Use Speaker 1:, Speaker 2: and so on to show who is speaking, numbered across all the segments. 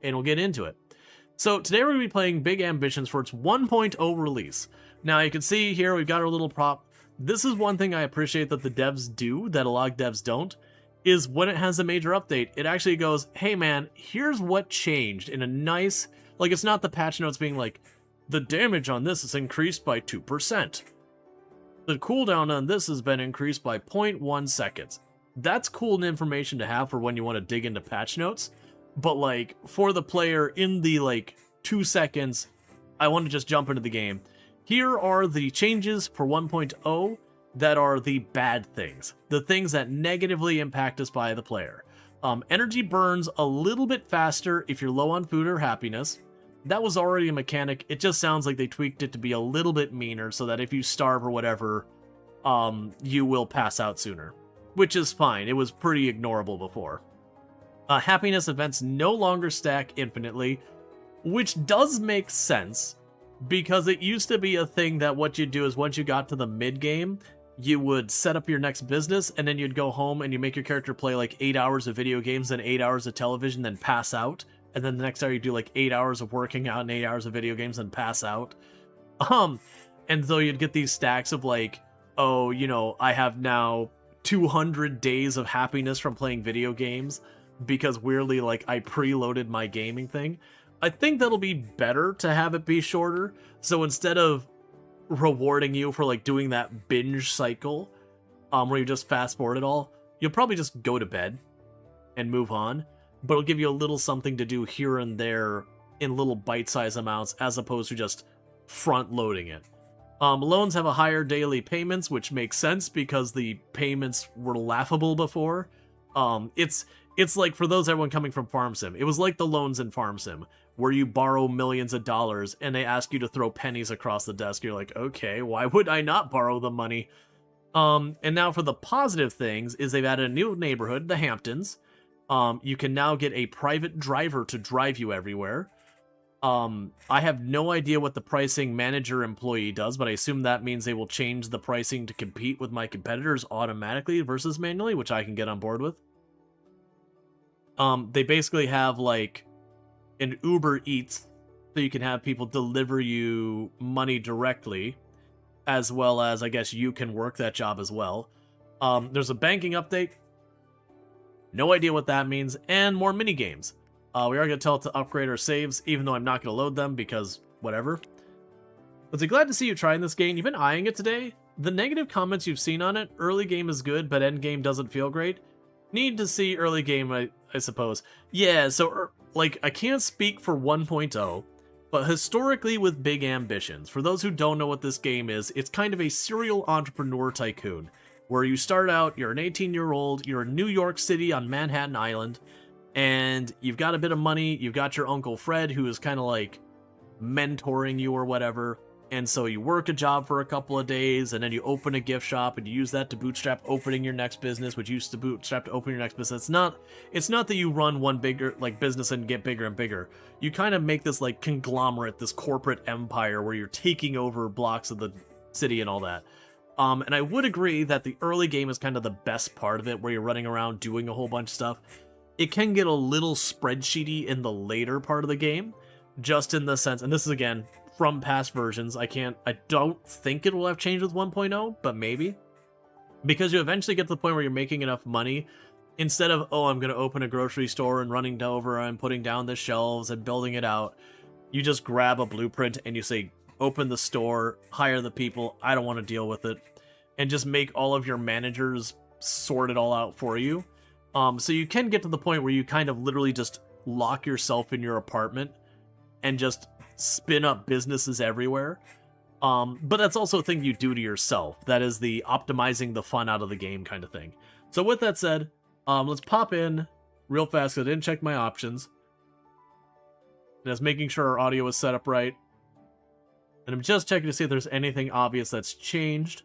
Speaker 1: and we'll get into it. So today we're going to be playing Big Ambitions for its 1.0 release. Now you can see here we've got our little prop. This is one thing I appreciate that the devs do that a lot of devs don't, is when it has a major update, it actually goes, hey man, here's what changed in a nice, like it's not the patch notes being like, the damage on this is increased by 2%. The cooldown on this has been increased by 0.1 seconds. That's cool information to have for when you want to dig into patch notes. But like for the player in the like 2 seconds, I want to just jump into the game. Here are the changes for 1.0 that are the bad things. The things that negatively impact us by the player. Energy burns a little bit faster if you're low on food or happiness. That was already a mechanic. It just sounds like they tweaked it to be a little bit meaner so that if you starve or whatever, you will pass out sooner. Which is fine. It was pretty ignorable before. Happiness events no longer stack infinitely, which does make sense, because it used to be a thing that what you'd do is once you got to the mid-game, you would set up your next business, and then you'd go home and you make your character play like 8 hours of video games, then 8 hours of television, then pass out, and then the next hour you do like 8 hours of working out and 8 hours of video games, and pass out. And so you'd get these stacks of like, oh, you know, I have now 200 days of happiness from playing video games, because weirdly, like, I preloaded my gaming thing. I think that'll be better to have it be shorter. So instead of rewarding you for, like, doing that binge cycle, where you just fast forward it all, you'll probably just go to bed and move on. But it'll give you a little something to do here and there in little bite-sized amounts, as opposed to just front-loading it. Loans have a higher daily payments, which makes sense because the payments were laughable before. It's like, for those everyone coming from Farm Sim, it was like the loans in Farm Sim, where you borrow millions of dollars and they ask you to throw pennies across the desk. You're like, okay, why would I not borrow the money? And now for the positive things is they've added a new neighborhood, the Hamptons. You can now get a private driver to drive you everywhere. I have no idea what the pricing manager employee does, but I assume that means they will change the pricing to compete with my competitors automatically versus manually, which I can get on board with. They basically have like an Uber Eats, so you can have people deliver you money directly, as well as I guess you can work that job as well. There's a banking update. No idea what that means, and more mini games. We are going to tell it to upgrade our saves, even though I'm not going to load them because whatever. But glad to see you trying this game. You've been eyeing it today. The negative comments you've seen on it: early game is good, but end game doesn't feel great. Need to see early game, I suppose. Yeah, so, like, I can't speak for 1.0, but historically with Big Ambitions, for those who don't know what this game is, it's kind of a serial entrepreneur tycoon, where you start out, you're an 18-year-old, you're in New York City on Manhattan Island, and you've got a bit of money, you've got your Uncle Fred, who is kind of like mentoring you or whatever. And so you work a job for a couple of days, and then you open a gift shop, and you use that to bootstrap opening your next business, which used to bootstrap to open your next business. It's not that you run one bigger like business and get bigger and bigger. You kind of make this like conglomerate, this corporate empire where you're taking over blocks of the city and all that. And I would agree that the early game is kind of the best part of it, where you're running around doing a whole bunch of stuff. It can get a little spreadsheety in the later part of the game, just in the sense, and this is again from past versions, I don't think it will have changed with 1.0, but maybe. Because you eventually get to the point where you're making enough money, instead of, oh, I'm going to open a grocery store and running over and putting down the shelves and building it out, you just grab a blueprint and you say, open the store, hire the people, I don't want to deal with it, and just make all of your managers sort it all out for you. So you can get to the point where you kind of literally just lock yourself in your apartment and just spin up businesses everywhere. But that's also a thing you do to yourself. That is the optimizing the fun out of the game kind of thing. So with that said, let's pop in real fast, because I didn't check my options. And that's making sure our audio is set up right. And I'm just checking to see if there's anything obvious that's changed.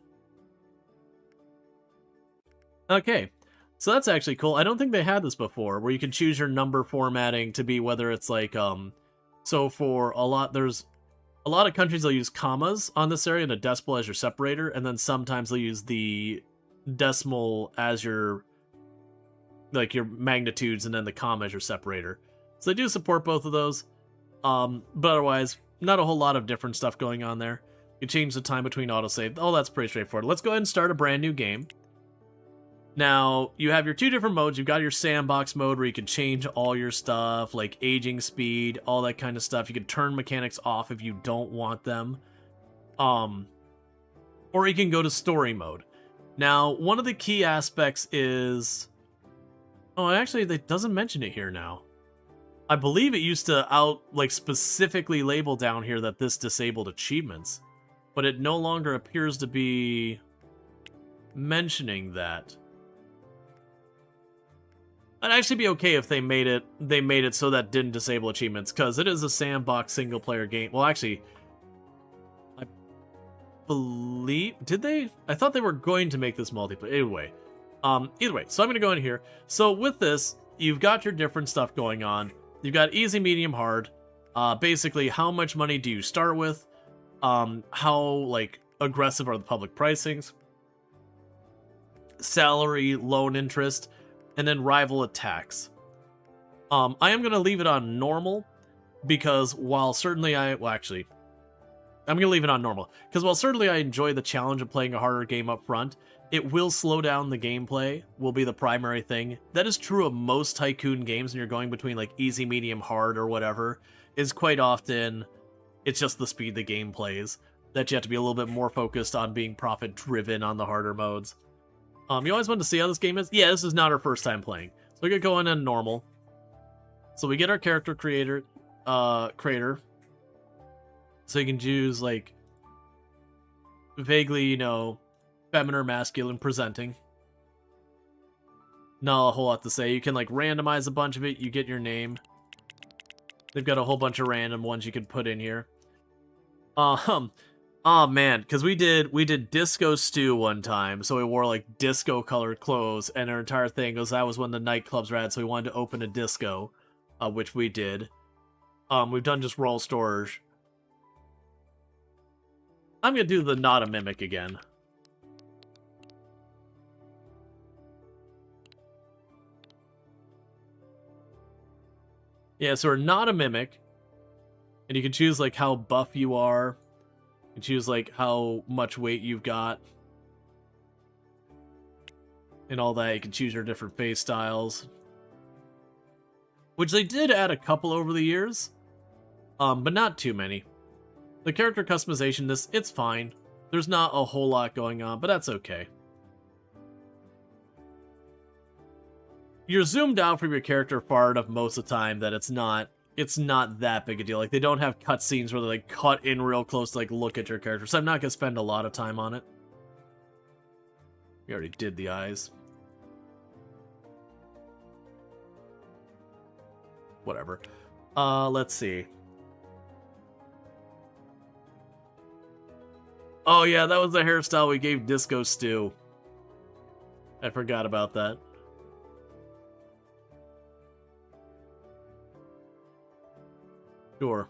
Speaker 1: Okay, so that's actually cool. I don't think they had this before, where you can choose your number formatting to be whether it's like, so for there's a lot of countries they'll use commas on this area and a decimal as your separator, and then sometimes they'll use the decimal as your, like, your magnitudes, and then the comma as your separator. So they do support both of those. But otherwise, not a whole lot of different stuff going on there. You change the time between autosave. Oh, that's pretty straightforward. Let's go ahead and start a brand new game. Now, you have your two different modes. You've got your sandbox mode where you can change all your stuff, like aging speed, all that kind of stuff. You can turn mechanics off if you don't want them. Or you can go to story mode. Now, one of the key aspects is... Oh, actually, it doesn't mention it here now. I believe it used to specifically label down here that this disabled achievements. But it no longer appears to be mentioning that. I'd actually be okay if they made it so that didn't disable achievements, because it is a sandbox single player game. Well, actually, I believe, did they? I thought they were going to make this multiplayer. Either way, so I'm going to go in here. So with this, you've got your different stuff going on. You've got easy, medium, hard. Basically, how much money do you start with? How aggressive are the public pricings? Salary, loan interest, and then rival attacks. I am going to leave it on normal, because while certainly I'm going to leave it on normal, because while certainly I enjoy the challenge of playing a harder game up front, it will slow down the gameplay, will be the primary thing. That is true of most Tycoon games when you're going between easy, medium, hard, or whatever, is quite often it's just the speed the game plays, that you have to be a little bit more focused on being profit-driven on the harder modes. You always want to see how this game is? Yeah, this is not our first time playing. So we're going to go in on normal. So we get our character creator. So you can choose, vaguely, feminine or masculine presenting. Not a whole lot to say. You can, randomize a bunch of it. You get your name. They've got a whole bunch of random ones you can put in here. Oh man, because we did disco stew one time, so we wore disco colored clothes, and our entire thing was that was when the nightclubs were at, so we wanted to open a disco, which we did. We've done just Rual Storge. I'm gonna do the not a mimic again. Yeah, so we're not a mimic, and you can choose how buff you are. You choose how much weight you've got and all that. You can choose your different face styles, which they did add a couple over the years, but not too many. The character customization, it's fine. There's not a whole lot going on, but that's okay. You're zoomed out from your character far enough most of the time that it's not that big a deal. They don't have cutscenes where they cut in real close to look at your character, so I'm not gonna spend a lot of time on it. We already did the eyes. Whatever. Let's see. Oh yeah, that was the hairstyle we gave Disco Stew. I forgot about that. Sure.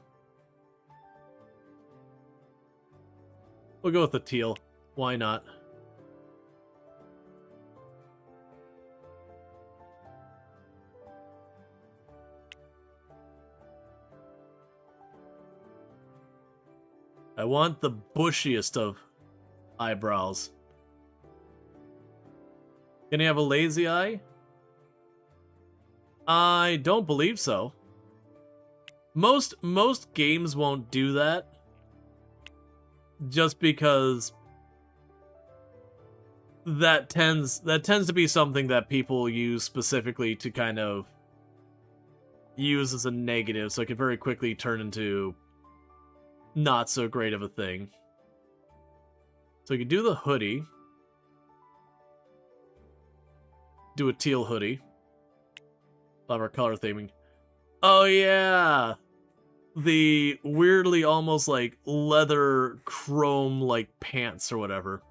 Speaker 1: We'll go with the teal. Why not? I want the bushiest of eyebrows. Can he have a lazy eye? I don't believe so. Most games won't do that, just because that tends to be something that people use specifically to kind of use as a negative, so it can very quickly turn into not so great of a thing. So you can do the hoodie. Do a teal hoodie. Love our color theming. Oh yeah! The weirdly almost leather chrome pants or whatever.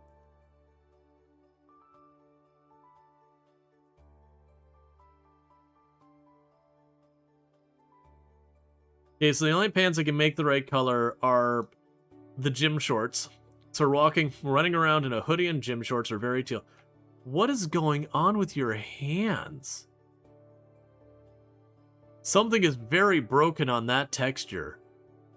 Speaker 1: Okay, so the only pants that can make the right color are the gym shorts. So running around in a hoodie and gym shorts are very teal. What is going on with your hands? Something is very broken on that texture.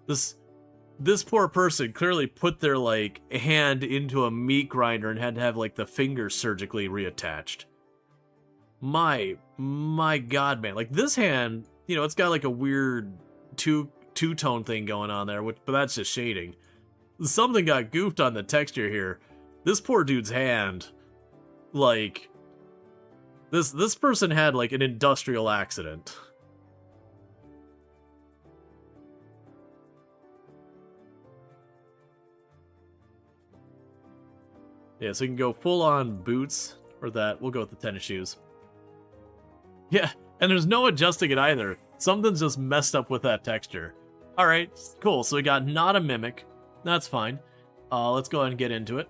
Speaker 1: This poor person clearly put their, like, hand into a meat grinder and had to have, like, the fingers surgically reattached. My god, man. Like, this hand, you know, it's got, like, a weird two-tone thing going on there, but that's just shading. Something got goofed on the texture here. This poor dude's hand, like, this person had, like, an industrial accident. Yeah, so you can go full-on boots, or that. We'll go with the tennis shoes. Yeah, and there's no adjusting it either. Something's just messed up with that texture. Alright, cool. So we got not a mimic. That's fine. Let's go ahead and get into it.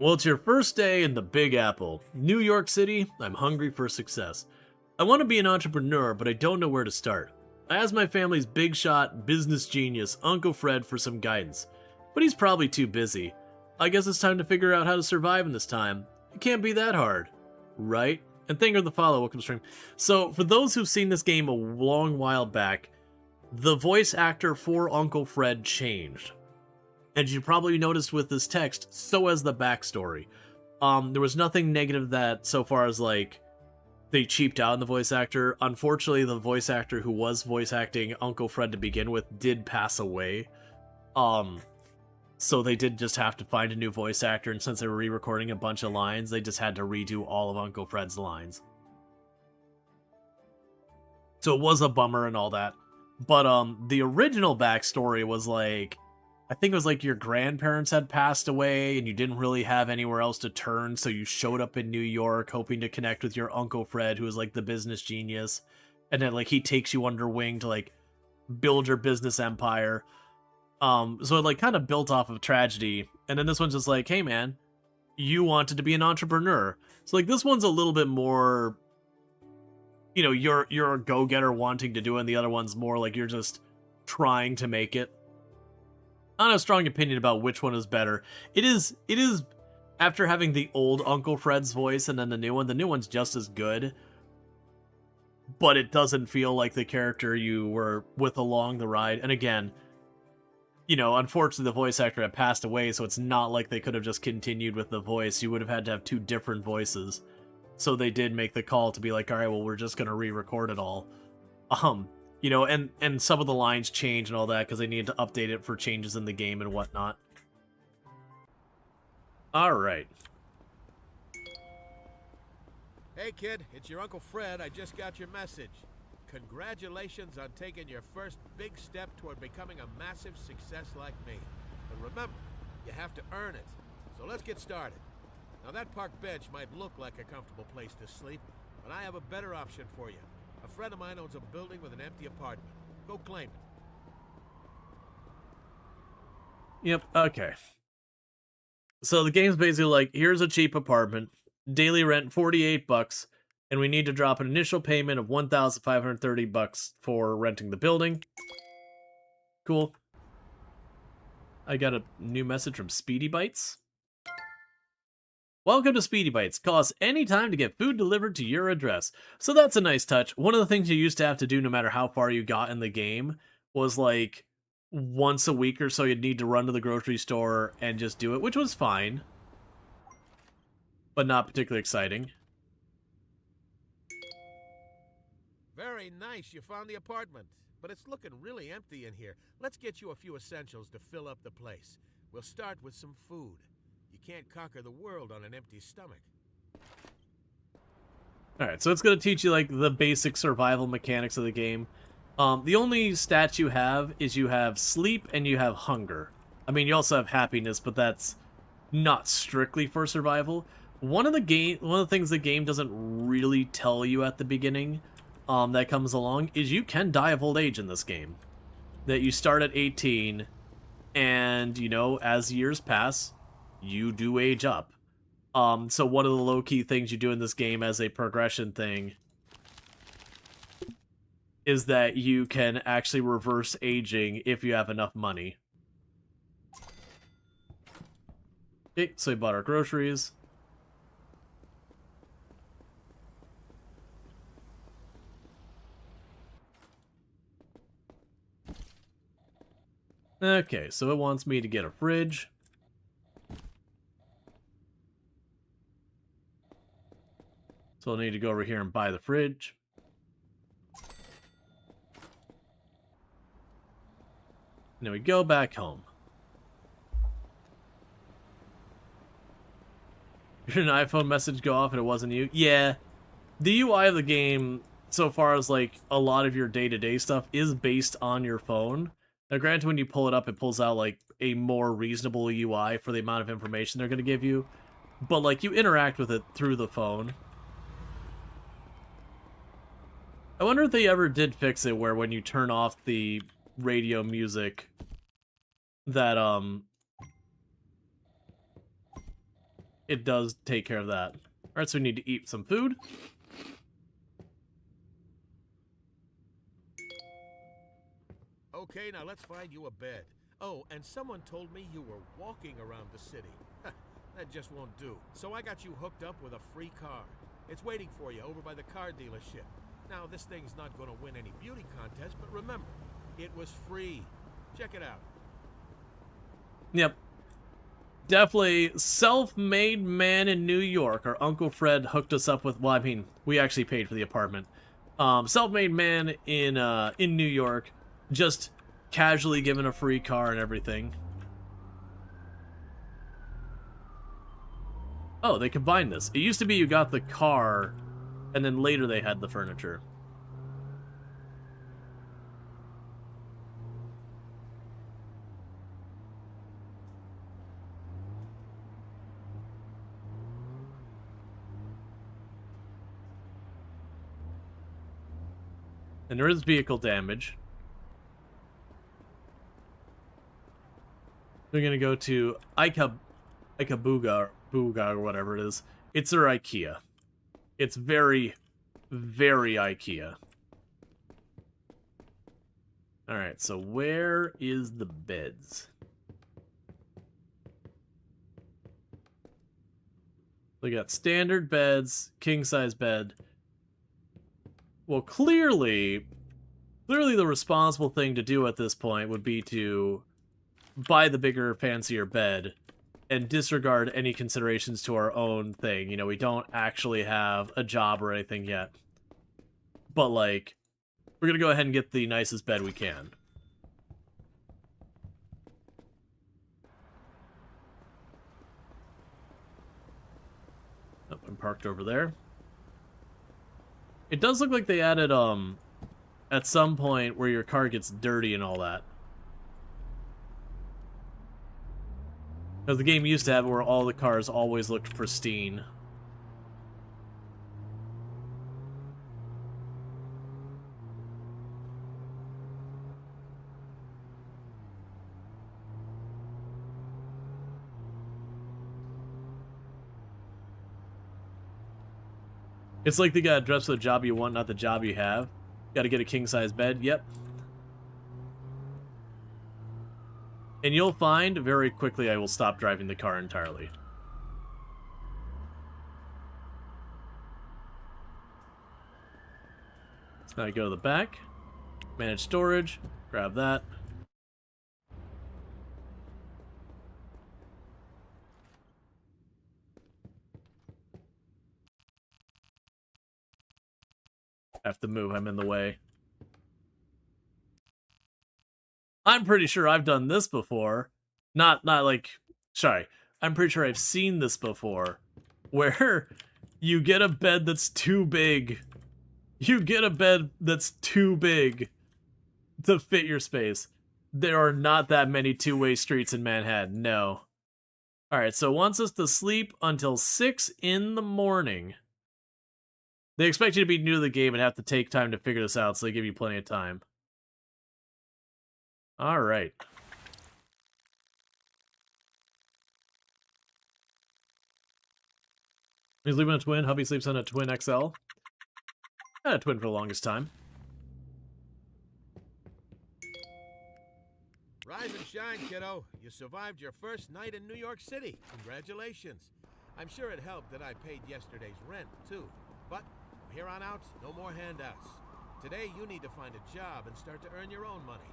Speaker 1: Well, it's your first day in the Big Apple. New York City, I'm hungry for success. I want to be an entrepreneur, but I don't know where to start. I asked my family's big shot, business genius, Uncle Fred for some guidance. But he's probably too busy. I guess it's time to figure out how to survive in this time. It can't be that hard. Right? And thank you for the follow, welcome to stream. So, for those who've seen this game a long while back, the voice actor for Uncle Fred changed. And you probably noticed with this text, so has the backstory. There was nothing negative that, so far as, like, they cheaped out on the voice actor. Unfortunately, the voice actor who was voice acting Uncle Fred to begin with did pass away. So they did just have to find a new voice actor, and since they were re-recording a bunch of lines, they just had to redo all of Uncle Fred's lines. So it was a bummer and all that. But the original backstory was like, I think it was like your grandparents had passed away and you didn't really have anywhere else to turn, so you showed up in New York hoping to connect with your Uncle Fred, who was like the business genius, and then like he takes you under wing to like build your business empire. So it like kind of built off of tragedy, and then this one's just like, hey man, you wanted to be an entrepreneur. So like this one's a little bit more, you know, you're a go-getter wanting to do it, and the other one's more like you're just trying to make it. I don't have a strong opinion about which one is better. It is after having the old Uncle Fred's voice and then the new one's just as good, but it doesn't feel like the character you were with along the ride. And again, you know, unfortunately the voice actor had passed away, so it's not like they could have just continued with the voice. You would have had to have two different voices. So they did make the call to be like, all right, well, we're just going to re-record it all. You know, and some of the lines change and all that because they needed to update it for changes in the game and whatnot. Alright.
Speaker 2: Hey kid, it's your Uncle Fred. I just got your message. Congratulations on taking your first big step toward becoming a massive success like me. But remember, you have to earn it. So let's get started. Now that park bench might look like a comfortable place to sleep, but I have a better option for you. A friend of mine owns a building with an empty apartment. Go claim it.
Speaker 1: Yep, okay. So the game's basically like, here's a cheap apartment, daily rent $48, and we need to drop an initial payment of $1,530 for renting the building. Cool. I got a new message from Speedy Bites. Welcome to Speedy Bites. Call us anytime to get food delivered to your address. So that's a nice touch. One of the things you used to have to do no matter how far you got in the game was like once a week or so you'd need to run to the grocery store and just do it, which was fine, but not particularly exciting.
Speaker 2: Very nice, you found the apartment. But it's looking really empty in here. Let's get you a few essentials to fill up the place. We'll start with some food. You can't conquer the world on an empty stomach.
Speaker 1: Alright, so it's going to teach you, like, the basic survival mechanics of the game. The only stats you have is you have sleep and you have hunger. I mean, you also have happiness, but that's not strictly for survival. One of the things the game doesn't really tell you at the beginning that comes along is you can die of old age in this game. That you start at 18, and, you know, as years pass, you do age up. So one of the low-key things you do in this game as a progression thing is that you can actually reverse aging if you have enough money. Okay, so we bought our groceries. Okay, so it wants me to get a fridge. So I'll need to go over here and buy the fridge. And then we go back home. Did an iPhone message go off and it wasn't you? Yeah. The UI of the game, so far as like a lot of your day-to-day stuff, is based on your phone. Now granted, when you pull it up, it pulls out like a more reasonable UI for the amount of information they're going to give you. But like you interact with it through the phone. I wonder if they ever did fix it where when you turn off the radio music that it does take care of that. Alright, so we need to eat some food.
Speaker 2: Okay, now let's find you a bed. Oh, and someone told me you were walking around the city. That just won't do. So I got you hooked up with a free car. It's waiting for you over by the car dealership. Now, this thing's not going to win any beauty contest, but remember, it was free. Check it out.
Speaker 1: Yep. Definitely self-made man in New York. Our Uncle Fred hooked us up with, well, I mean, we actually paid for the apartment. Self-made man in New York, just casually given a free car and everything. Oh, they combined this. It used to be you got the car, and then later they had the furniture. And there is vehicle damage. They're gonna go to Ikabuga or whatever it is. It's their IKEA. It's very, very IKEA. Alright, so where is the beds? We got standard beds, king-size bed. Well, clearly the responsible thing to do at this point would be to buy the bigger, fancier bed and disregard any considerations to our own thing. You know, we don't actually have a job or anything yet. But, like, we're gonna go ahead and get the nicest bed we can. Oh, I'm parked over there. It does look like they added, at some point where your car gets dirty and all that. Because the game used to have it where all the cars always looked pristine. It's like they gotta dress for the job you want, not the job you have. Gotta get a king-size bed, yep. And you'll find very quickly I will stop driving the car entirely. So now I go to the back, manage storage, grab that. I have to move, I'm in the way. I'm pretty sure I've done this before. Not like, sorry. I'm pretty sure I've seen this before. Where you get a bed that's too big. You get a bed that's too big to fit your space. There are not that many two-way streets in Manhattan, no. Alright, so it wants us to sleep until 6 in the morning. They expect you to be new to the game and have to take time to figure this out, so they give you plenty of time. Alright. He's sleeping on a twin. Hubby sleeps on a twin XL. Had a twin for the longest time.
Speaker 2: Rise and shine, kiddo. You survived your first night in New York City. Congratulations. I'm sure it helped that I paid yesterday's rent, too. But from here on out, no more handouts. Today, you need to find a job and start to earn your own money.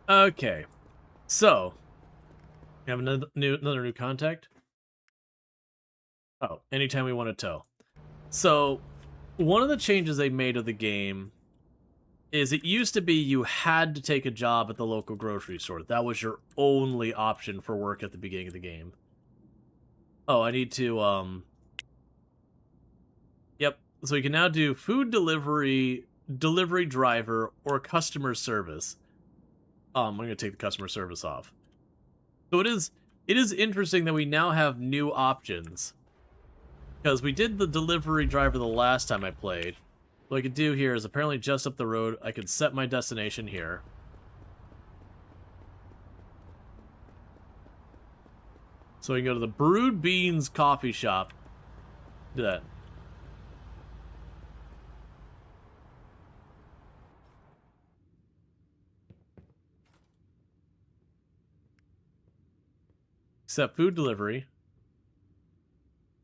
Speaker 1: Okay, so we have another new contact. Oh, anytime we want to tow. So one of the changes they made of the game is it used to be you had to take a job at the local grocery store. That was your only option for work at the beginning of the game. Oh, I need to, Yep. So you can now do food delivery, delivery driver, or customer service. I'm going to take the customer service off. So it is interesting that we now have new options. Because we did the delivery driver the last time I played. What I could do here is apparently just up the road, I could set my destination here. So we can go to the Brewed Beans coffee shop. Do that. Accept food delivery.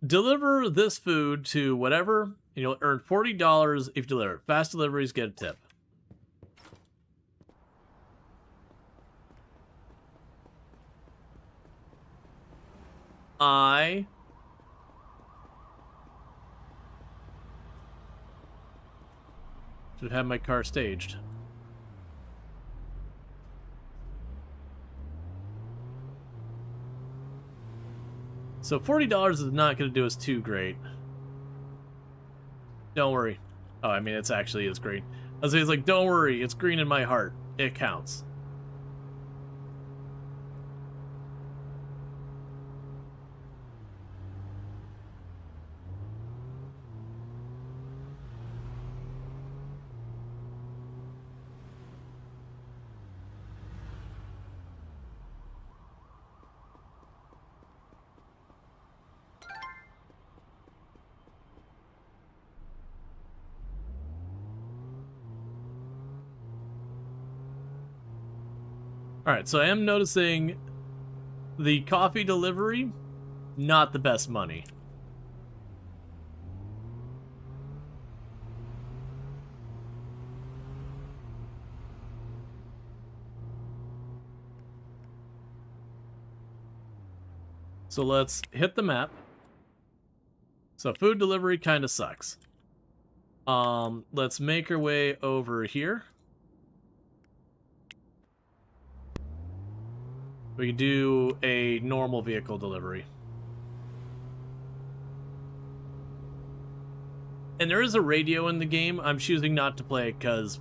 Speaker 1: Deliver this food to whatever, and you'll earn $40 if you deliver it. Fast deliveries get a tip. I should have my car staged. So $40 is not going to do us too great. Don't worry. Oh, I mean, it's green. I was like, don't worry, it's green in my heart. It counts. Alright, so I am noticing the coffee delivery, not the best money. So let's hit the map. So food delivery kind of sucks. Let's make our way over here. We can do a normal vehicle delivery. And there is a radio in the game. I'm choosing not to play it because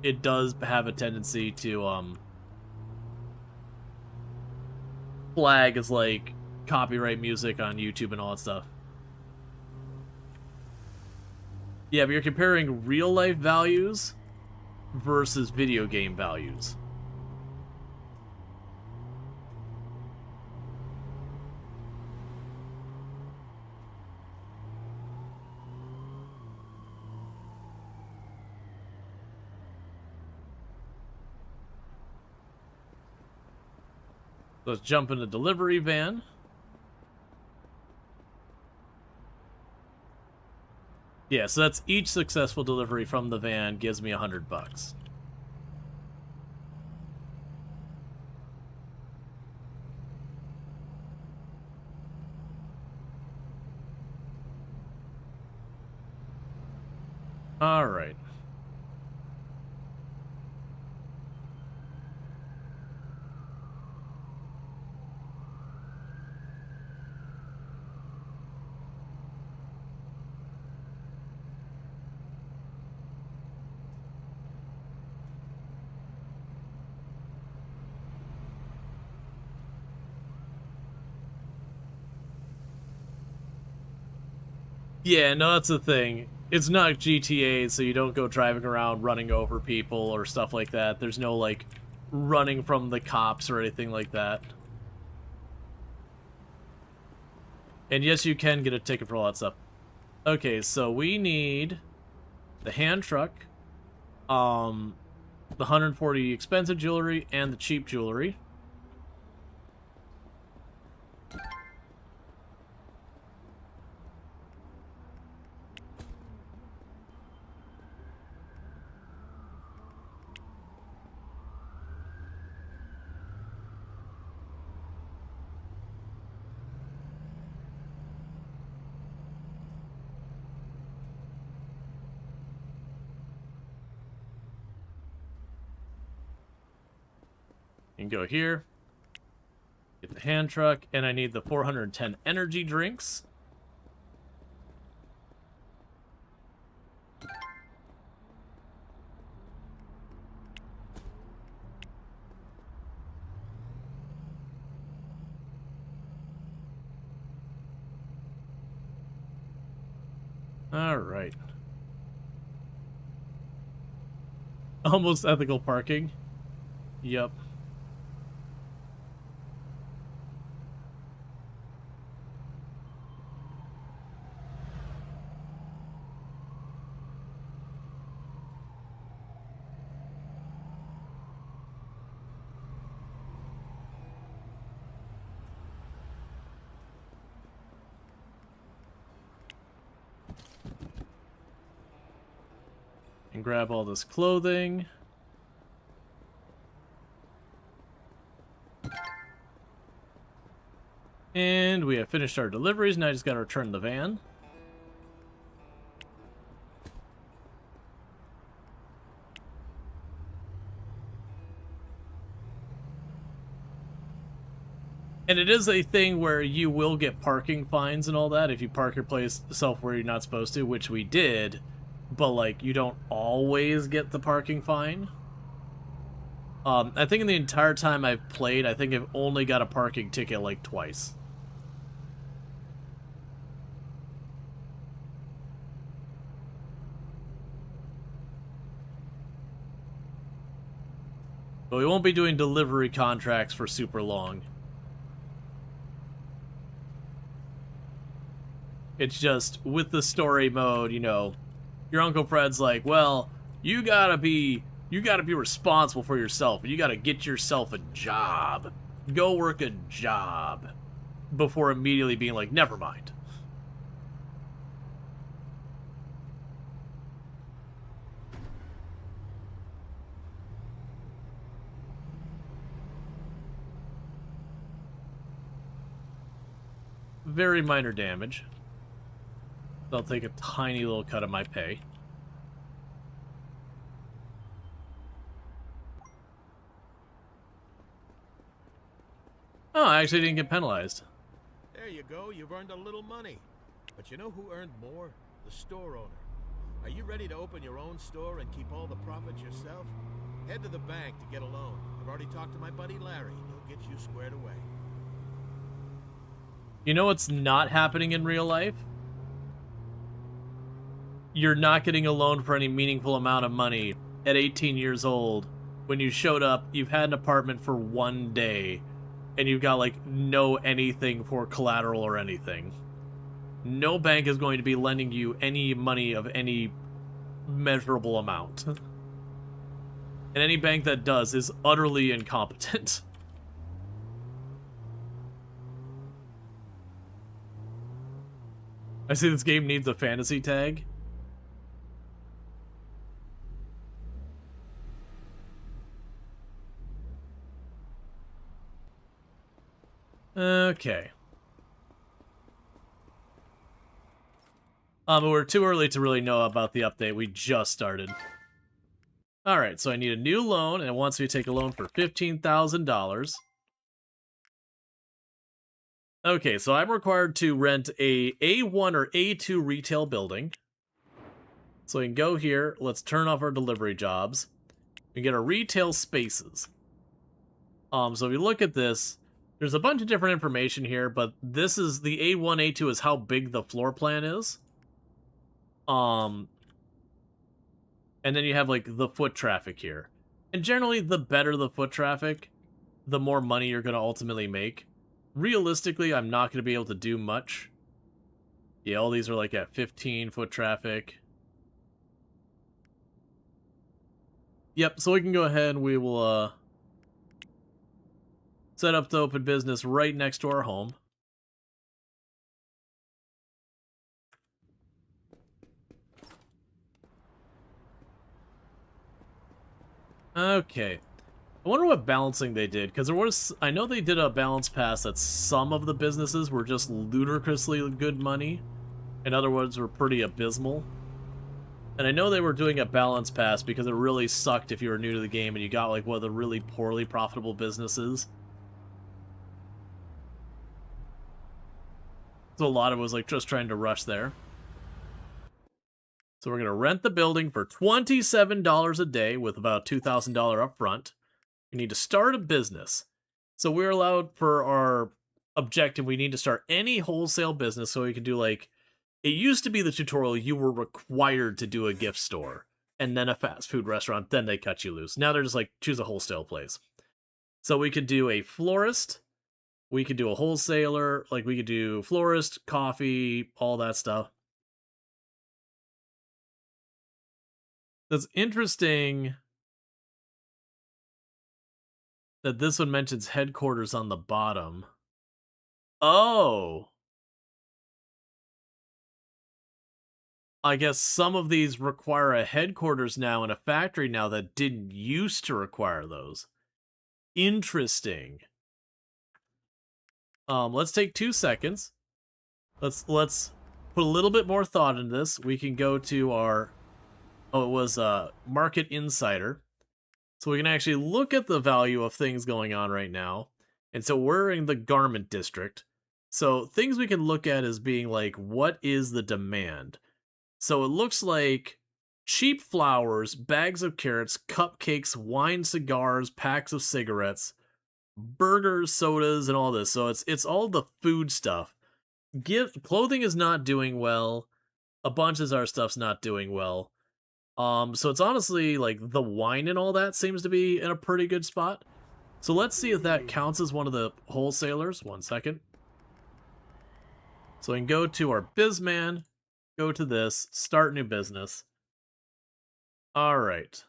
Speaker 1: it does have a tendency to flag as like copyright music on YouTube and all that stuff. Yeah, but you're comparing real life values versus video game values. Let's jump in the delivery van. Yeah, so that's each successful delivery from the van gives me $100. All right. Yeah, no, that's the thing. It's not GTA, so you don't go driving around running over people or stuff like that. There's no, like, running from the cops or anything like that. And yes, you can get a ticket for all that stuff. Okay, so we need the hand truck, the 140 expensive jewelry, and the cheap jewelry. can go here. Get the hand truck, and I need the 410 energy drinks. All right. Almost ethical parking. Yep. And grab all this clothing. And we have finished our deliveries. Now I just gotta return the van. And it is a thing where you will get parking fines and all that if you park your place yourself where you're not supposed to, which we did. But, like, you don't always get the parking fine. I think in the entire time I've played, I think I've only got a parking ticket, like, twice. But we won't be doing delivery contracts for super long. It's just, with the story mode, you know, your Uncle Fred's like, well, you gotta be responsible for yourself, and you gotta get yourself a job. Go work a job. Before immediately being like, never mind. Very minor damage. I'll take a tiny little cut of my pay. Oh, I actually didn't get penalized.
Speaker 2: There you go, you've earned a little money. But you know who earned more? The store owner. Are you ready to open your own store and keep all the profits yourself? Head to the bank to get a loan. I've already talked to my buddy Larry. He'll get you squared away.
Speaker 1: You know what's not happening in real life? You're not getting a loan for any meaningful amount of money at 18 years old. When you showed up, you've had an apartment for 1 day, and you've got, like, no anything for collateral or anything. No bank is going to be lending you any money of any measurable amount. And any bank that does is utterly incompetent. I see this game needs a fantasy tag. Okay. But we're too early to really know about the update. We just started. Alright, so I need a new loan, and it wants me to take a loan for $15,000. Okay, so I'm required to rent a A1 or A2 retail building. So we can go here, let's turn off our delivery jobs. We get our retail spaces. So if you look at this, there's a bunch of different information here, but this is the A1, A2 is how big the floor plan is. And then you have, like, the foot traffic here. And generally, the better the foot traffic, the more money you're going to ultimately make. Realistically, I'm not going to be able to do much. Yeah, all these are, like, at 15 foot traffic. Yep, so we can go ahead and we will, set up to open business right next to our home. Okay. I wonder what balancing they did, because there was... I know they did a balance pass that some of the businesses were just ludicrously good money, and other ones were pretty abysmal. And I know they were doing a balance pass because it really sucked if you were new to the game and you got like one of the really poorly profitable businesses. So a lot of it was like just trying to rush there. So we're going to rent the building for $27 a day with about $2,000 up front. We need to start a business. So we're allowed for our objective, we need to start any wholesale business so we can do like, it used to be the tutorial you were required to do a gift store and then a fast food restaurant, then they cut you loose. Now they're just like, choose a wholesale place. So we could do a florist, we could do a wholesaler, like we could do florist, coffee, all that stuff. That's interesting that this one mentions headquarters on the bottom. Oh! I guess some of these require a headquarters now and a factory now that didn't used to require those. Interesting. Let's take 2 seconds. Let's put a little bit more thought into this. We can go to our... Oh, it was Market Insider. So we can actually look at the value of things going on right now. And so we're in the garment district. So things we can look at as being like, what is the demand? So it looks like cheap flowers, bags of carrots, cupcakes, wine, cigars, packs of cigarettes, burgers, sodas, and all this. So it's all the food stuff. Clothing is not doing well. A bunch of our stuff's not doing well. So it's honestly like the wine and all that seems to be in a pretty good spot. So let's see if that counts as one of the wholesalers. 1 second. So we can go to our Bizman, go to this, start new business. All right.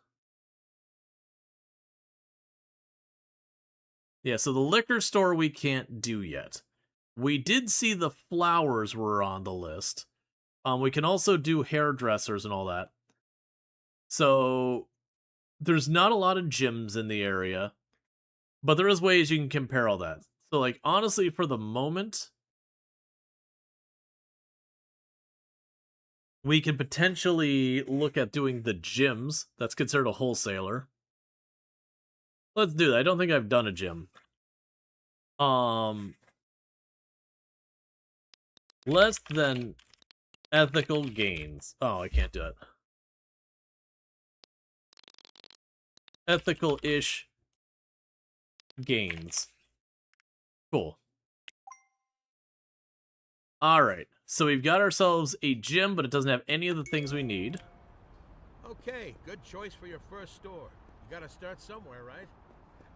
Speaker 1: Yeah, so the liquor store we can't do yet. We did see the flowers were on the list. We can also do hairdressers and all that. So there's not a lot of gyms in the area, but there is ways you can compare all that. So like honestly, for the moment, we can potentially look at doing the gyms. That's considered a wholesaler. Let's do that. I don't think I've done a gym. Less than ethical gains. Oh, I can't do it. Ethical-ish gains. Cool. Alright, so we've got ourselves a gym, but it doesn't have any of the things we need.
Speaker 2: Okay, good choice for your first store. You gotta start somewhere, right?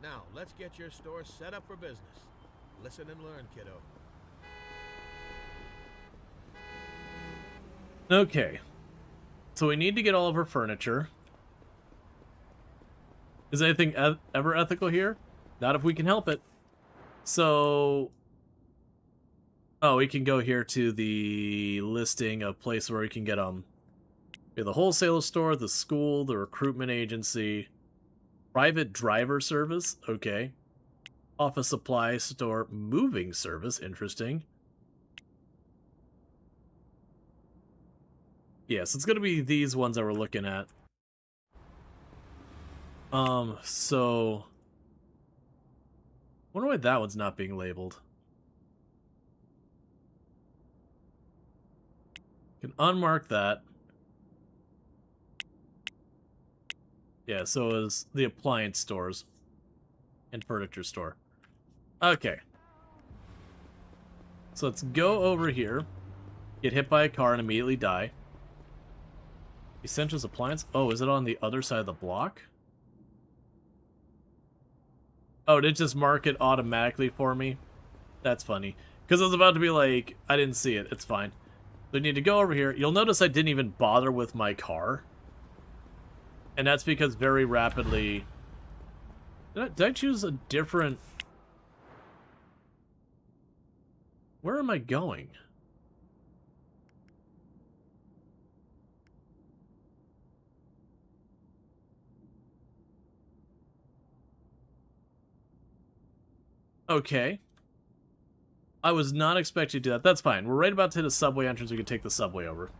Speaker 2: Now, let's get your store set up for business. Listen and learn, kiddo.
Speaker 1: Okay. So we need to get all of our furniture. Is anything ever ethical here? Not if we can help it. So... Oh, we can go here to the listing of places where we can get the wholesaler store, the school, the recruitment agency, private driver service, okay. Office supply store, moving service, interesting. Yes, it's gonna be these ones that we're looking at. So... I wonder why that one's not being labeled. Can unmark that. Yeah, so is the appliance stores and furniture store. Okay. So let's go over here, get hit by a car and immediately die. Essentials appliance? Oh, is it on the other side of the block? Oh, did it just mark it automatically for me? That's funny. Because I was about to be like, I didn't see it. It's fine. So we need to go over here. You'll notice I didn't even bother with my car. And that's because very rapidly... Did I choose a different... Where am I going? Okay. I was not expecting to do that. That's fine. We're right about to hit a subway entrance. We can take the subway over.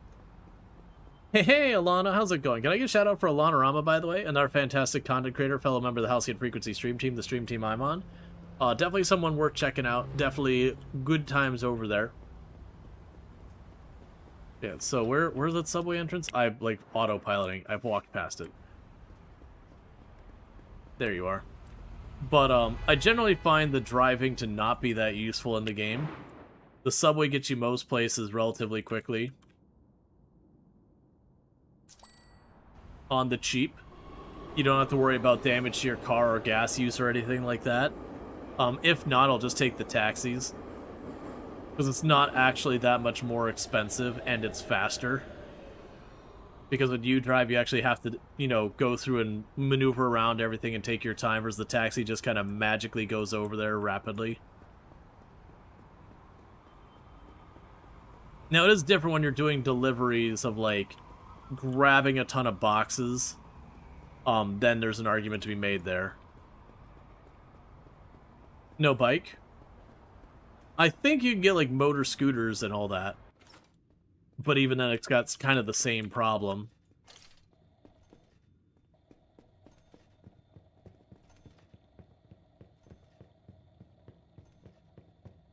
Speaker 1: Hey, Alana, how's it going? Can I get a shout out for Alana Rama, by the way? Another fantastic content creator, fellow member of the Halcyon Frequency stream team, the stream team I'm on. Definitely someone worth checking out. Definitely good times over there. Yeah, so where's that subway entrance? I'm, like, autopiloting. I've walked past it. There you are. But, I generally find the driving to not be that useful in the game. The subway gets you most places relatively quickly. On the cheap. You don't have to worry about damage to your car or gas use or anything like that. If not, I'll just take the taxis. Because it's not actually that much more expensive, and it's faster. Because when you drive, you actually have to, you know, go through and maneuver around everything and take your time, whereas the taxi just kind of magically goes over there rapidly. Now, it is different when you're doing deliveries of, like, grabbing a ton of boxes. Then there's an argument to be made there. No bike? I think you can get, like, motor scooters and all that. But even then, it's got kind of the same problem.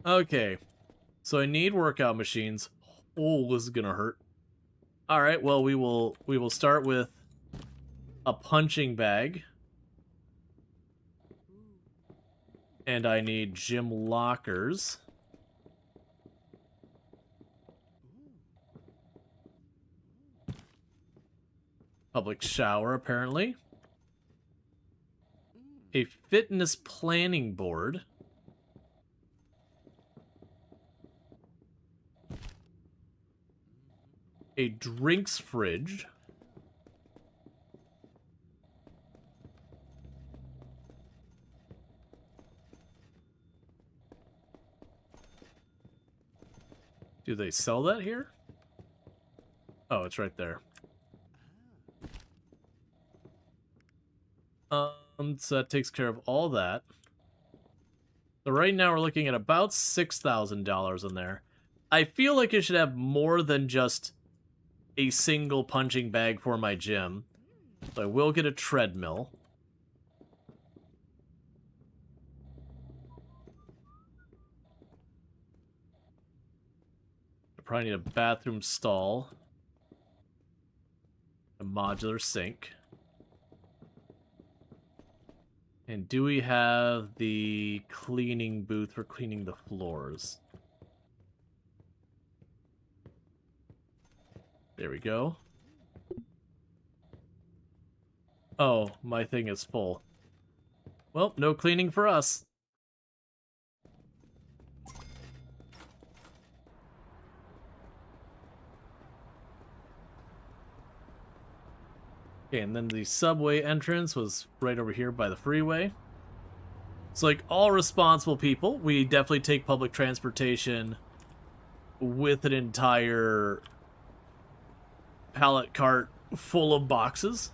Speaker 1: Okay. So I need workout machines. Oh, this is gonna hurt. Alright, well, we will start with a punching bag. And I need gym lockers. Public shower, apparently. A fitness planning board. A drinks fridge. Do they sell that here? Oh, it's right there. So that takes care of all that. So right now we're looking at about $6,000 in there. I feel like it should have more than just a single punching bag for my gym. So I will get a treadmill. I probably need a bathroom stall. A modular sink. And do we have the cleaning booth for cleaning the floors? There we go. Oh, my thing is full. Well, no cleaning for us. Okay, and then the subway entrance was right over here by the freeway. So, like all responsible people, we definitely take public transportation with an entire pallet cart full of boxes.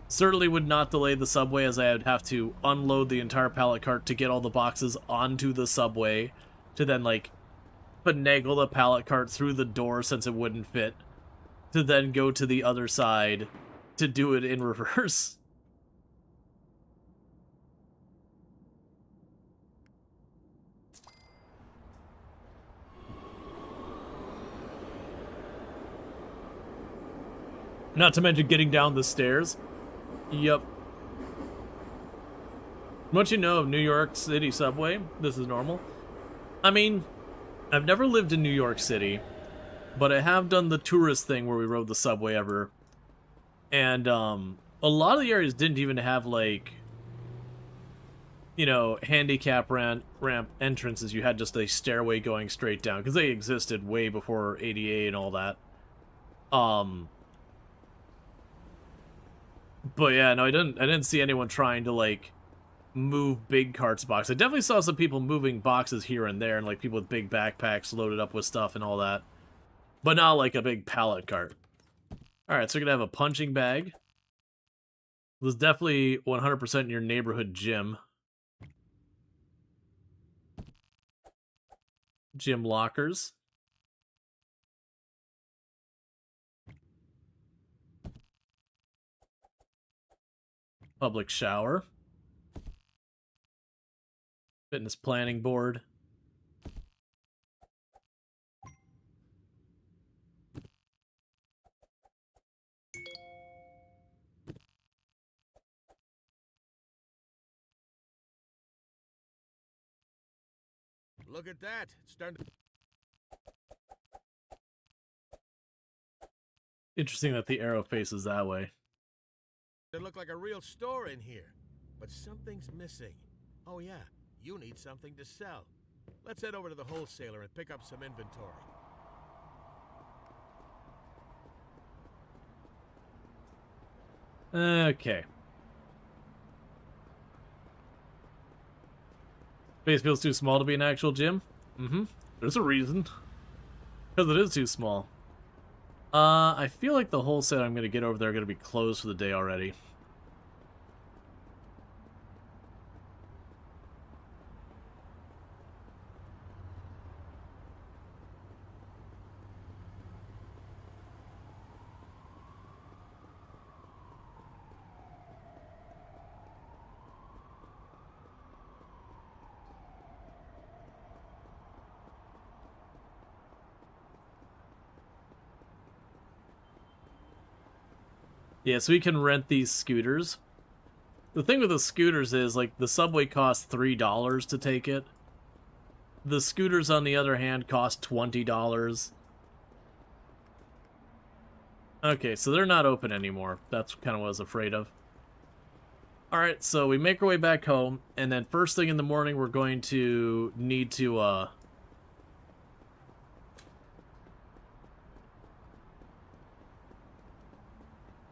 Speaker 1: Certainly would not delay the subway, as I would have to unload the entire pallet cart to get all the boxes onto the subway, to then, like, finagle the pallet cart through the door since it wouldn't fit, to then go to the other side to do it in reverse. Not to mention getting down the stairs. Yep. What you know of New York City subway? This is normal. I mean, I've never lived in New York City, but I have done the tourist thing where we rode the subway ever. And, a lot of the areas didn't even have, like, you know, handicap ramp entrances. You had just a stairway going straight down, because they existed way before ADA and all that. But yeah, no, I didn't see anyone trying to, like, move big carts box. I definitely saw some people moving boxes here and there, and, like, people with big backpacks loaded up with stuff and all that. But not like a big pallet cart. Alright, so we're gonna have a punching bag. This is definitely 100% your neighborhood gym. Gym lockers. Public shower. Fitness planning board.
Speaker 2: Look at that. It's starting to...
Speaker 1: Interesting that the arrow faces that way.
Speaker 2: It looked like a real store in here. But something's missing. Oh yeah, you need something to sell. Let's head over to the wholesaler and pick up some inventory.
Speaker 1: Okay. Space feels too small to be an actual gym? Mm-hmm. There's a reason. Because it is too small. I feel like the wholesaler I'm going to get over there are going to be closed for the day already. Yeah, so we can rent these scooters. The thing with the scooters is, like, the subway costs $3 to take it. The scooters, on the other hand, cost $20. Okay, so they're not open anymore. That's kind of what I was afraid of. Alright, so we make our way back home, and then first thing in the morning we're going to need to,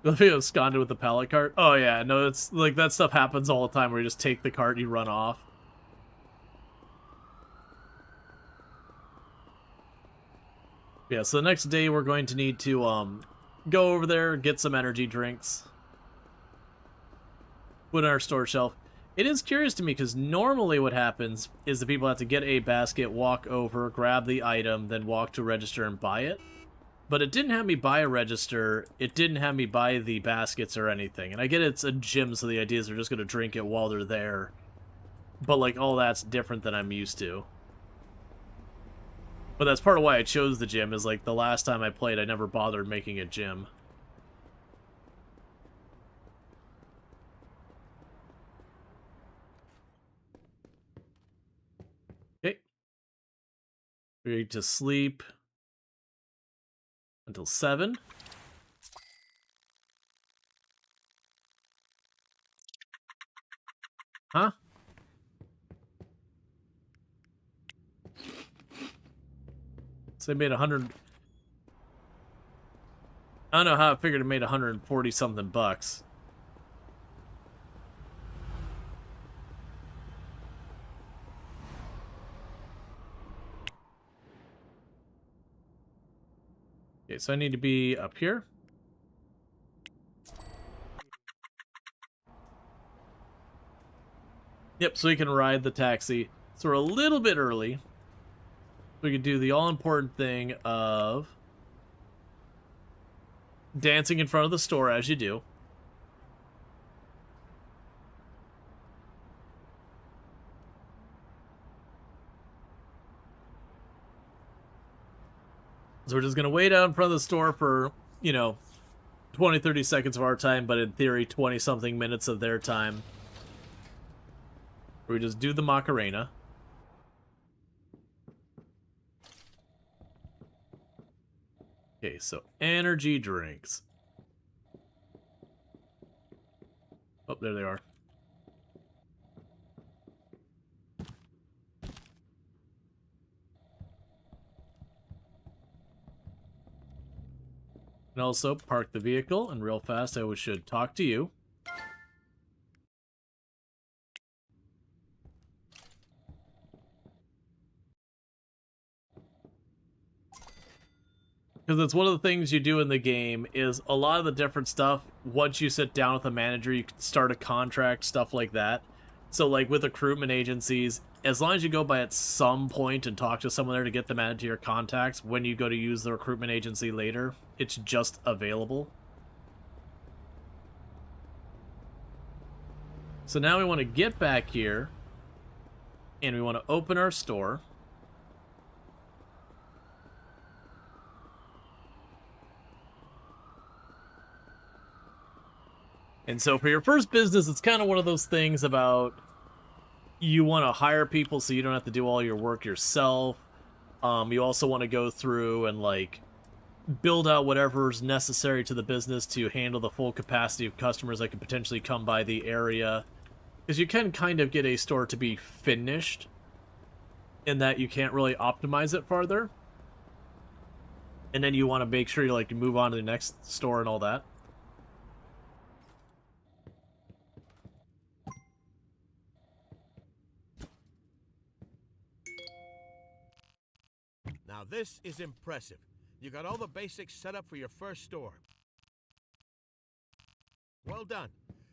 Speaker 1: The video absconded with the pallet cart? Oh yeah, no, it's like that stuff happens all the time where you just take the cart and you run off. Yeah, so the next day we're going to need to go over there, get some energy drinks. Put on our store shelf. It is curious to me because normally what happens is the people have to get a basket, walk over, grab the item, then walk to a register and buy it. But it didn't have me buy a register, it didn't have me buy the baskets or anything. And I get it's a gym, so the idea is they're just going to drink it while they're there. But, like, all that's different than I'm used to. But that's part of why I chose the gym, is, like, the last time I played, I never bothered making a gym. Okay. Ready to sleep until 7. Huh? So they made 100... I don't know how I figured it made 140 something bucks. Okay, so I need to be up here. Yep, so we can ride the taxi. So we're a little bit early. We can do the all-important thing of dancing in front of the store, as you do. So we're just going to wait out in front of the store for, you know, 20, 30 seconds of our time, but in theory, 20-something minutes of their time. We just do the Macarena. Okay, so energy drinks. Oh, there they are. And also park the vehicle, and real fast I should talk to you. Because it's one of the things you do in the game is a lot of the different stuff, once you sit down with a manager, you can start a contract, stuff like that. So like with recruitment agencies, as long as you go by at some point and talk to someone there to get them added to your contacts, when you go to use the recruitment agency later, it's just available. So now we want to get back here, and we want to open our store. And so for your first business, it's kind of one of those things about you want to hire people so you don't have to do all your work yourself. You also want to go through and, like, build out whatever's necessary to the business to handle the full capacity of customers that could potentially come by the area. Because you can kind of get a store to be finished in that you can't really optimize it farther. And then you want to make sure you, like, move on to the next store and all that.
Speaker 2: Now this is impressive. You got all the basics set up for your first store. Well done.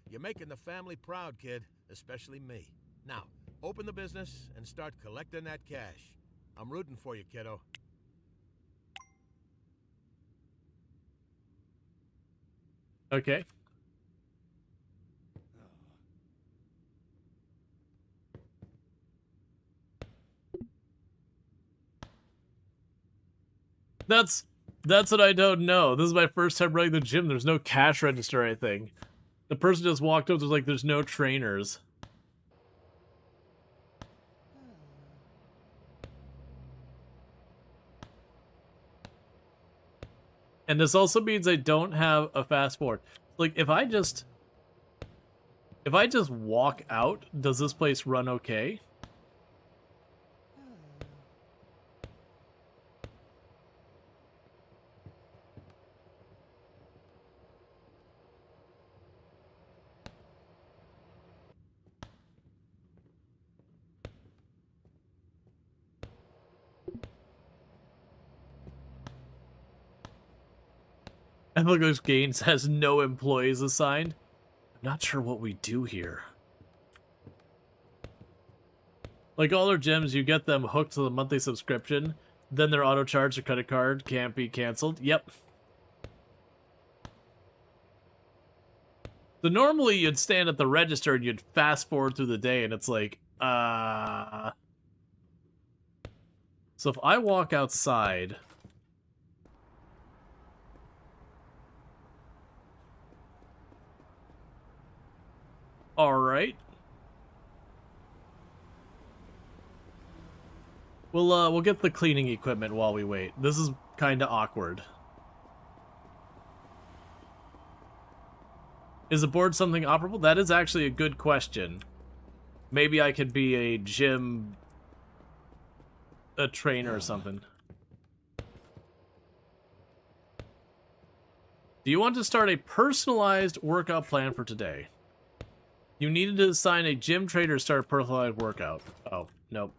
Speaker 2: You're making the family proud, kid, especially me. Now, open the business and start collecting that cash. I'm rooting for you, kiddo.
Speaker 1: Okay. That's what I don't know. This is my first time running the gym. There's no cash register or anything. The person just walked up, there's no trainers. And this also means I don't have a fast forward. Like, if I just walk out, does this place run okay? Ethical Gains has no employees assigned. I'm not sure what we do here. Like, all our gyms, you get them hooked to the monthly subscription, then their auto-charge or credit card can't be canceled. Yep. So normally you'd stand at the register and you'd fast forward through the day, and it's like, So if I walk outside... Alright. We'll get the cleaning equipment while we wait. This is kinda awkward. Is the board something operable? That is actually a good question. Maybe I could be a gym... a trainer or something. Do you want to start a personalized workout plan for today? You needed to assign a gym trainer to start a personalized workout. Oh, nope.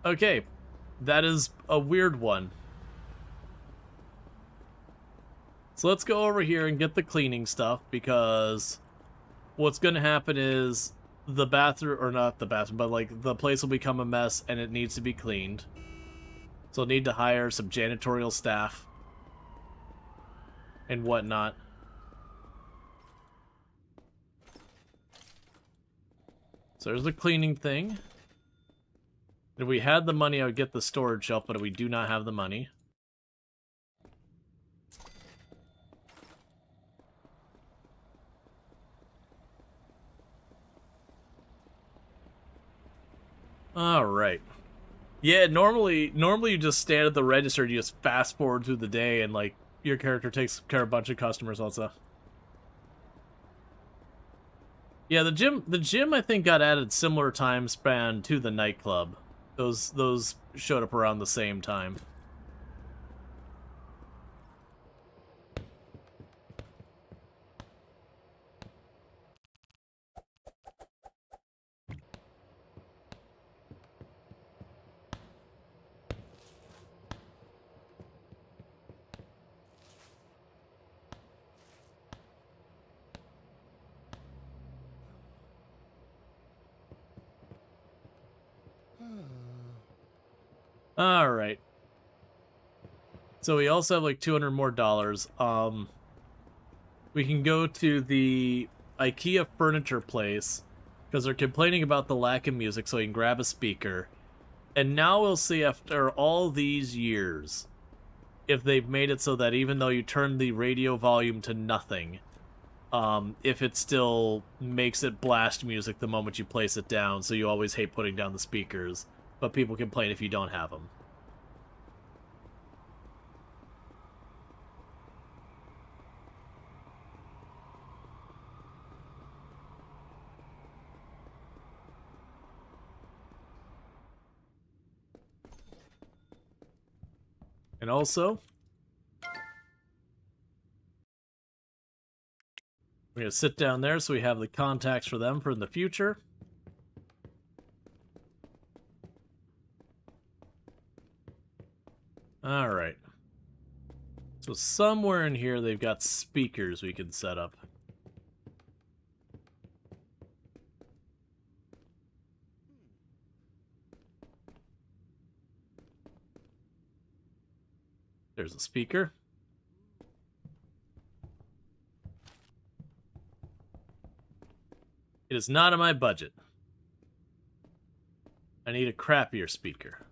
Speaker 1: Okay, that is a weird one. So let's go over here and get the cleaning stuff, because what's going to happen is the bathroom, or not the bathroom, but like the place will become a mess and it needs to be cleaned. So I'll need to hire some janitorial staff and whatnot. So there's the cleaning thing. If we had the money, I would get the storage shelf, but we do not have the money. Alright. Yeah, normally you just stand at the register and you just fast forward through the day and, like, your character takes care of a bunch of customers also. Yeah, the gym I think got added similar time span to the nightclub. Those showed up around the same time. Alright. So we also have like $200 more. we can go to the IKEA furniture place because they're complaining about the lack of music, so we can grab a speaker. And now we'll see after all these years if they've made it so that even though you turn the radio volume to nothing, if it still makes it blast music the moment you place it down, so you always hate putting down the speakers, but people complain if you don't have them. And also, we're going to sit down there so we have the contacts for them for in the future. Alright. So somewhere in here they've got speakers we can set up. There's a speaker. It is not in my budget. I need a crappier speaker.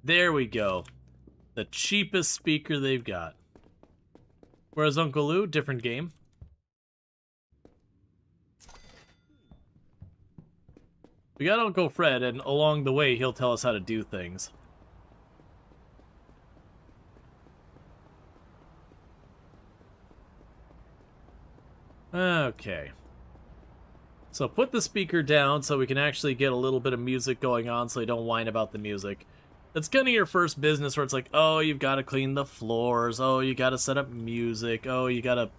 Speaker 1: There we go. The cheapest speaker they've got. Whereas Uncle Lou, different game. We got Uncle Fred, and along the way, he'll tell us how to do things. Okay. So put the speaker down so we can actually get a little bit of music going on so they don't whine about the music. That's kind of your first business where it's like, oh, you've got to clean the floors. Oh, you got to set up music. Oh, you got to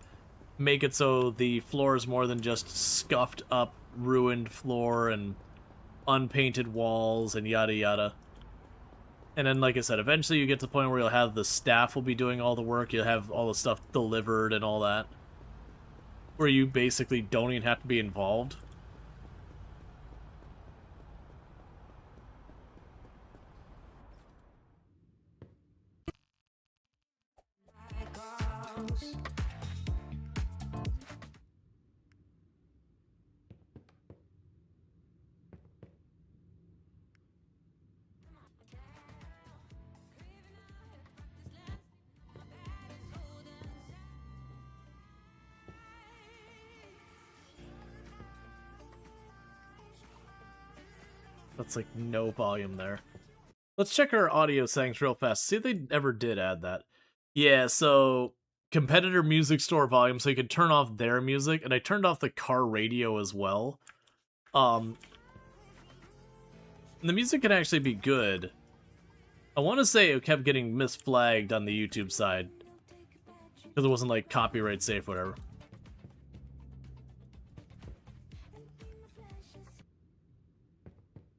Speaker 1: make it so the floor is more than just scuffed up, ruined floor and unpainted walls and yada yada. And then, like I said, eventually you get to the point where you'll have the staff will be doing all the work. You'll have all the stuff delivered and all that. Where you basically don't even have to be involved. That's like no volume there. Let's check our audio settings real fast. See if they ever did add that. Yeah, so competitor music store volume, so you can turn off their music, and I turned off the car radio as well. The music can actually be good. I want to say it kept getting misflagged on the YouTube side. Because it wasn't like copyright safe, whatever.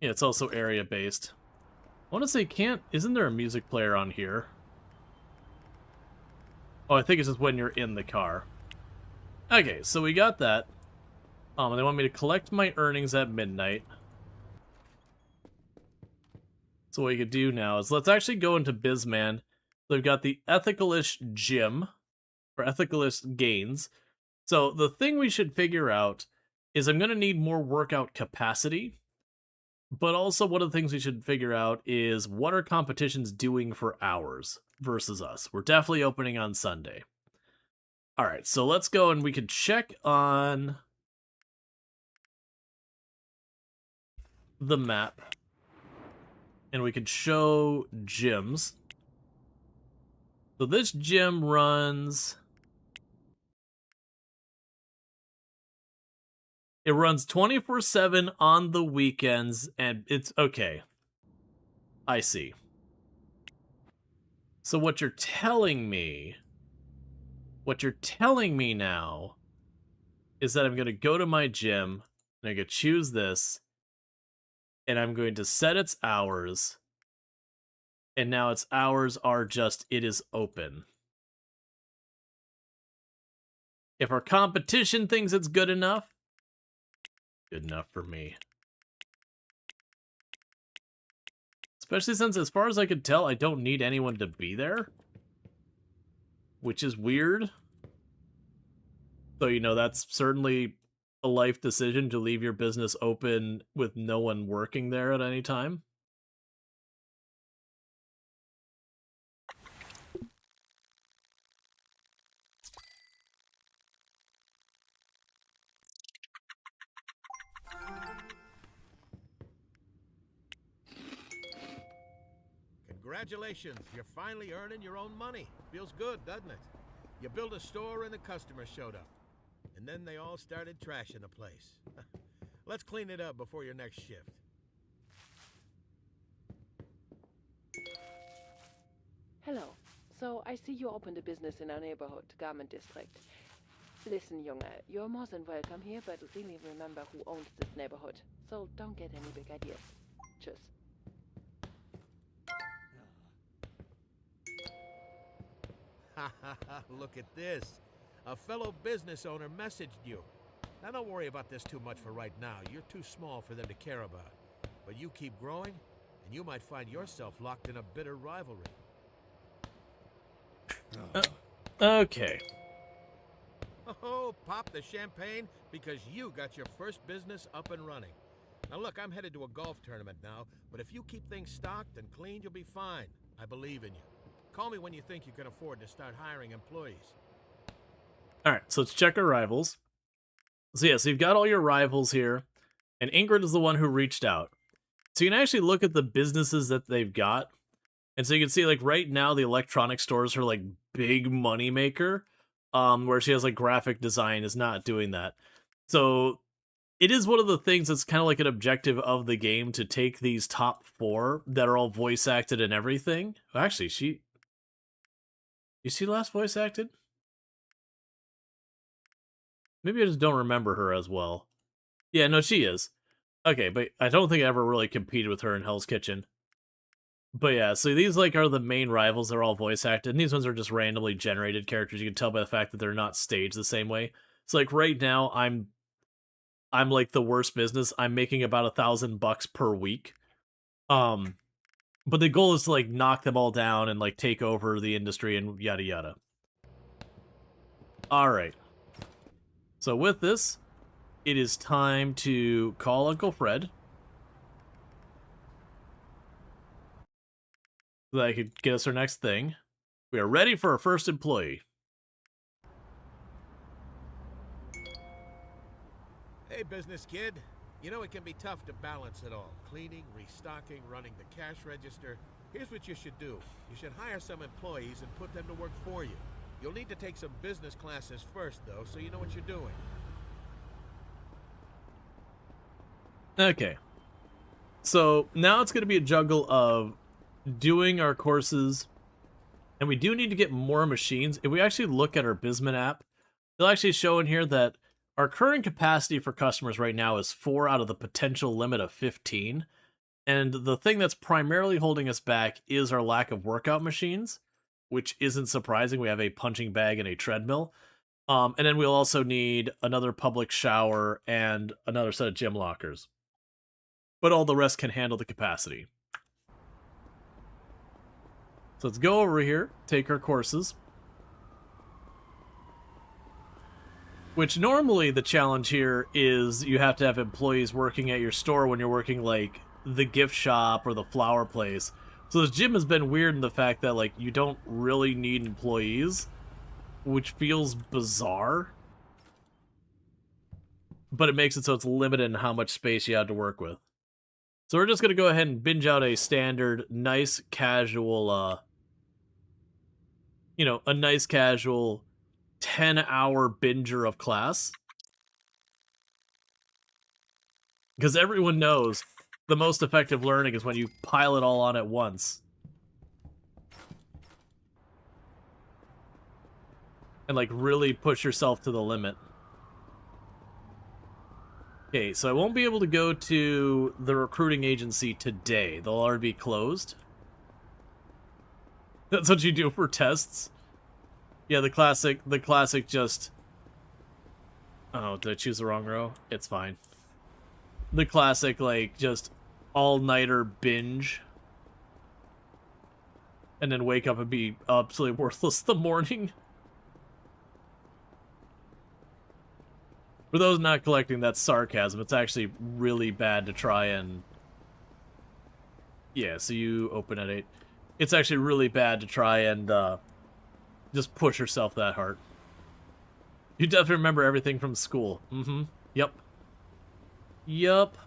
Speaker 1: Yeah, it's also area based. I want to say isn't there a music player on here? Oh, I think it's just when you're in the car. Okay, so we got that. And they want me to collect my earnings at midnight. So what you could do now is let's actually go into Bizman. So we've got the Ethicalish Gym, or Ethicalish Gains. So the thing we should figure out is I'm going to need more workout capacity. But also one of the things we should figure out is what are competitions doing for hours versus us. We're definitely opening on Sunday. All right, so let's go and we can check on the map. And we can show gyms. So this gym runs... It runs 24/7 on the weekends, and it's okay. I see. So what you're telling me now is that I'm going to go to my gym, and I'm going to choose this, and I'm going to set its hours, and now its hours are just, it is open. If our competition thinks it's good enough for me. Especially since, as far as I could tell, I don't need anyone to be there. Which is weird. So, you know, that's certainly a life decision to leave your business open with no one working there at any time.
Speaker 2: Congratulations, you're finally earning your own money. Feels good, doesn't it? You built a store and the customers showed up. And then they all started trashing the place. Let's clean it up before your next shift.
Speaker 3: Hello. So I see you opened a business in our neighborhood, garment district. Listen, Junge, you're more than welcome here, but really remember who owns this neighborhood. So don't get any big ideas. Tschüss.
Speaker 2: Ha ha ha, look at this. A fellow business owner messaged you. Now don't worry about this too much for right now. You're too small for them to care about. But you keep growing, and you might find yourself locked in a bitter rivalry.
Speaker 1: Okay.
Speaker 2: Oh, pop the champagne because you got your first business up and running. Now look, I'm headed to a golf tournament now, but if you keep things stocked and cleaned, you'll be fine. I believe in you. Call me when you think you can afford to start hiring employees.
Speaker 1: Alright, so let's check our rivals. So yeah, so you've got all your rivals here, and Ingrid is the one who reached out. So you can actually look at the businesses that they've got, and so you can see, like, right now the electronic stores are, like, big money maker, where she has, like, graphic design is not doing that. So it is one of the things that's kind of like an objective of the game to take these top 4 that are all voice acted and everything. Actually, is she last voice acted? Maybe I just don't remember her as well. Yeah, no, she is. Okay, but I don't think I ever really competed with her in Hell's Kitchen. But yeah, so these, like, are the main rivals. They're all voice acted, and these ones are just randomly generated characters. You can tell by the fact that they're not staged the same way. So, like, right now, I'm like the worst business. I'm making about $1,000 per week. But the goal is to, like, knock them all down and, like, take over the industry and yada yada. Alright. So with this, it is time to call Uncle Fred. So that could get us our next thing. We are ready for our first employee.
Speaker 2: Hey, business kid. You know it can be tough to balance it all. Cleaning, restocking, running the cash register. Here's what you should do. You should hire some employees and put them to work for you. You'll need to take some business classes first, though, so you know what you're doing.
Speaker 1: Okay. So now it's going to be a juggle of doing our courses, and we do need to get more machines. If we actually look at our Bisman app, they'll actually show in here that our current capacity for customers right now is 4 out of the potential limit of 15. And the thing that's primarily holding us back is our lack of workout machines, which isn't surprising. We have a punching bag and a treadmill. And then we'll also need another public shower and another set of gym lockers. But all the rest can handle the capacity. So let's go over here, take our courses. Which normally the challenge here is you have to have employees working at your store when you're working, like, the gift shop or the flower place. So this gym has been weird in the fact that, like, you don't really need employees, which feels bizarre. But it makes it so it's limited in how much space you have to work with. So we're just going to go ahead and binge out a standard, nice, casual, a nice, casual 10-hour binger of class. Because everyone knows the most effective learning is when you pile it all on at once. And, like, really push yourself to the limit. Okay, so I won't be able to go to the recruiting agency today. They'll already be closed. That's what you do for tests? Yeah, the classic just... Oh, did I choose the wrong row? It's fine. The classic, like, just all-nighter binge and then wake up and be absolutely worthless in the morning. For those not collecting, that's sarcasm. It's actually really bad to try and... Yeah, so you open at 8. It's actually really bad to try and just push yourself that hard. You definitely remember everything from school. Mm-hmm. Yep. Yup.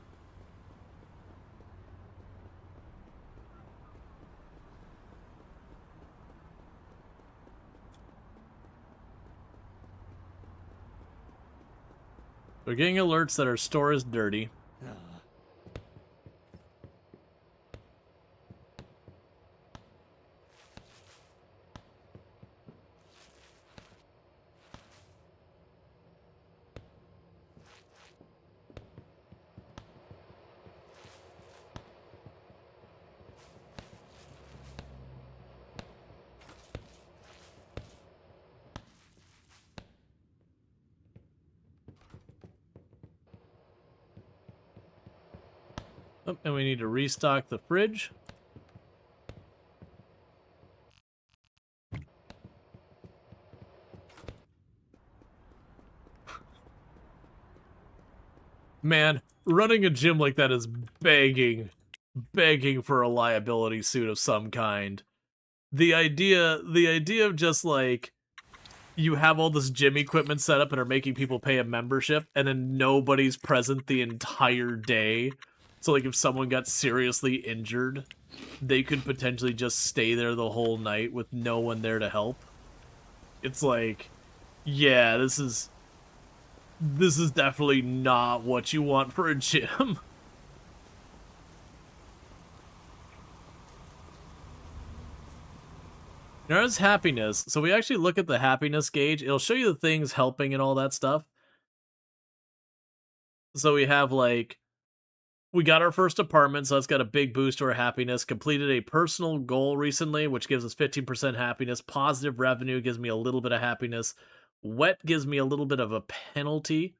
Speaker 1: We're getting alerts that our store is dirty. Oh, and we need to restock the fridge. Man, running a gym like that is begging for a liability suit of some kind. The idea of just like you have all this gym equipment set up and are making people pay a membership and then nobody's present the entire day. So like if someone got seriously injured, they could potentially just stay there the whole night with no one there to help. It's like, yeah, this is definitely not what you want for a gym. There's happiness. So we actually look at the happiness gauge. It'll show you the things helping and all that stuff. So we have like, we got our first apartment, so that's got a big boost to our happiness. Completed a personal goal recently, which gives us 15% happiness. Positive revenue gives me a little bit of happiness. Wet gives me a little bit of a penalty.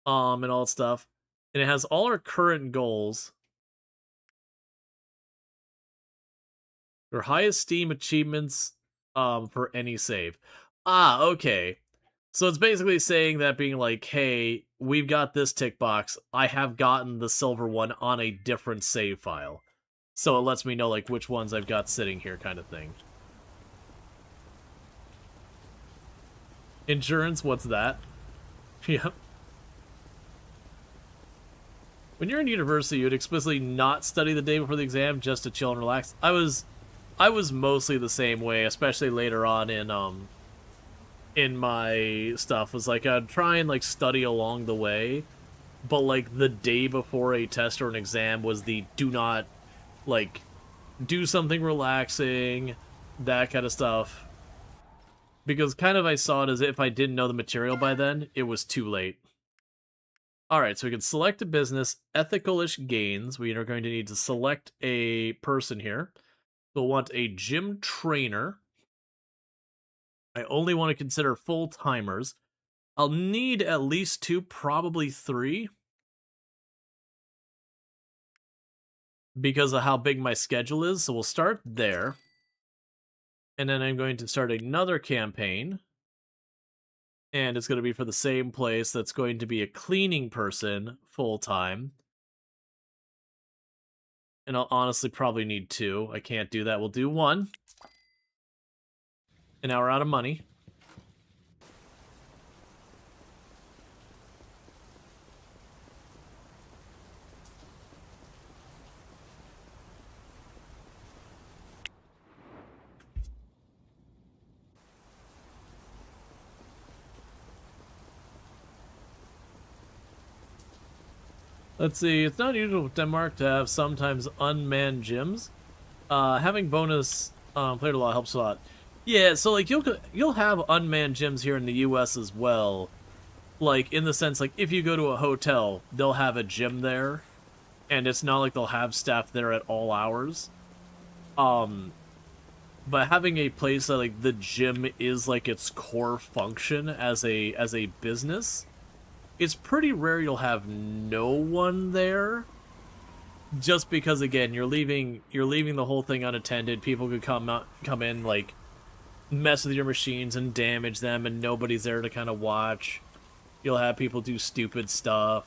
Speaker 1: And all that stuff. And it has all our current goals. Your high esteem achievements for any save. Ah, okay. So it's basically saying that being like, hey, we've got this tick box. I have gotten the silver one on a different save file. So it lets me know like which ones I've got sitting here kind of thing. Insurance, what's that? Yep. When you're in university, you'd explicitly not study the day before the exam just to chill and relax. I was mostly the same way, especially later on in my stuff. Was like I'd try and like study along the way, but like the day before a test or an exam was the do not like do something relaxing, that kind of stuff. Because kind of I saw it as if I didn't know the material by then, it was too late. Alright, so we can select a business, ethical-ish gains. We are going to need to select a person here. We'll want a gym trainer. I only want to consider full-timers. I'll need at least 2, probably 3. Because of how big my schedule is, so we'll start there. And then I'm going to start another campaign. And it's going to be for the same place. That's going to be a cleaning person full-time. And I'll honestly probably need 2. I can't do that. We'll do 1. And now we're out of money. Let's see, it's not usual for Denmark to have sometimes unmanned gyms. Having bonus player law helps a lot. Yeah, so like you'll have unmanned gyms here in the US as well. Like in the sense like if you go to a hotel, they'll have a gym there. And it's not like they'll have staff there at all hours. But having a place that like the gym is like its core function as a business, it's pretty rare you'll have no one there. just because, again, you're leaving the whole thing unattended. People could come in, like, mess with your machines and damage them, and nobody's there to kind of watch. You'll have people do stupid stuff.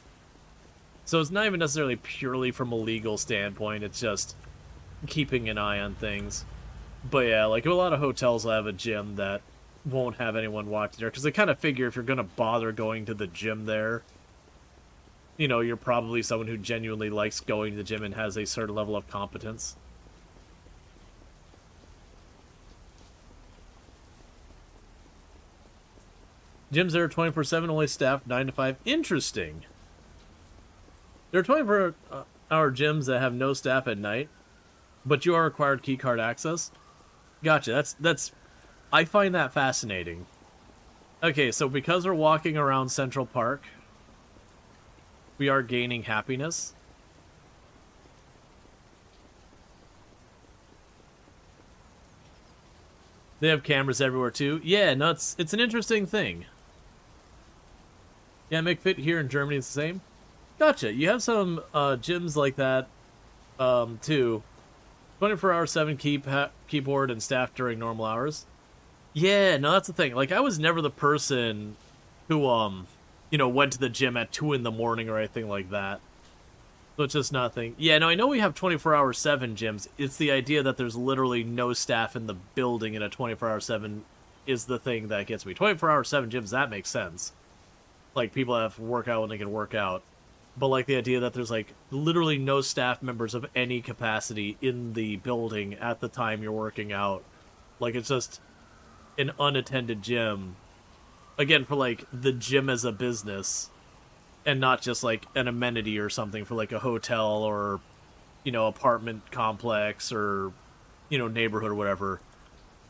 Speaker 1: So it's not even necessarily purely from a legal standpoint, it's just keeping an eye on things. But yeah, like, a lot of hotels will have a gym that won't have anyone watching there, because they kind of figure if you're going to bother going to the gym there, you know, you're probably someone who genuinely likes going to the gym and has a certain level of competence. Gyms there are 24/7, only staffed 9 to 5. Interesting. There are 24-hour gyms that have no staff at night, but you are required keycard access. Gotcha. That's I find that fascinating. Okay, so because we're walking around Central Park, we are gaining happiness. They have cameras everywhere too. Yeah, no, it's an interesting thing. Yeah, McFit here in Germany is the same. Gotcha. You have some gyms like that too. 24/7 keyboard and staff during normal hours. Yeah, no, that's the thing. Like, I was never the person who you know, went to the gym at 2 in the morning or anything like that. So it's just nothing. Yeah, no, I know we have 24/7 gyms. It's the idea that there's literally no staff in the building in a 24/7 is the thing that gets me. 24/7 gyms, that makes sense. Like, people have to work out when they can work out. But, like, the idea that there's, like, literally no staff members of any capacity in the building at the time you're working out. Like, it's just an unattended gym. Again, for, like, the gym as a business, and not just, like, an amenity or something for, like, a hotel or, you know, apartment complex or, you know, neighborhood or whatever.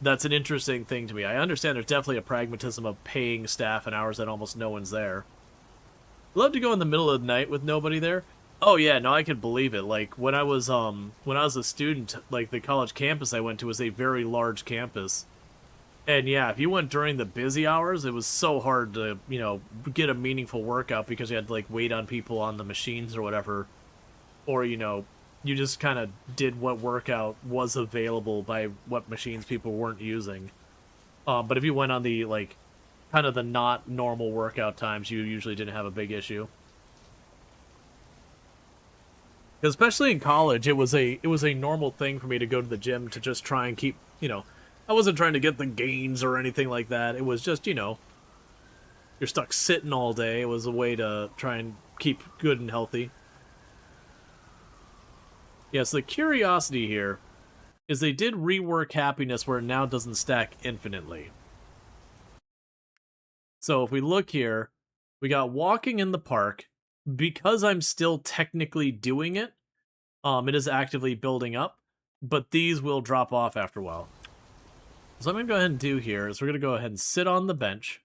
Speaker 1: That's an interesting thing to me. I understand there's definitely a pragmatism of paying staff in hours that almost no one's there. Love to go in the middle of the night with nobody there. Oh yeah, no, I could believe it. Like, when I was a student, like, the college campus I went to was a very large campus. And yeah, if you went during the busy hours, it was so hard to, you know, get a meaningful workout because you had to, like, wait on people on the machines or whatever. Or, you know, you just kind of did what workout was available by what machines people weren't using. But if you went on the, like, kind of the not normal workout times, you usually didn't have a big issue. Especially in college, it was a normal thing for me to go to the gym to just try and keep, you know, I wasn't trying to get the gains or anything like that. It was just, you know, you're stuck sitting all day. It was a way to try and keep good and healthy. Yes, the curiosity here is they did rework happiness where it now doesn't stack infinitely. So if we look here, we got walking in the park. Because I'm still technically doing it, it is actively building up, but these will drop off after a while. So I'm going to go ahead and do here is we're going to go ahead and sit on the bench.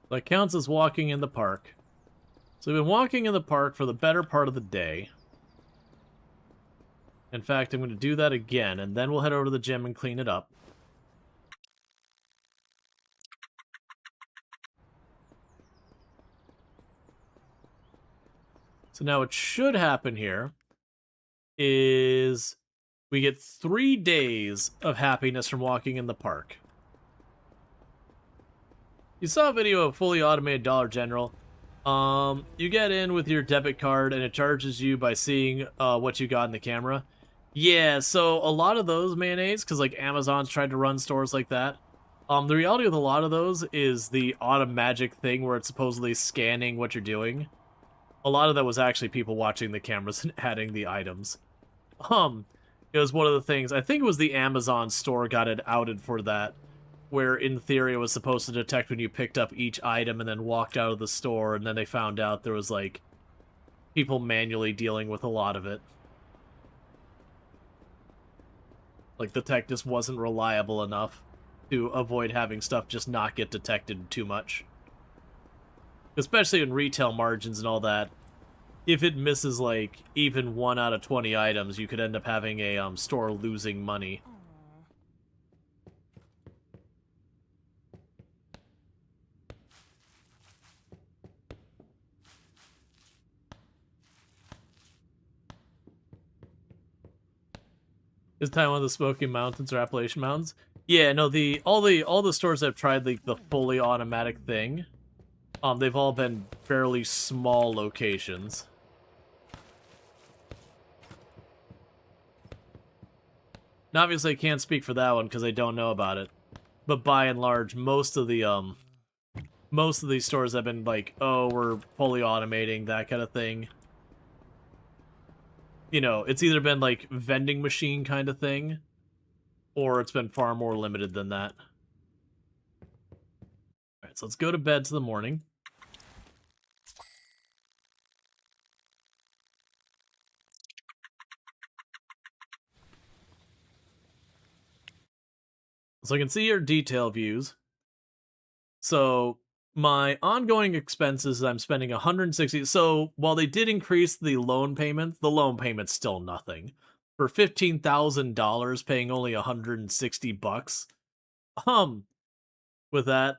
Speaker 1: That counts as walking in the park. So we've been walking in the park for the better part of the day. In fact, I'm going to do that again, and then we'll head over to the gym and clean it up. So now what should happen here is we get 3 days of happiness from walking in the park. You saw a video of fully automated Dollar General. You get in with your debit card and it charges you by seeing what you got in the camera. Yeah, so a lot of those mayonnaise, because like Amazon's tried to run stores like that. The reality with a lot of those is the automagic thing where it's supposedly scanning what you're doing. A lot of that was actually people watching the cameras and adding the items. It was one of the things, I think it was the Amazon store got it outed for that, where in theory it was supposed to detect when you picked up each item and then walked out of the store, and then they found out there was like people manually dealing with a lot of it. Like, the tech just wasn't reliable enough to avoid having stuff just not get detected too much. Especially in retail margins and all that. if it misses like even 1 out of 20 items, you could end up having a store losing money. Is Taiwan the Smoky Mountains or Appalachian Mountains? Yeah, no, all the stores that have tried like the fully automatic thing, they've all been fairly small locations. Now, obviously, I can't speak for that one because I don't know about it. But by and large, most of these stores have been like, oh, we're fully automating, that kind of thing. You know, it's either been like vending machine kind of thing, or it's been far more limited than that. Alright, so let's go to bed to the morning. So I can see your detail views. So my ongoing expenses, I'm spending 160. So while they did increase the loan payment's still nothing. For $15,000, paying only $160. With that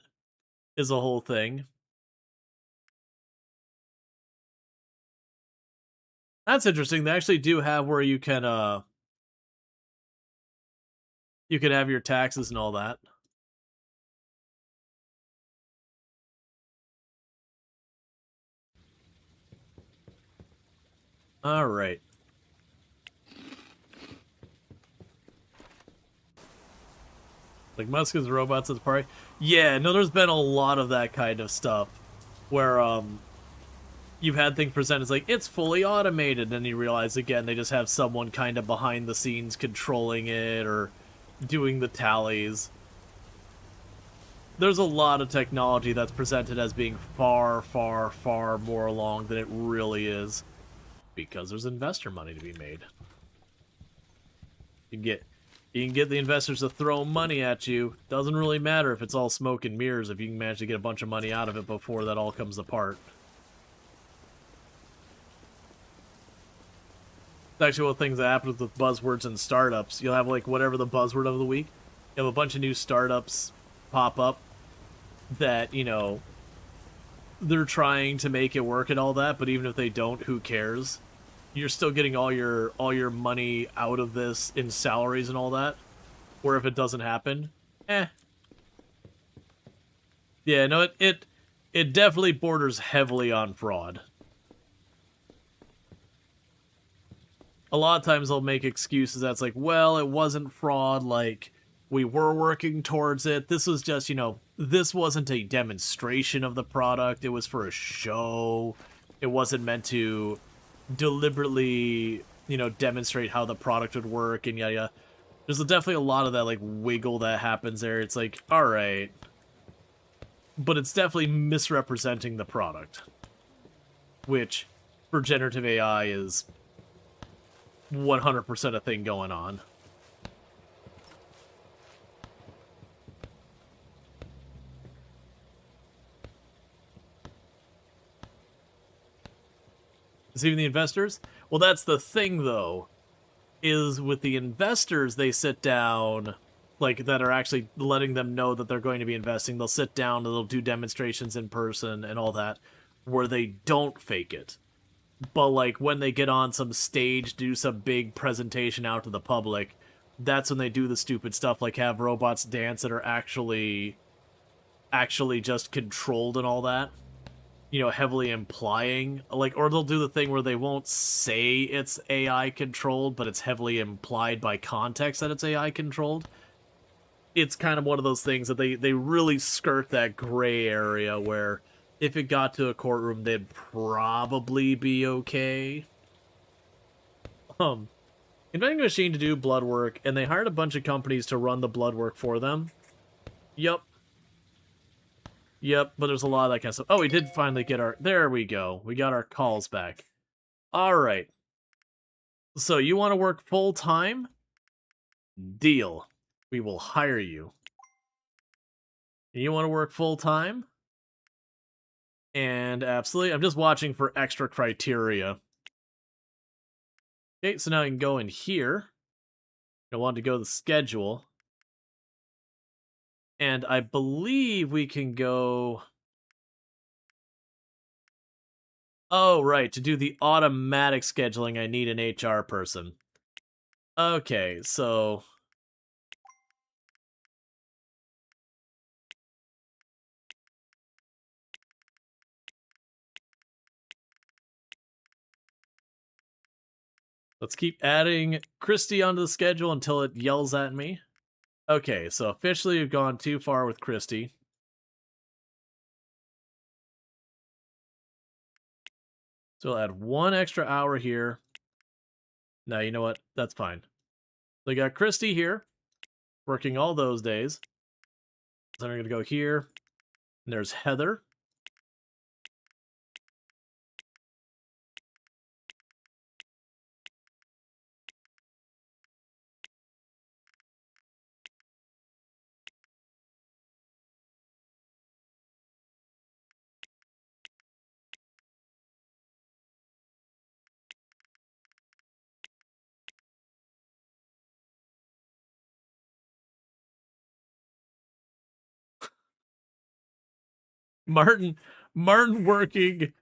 Speaker 1: is a whole thing. That's interesting. They actually do have where you can have your taxes and all that. All right. Like Musk's robots at the party. Yeah, no, there's been a lot of that kind of stuff where you've had things presented as like it's fully automated, and you realize again they just have someone kind of behind the scenes controlling it or doing the tallies. There's a lot of technology that's presented as being far, far, far more along than it really is, because there's investor money to be made. You can get the investors to throw money at you. Doesn't really matter if it's all smoke and mirrors if you can manage to get a bunch of money out of it before that all comes apart. It's actually one of the things that happens with buzzwords and startups. You'll have like whatever the buzzword of the week. You have a bunch of new startups pop up that, you know, they're trying to make it work and all that, but even if they don't, who cares? You're still getting all your money out of this in salaries and all that. Or if it doesn't happen, Yeah, no, it definitely borders heavily on fraud. A lot of times they'll make excuses that's like, well, it wasn't fraud, like, we were working towards it. This was just, you know, this wasn't a demonstration of the product. It was for a show. It wasn't meant to deliberately, you know, demonstrate how the product would work and yada yada. There's definitely a lot of that, like, wiggle that happens there. It's like, alright. But it's definitely misrepresenting the product. Which, for generative AI, is 100% a thing going on. Deceiving the investors? Well, that's the thing, though, is with the investors, they sit down, like, that are actually letting them know that they're going to be investing. They'll sit down and they'll do demonstrations in person and all that, where they don't fake it. But, like, when they get on some stage, do some big presentation out to the public, that's when they do the stupid stuff, like have robots dance that are actually just controlled and all that. You know, heavily implying, like, or they'll do the thing where they won't say it's AI controlled, but it's heavily implied by context that it's AI controlled. It's kind of one of those things that they really skirt that gray area where if it got to a courtroom, they'd probably be okay. Inventing a machine to do blood work, and they hired a bunch of companies to run the blood work for them. Yep. Yep, but there's a lot of that kind of stuff. Oh, we did finally get our... There we go. We got our calls back. Alright. So, you want to work full-time? Deal. We will hire you. You want to work full-time? And absolutely, I'm just watching for extra criteria. Okay, so now I can go in here. I want to go to the schedule. And I believe we can go... Oh, right. To do the automatic scheduling, I need an HR person. Okay, so... let's keep adding Christy onto the schedule until it yells at me. Okay, so officially we've gone too far with Christy. So we'll add 1 extra hour here. Now, you know what? That's fine. So we got Christy here, working all those days. So I'm going to go here. And there's Heather. Martin working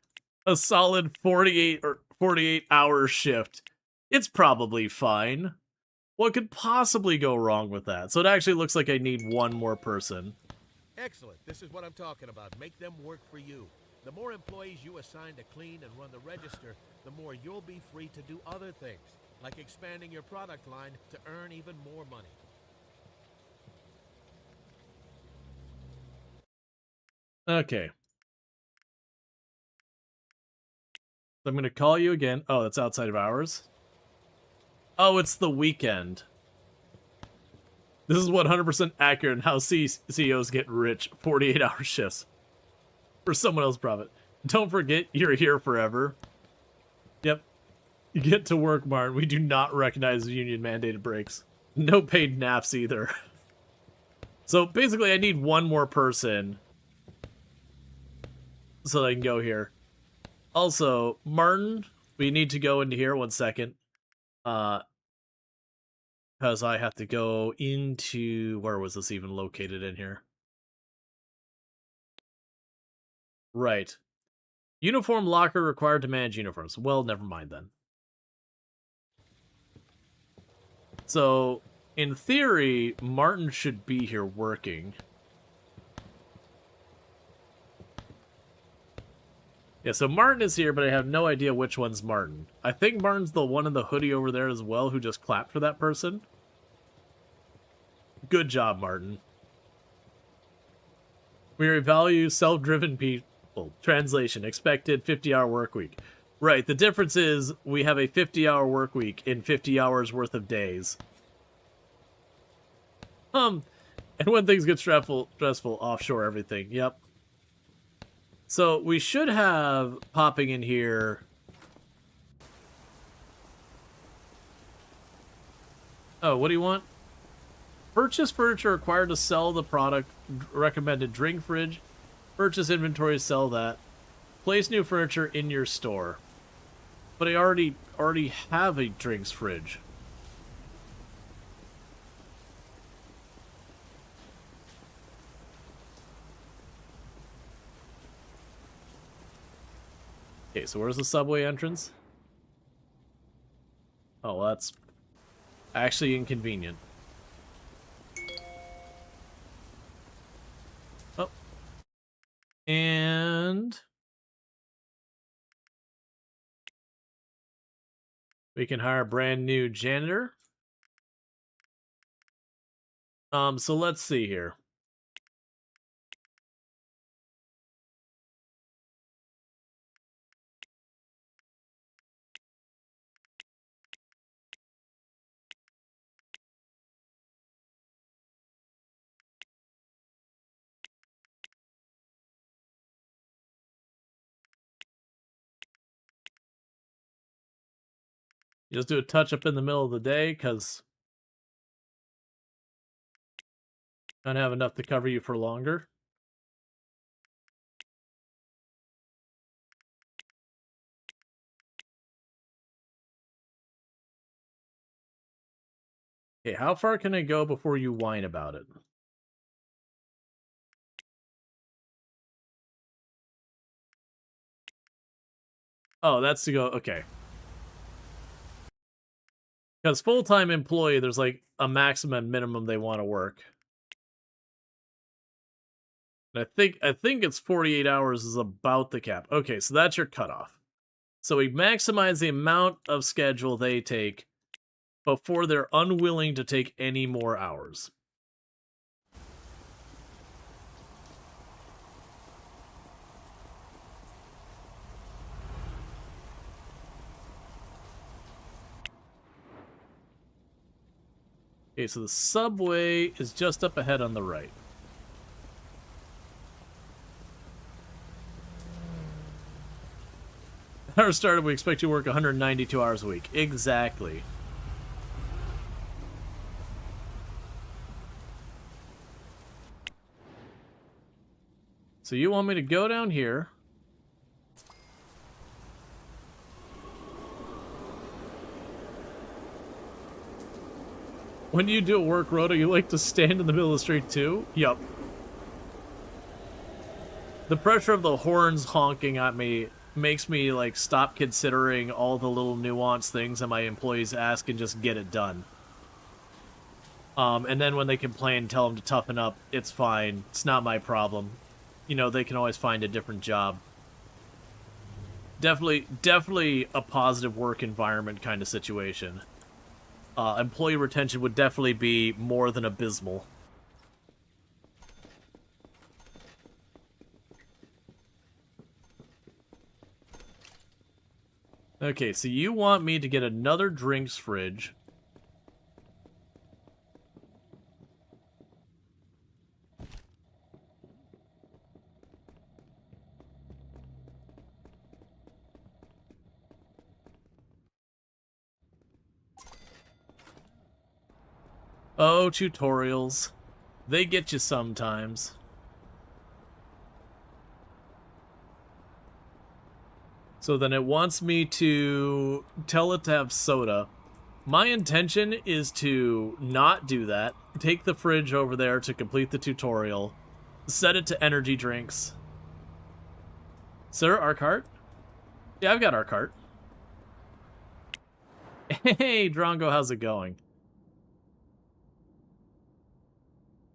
Speaker 1: a solid 48 hour shift. It's probably fine. What could possibly go wrong with that? So it actually looks like I need 1 more person.
Speaker 2: Excellent. This is what I'm talking about. Make them work for you. The more employees you assign to clean and run the register, the more you'll be free to do other things, like expanding your product line to earn even more money.
Speaker 1: Okay. I'm going to call you again. Oh, that's outside of hours. Oh, it's the weekend. This is 100% accurate in how CEOs get rich. 48-hour shifts. For someone else's profit. Don't forget, you're here forever. Yep. You get to work, Martin. We do not recognize union-mandated breaks. No paid naps either. So basically, I need 1 more person so that I can go here. Also, Martin, we need to go into here 1 second. Because I have to go into... Where was this even located in here? Right. Uniform locker required to manage uniforms. Well, never mind then. So, in theory, Martin should be here working. Yeah, so Martin is here, but I have no idea which one's Martin. I think Martin's the one in the hoodie over there as well who just clapped for that person. Good job, Martin. We value self-driven people. Translation, expected 50-hour work week. Right, the difference is we have a 50-hour work week in 50 hours worth of days. And when things get stressful, offshore everything. Yep. So we should have popping in here. Oh, what do you want? Purchase furniture required to sell the product. Recommended drink fridge. Purchase inventory, sell that. Place new furniture in your store. But I already have a drinks fridge. Okay, so where's the subway entrance? Oh, well, that's actually inconvenient. Oh. And we can hire a brand new janitor. So let's see here. You just do a touch-up in the middle of the day, because I don't have enough to cover you for longer. Okay, how far can I go before you whine about it? Oh, that's to go... Okay. Because full-time employee, there's like a maximum minimum they want to work. And I think it's 48 hours is about the cap. Okay, so that's your cutoff. So we maximize the amount of schedule they take before they're unwilling to take any more hours. Okay, so the subway is just up ahead on the right. Our started, we expect you to work 192 hours a week. Exactly. So you want me to go down here. When you do a work rota, you like to stand in the middle of the street too? Yup. The pressure of the horns honking at me makes me like stop considering all the little nuanced things that my employees ask and just get it done. And then when they complain, tell them to toughen up. It's fine. It's not my problem. You know, they can always find a different job. Definitely a positive work environment kind of situation. Employee retention would definitely be more than abysmal. Okay, so you want me to get another drinks fridge. Oh, tutorials. They get you sometimes. So then it wants me to tell it to have soda. My intention is to not do that. Take the fridge over there to complete the tutorial. Set it to energy drinks. Sir, our cart? Yeah, I've got our cart. Hey, Drongo, how's it going?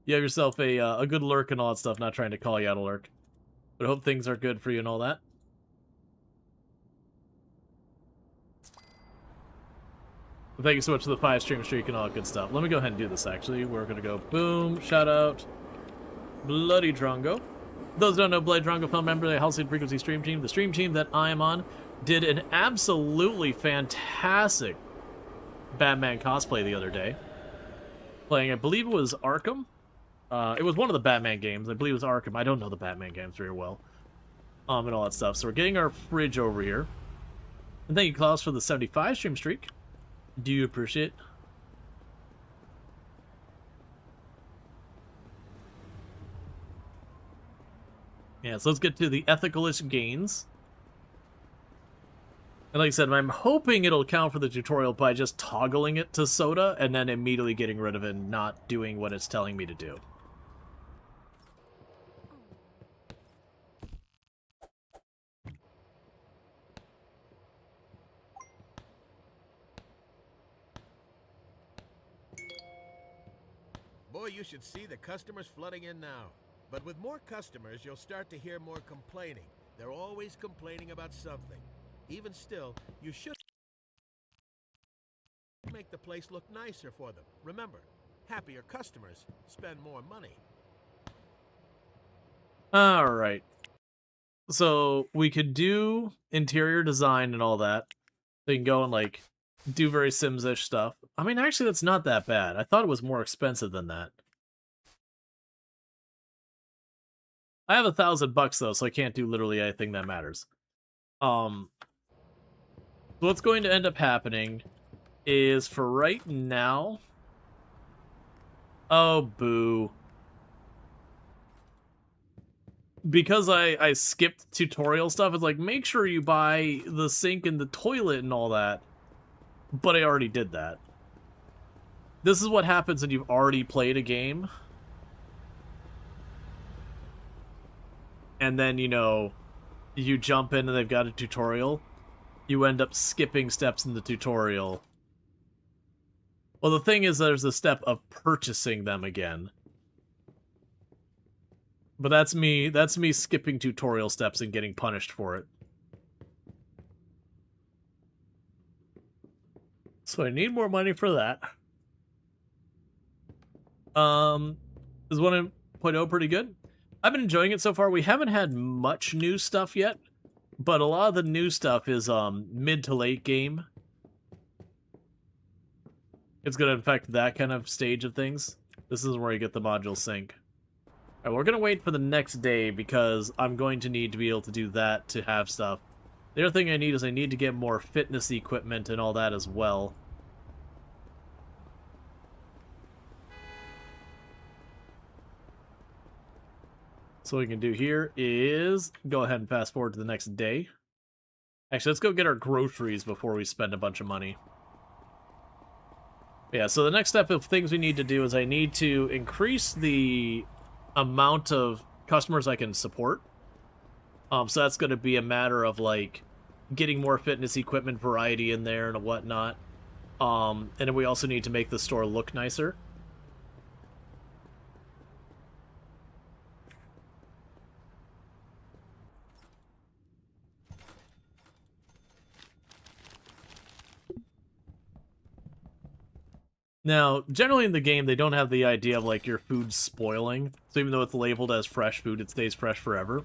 Speaker 1: You have yourself a good lurk and all that stuff, not trying to call you out a lurk. But I hope things are good for you and all that. Thank you so much for the 5 stream streak and all that good stuff. Let me go ahead and do this, actually. We're going to go boom, shout out, Bloody Drongo. Those who don't know, Bloody Drongo, film member of the Halcyon Frequency stream team. The stream team that I am on did an absolutely fantastic Batman cosplay the other day. Playing, I believe it was Arkham. It was one of the Batman games. I believe it was Arkham. I don't know the Batman games very well. And all that stuff. So we're getting our fridge over here. And thank you, Klaus, for the 75 stream streak. Do you appreciate it? Yeah, so let's get to the ethicalist gains. And like I said, I'm hoping it'll count for the tutorial by just toggling it to soda and then immediately getting rid of it and not doing what it's telling me to do.
Speaker 2: Boy, you should see the customers flooding in now. But with more customers, you'll start to hear more complaining. They're always complaining about something. Even still, you should make the place look nicer for them. Remember, happier customers spend more money.
Speaker 1: Alright. So we could do interior design and all that. So you can go and like do very Sims-ish stuff. I mean, actually, that's not that bad. I thought it was more expensive than that. I have $1,000 though, so I can't do literally anything that matters. So what's going to end up happening is for right now. Oh, boo. Because I skipped tutorial stuff, it's like, make sure you buy the sink and the toilet and all that. But I already did that. This is what happens when you've already played a game. And then, you know, you jump in and they've got a tutorial. You end up skipping steps in the tutorial. Well, the thing is, there's the step of purchasing them again. But that's me skipping tutorial steps and getting punished for it. So I need more money for that. Is 1.0 pretty good? I've been enjoying it so far. We haven't had much new stuff yet, but a lot of the new stuff is mid to late game. It's going to affect that kind of stage of things. This is where you get the module sync. Alright, we're going to wait for the next day because I'm going to need to be able to do that to have stuff. The other thing I need is I need to get more fitness equipment and all that as well. So what we can do here is go ahead and fast forward to the next day. Actually, let's go get our groceries before we spend a bunch of money. Yeah, so the next step of things we need to do is I need to increase the amount of customers I can support. So that's going to be a matter of, like, getting more fitness equipment variety in there and whatnot. And then we also need to make the store look nicer. Now, generally in the game, they don't have the idea of, like, your food spoiling. So even though it's labeled as fresh food, it stays fresh forever.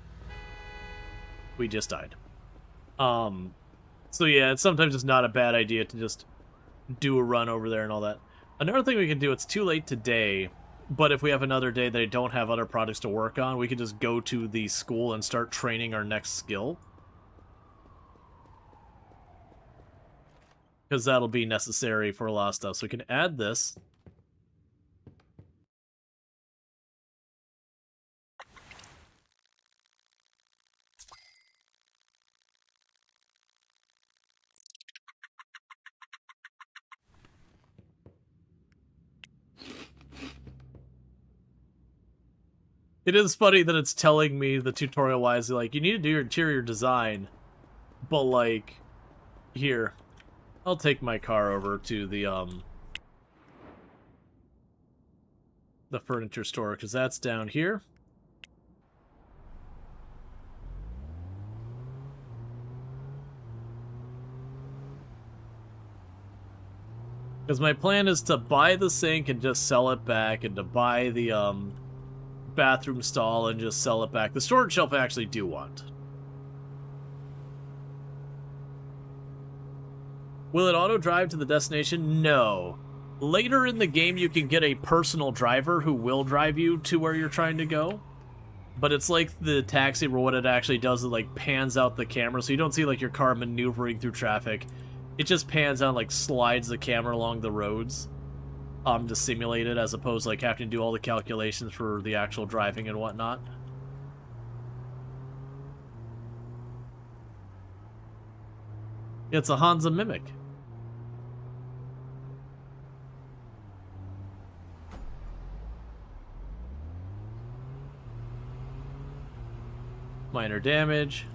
Speaker 1: We just died. So yeah, sometimes it's not a bad idea to just do a run over there and all that. Another thing we can do, it's too late today, but if we have another day that I don't have other projects to work on, we can just go to the school and start training our next skill. Because that'll be necessary for a lot of stuff. So we can add this. It is funny that it's telling me the tutorial-wise, like, you need to do your interior design, but, like, here. I'll take my car over to the furniture store, because that's down here. Because my plan is to buy the sink and just sell it back, and to buy the bathroom stall and just sell it back. The storage shelf I actually do want. Will it auto-drive to the destination? No. Later in the game, you can get a personal driver who will drive you to where you're trying to go. But it's like the taxi where what it actually does is, like, pans out the camera, so you don't see, like, your car maneuvering through traffic. It just pans out and, like, slides the camera along the roads to simulate it, as opposed to, like, having to do all the calculations for the actual driving and whatnot. It's a Hansa Mimic. Minor damage.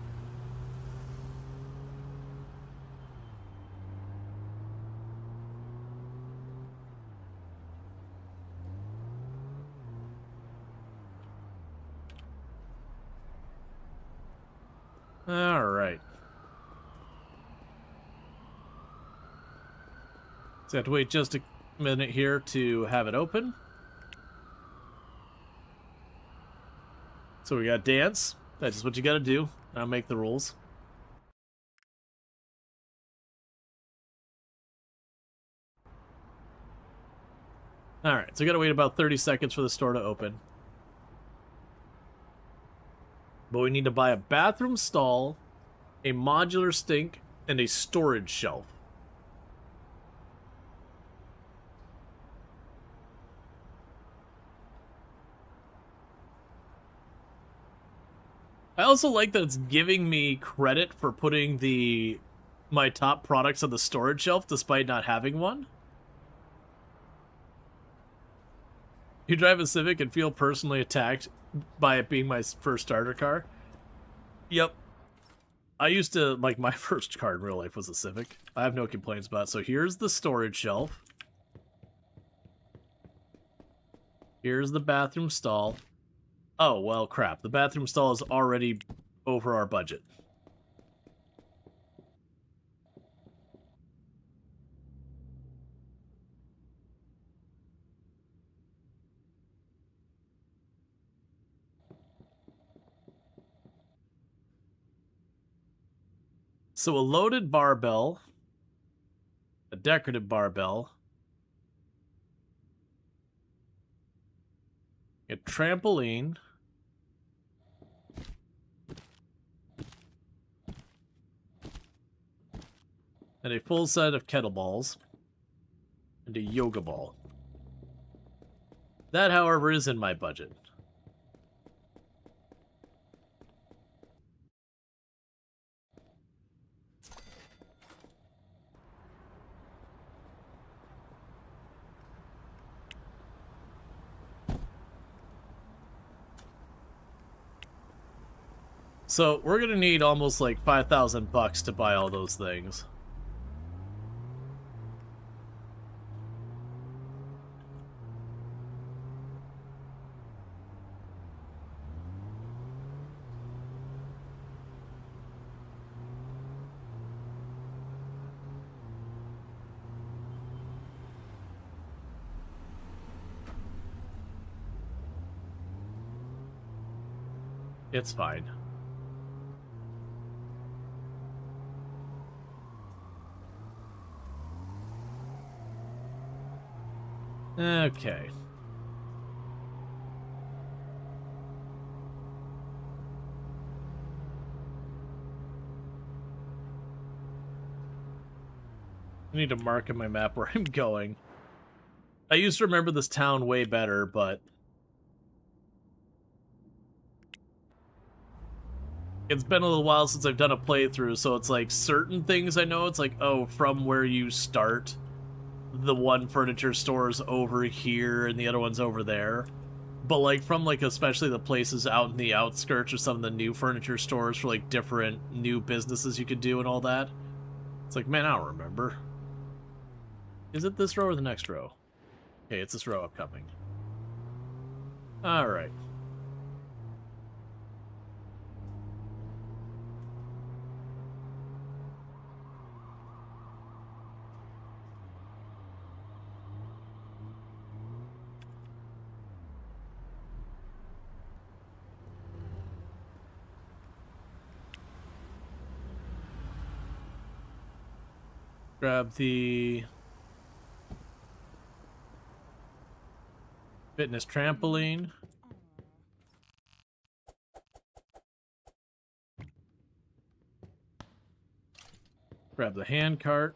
Speaker 1: All right. So I have to wait just a minute here to have it open. So we got dance. That's just what you gotta do. I'll make the rules. Alright, so we gotta wait about 30 seconds for the store to open. But we need to buy a bathroom stall, a modular sink, and a storage shelf. I also like that it's giving me credit for putting my top products on the storage shelf despite not having one. You drive a Civic and feel personally attacked by it being my first starter car? Yep. I used to, like, my first car in real life was a Civic. I have no complaints about it. So here's the storage shelf. Here's the bathroom stall. Oh, well, crap. The bathroom stall is already over our budget. So a loaded barbell, a decorative barbell, a trampoline, and a full set of kettlebells, and a yoga ball. That, however, is in my budget. So we're gonna need almost like 5,000 bucks to buy all those things. It's fine. Okay. I need to mark on my map where I'm going. I used to remember this town way better, but it's been a little while since I've done a playthrough, so it's like certain things I know. It's like, oh, from where you start, the one furniture store's over here and the other one's over there. But like from like especially the places out in the outskirts or some of the new furniture stores for like different new businesses you could do and all that. It's like, man, I don't remember. Is it this row or the next row? Okay, it's this row upcoming. Alright. Grab the fitness trampoline. Grab the hand cart.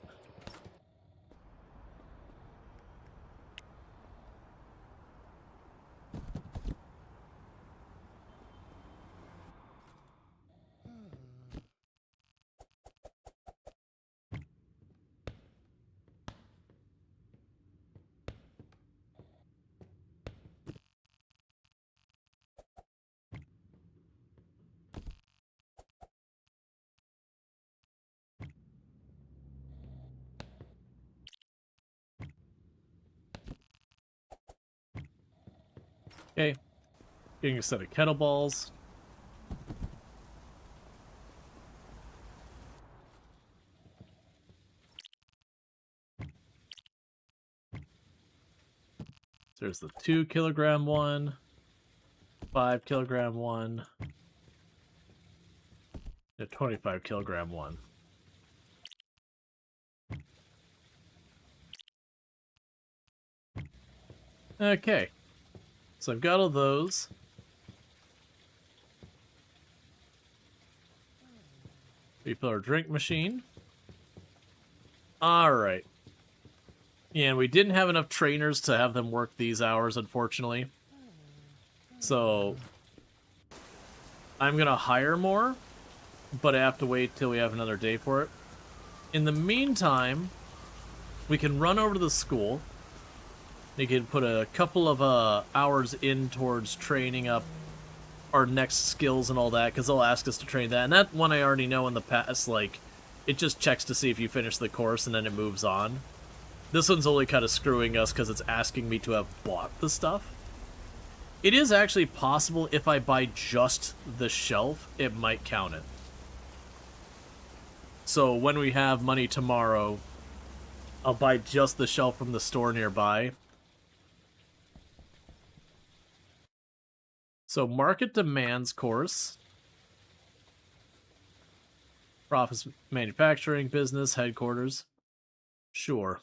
Speaker 1: Okay, getting a set of kettlebells. There's the 2 kilogram one, 5 kilogram one, the 25 kilogram one. Okay, so I've got all those. Refill our drink machine. Alright. Yeah, and we didn't have enough trainers to have them work these hours, unfortunately. So I'm gonna hire more, but I have to wait till we have another day for it. In the meantime, we can run over to the school. We could put a couple of hours in towards training up our next skills and all that, because they'll ask us to train that. And that one I already know in the past, like, it just checks to see if you finish the course and then it moves on. This one's only kind of screwing us because it's asking me to have bought the stuff. It is actually possible if I buy just the shelf, it might count it. So when we have money tomorrow, I'll buy just the shelf from the store nearby. So market demands course. Profits manufacturing business headquarters. Sure.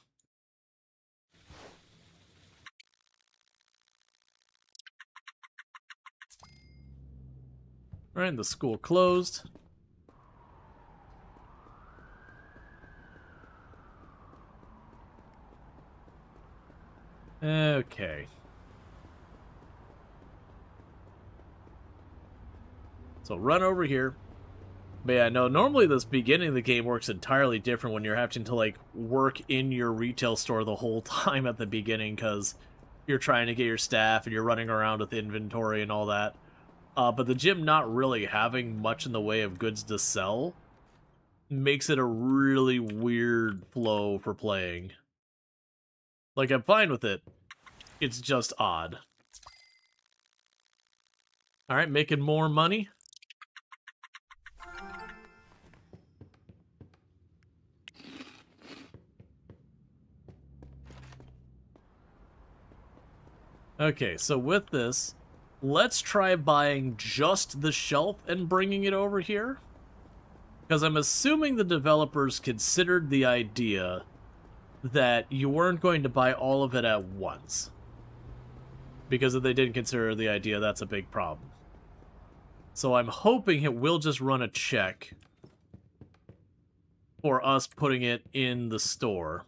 Speaker 1: Alright, the school closed. Okay. So run over here. But yeah, no, normally this beginning of the game works entirely different when you're having to, like, work in your retail store the whole time at the beginning because you're trying to get your staff and you're running around with inventory and all that. But the gym not really having much in the way of goods to sell makes it a really weird flow for playing. Like, I'm fine with it. It's just odd. Alright, making more money. Okay, so with this, let's try buying just the shelf and bringing it over here. Because I'm assuming the developers considered the idea that you weren't going to buy all of it at once. Because if they didn't consider the idea, that's a big problem. So I'm hoping it will just run a check for us putting it in the store.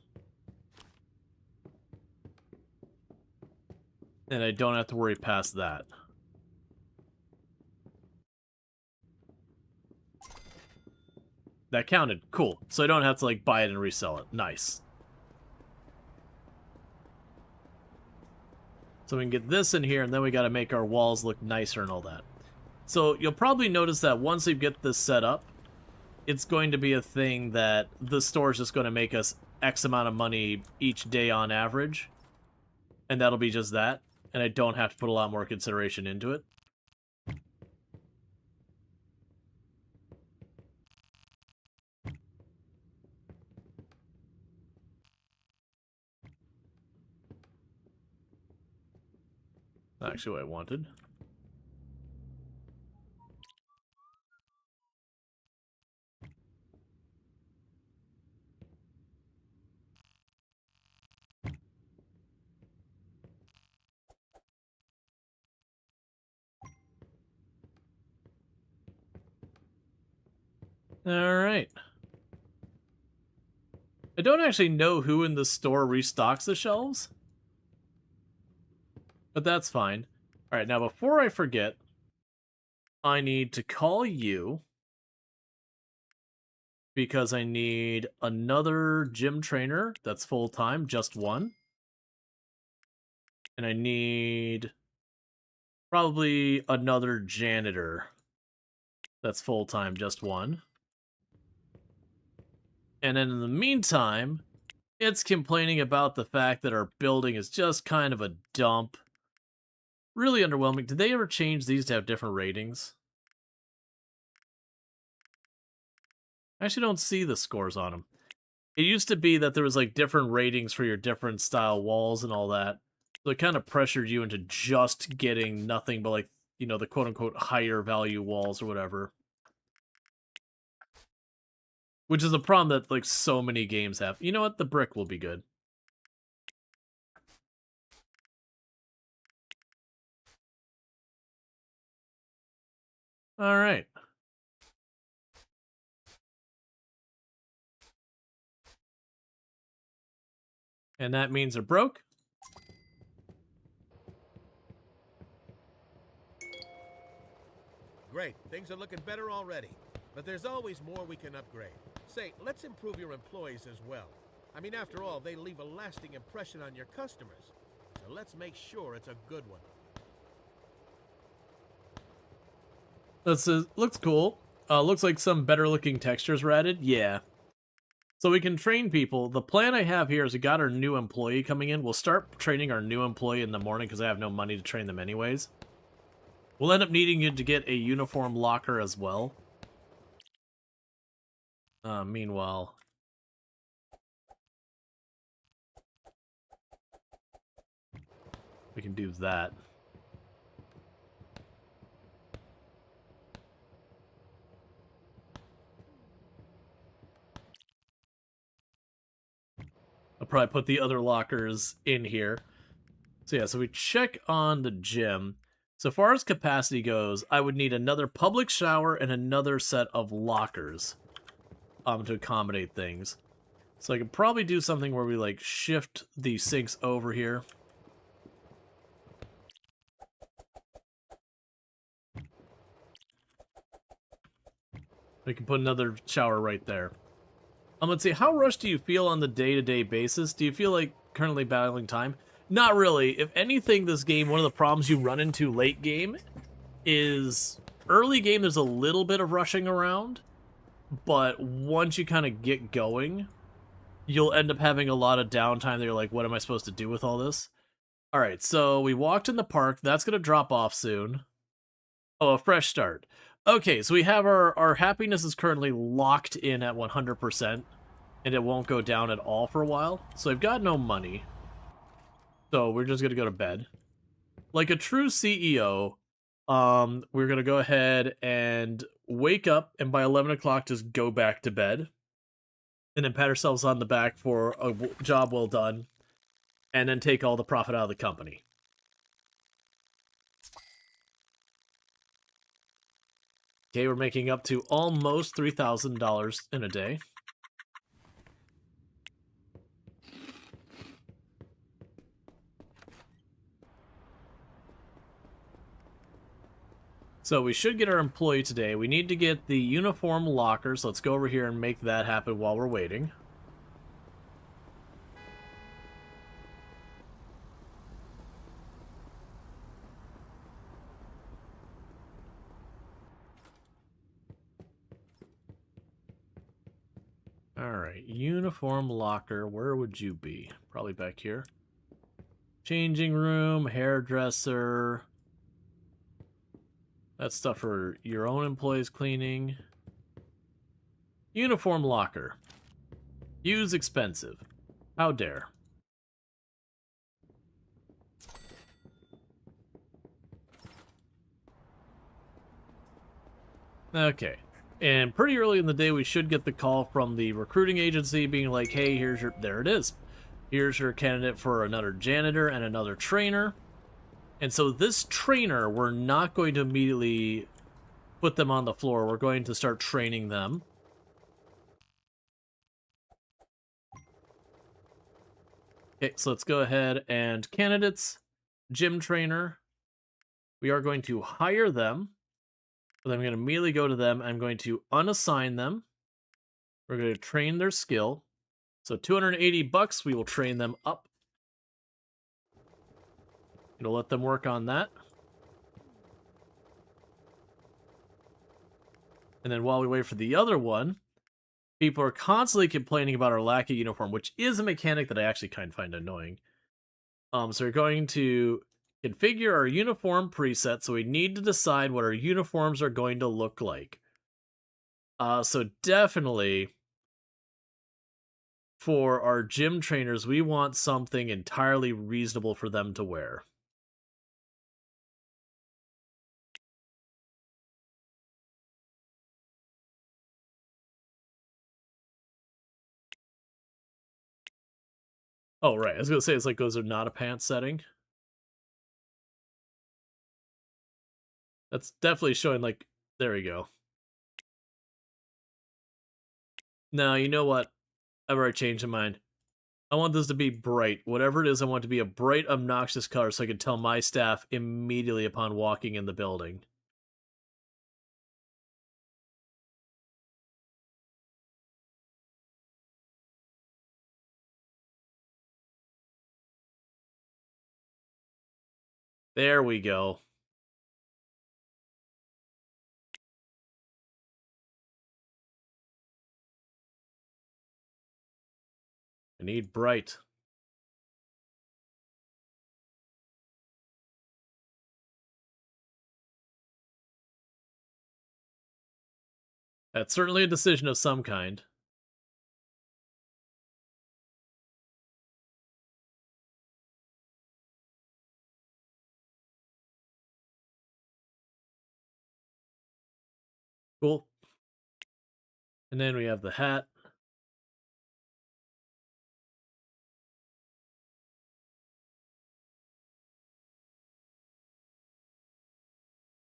Speaker 1: And I don't have to worry past that. That counted. Cool. So I don't have to, like, buy it and resell it. Nice. So we can get this in here, and then we gotta make our walls look nicer and all that. So you'll probably notice that once we get this set up, it's going to be a thing that the store is just going to make us X amount of money each day on average. And that'll be just that. And I don't have to put a lot more consideration into it. Actually what I wanted. Alright. I don't actually know who in the store restocks the shelves. But that's fine. Alright, now before I forget, I need to call you. Because I need another gym trainer that's full-time, just one. And I need probably another janitor that's full-time, just one. And then in the meantime, it's complaining about the fact that our building is just kind of a dump. Really underwhelming. Did they ever change these to have different ratings? I actually don't see the scores on them. It used to be that there was, like, different ratings for your different style walls and all that. So it kind of pressured you into just getting nothing but, like, you know, the quote-unquote higher value walls or whatever. Which is a problem that, like, so many games have. You know what? The brick will be good. Alright. And that means they're broke.
Speaker 2: Great, things are looking better already. But there's always more we can upgrade. Say, let's improve your employees as well. I mean, after all, they leave a lasting impression on your customers. So let's make sure it's a good one.
Speaker 1: This looks cool. Looks like some better looking textures were added. Yeah. So we can train people. The plan I have here is we got our new employee coming in. We'll start training our new employee in the morning because I have no money to train them anyways. We'll end up needing you to get a uniform locker as well. Meanwhile, we can do that. I'll probably put the other lockers in here. So yeah, so we check on the gym. So far as capacity goes, I would need another public shower and another set of lockers to accommodate things. So I could probably do something where we like shift the sinks over here. We can put another shower right there. Let's see, how rushed do you feel on the day-to-day basis? Do you feel like currently battling time? Not really. If anything, this game, one of the problems you run into late game is early game there's a little bit of rushing around, but once you kind of get going, you'll end up having a lot of downtime that you're like, what am I supposed to do with all this? Alright, so we walked in the park. That's going to drop off soon. Oh, a fresh start. Okay, so we have our happiness is currently locked in at 100%, and it won't go down at all for a while. So I've got no money. So we're just going to go to bed. Like a true CEO, we're going to go ahead and wake up, and by 11 o'clock just go back to bed. And then pat ourselves on the back for a job well done, and then take all the profit out of the company. Okay, we're making up to almost $3,000 in a day. So we should get our employee today. We need to get the uniform locker, so let's go over here and make that happen while we're waiting. Alright, uniform locker, where would you be? Probably back here. Changing room, hairdresser. That's stuff for your own employees cleaning. Uniform locker. Use expensive. How dare. Okay. And pretty early in the day, we should get the call from the recruiting agency being like, hey, here's your... There it is. Here's your candidate for another janitor and another trainer. And so this trainer, we're not going to immediately put them on the floor. We're going to start training them. Okay, so let's go ahead and candidates, gym trainer. We are going to hire them. But I'm going to immediately go to them. I'm going to unassign them. We're going to train their skill. So $280, we will train them up. It'll let them work on that. And then while we wait for the other one, people are constantly complaining about our lack of uniform, which is a mechanic that I actually kind of find annoying. So we're going to configure our uniform preset, so we need to decide what our uniforms are going to look like. So definitely, for our gym trainers, we want something entirely reasonable for them to wear. Oh, right. I was going to say, it's like those are not a pants setting. That's definitely showing, like, there we go. No, you know what? I've already changed my mind. I want this to be bright. Whatever it is, I want it to be a bright, obnoxious color so I can tell my staff immediately upon walking in the building. There we go. I need bright. That's certainly a decision of some kind. Cool. And then we have the hat.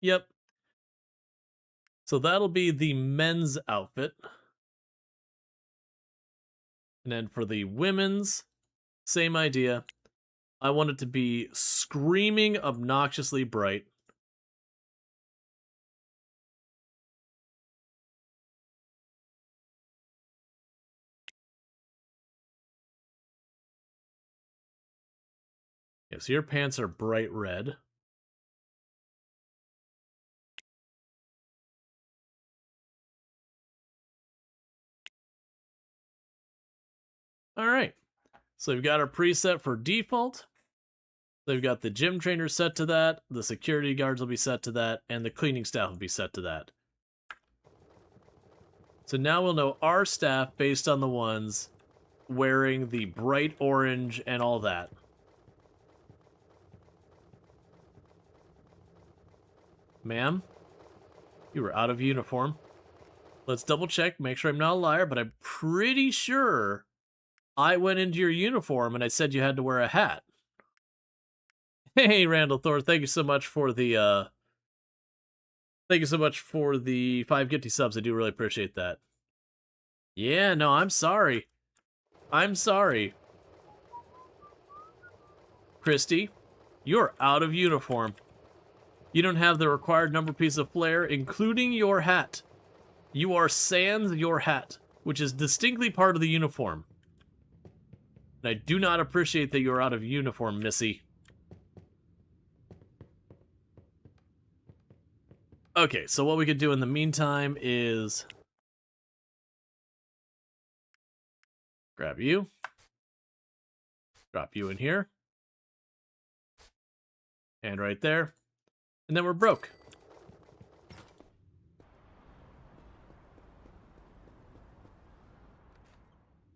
Speaker 1: Yep. So that'll be the men's outfit. And then for the women's, same idea. I want it to be screaming obnoxiously bright. Yeah, so your pants are bright red. All right. So we've got our preset for default. They've got the gym trainer set to that, the security guards will be set to that, and the cleaning staff will be set to that. So now we'll know our staff based on the ones wearing the bright orange and all that. Ma'am, you were out of uniform. Let's double check, make sure I'm not a liar, but I'm pretty sure I went into your uniform and I said you had to wear a hat. Hey, Randall Thor, thank you so much for the 5 Gifty subs. I do really appreciate that. Yeah, no, I'm sorry. I'm sorry. Christy, you're out of uniform. You don't have the required number piece of flair, including your hat. You are sans your hat, which is distinctly part of the uniform. And I do not appreciate that you're out of uniform, Missy. Okay, so what we could do in the meantime is grab you, drop you in here, and right there, and then we're broke.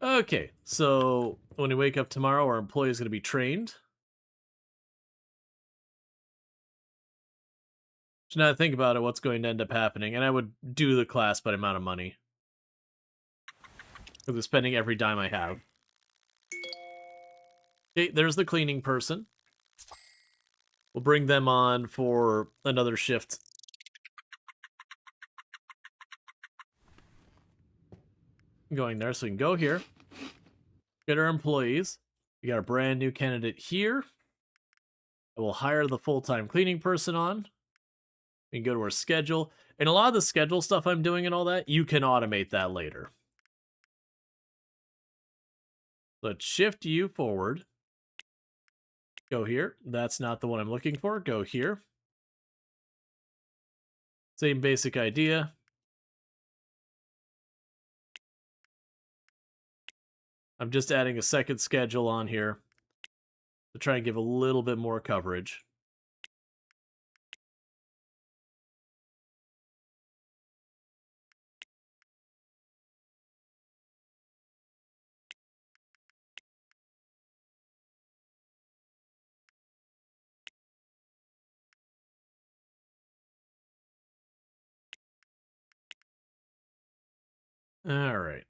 Speaker 1: Okay, so when we wake up tomorrow, our employee is going to be trained. So now that I think about it, what's going to end up happening? And I would do the class by amount of money. Because I'm spending every dime I have. Okay, there's the cleaning person. We'll bring them on for another shift. Going there, so we can go here. Get our employees. We got a brand new candidate here. We'll hire the full-time cleaning person on. We can go to our schedule. And a lot of the schedule stuff I'm doing and all that, you can automate that later. Let's shift you forward. Go here. That's not the one I'm looking for. Go here. Same basic idea. I'm just adding a second schedule on here to try and give a little bit more coverage. All right.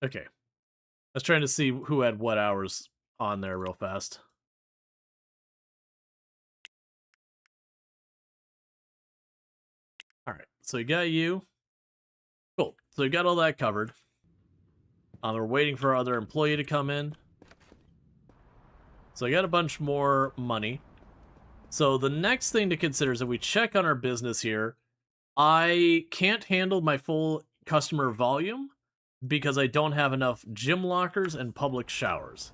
Speaker 1: Okay. I was trying to see who had what hours on there real fast. All right. So we got you. Cool. So we got all that covered. We're waiting for our other employee to come in. So I got a bunch more money. So the next thing to consider is that we check on our business here. I can't handle my full customer volume, because I don't have enough gym lockers and public showers.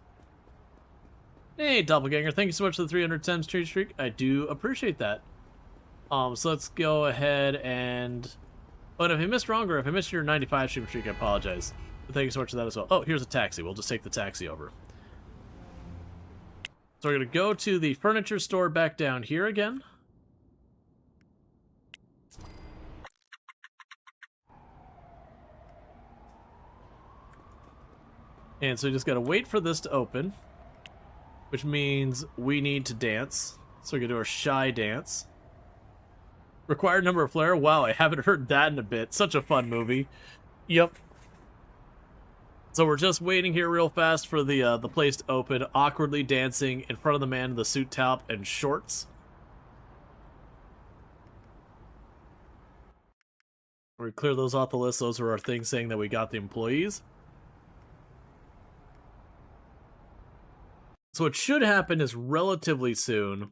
Speaker 1: Hey, Doppelganger, thank you so much for the 310 street streak. I do appreciate that. So let's go ahead and... But if I missed wrong, or if I missed your 95 stream streak, I apologize. But thank you so much for that as well. Oh, here's a taxi. We'll just take the taxi over. So we're going to go to the furniture store back down here again. And so we just got to wait for this to open, which means we need to dance. So we're going to do our shy dance. Required number of flare. Wow, I haven't heard that in a bit. Such a fun movie. Yep. So we're just waiting here real fast for the place to open, awkwardly dancing in front of the man in the suit top and shorts. We clear those off the list. Those are our things saying that we got the employees. So what should happen is relatively soon,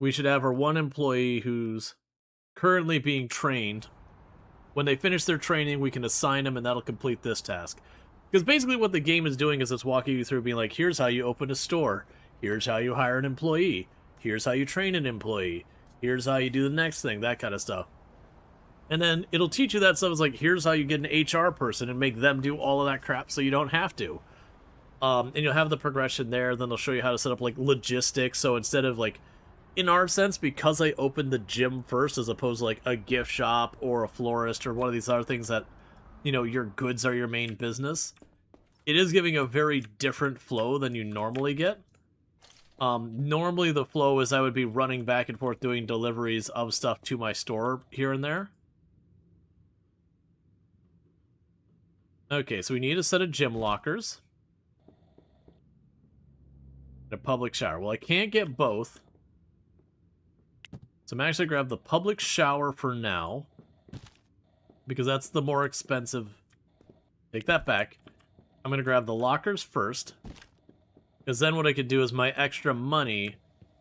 Speaker 1: we should have our one employee who's currently being trained. When they finish their training, we can assign them, and that'll complete this task. Because basically what the game is doing is it's walking you through being like, here's how you open a store. Here's how you hire an employee. Here's how you train an employee. Here's how you do the next thing, that kind of stuff. And then it'll teach you that stuff. It's like, here's how you get an HR person and make them do all of that crap so you don't have to. And you'll have the progression there. Then they'll show you how to set up, like, logistics. So instead of, like, in our sense, because I opened the gym first as opposed to, like, a gift shop or a florist or one of these other things that, you know, your goods are your main business, it is giving a very different flow than you normally get. Normally the flow is I would be running back and forth doing deliveries of stuff to my store here and there. Okay, so we need a set of gym lockers. A public shower. Well, I can't get both. So I'm actually going to grab the public shower for now, because that's the more expensive. Take that back. I'm going to grab the lockers first, because then what I could do is my extra money,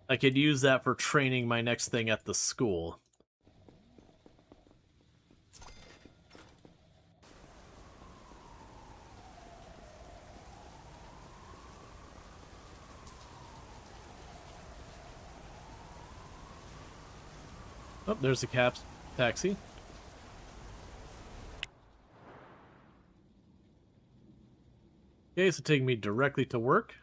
Speaker 1: I could use that for training my next thing at the school. Oh, there's the Cap's taxi. Okay, so taking me directly to work.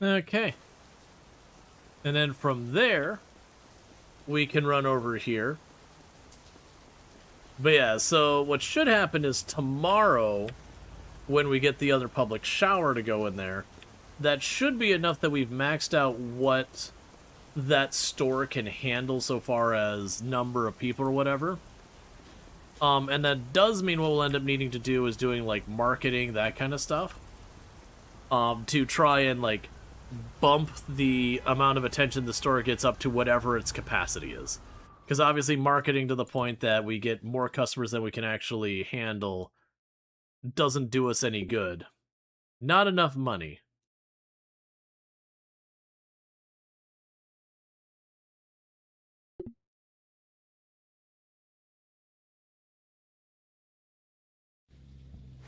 Speaker 1: Okay. And then from there, we can run over here. But yeah, so what should happen is tomorrow, when we get the other public shower to go in there, that should be enough that we've maxed out what that store can handle so far as number of people or whatever. And that does mean what we'll end up needing to do is doing, like, marketing, that kind of stuff. To try and, like, bump the amount of attention the store gets up to whatever its capacity is. Because obviously marketing to the point that we get more customers than we can actually handle doesn't do us any good. Not enough money.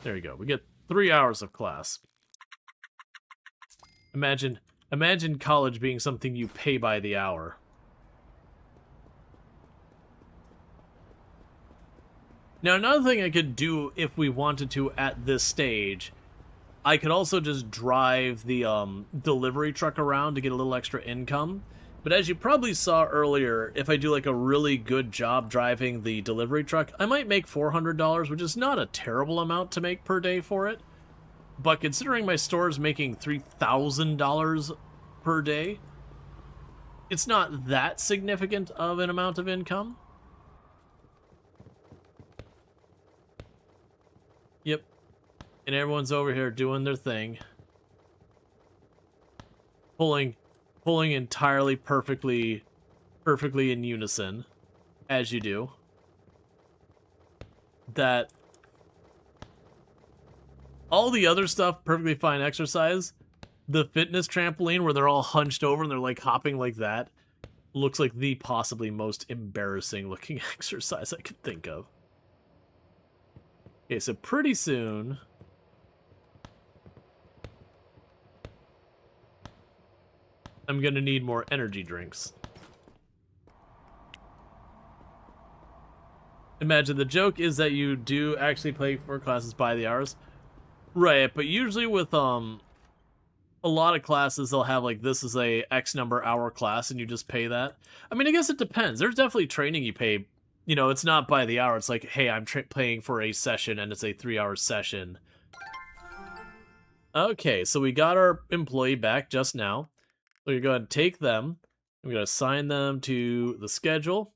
Speaker 1: There you go. We get 3 hours of class. Imagine college being something you pay by the hour. Now, another thing I could do if we wanted to at this stage, I could also just drive the delivery truck around to get a little extra income. But as you probably saw earlier, if I do like a really good job driving the delivery truck, I might make $400, which is not a terrible amount to make per day for it. But considering my store's making $3,000 per day, it's not that significant of an amount of income. Yep. And everyone's over here doing their thing. Pulling entirely perfectly in unison, as you do. that all the other stuff, perfectly fine exercise. The fitness trampoline where they're all hunched over and they're like hopping like that looks like the possibly most embarrassing looking exercise I could think of. Okay, so pretty soon I'm gonna need more energy drinks. Imagine the joke is that you do actually pay for classes by the hours. Right, but usually with a lot of classes they'll have like this is a X number hour class and you just pay that. I mean, I guess it depends. There's definitely training you pay. You know, it's not by the hour. It's like, hey, I'm paying for a session and it's a 3-hour session. Okay, so we got our employee back just now. We're gonna go ahead and take them. We're gonna assign them to the schedule.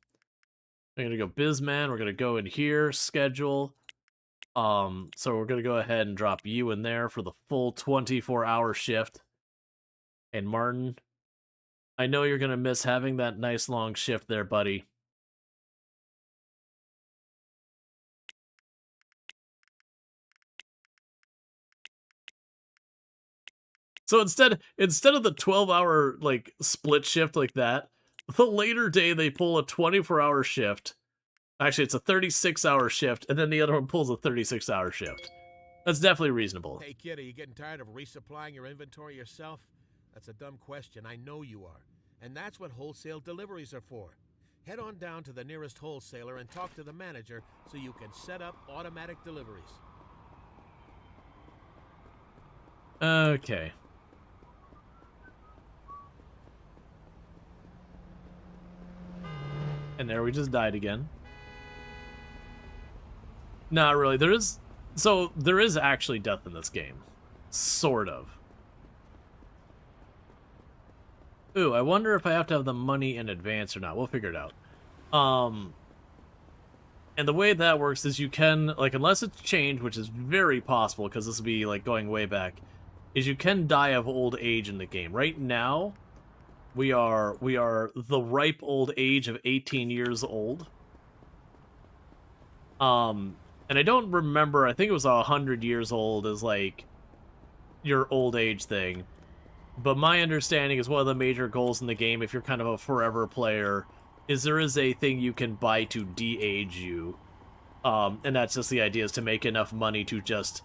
Speaker 1: We're gonna go Bizman. We're gonna go in here, schedule. So we're gonna go ahead and drop you in there for the full 24-hour shift. And Martin, I know you're gonna miss having that nice long shift there, buddy. So instead of the 12-hour like split shift like that, the later day they pull a 24-hour shift. Actually, it's a 36-hour shift, and then the other one pulls a 36-hour shift. That's definitely reasonable.
Speaker 2: Hey, kid, are you getting tired of resupplying your inventory yourself? That's a dumb question. I know you are. And that's what wholesale deliveries are for. Head on down to the nearest wholesaler and talk to the manager so you can set up automatic deliveries.
Speaker 1: Okay. And there we just died again. Not really. There is actually death in this game. Sort of. Ooh, I wonder if I have to have the money in advance or not. We'll figure it out. And the way that works is you can, like, unless it's changed, which is very possible, because this will be, like, going way back, is you can die of old age in the game. Right now, we are the ripe old age of 18 years old. And I don't remember, I think it was 100 years old is, like, your old age thing. But my understanding is one of the major goals in the game, if you're kind of a forever player, is there is a thing you can buy to de-age you. And that's just the idea, is to make enough money to just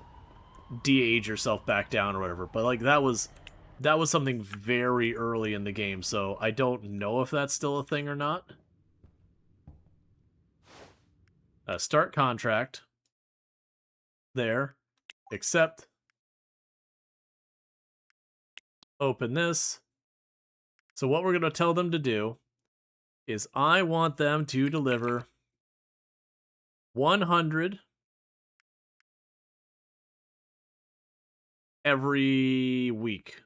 Speaker 1: de-age yourself back down or whatever. But, like, that was something very early in the game, so I don't know if that's still a thing or not. Start contract. There. Accept. Open this. So what we're going to tell them to do is I want them to deliver 100 every week.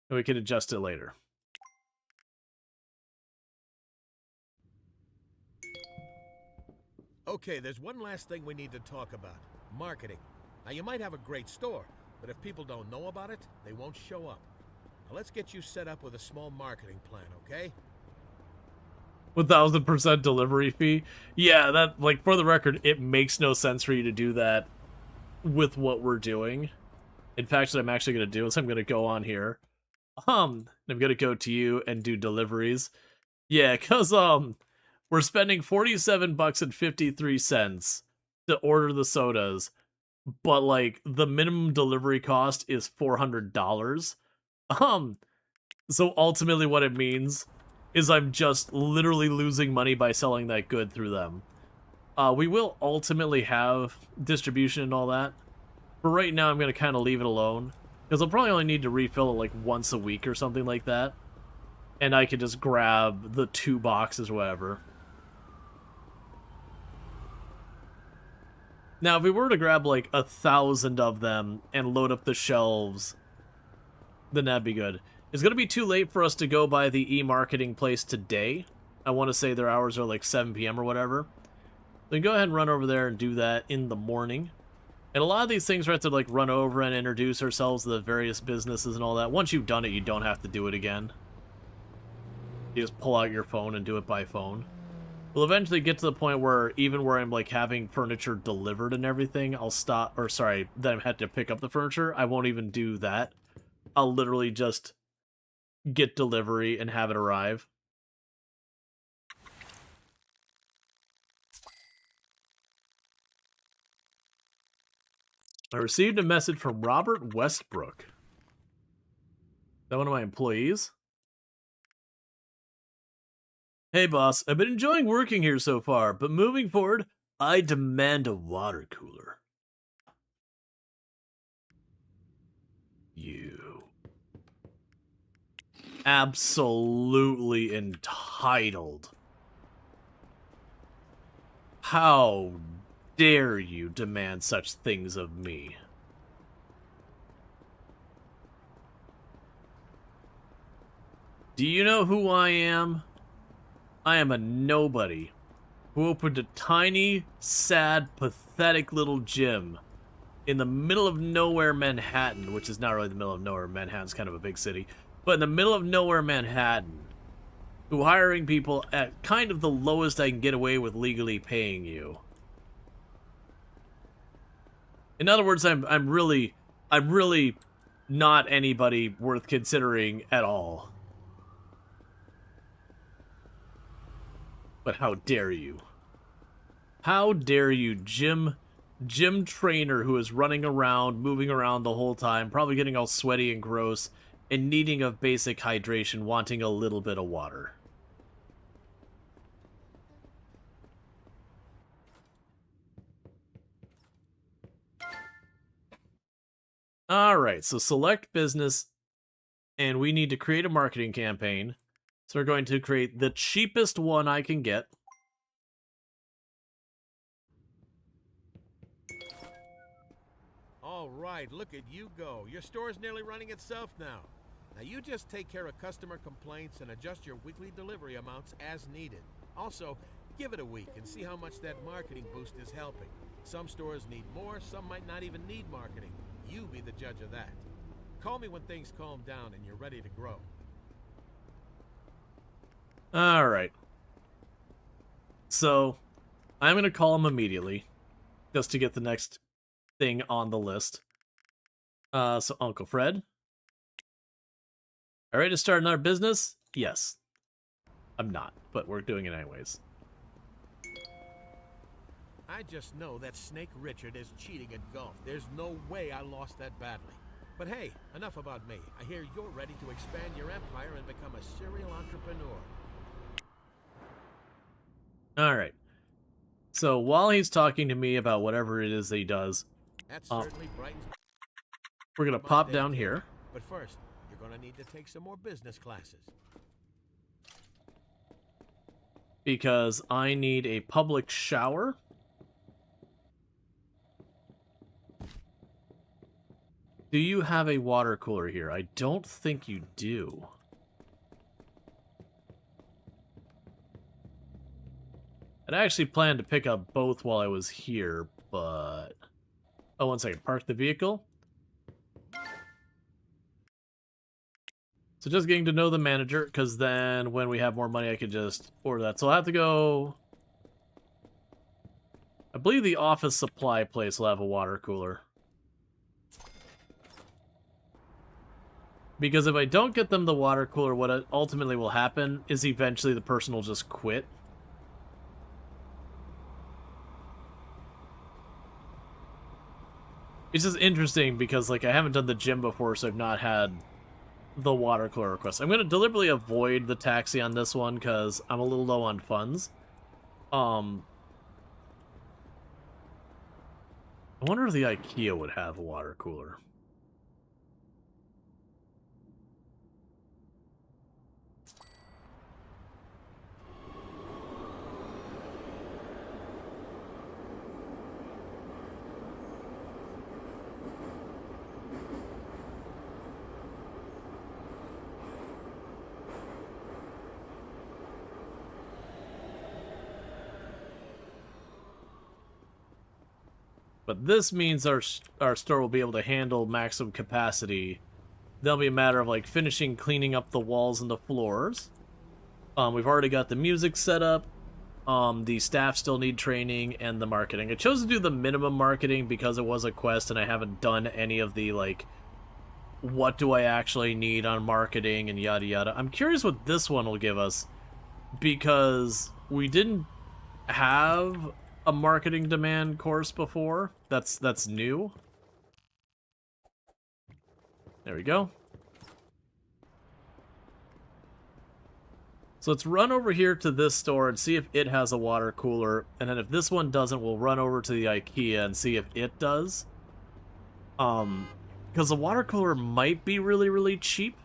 Speaker 1: And we can adjust it later.
Speaker 2: Okay, there's one last thing we need to talk about. Marketing. Now, you might have a great store, but if people don't know about it, they won't show up. Now, let's get you set up with a small marketing plan, okay?
Speaker 1: 1,000% delivery fee. Yeah, that, like, for the record, it makes no sense for you to do that with what we're doing. In fact, what I'm actually going to do is I'm going to go on here. I'm going to go to you and do deliveries. Yeah, because, we're spending $47.53 to order the sodas, but, like, the minimum delivery cost is $400. So ultimately what it means is I'm just literally losing money by selling that good through them. We will ultimately have distribution and all that, but right now I'm going to kind of leave it alone, because I'll probably only need to refill it, like, once a week or something like that, and I could just grab the 2 boxes or whatever. Now, if we were to grab, like, 1,000 of them and load up the shelves, then that'd be good. It's going to be too late for us to go by the e-marketing place today. I want to say their hours are, like, 7 p.m. or whatever. Then go ahead and run over there and do that in the morning. And a lot of these things we have to, like, run over and introduce ourselves to the various businesses and all that. Once you've done it, you don't have to do it again. You just pull out your phone and do it by phone. We'll eventually get to the point where even where I'm like having furniture delivered and everything, I'll stop, or sorry, that I had to pick up the furniture. I won't even do that. I'll literally just get delivery and have it arrive. I received a message from Robert Westbrook. Is that one of my employees? Hey boss, I've been enjoying working here so far, but moving forward, I demand a water cooler. You. Absolutely entitled. How dare you demand such things of me? Do you know who I am? I am a nobody who opened a tiny, sad, pathetic little gym in the middle of nowhere Manhattan, which is not really the middle of nowhere. Manhattan's kind of a big city. But in the middle of nowhere Manhattan, who hiring people at kind of the lowest I can get away with legally paying you. In other words, I'm really not anybody worth considering at all. But how dare you? How dare you, gym trainer who is running around, moving around the whole time, probably getting all sweaty and gross, and needing of basic hydration, wanting a little bit of water. Alright, so select business, and we need to create a marketing campaign. So we're going to create the cheapest one I can get.
Speaker 2: All right, look at you go. Your store's nearly running itself now. Now you just take care of customer complaints and adjust your weekly delivery amounts as needed. Also, give it a week and see how much that marketing boost is helping. Some stores need more, some might not even need marketing. You be the judge of that. Call me when things calm down and you're ready to grow.
Speaker 1: Alright. So, I'm going to call him immediately, just to get the next thing on the list. So Uncle Fred. All ready to start another business? Yes. I'm not, but we're doing it anyways.
Speaker 2: I just know that Snake Richard is cheating at golf. There's no way I lost that badly. But hey, enough about me. I hear you're ready to expand your empire and become a serial entrepreneur.
Speaker 1: Alright. So while he's talking to me about whatever it is that he does,
Speaker 2: That certainly brightens
Speaker 1: we're going to pop down here.
Speaker 2: But first, you're going to need to take some more business classes.
Speaker 1: Because I need a public shower. Do you have a water cooler here? I don't think you do. I'd actually planned to pick up both while I was here, but... Oh, one second. Park the vehicle. So just getting to know the manager, because then when we have more money, I could just order that. So I'll have to go... I believe the office supply place will have a water cooler. Because if I don't get them the water cooler, what ultimately will happen is eventually the person will just quit. It's just interesting because, like, I haven't done the gym before, so I've not had the water cooler request. I'm going to deliberately avoid the taxi on this one because I'm a little low on funds. I wonder if the IKEA would have a water cooler. But this means our store will be able to handle maximum capacity. There'll be a matter of, like, finishing cleaning up the walls and the floors. We've already got the music set up. The staff still need training, and the marketing. I chose to do the minimum marketing because it was a quest, and I haven't done any of the, like, what do I actually need on marketing and yada yada. I'm curious what this one will give us, because we didn't have a marketing demand course before. That's new. There we go. So let's run over here to this store and see if it has a water cooler. And then if this one doesn't, we'll run over to the IKEA and see if it does. Because the water cooler might be really, really cheap.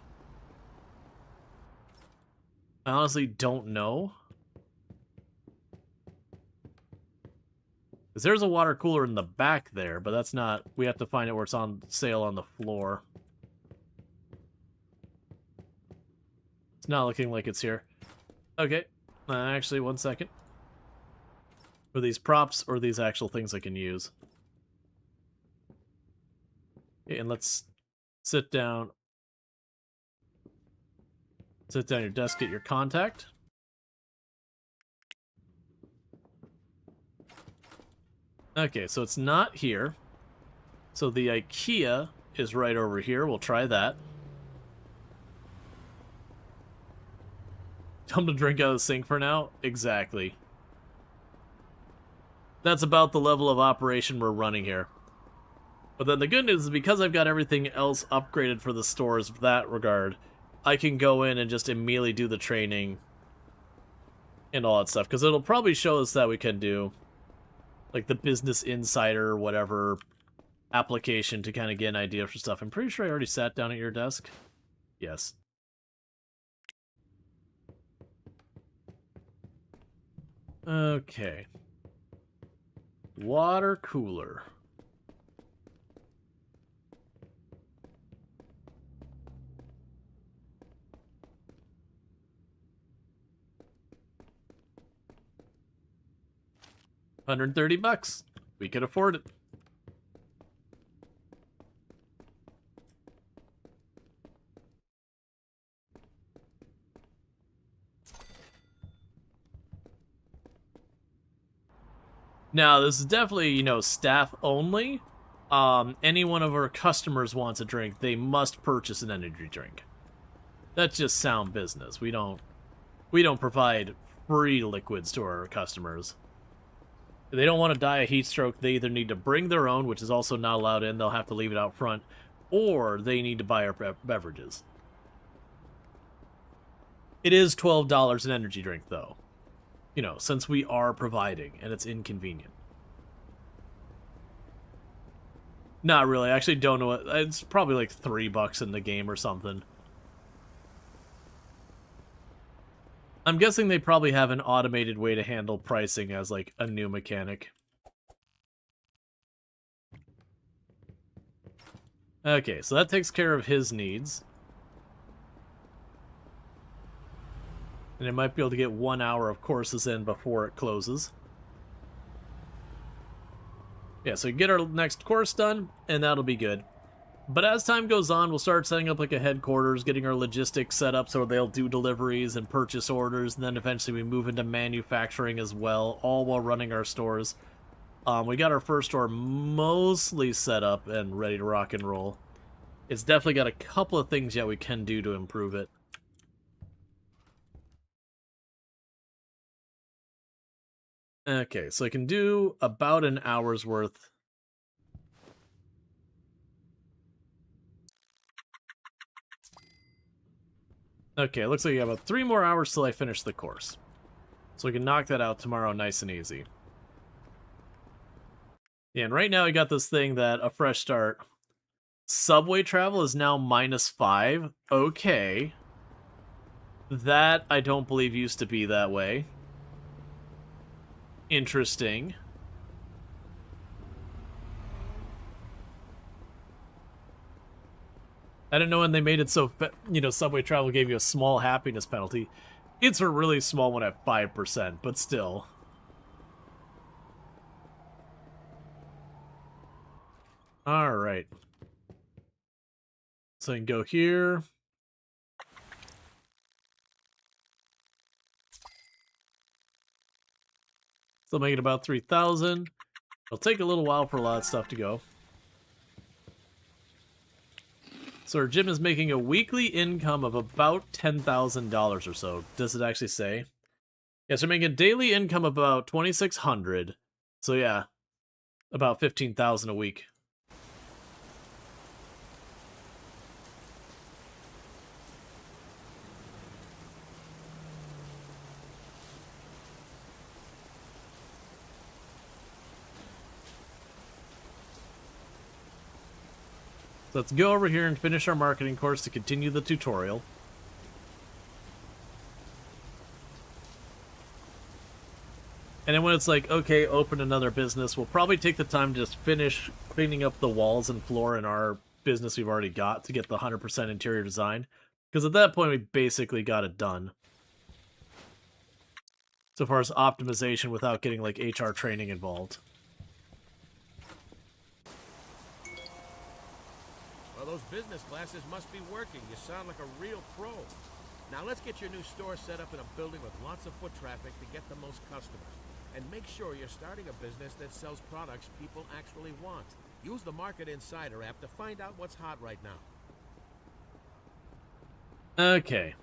Speaker 1: I honestly don't know. Because there's a water cooler in the back there, but that's not... We have to find it where it's on sale on the floor. It's not looking like it's here. Okay, actually, one second. Are these props or these actual things I can use? Okay, and let's sit down. Sit down at your desk, get your contact. Okay, so it's not here. So the IKEA is right over here. We'll try that. Tell them to drink out of the sink for now? Exactly. That's about the level of operation we're running here. But then the good news is because I've got everything else upgraded for the stores in that regard, I can go in and just immediately do the training and all that stuff. Because it'll probably show us that we can do like the Business Insider or whatever application to kind of get an idea for stuff. I'm pretty sure I already sat down at your desk. Yes. Okay. Water cooler. $130. We could afford it. Now, this is definitely, you know, staff only. Any one of our customers wants a drink, they must purchase an energy drink. That's just sound business. We don't provide free liquids to our customers. If they don't want to die a heat stroke, they either need to bring their own, which is also not allowed in, they'll have to leave it out front, or they need to buy our beverages. It is $12 an energy drink, though. You know, since we are providing, and it's inconvenient. Not really, I actually don't know what... It's probably like $3 in the game or something. I'm guessing they probably have an automated way to handle pricing as, like, a new mechanic. Okay, so that takes care of his needs. And it might be able to get 1 hour of courses in before it closes. Yeah, so we get our next course done, and that'll be good. But as time goes on, we'll start setting up like a headquarters, getting our logistics set up so they'll do deliveries and purchase orders, and then eventually we move into manufacturing as well, all while running our stores. We got our first store mostly set up and ready to rock and roll. It's definitely got a couple of things yet we can do to improve it. Okay, so I can do about an hour's worth. Okay, looks like I have about 3 more hours till I finish the course. So we can knock that out tomorrow nice and easy. Yeah, and right now I got this thing that, a fresh start. Subway travel is now -5. Okay. That I don't believe used to be that way. Interesting. I didn't know when they made it so, you know, subway travel gave you a small happiness penalty. It's a really small one at 5%, but still. Alright. So I can go here. Still making about 3,000. It'll take a little while for a lot of stuff to go. So our gym is making a weekly income of about $10,000 or so. Does it actually say? Yes, we're making a daily income of about 2,600. So yeah, about 15,000 a week. So let's go over here and finish our marketing course to continue the tutorial. And then when it's like, okay, open another business, we'll probably take the time to just finish cleaning up the walls and floor in our business we've already got to get the 100% interior design. Because at that point, we basically got it done. So far as optimization without getting, like, HR training involved.
Speaker 2: Well, those business classes must be working. You sound like a real pro. Now let's get your new store set up in a building with lots of foot traffic to get the most customers. And make sure you're starting a business that sells products people actually want. Use the Market Insider app to find out what's hot right now.
Speaker 1: Okay.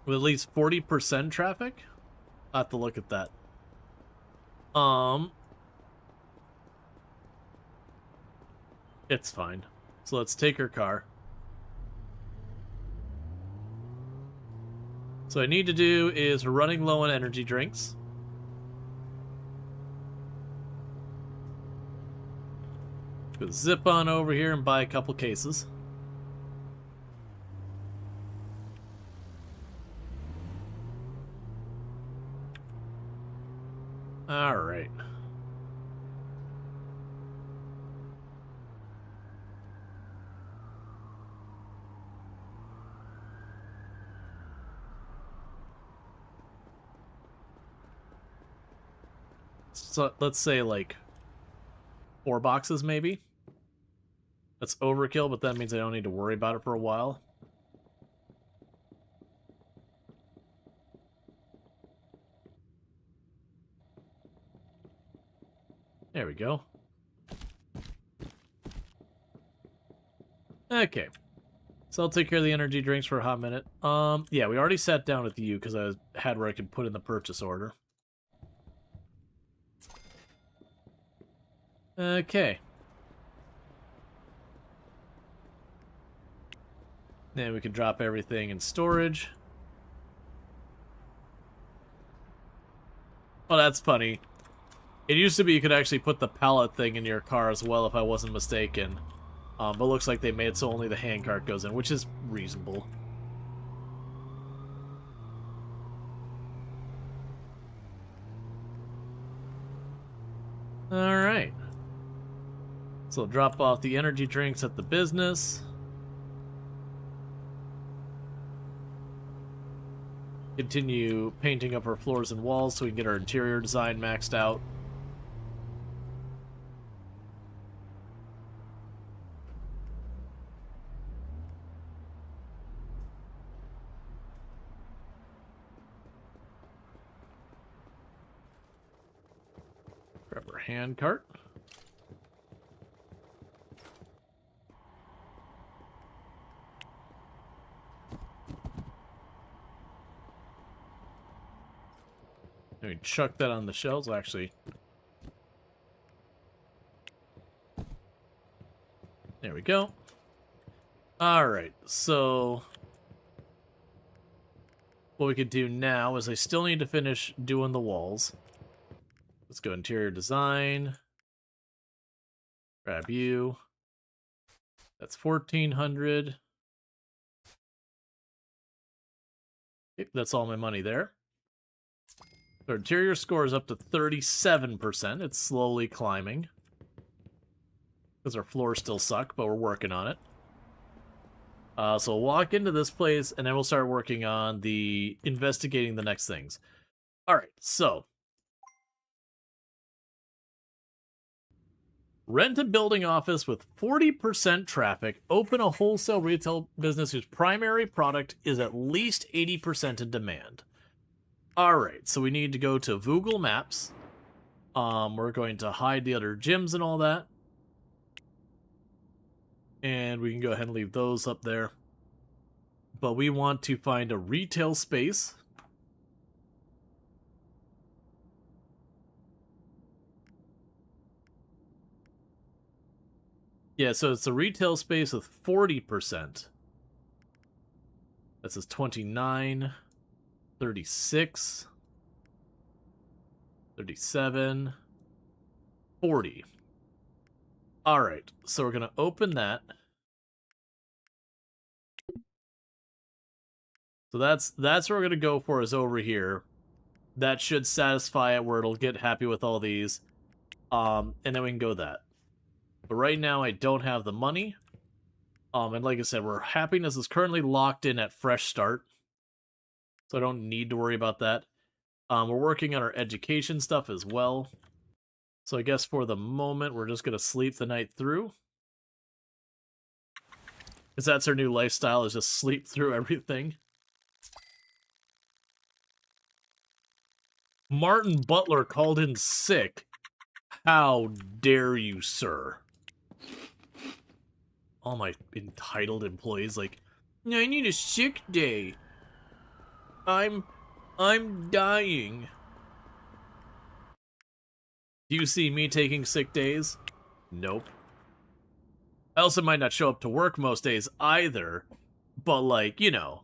Speaker 1: With at least 40% traffic? I'll have to look at that. It's fine. So let's take her car. So what I need to do is we're running low on energy drinks. Go zip on over here and buy a couple cases. All right. So let's say like 4 boxes maybe. That's overkill, but that means I don't need to worry about it for a while. There we go. Okay. So I'll take care of the energy drinks for a hot minute. Yeah, we already sat down with you because I had where I could put in the purchase order. Okay. Then we can drop everything in storage. Oh, that's funny. It used to be you could actually put the pallet thing in your car as well, if I wasn't mistaken. But looks like they made it so only the handcart goes in, which is reasonable. Alright. So drop off the energy drinks at the business. Continue painting up our floors and walls so we can get our interior design maxed out. Grab our hand cart. And we chuck that on the shelves, actually. There we go. Alright, so what we could do now is I still need to finish doing the walls. Let's go interior design. Grab you. That's 1,400. Okay, that's all my money there. Our interior score is up to 37%. It's slowly climbing. Because our floors still suck, but we're working on it. So we'll walk into this place, and then we'll start working on the investigating the next things. Alright, so rent a building office with 40% traffic. Open a wholesale retail business whose primary product is at least 80% in demand. Alright, so we need to go to Google Maps. We're going to hide the other gyms and all that. And we can go ahead and leave those up there. But we want to find a retail space. Yeah, so it's a retail space with 40%. That says 29, 36, 37, 40. Alright, so we're going to open that. So that's what we're going to go for, is over here. That should satisfy it where it'll get happy with all these. And then we can go that. But right now I don't have the money. And like I said, our happiness is currently locked in at fresh start. So I don't need to worry about that. We're working on our education stuff as well. So I guess for the moment, we're just going to sleep the night through. Because that's our new lifestyle, is just sleep through everything. Martin Butler called in sick. How dare you, sir? All my entitled employees like, I need a sick day. I'm dying. Do you see me taking sick days? Nope. I also might not show up to work most days either, but like, you know,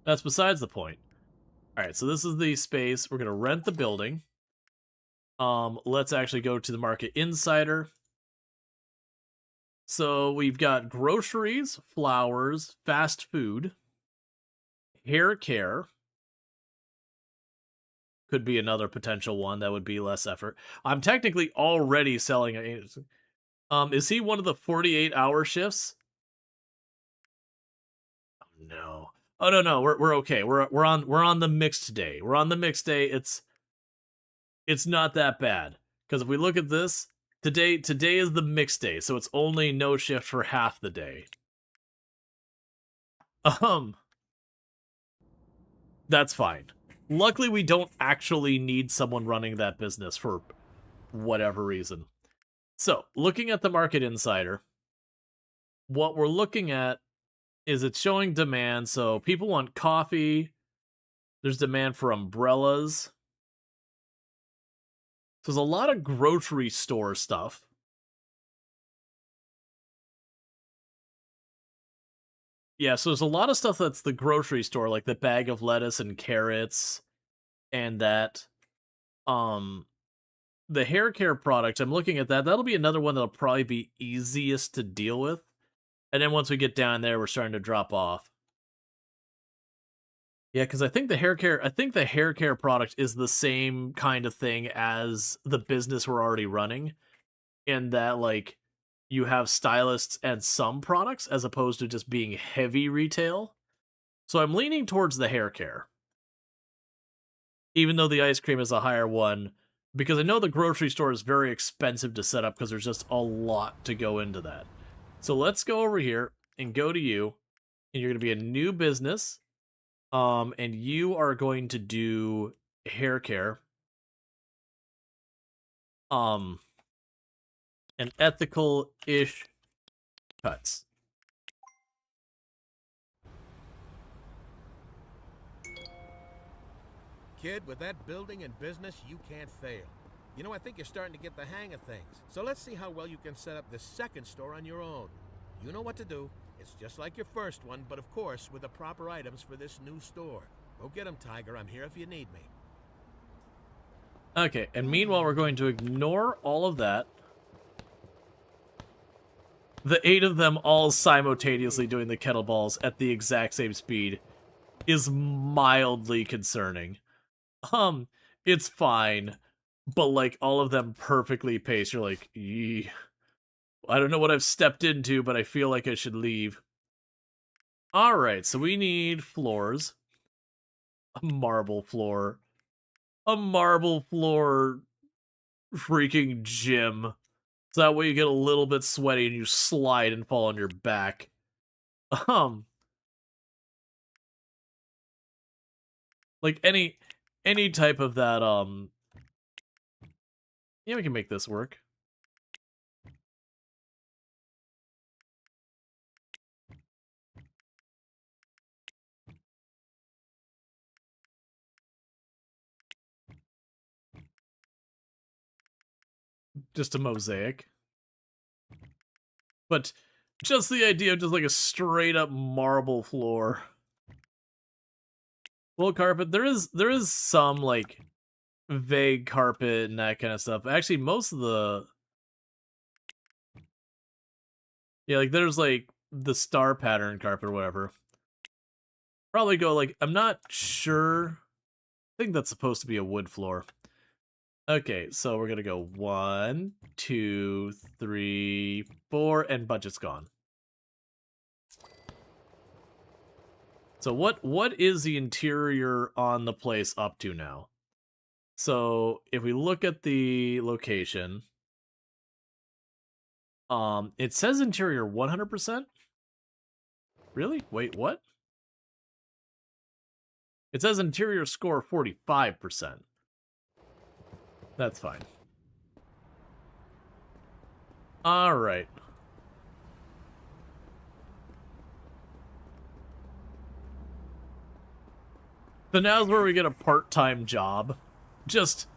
Speaker 1: that's besides the point. Alright, so this is the space. We're gonna rent the building. Let's actually go to the Market Insider. So we've got groceries, flowers, fast food, hair care. Could be another potential one that would be less effort. I'm technically already selling is he one of the 48-hour shifts? Oh no. Oh no, we're okay. We're on the mixed day. We're on the mixed day. It's not that bad. Because if we look at this, today is the mixed day, so it's only no shift for half the day. That's fine. Luckily, we don't actually need someone running that business for whatever reason. So, looking at the Market Insider, what we're looking at is it's showing demand. So, people want coffee. There's demand for umbrellas. So, there's a lot of grocery store stuff. Yeah, so there's a lot of stuff that's the grocery store, like the bag of lettuce and carrots and that. The hair care product, I'm looking at that. That'll be another one that'll probably be easiest to deal with. And then once we get down there, we're starting to drop off. Yeah, because I think the hair care product is the same kind of thing as the business we're already running, in that like you have stylists and some products as opposed to just being heavy retail. So I'm leaning towards the hair care. Even though the ice cream is a higher one, because I know the grocery store is very expensive to set up because there's just a lot to go into that. So let's go over here and go to you, and you're going to be a new business, and you are going to do hair care, and ethical-ish cuts.
Speaker 2: Kid, with that building and business, you can't fail. You know, I think you're starting to get the hang of things. So let's see how well you can set up this second store on your own. You know what to do. It's just like your first one, but of course, with the proper items for this new store. Go get them, Tiger. I'm here if you need me.
Speaker 1: Okay, and meanwhile, we're going to ignore all of that. The 8 of them all simultaneously doing the kettlebells at the exact same speed is mildly concerning. It's fine, but like all of them perfectly paced. You're like, eee. I don't know what I've stepped into, but I feel like I should leave. Alright, so we need floors. A marble floor. A marble floor freaking gym. So that way you get a little bit sweaty and you slide and fall on your back. Like any any type of that, yeah, we can make this work. Just a mosaic. But just the idea of just like a straight up marble floor. Wool carpet, there is some like vague carpet and that kind of stuff. Actually, most of the, yeah, like there's like the star pattern carpet or whatever. Probably go like, I'm not sure. I think that's supposed to be a wood floor. Okay, so we're gonna go 1, 2, 3, 4, and budget's gone. So what is the interior on the place up to now? So if we look at the location, it says interior 100%. Really? Wait, what? It says interior score 45%. That's fine. All right. So now's where we get a part-time job. Just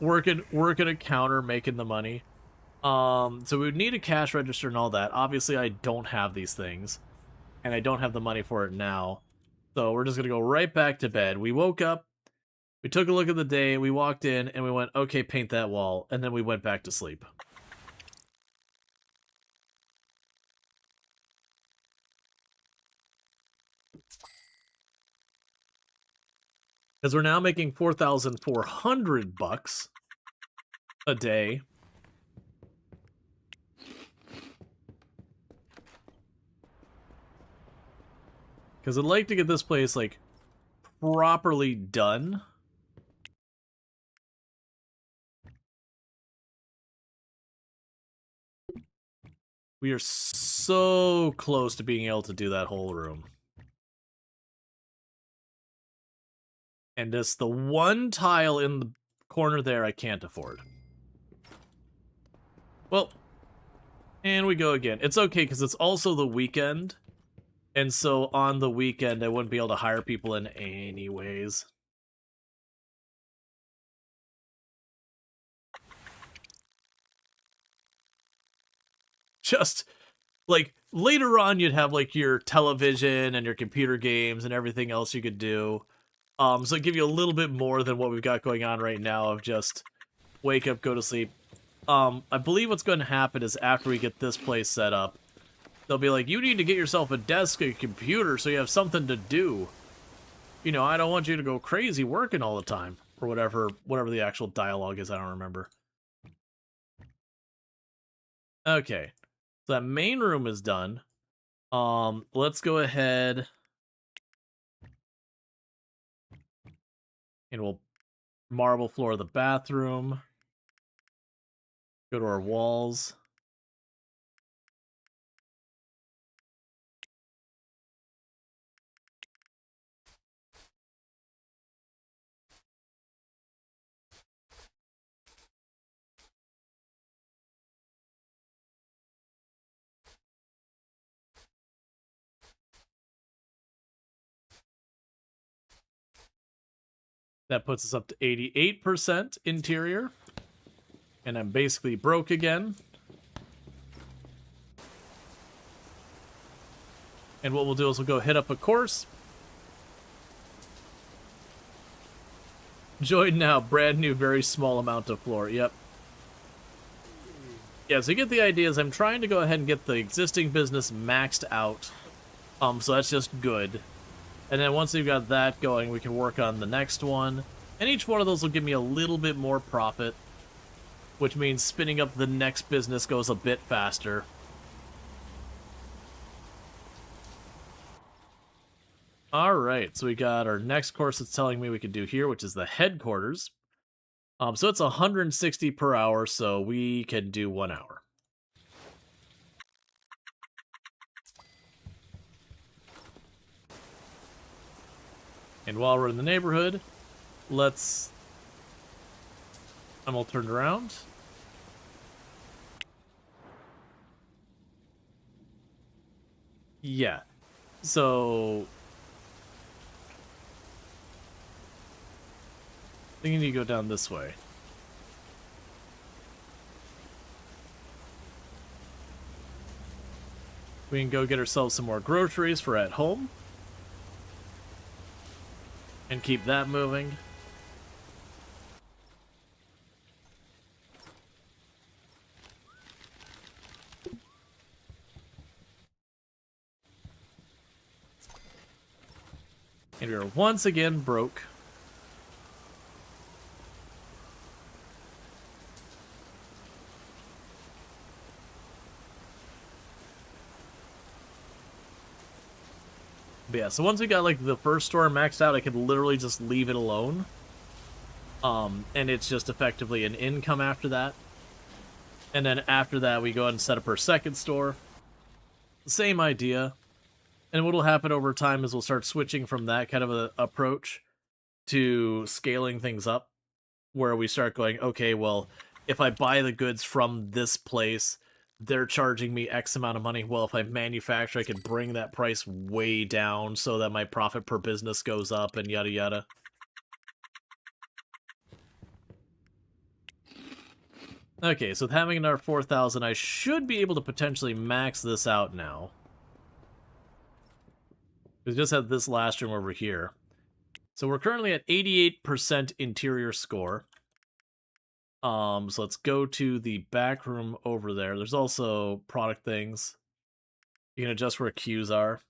Speaker 1: working a counter, making the money. So we would need a cash register and all that. Obviously, I don't have these things. And I don't have the money for it now. So we're just going to go right back to bed. We woke up, we took a look at the day, we walked in, and we went, okay, paint that wall. And then we went back to sleep. Because we're now making 4,400 bucks a day. Because I'd like to get this place, like, properly done. We are so close to being able to do that whole room. And just the one tile in the corner there I can't afford. Well, and we go again. It's okay, because it's also the weekend. And so on the weekend, I wouldn't be able to hire people in anyways. Just, like, later on you'd have, like, your television and your computer games and everything else you could do. So it'd give you a little bit more than what we've got going on right now of just wake up, go to sleep. I believe what's going to happen is after we get this place set up, they'll be like, you need to get yourself a desk and a computer so you have something to do. You know, I don't want you to go crazy working all the time. Or whatever the actual dialogue is, I don't remember. Okay. So that main room is done. Let's go ahead and we'll marble floor the bathroom. Go to our walls. That puts us up to 88% interior. And I'm basically broke again. And what we'll do is we'll go hit up a course. Join now, brand new, very small amount of floor. Yep. Yeah, so you get the idea is I'm trying to go ahead and get the existing business maxed out. So that's just good. And then once we've got that going, we can work on the next one. And each one of those will give me a little bit more profit, which means spinning up the next business goes a bit faster. Alright, so we got our next course it's telling me we can do here, which is the headquarters. So it's 160 per hour, so we can do 1 hour. And while we're in the neighborhood, let's... I'm all turned around. Yeah. So... I think you need to go down this way. We can go get ourselves some more groceries for at home. And keep that moving. And we are once again broke. But yeah, so once we got like the first store maxed out, I could literally just leave it alone. And it's just effectively an income after that. And then after that, we go ahead and set up our second store. Same idea. And what will happen over time is we'll start switching from that kind of a approach to scaling things up, where we start going, okay, well, if I buy the goods from this place, they're charging me X amount of money. Well, if I manufacture, I can bring that price way down so that my profit per business goes up and yada yada. Okay, so with having another 4,000, I should be able to potentially max this out now. We just had this last room over here. So we're currently at 88% interior score. So let's go to the back room over there. There's also product things. You can adjust where queues are.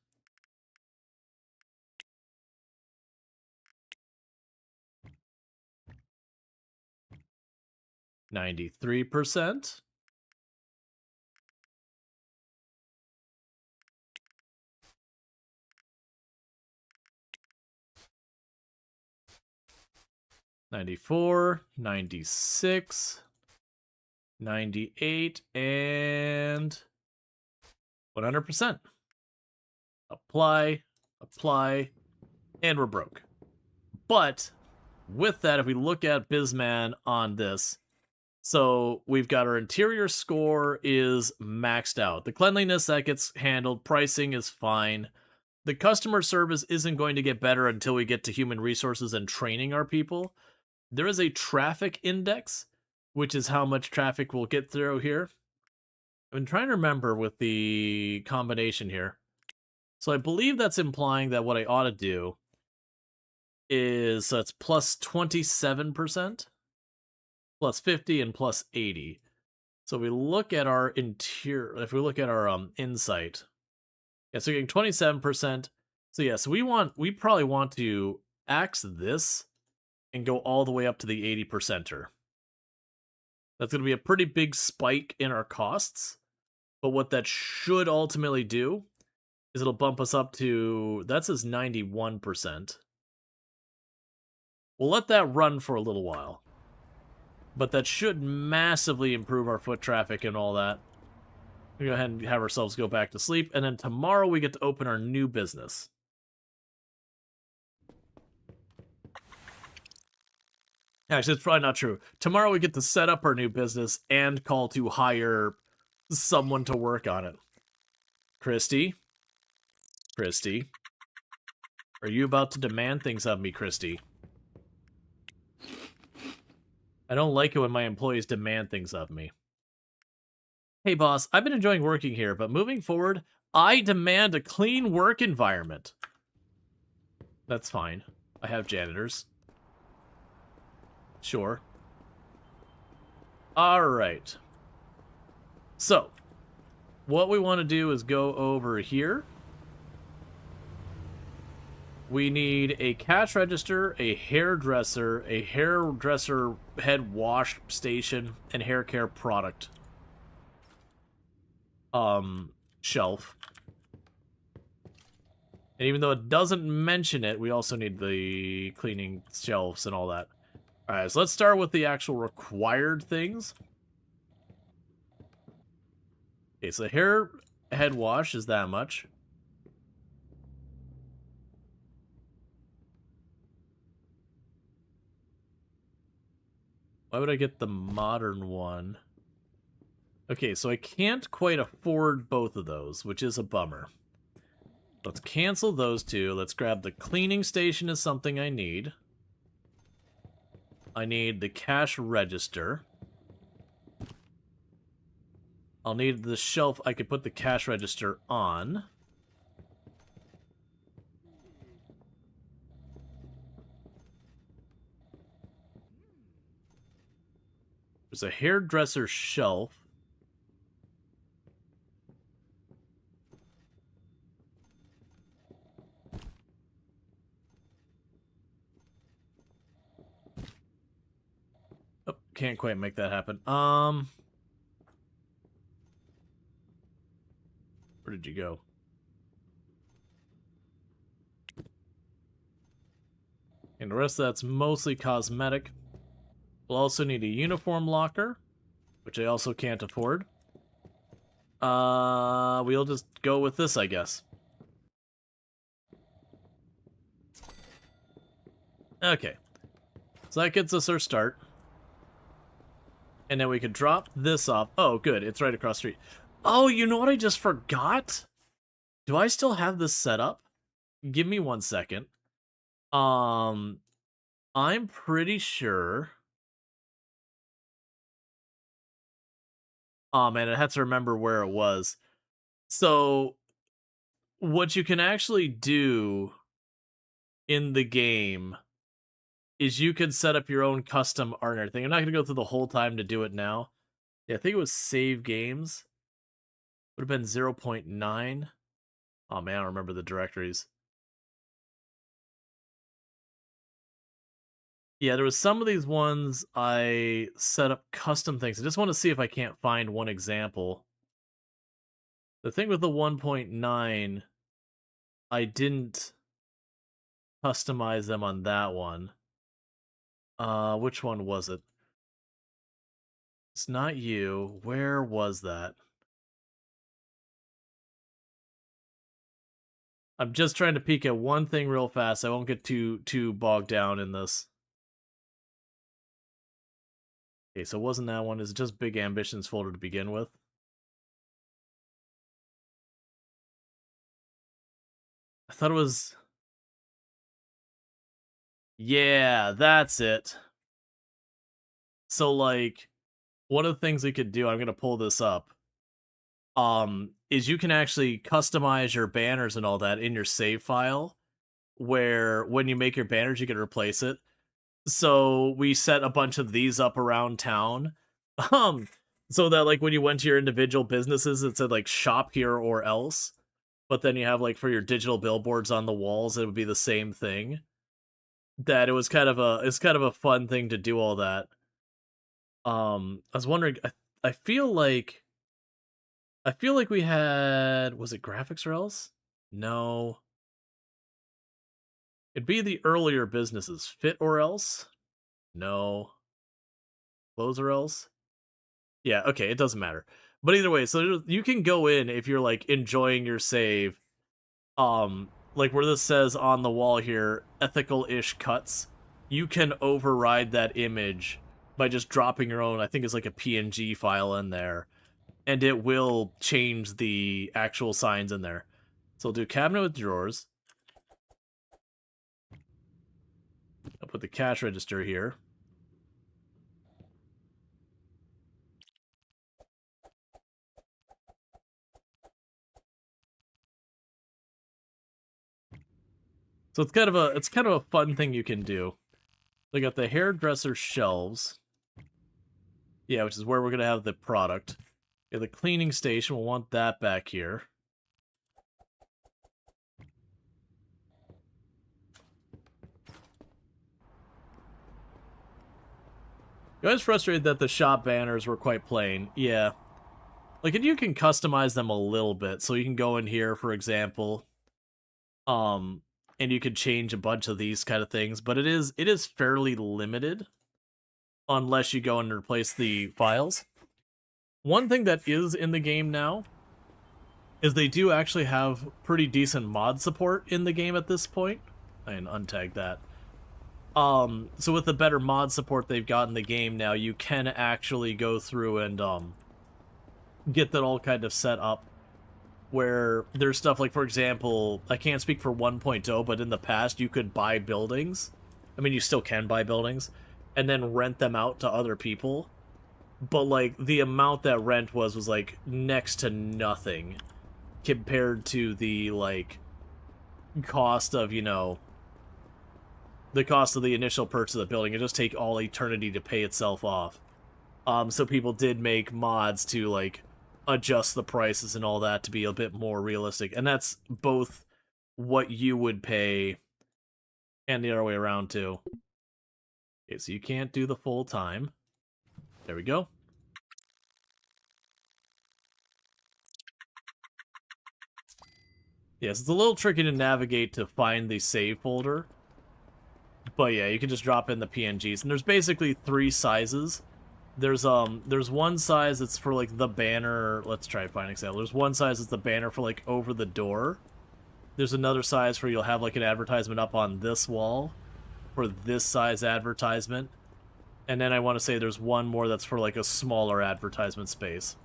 Speaker 1: $93%. $94, $96, $98, and 100%. Apply, apply, and we're broke. But with that, if we look at Bizman on this, so we've got our interior score is maxed out. The cleanliness, that gets handled. Pricing is fine. The customer service isn't going to get better until we get to human resources and training our people. There is a traffic index, which is how much traffic we'll get through here. I've been trying to remember with the combination here. So I believe that's implying that what I ought to do is, so it's plus 27%, plus 50, and plus 80. So we look at our interior, if we look at our insight, yeah, so we're getting 27%. So yeah, so we probably want to axe this and go all the way up to the 80%er. That's going to be a pretty big spike in our costs, but what that should ultimately do is it'll bump us up to, that says 91%. We'll let that run for a little while, but that should massively improve our foot traffic and all that. We go ahead and have ourselves go back to sleep, and then tomorrow we get to open our new business. Actually, it's probably not true. Tomorrow we get to set up our new business and call to hire someone to work on it. Christy? Christy? Are you about to demand things of me, Christy? I don't like it when my employees demand things of me. Hey boss, I've been enjoying working here, but moving forward, I demand a clean work environment. That's fine. I have janitors. Sure. Alright. So, what we want to do is go over here. We need a cash register, a hairdresser head wash station, and hair care product shelf. And even though it doesn't mention it, we also need the cleaning shelves and all that. Alright, so let's start with the actual required things. Okay, so the hair head wash is that much. Why would I get the modern one? Okay, so I can't quite afford both of those, which is a bummer. Let's cancel those two. Let's grab the cleaning station as something I need. I need the cash register. I'll need the shelf I could put the cash register on. There's a hairdresser shelf. Oh, can't quite make that happen. Where did you go? And the rest of that's mostly cosmetic. We'll also need a uniform locker, which I also can't afford. We'll just go with this, I guess. Okay. So that gets us our start. And then we could drop this off. Oh, good. It's right across the street. Oh, you know what I just forgot? Do I still have this set up? Give me 1 second. I'm pretty sure. Oh man, I had to remember where it was. So, what you can actually do in the game is you can set up your own custom art and everything. I'm not going to go through the whole time to do it now. Yeah, I think it was save games. Would have been 0.9. Oh man, I don't remember the directories. Yeah, there was some of these ones I set up custom things. I just want to see if I can't find one example. The thing with the 1.9, I didn't customize them on that one. Which one was it? It's not you. Where was that? I'm just trying to peek at one thing real fast. I won't get too bogged down in this. Okay, so it wasn't that one. Is it just Big Ambitions folder to begin with? I thought it was... Yeah, that's it. So, like, one of the things we could do, I'm going to pull this up, is you can actually customize your banners and all that in your save file, where when you make your banners, you can replace it. So we set a bunch of these up around town, so that, like, when you went to your individual businesses, it said, like, shop here or else. But then you have, like, for your digital billboards on the walls, it would be the same thing. That it's kind of a fun thing to do all that. I was wondering, I feel like we had, was it graphics or else? No. It'd be the earlier businesses. Fit or else? No. Close or else? Yeah, okay, it doesn't matter. But either way, so you can go in if you're, like, enjoying your save. Like where this says on the wall here, ethical-ish cuts, you can override that image by just dropping your own, I think it's like a PNG file in there, and it will change the actual signs in there. So we'll do cabinet with drawers. I'll put the cash register here. So it's kind of a fun thing you can do. They got the hairdresser shelves. Yeah, which is where we're gonna have the product. Yeah, the cleaning station, we'll want that back here. I was frustrated that the shop banners were quite plain. Yeah. Like, and you can customize them a little bit. So you can go in here, for example, and you can change a bunch of these kind of things. But it is fairly limited unless you go and replace the files. One thing that is in the game now is they do actually have pretty decent mod support in the game at this point. I can untag that. So with the better mod support they've got in the game now, you can actually go through and get that all kind of set up where there's stuff like, for example, I can't speak for 1.0, but in the past you could buy buildings. I mean, you still can buy buildings and then rent them out to other people. But, like, the amount that rent was like, next to nothing compared to the, like, cost of, you know, the cost of the initial purchase of the building. It just take all eternity to pay itself off. So people did make mods to, like, adjust the prices and all that to be a bit more realistic. And that's both what you would pay and the other way around, too. Okay, so you can't do the full time. There we go. Yes, it's a little tricky to navigate to find the save folder. But yeah, you can just drop in the PNGs. And there's basically 3 sizes. There's one size that's for, like, the banner. Let's try to find an example. There's one size that's the banner for, like, over the door. There's another size where you'll have, like, an advertisement up on this wall for this size advertisement. And then I want to say there's one more that's for, like, a smaller advertisement space.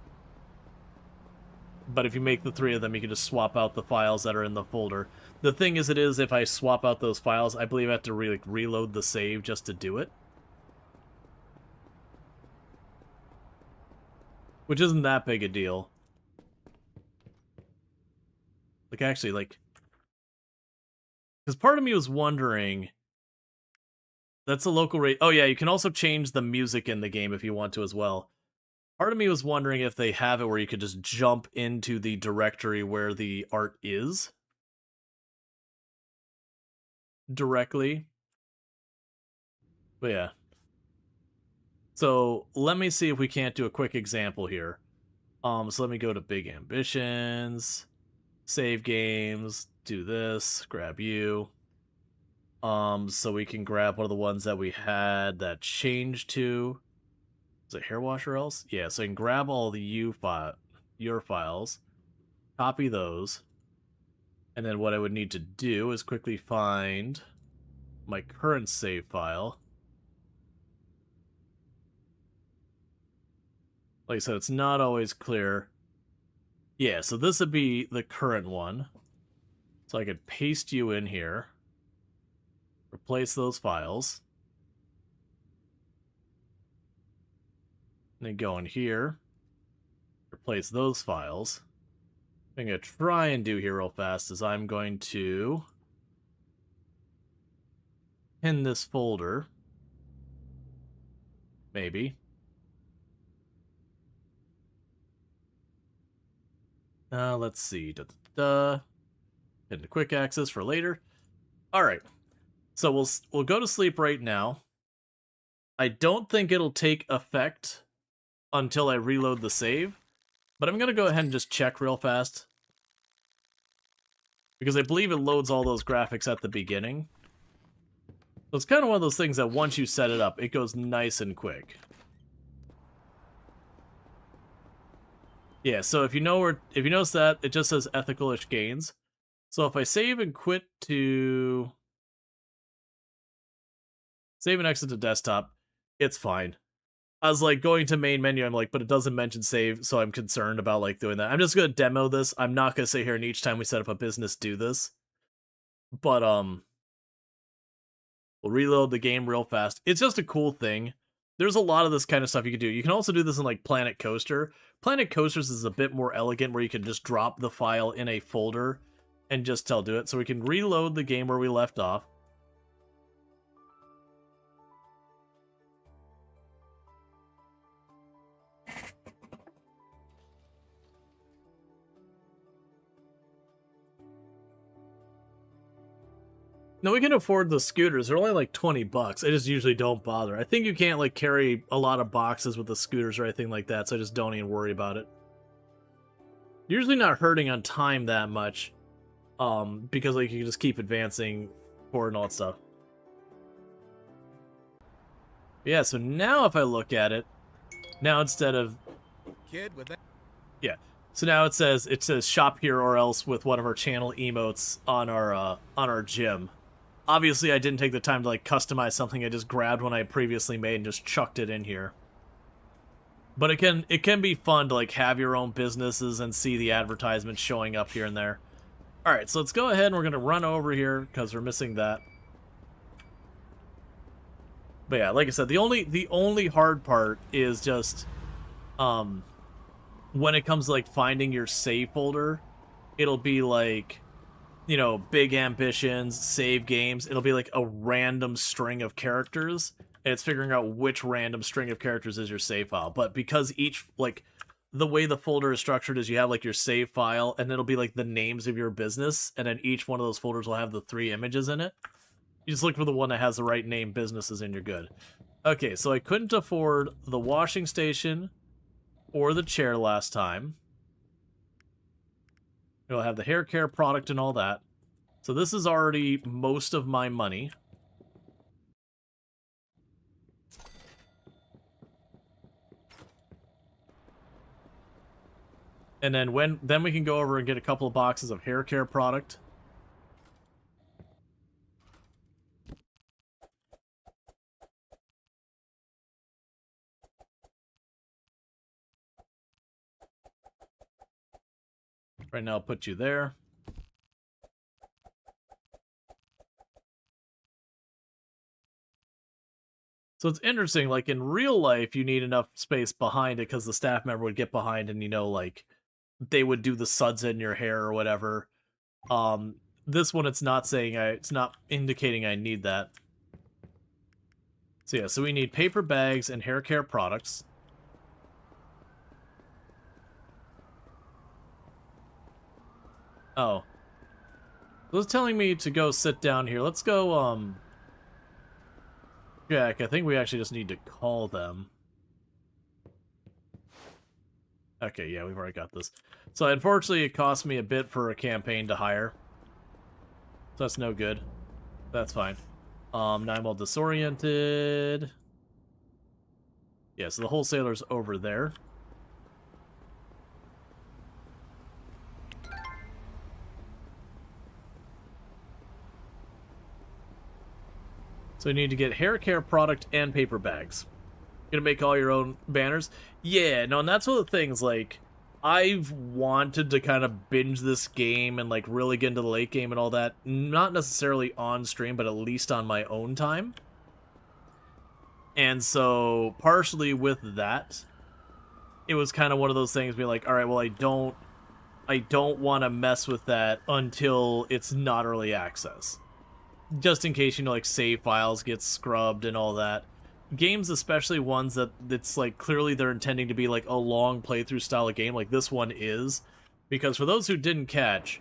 Speaker 1: But if you make the 3 of them, you can just swap out the files that are in the folder. The thing is, if I swap out those files, I believe I have to reload the save just to do it. Which isn't that big a deal. Like, actually, like... Because part of me was wondering... That's a local rate. Oh, yeah, you can also change the music in the game if you want to as well. Part of me was wondering if they have it where you could just jump into the directory where the art is. Directly. But yeah. So, let me see if we can't do a quick example here. So let me go to Big Ambitions, save games, do this, grab you. So we can grab one of the ones that we had that changed to... Is it hair wash or else? Yeah, so you can grab all the your files, copy those, and then what I would need to do is quickly find my current save file. Like I said, it's not always clear. Yeah, so this would be the current one. So I could paste you in here, replace those files. And then go in here, replace those files. What I'm going to try and do here real fast is I'm going to pin this folder. Maybe. Let's see. Pin the quick access for later. All right. So we'll go to sleep right now. I don't think it'll take effect until I reload the save, but I'm going to go ahead and just check real fast, because I believe it loads all those graphics at the beginning. So it's kind of one of those things that once you set it up, it goes nice and quick. Yeah, so if you notice that, it just says ethical-ish gains. So if I save and quit to... Save and exit to desktop, it's fine. I was like going to main menu, I'm like, but it doesn't mention save, so I'm concerned about like doing that. I'm just gonna demo this. I'm not gonna sit here and each time we set up a business do this. But we'll reload the game real fast. It's just a cool thing. There's a lot of this kind of stuff you can do. You can also do this in like Planet Coaster. Planet Coasters is a bit more elegant where you can just drop the file in a folder and just do it. So we can reload the game where we left off. No, we can afford the scooters. They're only like 20 bucks. I just usually don't bother. I think you can't like carry a lot of boxes with the scooters or anything like that, so I just don't even worry about it. Usually not hurting on time that much, because like you can just keep advancing forward and all that stuff. Yeah, so now if I look at it, now instead of...
Speaker 2: Kid, with that...
Speaker 1: Yeah. So now it says shop here or else with one of our channel emotes on our gym. Obviously, I didn't take the time to, like, customize something I just grabbed one I previously made and just chucked it in here. But it can be fun to, like, have your own businesses and see the advertisements showing up here and there. Alright, so let's go ahead and we're going to run over here, because we're missing that. But yeah, like I said, the only hard part is just, when it comes to, like, finding your save folder, it'll be, like, you know, big ambitions, save games. It'll be, like, a random string of characters, and it's figuring out which random string of characters is your save file. But because each, like, the way the folder is structured is you have, like, your save file, and it'll be, like, the names of your business, and then each one of those folders will have the 3 images in it. You just look for the one that has the right name businesses, and you're good. Okay, so I couldn't afford the washing station or the chair last time. It'll have the hair care product and all that. So this is already most of my money. And then we can go over and get a couple of boxes of hair care product. Right now I'll put you there. So it's interesting, like in real life, you need enough space behind it because the staff member would get behind and, you know, like, they would do the suds in your hair or whatever. This one, it's not saying it's not indicating I need that. So yeah, so we need paper bags and hair care products. Oh. It was telling me to go sit down here. Let's go, Jack, I think we actually just need to call them. Okay, yeah, we've already got this. So, unfortunately, it cost me a bit for a campaign to hire. So that's no good. That's fine. Now I'm all disoriented. Yeah, so the wholesaler's over there. So you need to get hair care product and paper bags. You're gonna make all your own banners? Yeah, no, and that's one of the things, like, I've wanted to kind of binge this game and, like, really get into the late game and all that. Not necessarily on stream, but at least on my own time. And so, partially with that, it was kind of one of those things, being like, alright, well, I don't want to mess with that until it's not early access. Just in case, you know, like, save files get scrubbed and all that. Games, especially ones that it's like clearly they're intending to be like a long playthrough style of game, like this one is, because for those who didn't catch,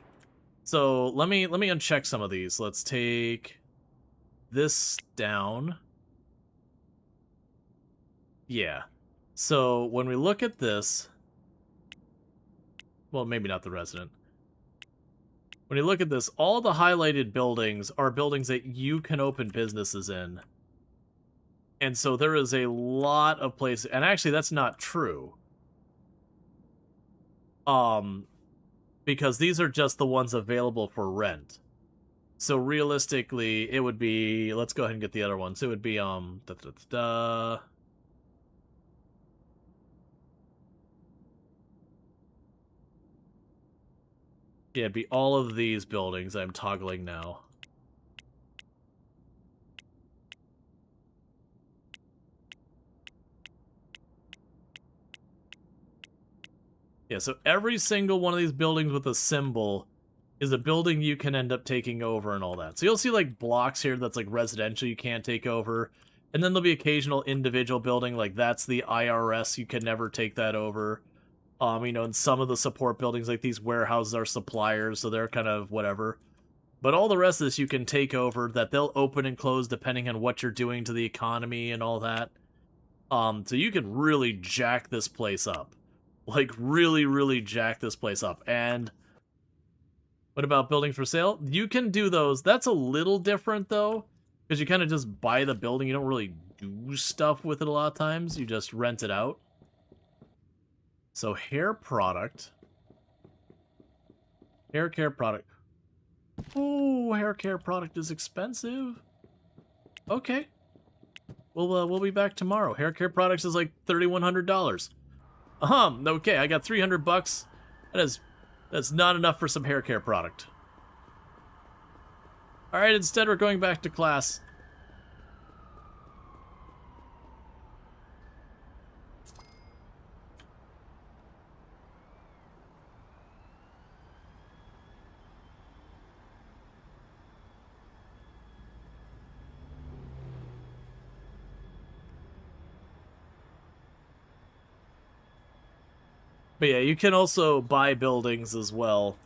Speaker 1: so let me uncheck some of these. Let's take this down. Yeah. So when we look at this, well, maybe not the resident. When you look at this, all the highlighted buildings are buildings that you can open businesses in. And so there is a lot of places, and actually that's not true. Because these are just the ones available for rent. So realistically, it would be, let's go ahead and get the other ones. It would be, Yeah, it'd be all of these buildings I'm toggling now. Yeah, so every single one of these buildings with a symbol is a building you can end up taking over and all that. So you'll see, like, blocks here that's, like, residential you can't take over. And then there'll be occasional individual building, like, that's the IRS, you can never take that over. You know, and some of the support buildings, like these warehouses, are suppliers, so they're kind of whatever. But all the rest of this you can take over, that they'll open and close depending on what you're doing to the economy and all that. So you can really jack this place up. Like, really, really jack this place up. And what about buildings for sale? You can do those. That's a little different, though, because you kind of just buy the building. You don't really do stuff with it a lot of times. You just rent it out. So hair product. Hair care product. Oh, hair care product is expensive. Okay. We'll be back tomorrow. Hair care products is like $3,100. Okay, I got 300 bucks. That's not enough for some hair care product. All right, instead we're going back to class. But yeah, you can also buy buildings as well.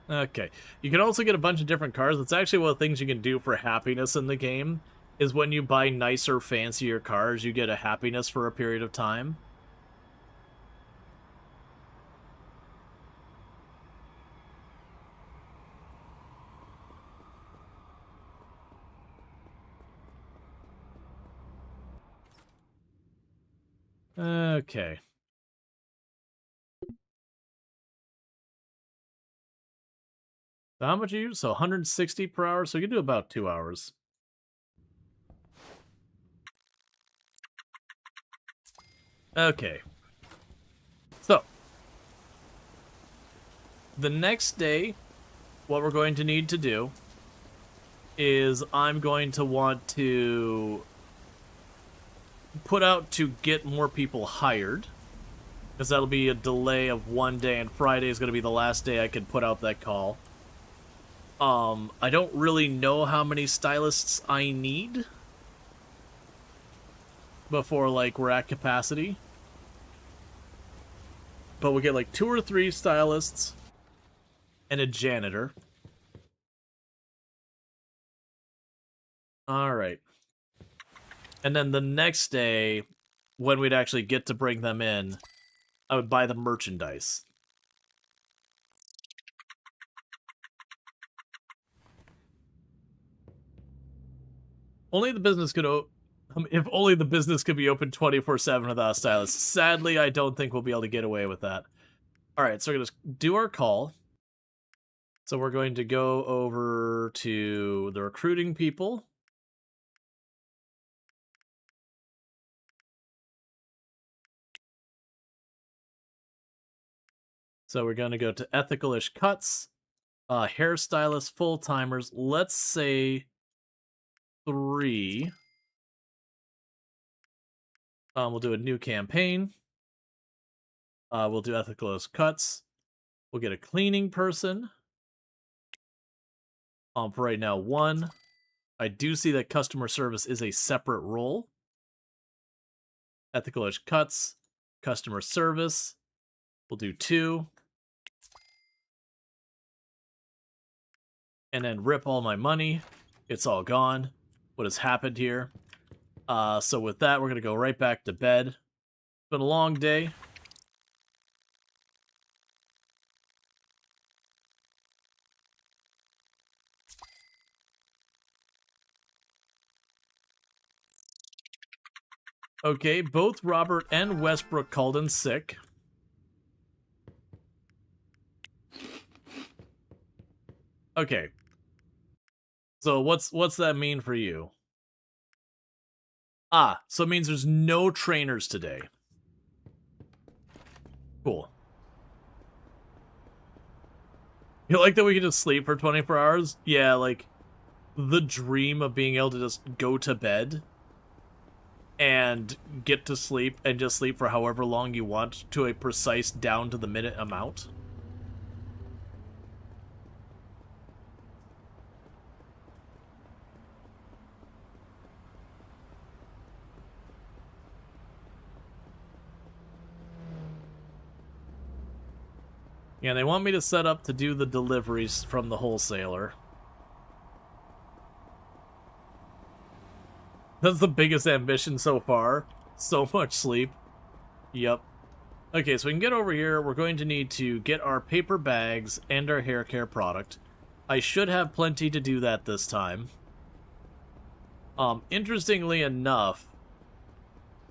Speaker 1: Okay. You can also get a bunch of different cars. That's actually one of the things you can do for happiness in the game, is when you buy nicer, fancier cars, you get a happiness for a period of time. Okay. So how much are you? So 160 per hour, so you can do about 2 hours. Okay. So, the next day, what we're going to need to do is I'm going to want to put out to get more people hired, because that'll be a delay of 1 day, and Friday is going to be the last day I can put out that call. I don't really know how many stylists I need before, like, we're at capacity. But we'll get, like, 2 or 3 stylists and a janitor. Alright. And then the next day, when we'd actually get to bring them in, I would buy the merchandise. Only the business could if only the business could be open 24/7 without a stylist. Sadly, I don't think we'll be able to get away with that. Alright, so we're going to do our call. So we're going to go over to the recruiting people. So we're going to go to ethical-ish cuts, hairstylists, full-timers. Let's say 3. We'll do a new campaign. We'll do ethical-ish cuts. We'll get a cleaning person. For right now, 1. I do see that customer service is a separate role. Ethical-ish cuts, customer service. We'll do 2. And then rip all my money. It's all gone. What has happened here? So with that, we're going to go right back to bed. It's been a long day. Okay, both Robert and Westbrook called in sick. Okay. So what's that mean for you? So it means there's no trainers today. Cool. You like that we can just sleep for 24 hours? Yeah, like, the dream of being able to just go to bed and get to sleep and just sleep for however long you want to a precise down-to-the-minute amount. Yeah, they want me to set up to do the deliveries from the wholesaler. That's the biggest ambition so far. So much sleep. Yep. Okay, so we can get over here. We're going to need to get our paper bags and our hair care product. I should have plenty to do that this time. Interestingly enough,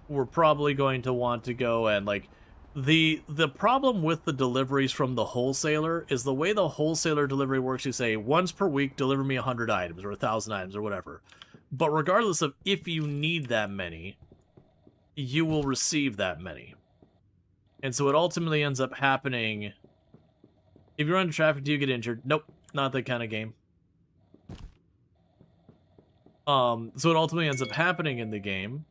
Speaker 1: we're probably going to want to go and, like, the problem with the deliveries from the wholesaler is the way the wholesaler delivery works. You say, once per week, deliver me 100 items or 1,000 items or whatever. But regardless of if you need that many, you will receive that many. And so it ultimately ends up happening... If you run into traffic, do you get injured? Nope, not that kind of game. So it ultimately ends up happening in the game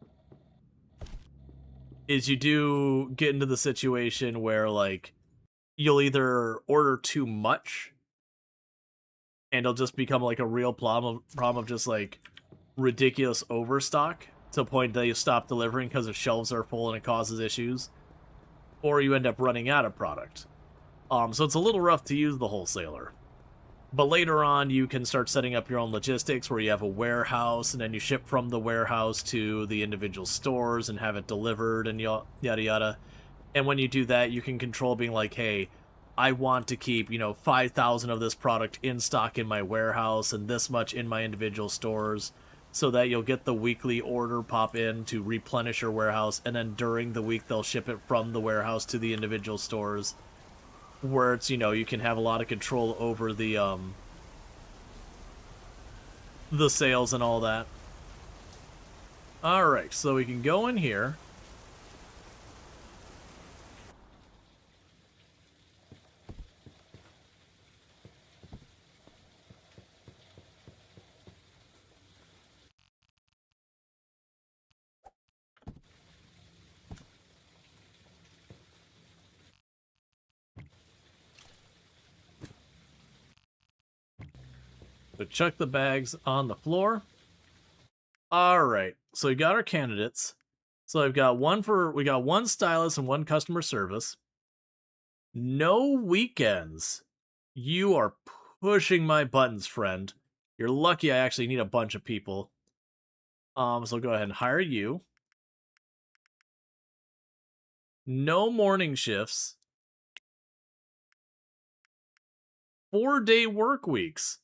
Speaker 1: is you do get into the situation where, like, you'll either order too much and it'll just become, like, a real problem of just, like, ridiculous overstock to the point that you stop delivering because the shelves are full and it causes issues, or you end up running out of product. So it's a little rough to use the wholesaler. But later on, you can start setting up your own logistics where you have a warehouse and then you ship from the warehouse to the individual stores and have it delivered and yada yada. And when you do that, you can control being like, hey, I want to keep, 5,000 of this product in stock in my warehouse and this much in my individual stores, so that you'll get the weekly order pop in to replenish your warehouse, and then during the week they'll ship it from the warehouse to the individual stores, where it's, you can have a lot of control over the sales and all that. Alright, so we can go in here. So chuck the bags on the floor. Alright, so we got our candidates. So we got one stylist and one customer service. No weekends. You are pushing my buttons, friend. You're lucky I actually need a bunch of people. So go ahead and hire you. No morning shifts. 4-day work weeks.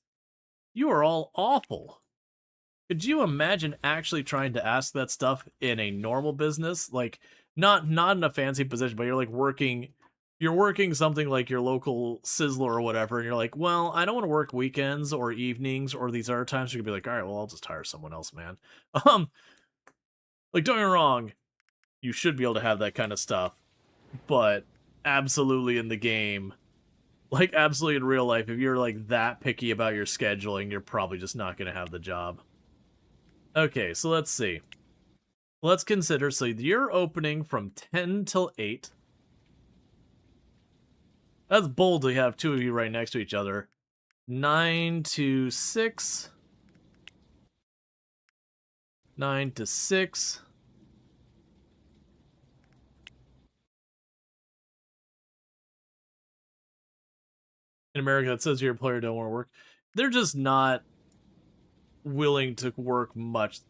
Speaker 1: You are all awful. Could you imagine actually trying to ask that stuff in a normal business? Like, not in a fancy position, but you're like you're working something like your local Sizzler or whatever, and you're like, well, I don't want to work weekends or evenings or these other times. You could be like, all right, well, I'll just hire someone else, man. Like, don't get me wrong, you should be able to have that kind of stuff, but absolutely in the game, like absolutely in real life, if you're like that picky about your scheduling, you're probably just not going to have the job. Okay, so let's see. Let's consider, so you're opening from 10 till 8. That's bold to have two of you right next to each other. 9 to 6. 9 to 6. In America, it says your employer don't want to work. They're just not willing to work much.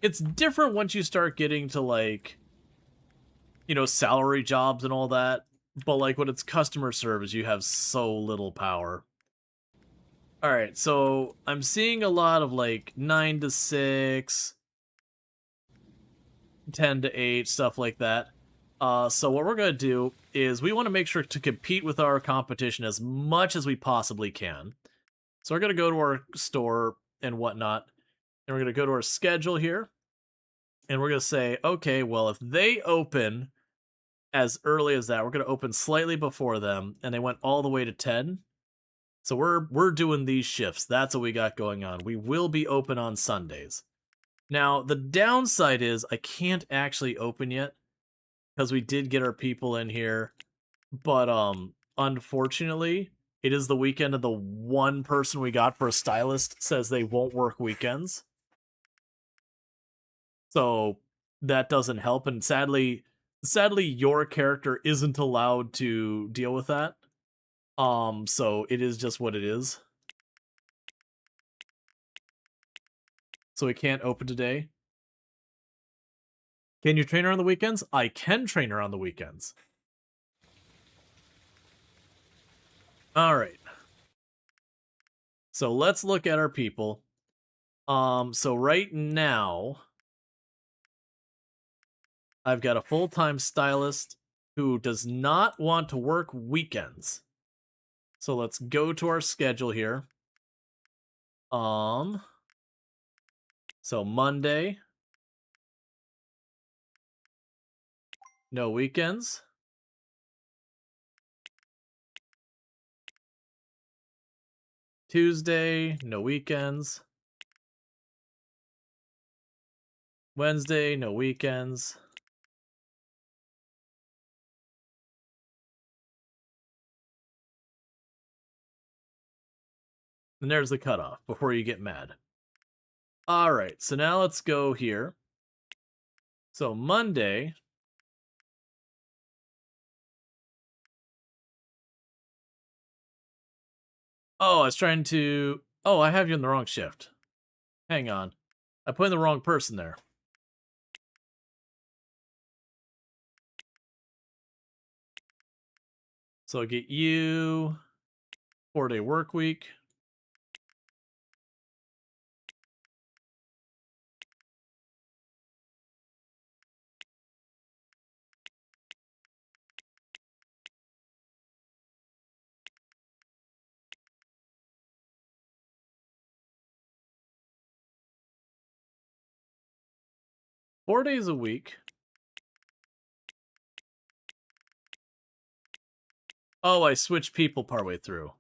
Speaker 1: It's different once you start getting to, like, salary jobs and all that. But, like, when it's customer service, you have so little power. Alright, so I'm seeing a lot of, like, 9 to 6, 10 to 8, stuff like that. So what we're going to do is we want to make sure to compete with our competition as much as we possibly can. So we're going to go to our store and whatnot, and we're going to go to our schedule here, and we're going to say, okay, well, if they open as early as that, we're going to open slightly before them, and they went all the way to 10. So we're doing these shifts. That's what we got going on. We will be open on Sundays. Now, the downside is I can't actually open yet because we did get our people in here, but unfortunately, it is the weekend and the one person we got for a stylist says they won't work weekends. So that doesn't help, and sadly your character isn't allowed to deal with that. So it is just what it is. So we can't open today. Can you train her on the weekends? I can train her on the weekends. Alright. So let's look at our people. So right now, I've got a full-time stylist who does not want to work weekends. So let's go to our schedule here. So Monday, no weekends. Tuesday, no weekends. Wednesday, no weekends. And there's the cutoff before you get mad. All right, so now let's go here. So Monday. Oh, I was trying to... Oh, I have you in the wrong shift. Hang on. I put in the wrong person there. So I'll get you 4-day work week. Four days a week. Oh, I switched people partway through.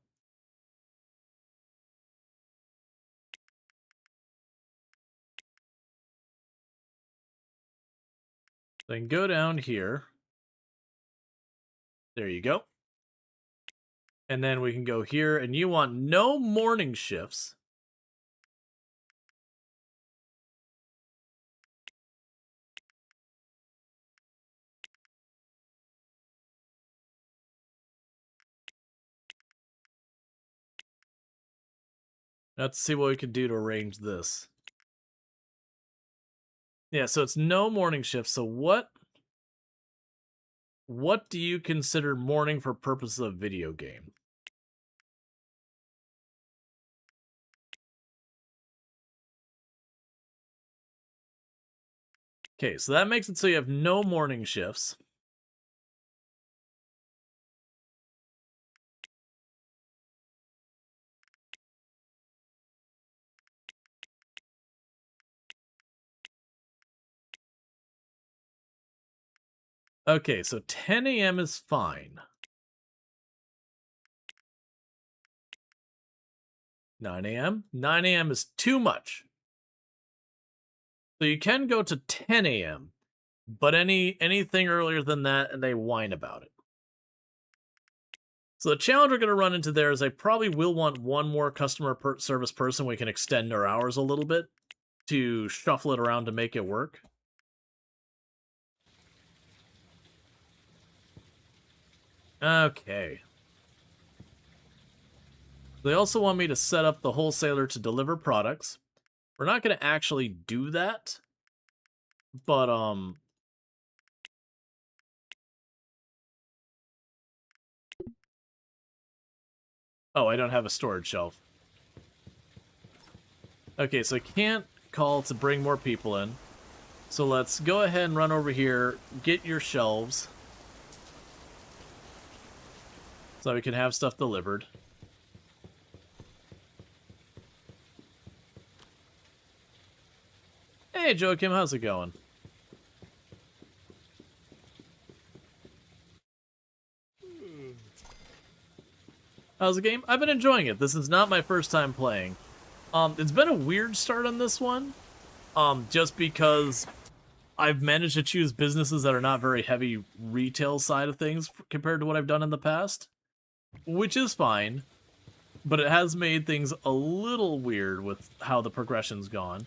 Speaker 1: Then go down here. There you go. And then we can go here, and you want no morning shifts. Let's see what we can do to arrange this. Yeah, so it's no morning shifts. So what do you consider morning for purposes of video game? Okay, so that makes it so you have no morning shifts. Okay, so 10 a.m. is fine. 9 a.m.? 9 a.m. is too much. So you can go to 10 a.m., but anything earlier than that, and they whine about it. So the challenge we're going to run into there is I probably will want one more customer service person. We can extend our hours a little bit to shuffle it around to make it work. Okay. They also want me to set up the wholesaler to deliver products. We're not going to actually do that, but oh, I don't have a storage shelf. Okay, so I can't call to bring more people in. So let's go ahead and run over here, get your shelves, so we can have stuff delivered. Hey, Joachim, how's it going? How's the game? I've been enjoying it. This is not my first time playing. It's been a weird start on this one, just because I've managed to choose businesses that are not very heavy retail side of things compared to what I've done in the past, which is fine, but it has made things a little weird with how the progression's gone.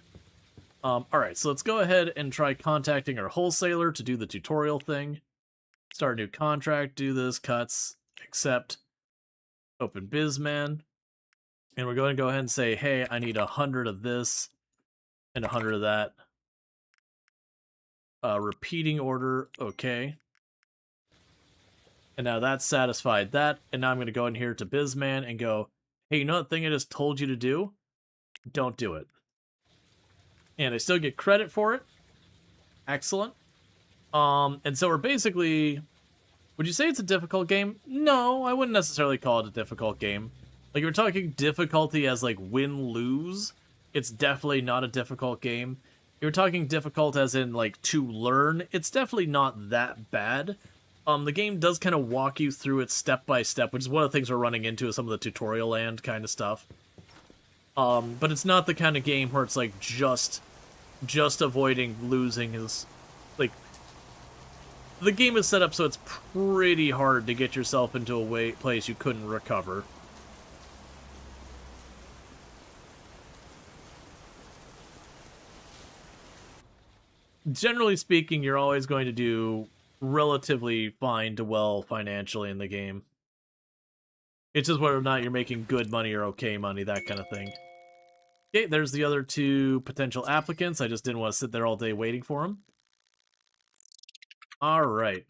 Speaker 1: Alright, so let's go ahead and try contacting our wholesaler to do the tutorial thing. Start a new contract, do this, cuts, accept, open BizMan. And we're going to go ahead and say, hey, I need 100 of this and 100 of that. Repeating order, okay. And now that's satisfied that. And now I'm going to go in here to BizMan and go, hey, you know that thing I just told you to do? Don't do it. And I still get credit for it. Excellent. And so we're basically... Would you say it's a difficult game? No, I wouldn't necessarily call it a difficult game. Like, if we're talking difficulty as, like, win-lose, it's definitely not a difficult game. If you're talking difficult as in, like, to learn, it's definitely not that bad. The game does kind of walk you through it step by step, which is one of the things we're running into with some of the tutorial land kind of stuff. But it's not the kind of game where it's, like, just avoiding losing is, like... The game is set up so it's pretty hard to get yourself into a place you couldn't recover. Generally speaking, you're always going to do relatively fine to well financially in the game. It's just whether or not you're making good money or okay money, that kind of thing. Okay, there's the other two potential applicants. I just didn't want to sit there all day waiting for them. Alright.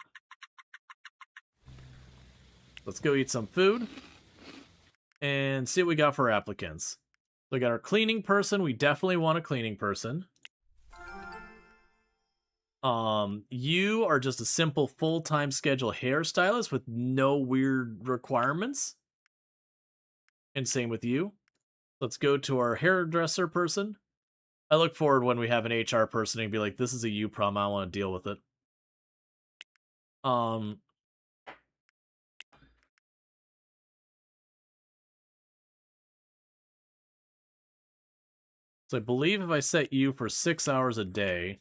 Speaker 1: Let's go eat some food. And see what we got for applicants. So we got our cleaning person. We definitely want a cleaning person. You are just a simple full-time schedule hairstylist with no weird requirements. And same with you. Let's go to our hairdresser person. I look forward when we have an HR person and be like, this is a you problem, I don't want to deal with it. So I believe if I set you for 6 hours a day,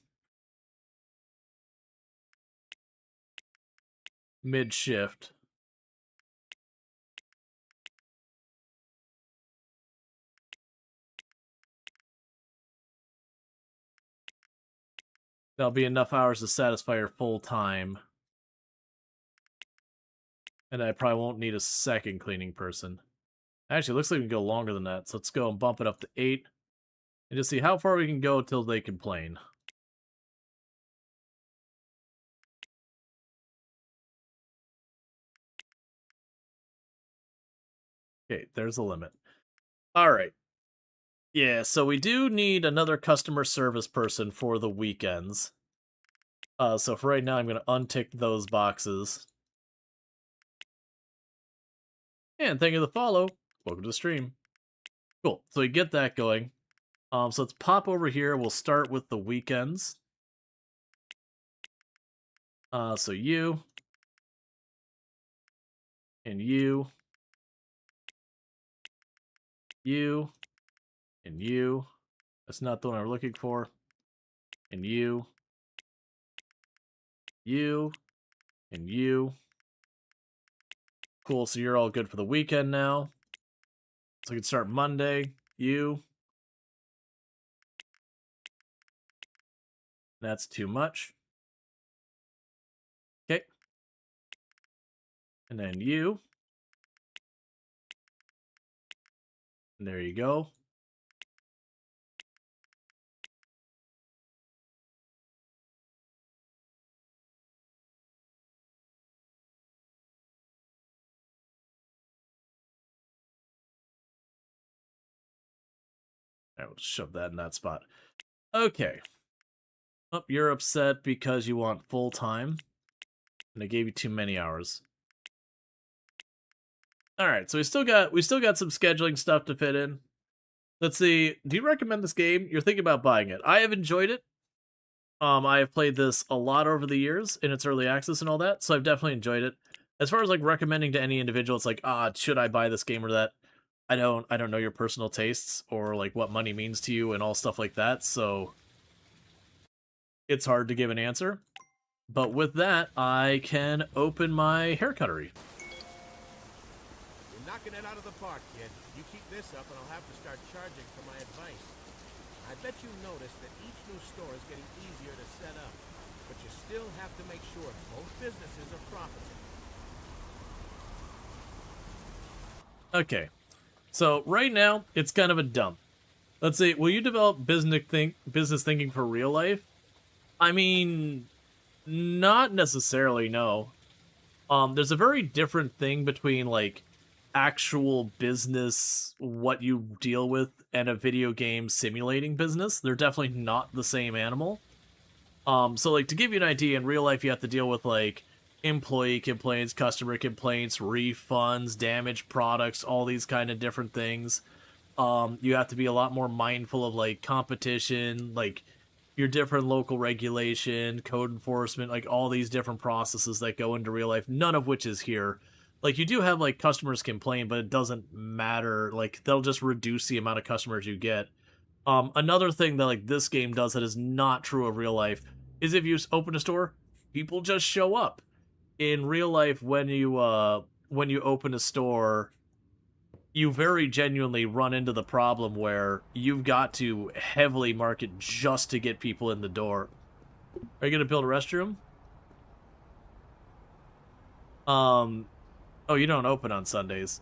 Speaker 1: mid-shift, that'll be enough hours to satisfy your full time. And I probably won't need a second cleaning person. Actually, it looks like we can go longer than that. So let's go and bump it up to 8. And just see how far we can go till they complain. Okay, there's a limit. Alright. Yeah, so we do need another customer service person for the weekends. So for right now, I'm going to untick those boxes. And thank you for the follow. Welcome to the stream. Cool. So we get that going. So let's pop over here. We'll start with the weekends. So you. And you. You. And you. That's not the one I'm looking for. And you. You. And you. Cool, so you're all good for the weekend now. So we can start Monday. You. That's too much. Okay. And then you. And there you go. Alright, we'll just shove that in that spot. Okay. Oh, you're upset because you want full time. And I gave you too many hours. Alright, so we still got some scheduling stuff to fit in. Let's see. Do you recommend this game? You're thinking about buying it. I have enjoyed it. I have played this a lot over the years in its early access and all that, so I've definitely enjoyed it. As far as like recommending to any individual, it's like, should I buy this game or that? I don't know your personal tastes or like what money means to you and all stuff like that, so it's hard to give an answer. But with that, I can open my hair cuttery.
Speaker 2: You're knocking it out of the park, kid. You keep this up and I'll have to start charging for my advice. I bet you noticed that each new store is getting easier to set up, but you still have to make sure both businesses are profiting.
Speaker 1: Okay, so right now, it's kind of a dump. Let's see, will you develop business thinking for real life? I mean, not necessarily, no. There's a very different thing between, like, actual business, what you deal with, and a video game simulating business. They're definitely not the same animal. So like to give you an idea, in real life you have to deal with like employee complaints, customer complaints, refunds, damaged products, all these kind of different things. You have to be a lot more mindful of like competition, like your different local regulation, code enforcement, like all these different processes that go into real life, none of which is here. Like you do have like customers complain, but it doesn't matter. Like they'll just reduce the amount of customers you get. Another thing that like this game does that is not true of real life is if you open a store, people just show up. In real life, when you open a store, you very genuinely run into the problem where you've got to heavily market just to get people in the door. Are you gonna build a restroom? Oh, you don't open on Sundays.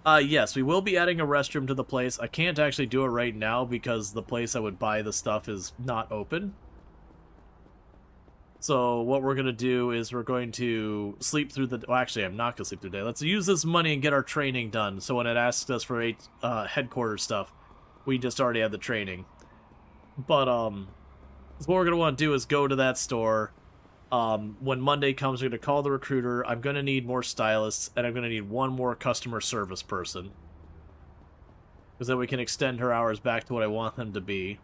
Speaker 1: Yes, we will be adding a restroom to the place. I can't actually do it right now because the place I would buy the stuff is not open. So what we're going to do is we're going to sleep through the... Well, actually, I'm not going to sleep through the day. Let's use this money and get our training done. So when it asks us for headquarters stuff, we just already have the training. But what we're going to want to do is go to that store. When Monday comes, we're going to call the recruiter. I'm going to need more stylists, and I'm going to need one more customer service person. Because then we can extend her hours back to what I want them to be.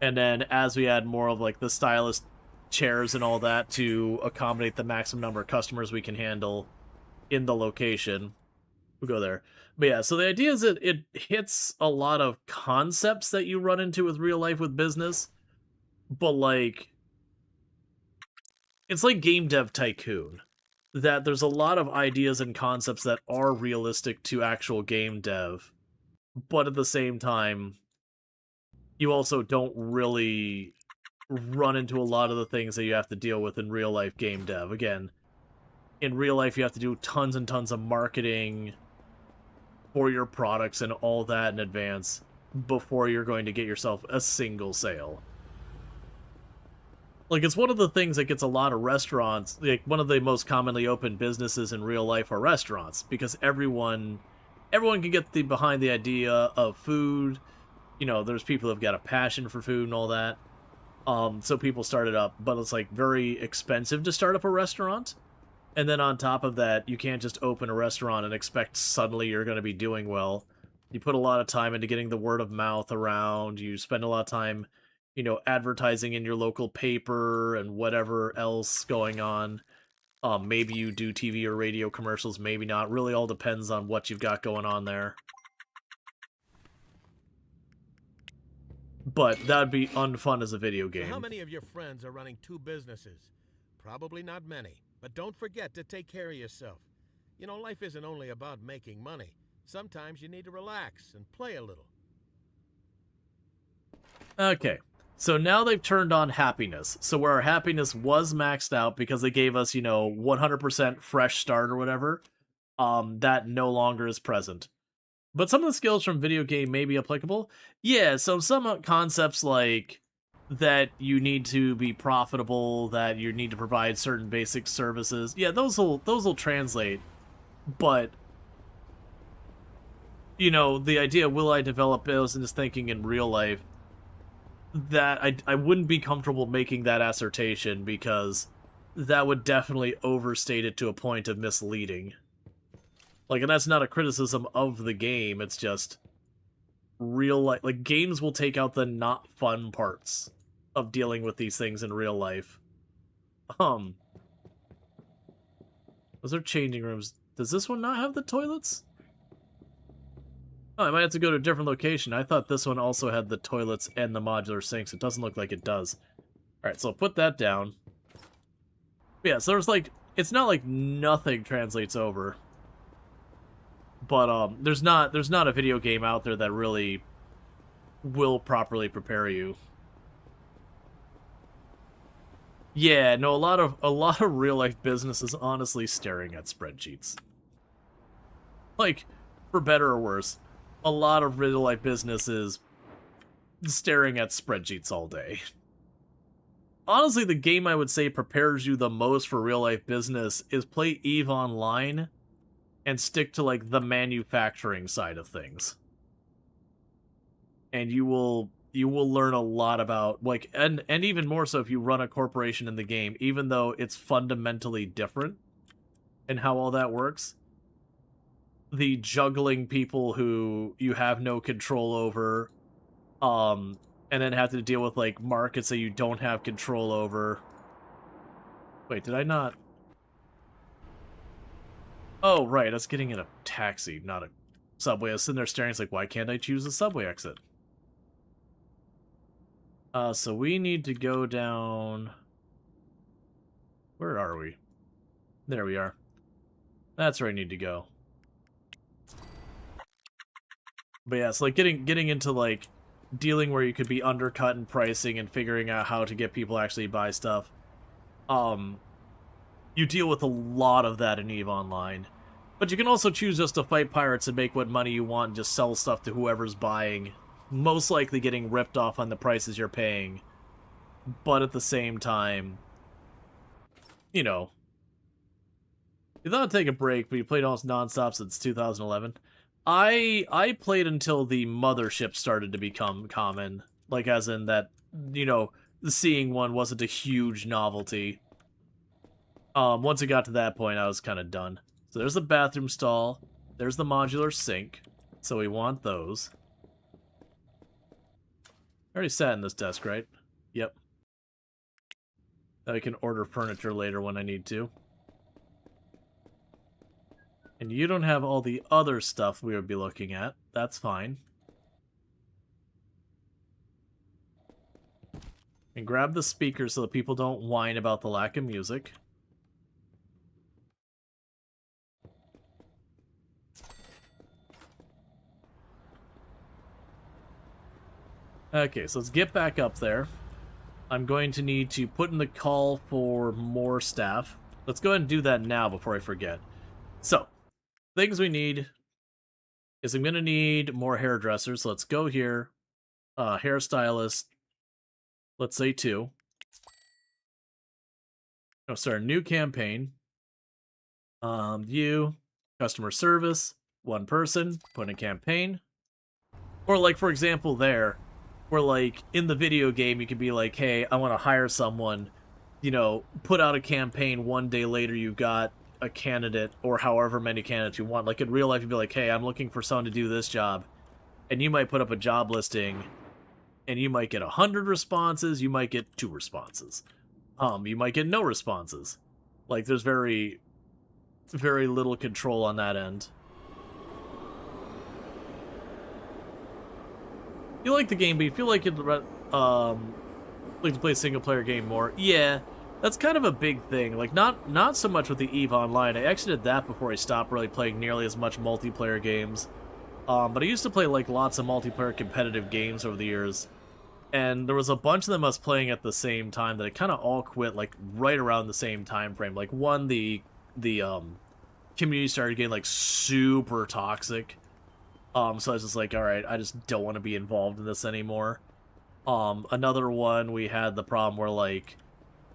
Speaker 1: And then as we add more of like the stylist chairs and all that to accommodate the maximum number of customers we can handle in the location, we'll go there. But yeah, so the idea is that it hits a lot of concepts that you run into with real life with business, but like it's like Game Dev Tycoon, that there's a lot of ideas and concepts that are realistic to actual game dev, but at the same time you also don't really run into a lot of the things that you have to deal with in real life game dev. Again, in real life you have to do tons and tons of marketing for your products and all that in advance before you're going to get yourself a single sale. Like, it's one of the things that gets a lot of restaurants, like, one of the most commonly open businesses in real life are restaurants, because everyone can get behind the idea of food. You know, there's people who've got a passion for food and all that. So people start it up, but it's like very expensive to start up a restaurant. And then on top of that, you can't just open a restaurant and expect suddenly you're going to be doing well. You put a lot of time into getting the word of mouth around. You spend a lot of time, you know, advertising in your local paper and whatever else going on. Maybe you do TV or radio commercials, maybe not. Really all depends on what you've got going on there. But that'd be unfun as a video game.
Speaker 2: So how many of your friends are running two businesses? Probably not many. But don't forget to take care of yourself. You know, life isn't only about making money. Sometimes you need to relax and play a little.
Speaker 1: Okay, so now they've turned on happiness. So where our happiness was maxed out because they gave us, you know, 100% fresh start or whatever, that no longer is present. But some of the skills from video game may be applicable. Yeah, so some concepts like that you need to be profitable, that you need to provide certain basic services. Yeah, those will translate. But you know, the idea, will I develop business thinking in real life? That I wouldn't be comfortable making that assertion because that would definitely overstate it to a point of misleading. Like, and that's not a criticism of the game, it's just real life. Like, games will take out the not fun parts of dealing with these things in real life. Those are changing rooms. Does this one not have the toilets? Oh, I might have to go to a different location. I thought this one also had the toilets and the modular sinks. It doesn't look like it does. Alright, so I'll put that down. But yeah, so there's like, it's not like nothing translates over. But there's not a video game out there that really will properly prepare you. Yeah, no, a lot of real life business is honestly staring at spreadsheets. Like, for better or worse, a lot of real life business is staring at spreadsheets all day. Honestly, the game I would say prepares you the most for real life business is play EVE Online and stick to, like, the manufacturing side of things. And you will you will learn a lot about, like, and even more so if you run a corporation in the game, even though it's fundamentally different in how all that works. The juggling people who you have no control over, and then have to deal with, like, markets that you don't have control over. Wait, did I not? Oh, right, I was getting in a taxi, not a subway. I was sitting there staring, it's like, why can't I choose a subway exit? So we need to go down... Where are we? There we are. That's where I need to go. But yeah, it's like getting into, like, dealing where you could be undercut in pricing and figuring out how to get people to actually buy stuff. You deal with a lot of that in EVE Online. But you can also choose just to fight pirates and make what money you want and just sell stuff to whoever's buying. Most likely getting ripped off on the prices you're paying. But at the same time, you know, you thought I'd take a break, but you played almost nonstop since 2011. I played until the mothership started to become common. Like, as in that, you know, seeing one wasn't a huge novelty. Once it got to that point, I was kind of done. So there's the bathroom stall. There's the modular sink. So we want those. I already sat in this desk, right? Yep. Now I can order furniture later when I need to. And you don't have all the other stuff we would be looking at. That's fine. And grab the speakers so that people don't whine about the lack of music. Okay, so let's get back up there. I'm going to need to put in the call for more staff. Let's go ahead and do that now before I forget. So, things we need is I'm going to need more hairdressers. So let's go here. Hairstylist. Let's say 2. Oh, sorry, new campaign. You. Customer service. 1 person. Put in a campaign. Or like, for example, there. Where, like, in the video game, you could be like, hey, I want to hire someone. You know, put out a campaign, 1 day later you've got a candidate, or however many candidates you want. Like, in real life, you'd be like, hey, I'm looking for someone to do this job. And you might put up a job listing, and you might get 100 responses, you might get 2 responses. You might get no responses. Like, there's very, very little control on that end. You like the game, but you feel like you'd like to play a single-player game more. Yeah, that's kind of a big thing. Like, not so much with the EVE Online. I actually did that before I stopped really playing nearly as much multiplayer games. But I used to play, like, lots of multiplayer competitive games over the years. And there was a bunch of them I was playing at the same time that I kind of all quit, like, right around the same time frame. Like, one, the community started getting, like, super toxic. So I was just like, alright, I just don't want to be involved in this anymore. Another one, we had the problem where, like,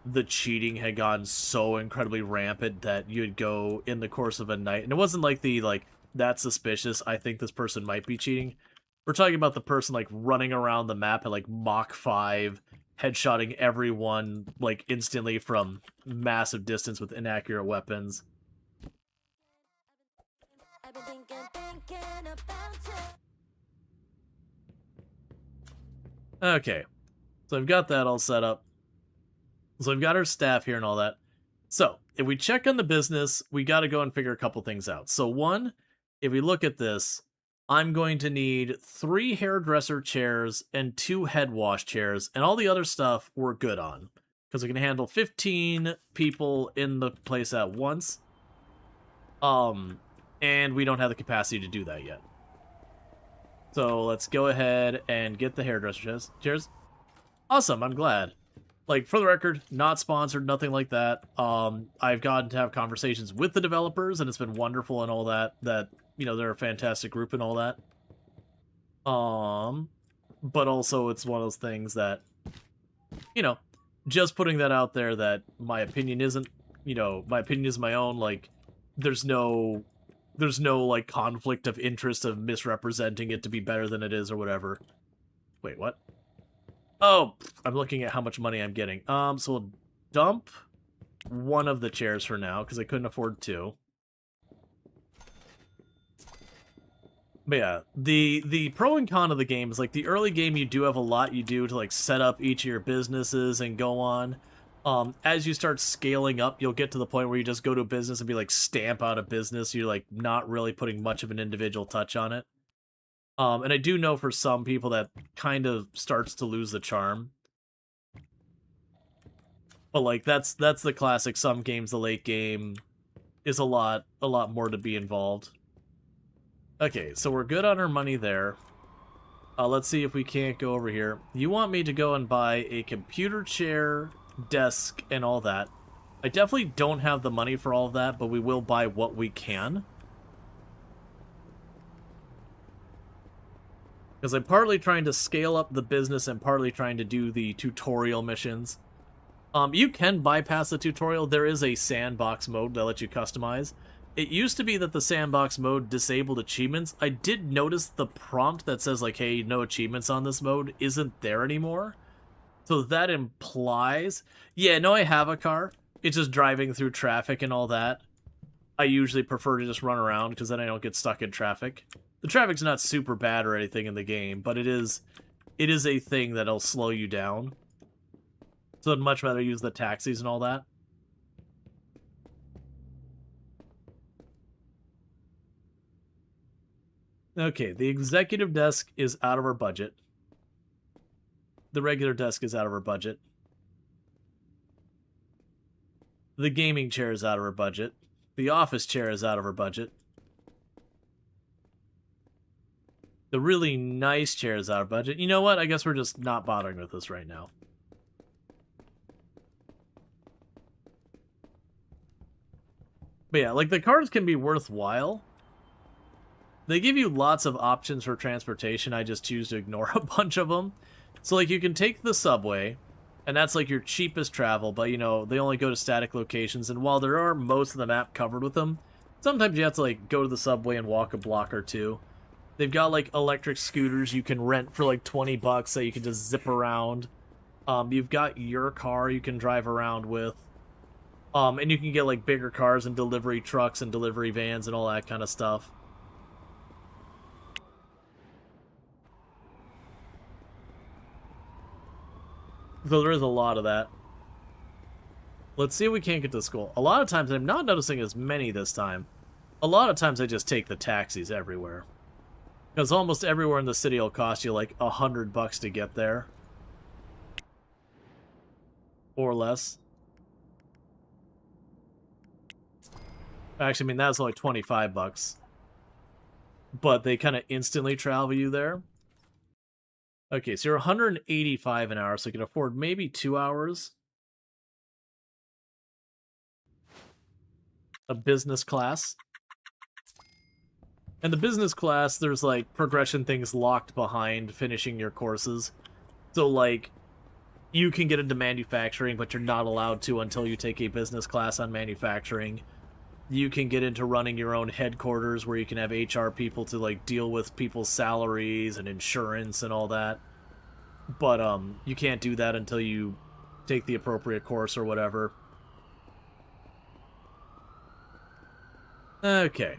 Speaker 1: the cheating had gone so incredibly rampant that you'd go in the course of a night. And it wasn't like the, like, that's suspicious, I think this person might be cheating. We're talking about the person, like, running around the map at, like, Mach 5, headshotting everyone, like, instantly from massive distance with inaccurate weapons. Okay, so I've got that all set up. So we've got our staff here and all that. So, if we check on the business, we got to go and figure a couple things out. So one, if we look at this, I'm going to need 3 hairdresser chairs and 2 head wash chairs, and all the other stuff we're good on. Because we can handle 15 people in the place at once. And we don't have the capacity to do that yet. So let's go ahead and get the hairdresser chairs. Awesome, I'm glad. Like, for the record, not sponsored, nothing like that. I've gotten to have conversations with the developers, and it's been wonderful and all that, you know, they're a fantastic group and all that. But also it's one of those things that, you know, just putting that out there that my opinion isn't, you know, my opinion is my own, like, there's no, like, conflict of interest of misrepresenting it to be better than it is or whatever. Wait, what? Oh, I'm looking at how much money I'm getting. So we'll dump one of the chairs for now, because I couldn't afford two. But yeah, the pro and con of the game is, like, the early game you do have a lot you do to, like, set up each of your businesses and go on. As you start scaling up, you'll get to the point where you just go to a business and be like, stamp out a business. You're, like, not really putting much of an individual touch on it. And I do know for some people that kind of starts to lose the charm. But, like, that's the classic. Some games, the late game is a lot more to be involved. Okay, so we're good on our money there. Let's see if we can't go over here. You want me to go and buy a computer chair, desk, and all that. I definitely don't have the money for all of that, but we will buy what we can. Because I'm partly trying to scale up the business and partly trying to do the tutorial missions. You can bypass the tutorial. There is a sandbox mode that lets you customize. It used to be that the sandbox mode disabled achievements. I did notice the prompt that says, like, hey, no achievements on this mode isn't there anymore. So that implies... Yeah, no, I have a car. It's just driving through traffic and all that. I usually prefer to just run around because then I don't get stuck in traffic. The traffic's not super bad or anything in the game, but it is a thing that'll slow you down. So I'd much rather use the taxis and all that. Okay, the executive desk is out of our budget. The regular desk is out of our budget. The gaming chair is out of our budget. The office chair is out of our budget. The really nice chair is out of budget. You know what? I guess we're just not bothering with this right now. But yeah, like, the cars can be worthwhile. They give you lots of options for transportation. I just choose to ignore a bunch of them. So, like, you can take the subway, and that's, like, your cheapest travel, but, you know, they only go to static locations, and while there are most of the map covered with them, sometimes you have to, like, go to the subway and walk a block or two. They've got, like, electric scooters you can rent for, like, 20 bucks so you can just zip around. You've got your car you can drive around with. And you can get, like, bigger cars and delivery trucks and delivery vans and all that kind of stuff. So there is a lot of that. Let's see if we can't get to school. A lot of times, I'm not noticing as many this time. A lot of times I just take the taxis everywhere. Because almost everywhere in the city will cost you like $100 to get there. Or less. Actually, I mean, that's only 25 bucks. But they kind of instantly travel you there. Okay, so you're 185 an hour, so you can afford maybe 2 hours. A business class. And the business class, there's, like, progression things locked behind finishing your courses. So, like, you can get into manufacturing, but you're not allowed to until you take a business class on manufacturing. You can get into running your own headquarters where you can have HR people to, like, deal with people's salaries and insurance and all that. But, you can't do that until you take the appropriate course or whatever. Okay.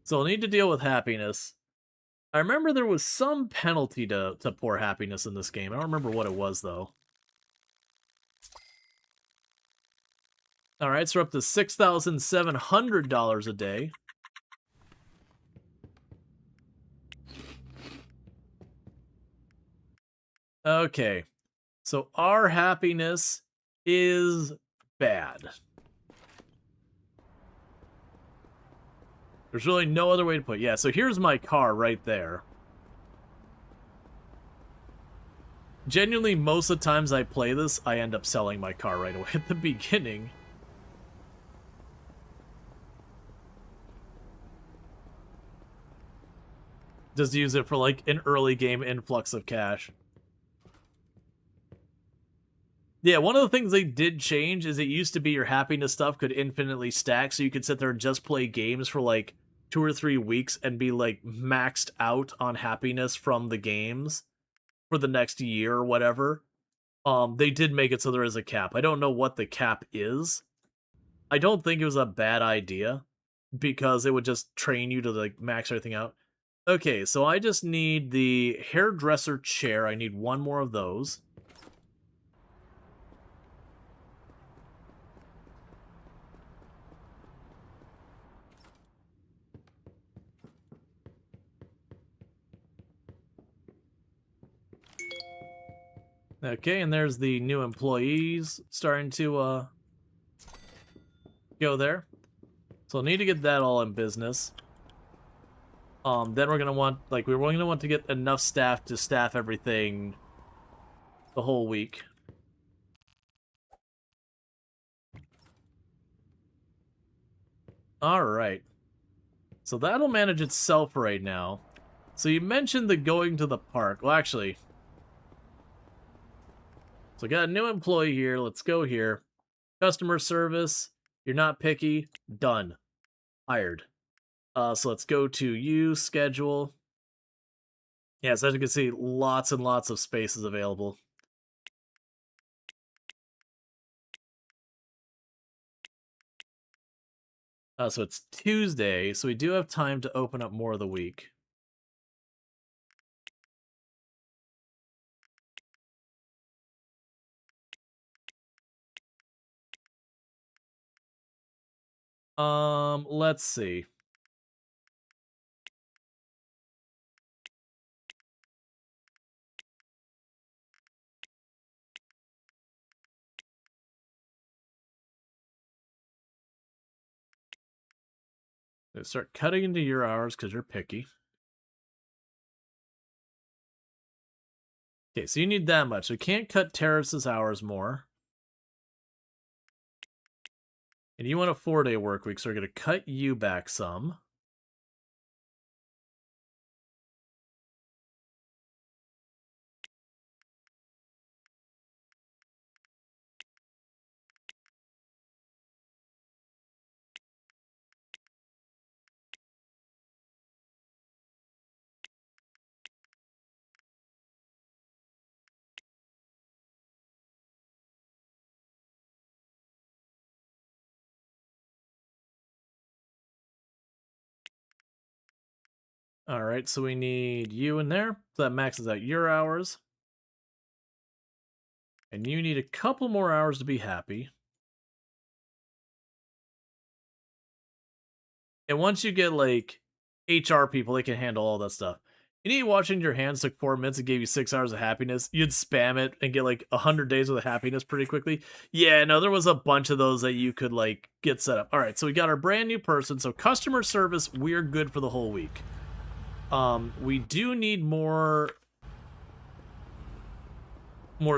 Speaker 1: So I'll need to deal with happiness. I remember there was some penalty to poor happiness in this game. I don't remember what it was, though. Alright, so we're up to $6,700 a day. Okay. So our happiness is bad. There's really no other way to put it. Yeah, so here's my car right there. Genuinely, most of the times I play this, I end up selling my car right away at the beginning. Just use it for, like, an early game influx of cash. Yeah, one of the things they did change is it used to be your happiness stuff could infinitely stack, so you could sit there and just play games for, like, 2 or 3 weeks and be like maxed out on happiness from the games for the next year or whatever. They did make it so there is a cap. I don't know what the cap is. I don't think it was a bad idea because it would just train you to like max everything out. Okay, so I just need the hairdresser chair. I need 1 more of those. Okay, and there's the new employees starting to go there. So I'll need to get that all in business. Then we're gonna want to get enough staff to staff everything the whole week. Alright. So that'll manage itself right now. So you mentioned the going to the park. Well, actually, so I got a new employee here. Let's go here. Customer service. You're not picky. Done. Hired. So let's go to you, schedule. Yeah, so as you can see, lots and lots of spaces available. So it's Tuesday, so we do have time to open up more of the week. Let's see. Start cutting into your hours because you're picky. Okay, so you need that much. So we can't cut Terrace's hours more. And you want a 4-day work week, so we're going to cut you back some. Alright, so we need you in there. So that maxes out your hours. And you need a couple more hours to be happy. And once you get, like, HR people, they can handle all that stuff. You need washing your hands took 4 minutes and gave you 6 hours of happiness. You'd spam it and get, like, 100 days of happiness pretty quickly. Yeah, no, there was a bunch of those that you could, like, get set up. Alright, so we got our brand new person. So customer service, we're good for the whole week. We do need more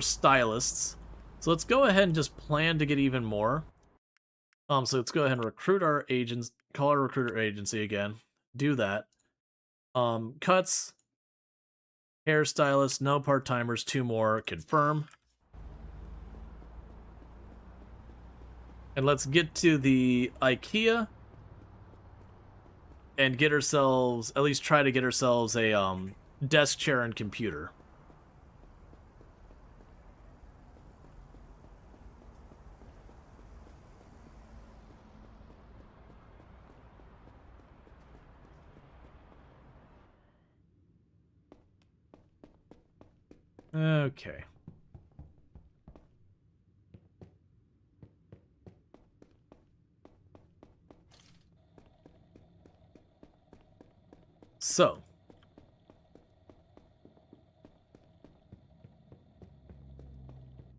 Speaker 1: stylists. So let's go ahead and just plan to get even more. So let's go ahead and recruit our agents, call our recruiter agency again. Do that. Cuts, hairstylist, no part-timers, 2 more, confirm. And let's get to the IKEA and get ourselves, at least try to get ourselves a desk, chair, and computer. Okay. So.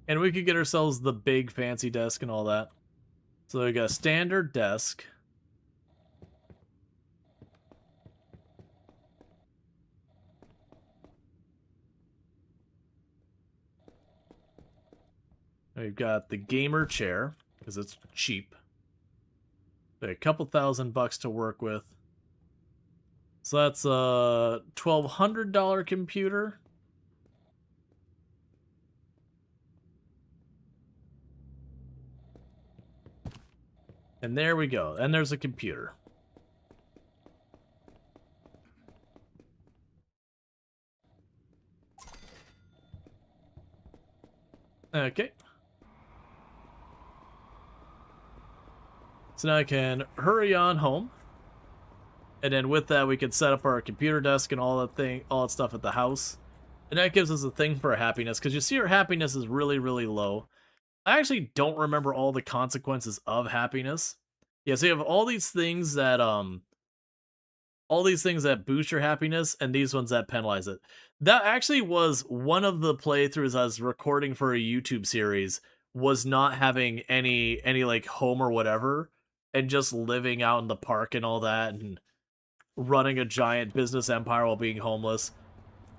Speaker 1: And we could get ourselves the big fancy desk and all that. So we got a standard desk. We've got the gamer chair, because it's cheap. A couple $1,000 to work with. So that's a $1,200 computer. And there we go. And there's a computer. Okay. So now I can hurry on home. And then with that, we can set up our computer desk and all that stuff at the house. And that gives us a thing for our happiness, because you see our happiness is really, really low. I actually don't remember all the consequences of happiness. Yeah, so you have all these things that boost your happiness, and these ones that penalize it. That actually was one of the playthroughs I was recording for a YouTube series, was not having any like home or whatever, and just living out in the park and all that, and running a giant business empire while being homeless.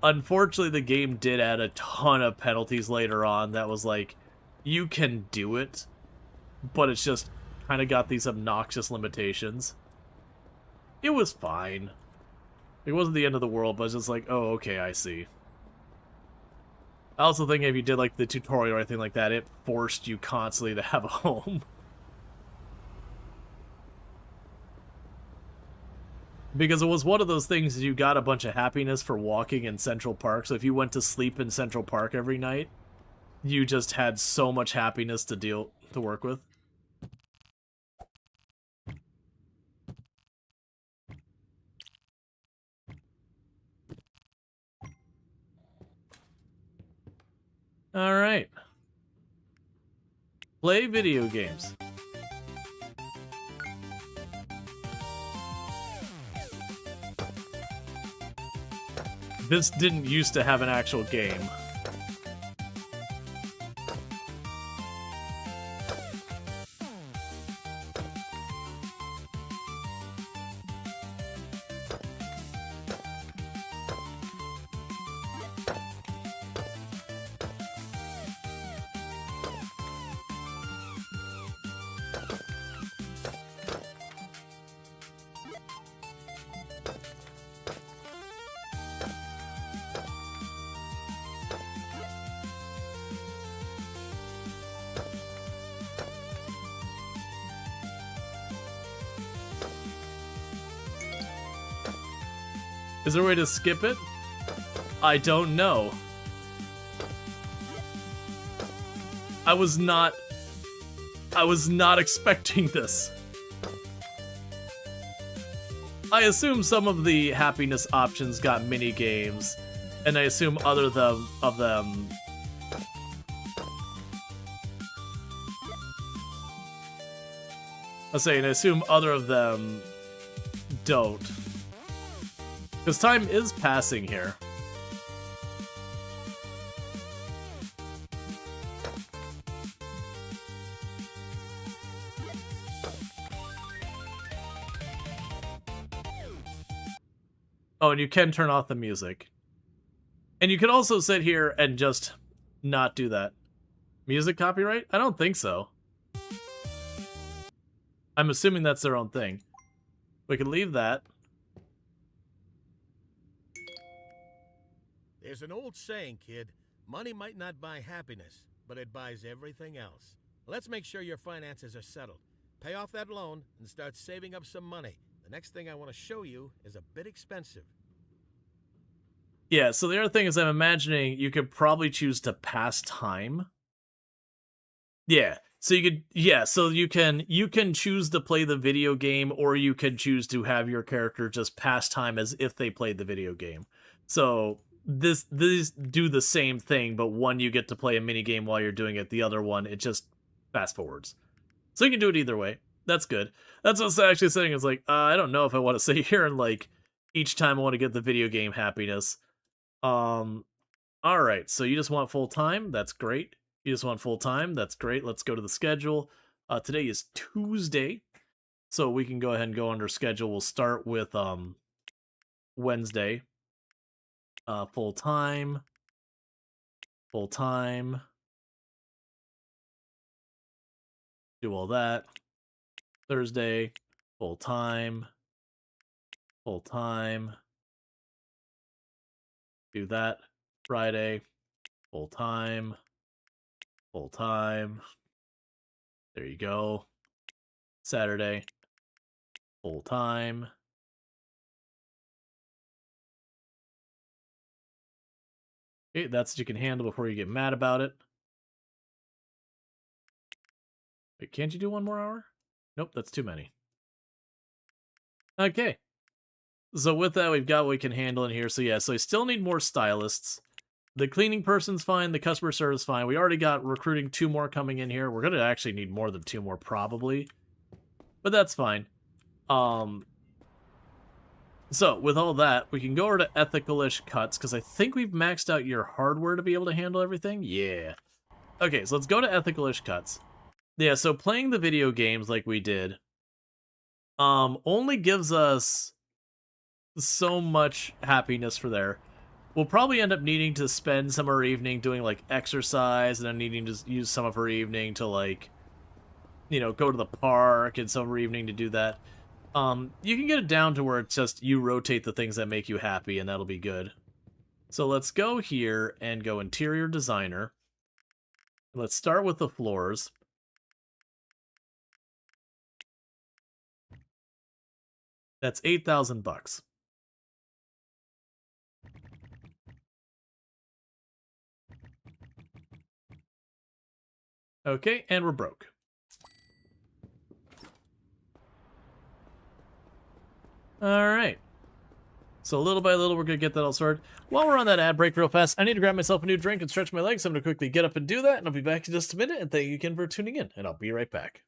Speaker 1: Unfortunately, the game did add a ton of penalties later on that was like, you can do it, but it's just kind of got these obnoxious limitations. It was fine. It wasn't the end of the world, but it's just like, oh, okay, I see. I also think if you did like the tutorial or anything like that, it forced you constantly to have a home. Because it was one of those things, you got a bunch of happiness for walking in Central Park, so if you went to sleep in Central Park every night, you just had so much happiness to work with. Alright. Play video games. This didn't used to have an actual game. Is there a way to skip it? I don't know. I was not expecting this. I assume some of the happiness options got mini games, and I assume other of them. I assume other of them don't. Because time is passing here. Oh, and you can turn off the music. And you can also sit here and just not do that. Music copyright? I don't think so. I'm assuming that's their own thing. We can leave that.
Speaker 2: There's an old saying, kid. Money might not buy happiness, but it buys everything else. Let's make sure your finances are settled. Pay off that loan and start saving up some money. The next thing I want to show you is a bit expensive.
Speaker 1: Yeah, so the other thing is I'm imagining you could probably choose to pass time. Yeah. So you can choose to play the video game, or you can choose to have your character just pass time as if they played the video game. So these do the same thing, but one you get to play a mini game while you're doing it, the other one it just fast forwards. So you can do it either way. That's good. That's what I'm actually saying. Is like, I don't know if I want to sit here and like each time I want to get the video game happiness. All right. So you just want full time? That's great. You just want full time? That's great. Let's go to the schedule. Today is Tuesday, so we can go ahead and go under schedule. We'll start with Wednesday. Full time. Full time. Do all that. Thursday, full time. Full time. Do that. Friday, full time. Full time. There you go. Saturday, full time. Okay, that's what you can handle before you get mad about it. Wait, can't you do 1 more hour? Nope, that's too many. Okay. So with that, we've got what we can handle in here. So yeah, so I still need more stylists. The cleaning person's fine. The customer service fine. We already got recruiting 2 more coming in here. We're going to actually need more than 2 more probably. But that's fine. So with all that, we can go over to ethical-ish cuts because I think we've maxed out your hardware to be able to handle everything. Yeah. Okay, so let's go to ethical-ish cuts. Yeah, so playing the video games like we did only gives us so much happiness for there. We'll probably end up needing to spend some of our evening doing, like, exercise, and then needing to use some of our evening to, like, you know, go to the park, and some of our evening to do that. You can get it down to where it's just you rotate the things that make you happy, and that'll be good. So let's go here and go interior designer. Let's start with the floors. That's 8,000 bucks. Okay, and we're broke. Alright. So little by little, we're going to get that all sorted. While we're on that ad break real fast, I need to grab myself a new drink and stretch my legs. So I'm going to quickly get up and do that, and I'll be back in just a minute. And thank you again for tuning in, and I'll be right back.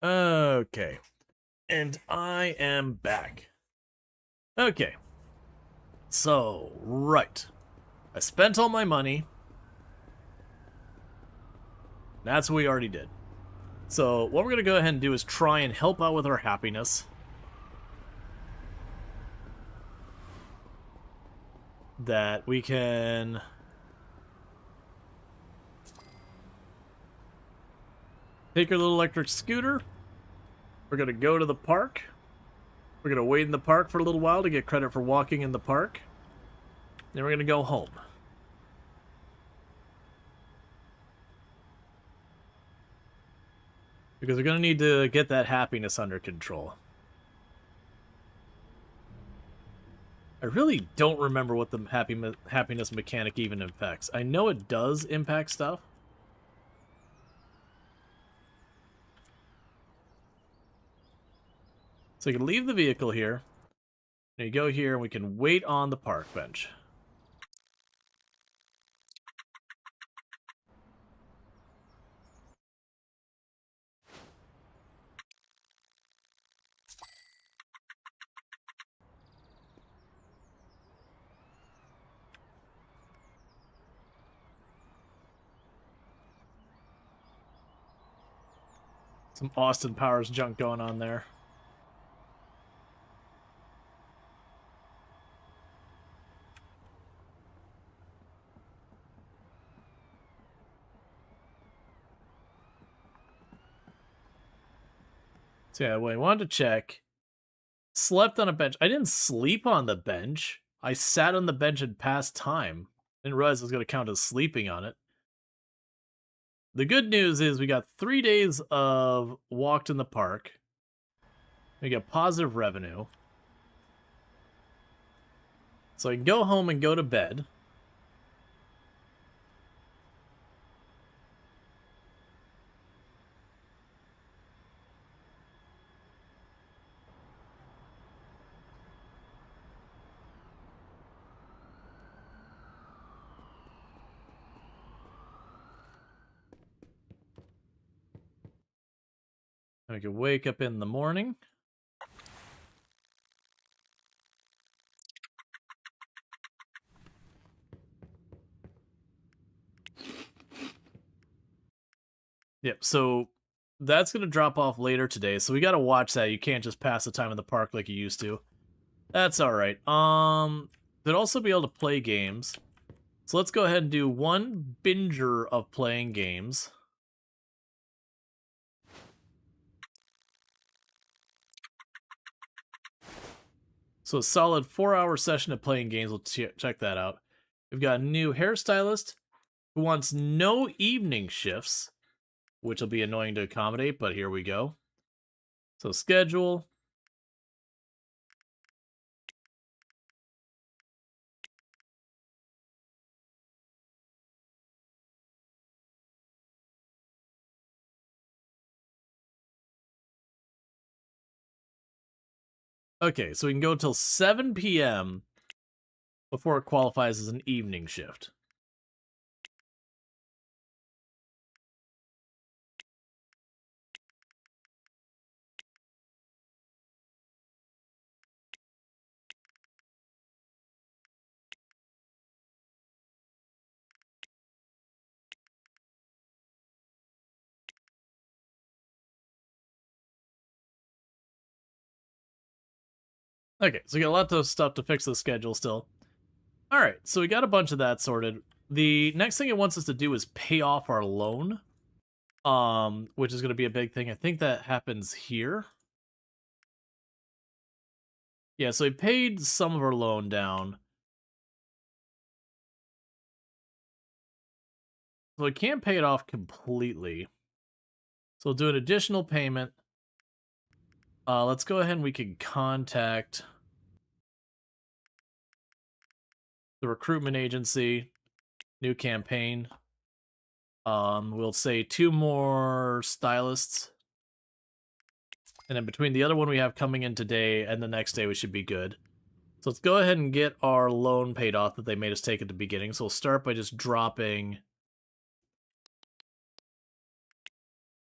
Speaker 1: Okay. And I am back. Okay. So, right. I spent all my money. That's what we already did. So, what we're going to go ahead and do is try and help out with our happiness. That we can... take our little electric scooter. We're going to go to the park. We're going to wait in the park for a little while to get credit for walking in the park. Then we're going to go home. Because we're going to need to get that happiness under control. I really don't remember what the happiness mechanic even impacts. I know it does impact stuff. So you can leave the vehicle here. And you go here and we can wait on the park bench. Some Austin Powers junk going on there. So yeah, I wanted to check. Slept on a bench. I didn't sleep on the bench. I sat on the bench and passed time. Didn't realize it was going to count as sleeping on it. The good news is we got 3 days of walked in the park. We got positive revenue. So I can go home and go to bed. I can wake up in the morning. Yep, so that's going to drop off later today. So we got to watch that. You can't just pass the time in the park like you used to. That's all right. They'd also be able to play games. So let's go ahead and do one binger of playing games. So a solid 4-hour session of playing games. We'll check that out. We've got a new hairstylist who wants no evening shifts, which will be annoying to accommodate, but here we go. So schedule. Okay, so we can go till 7 p.m. before it qualifies as an evening shift. Okay, so we got a lot of stuff to fix the schedule still. Alright, so we got a bunch of that sorted. The next thing it wants us to do is pay off our loan, which is going to be a big thing. I think that happens here. Yeah, so we paid some of our loan down. So we can't pay it off completely. So we'll do an additional payment. Let's go ahead and we can contact the recruitment agency. New campaign. We'll say 2 more stylists. And then between the other one we have coming in today and the next day, we should be good. So let's go ahead and get our loan paid off that they made us take at the beginning. So we'll start by just dropping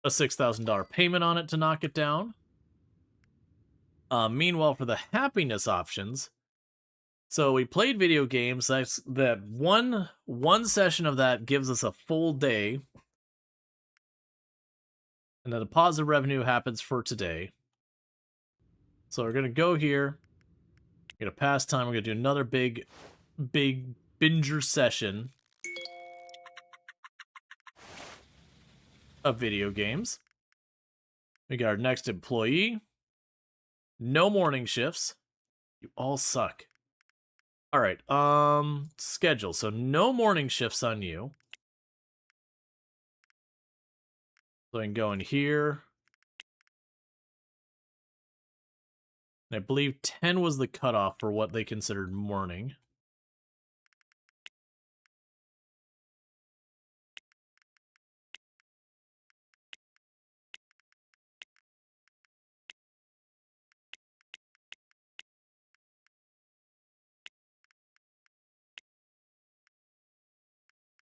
Speaker 1: a $6,000 payment on it to knock it down. Meanwhile, for the happiness options, so we played video games. That's that one session of that gives us a full day. And then the positive revenue happens for today. So we're going to go here. We're going to pass time. We're going to do another big binger session of video games. We got our next employee. No morning shifts. You all suck. All right, schedule. So no morning shifts on you. So I can go in here. And I believe 10 was the cutoff for what they considered morning.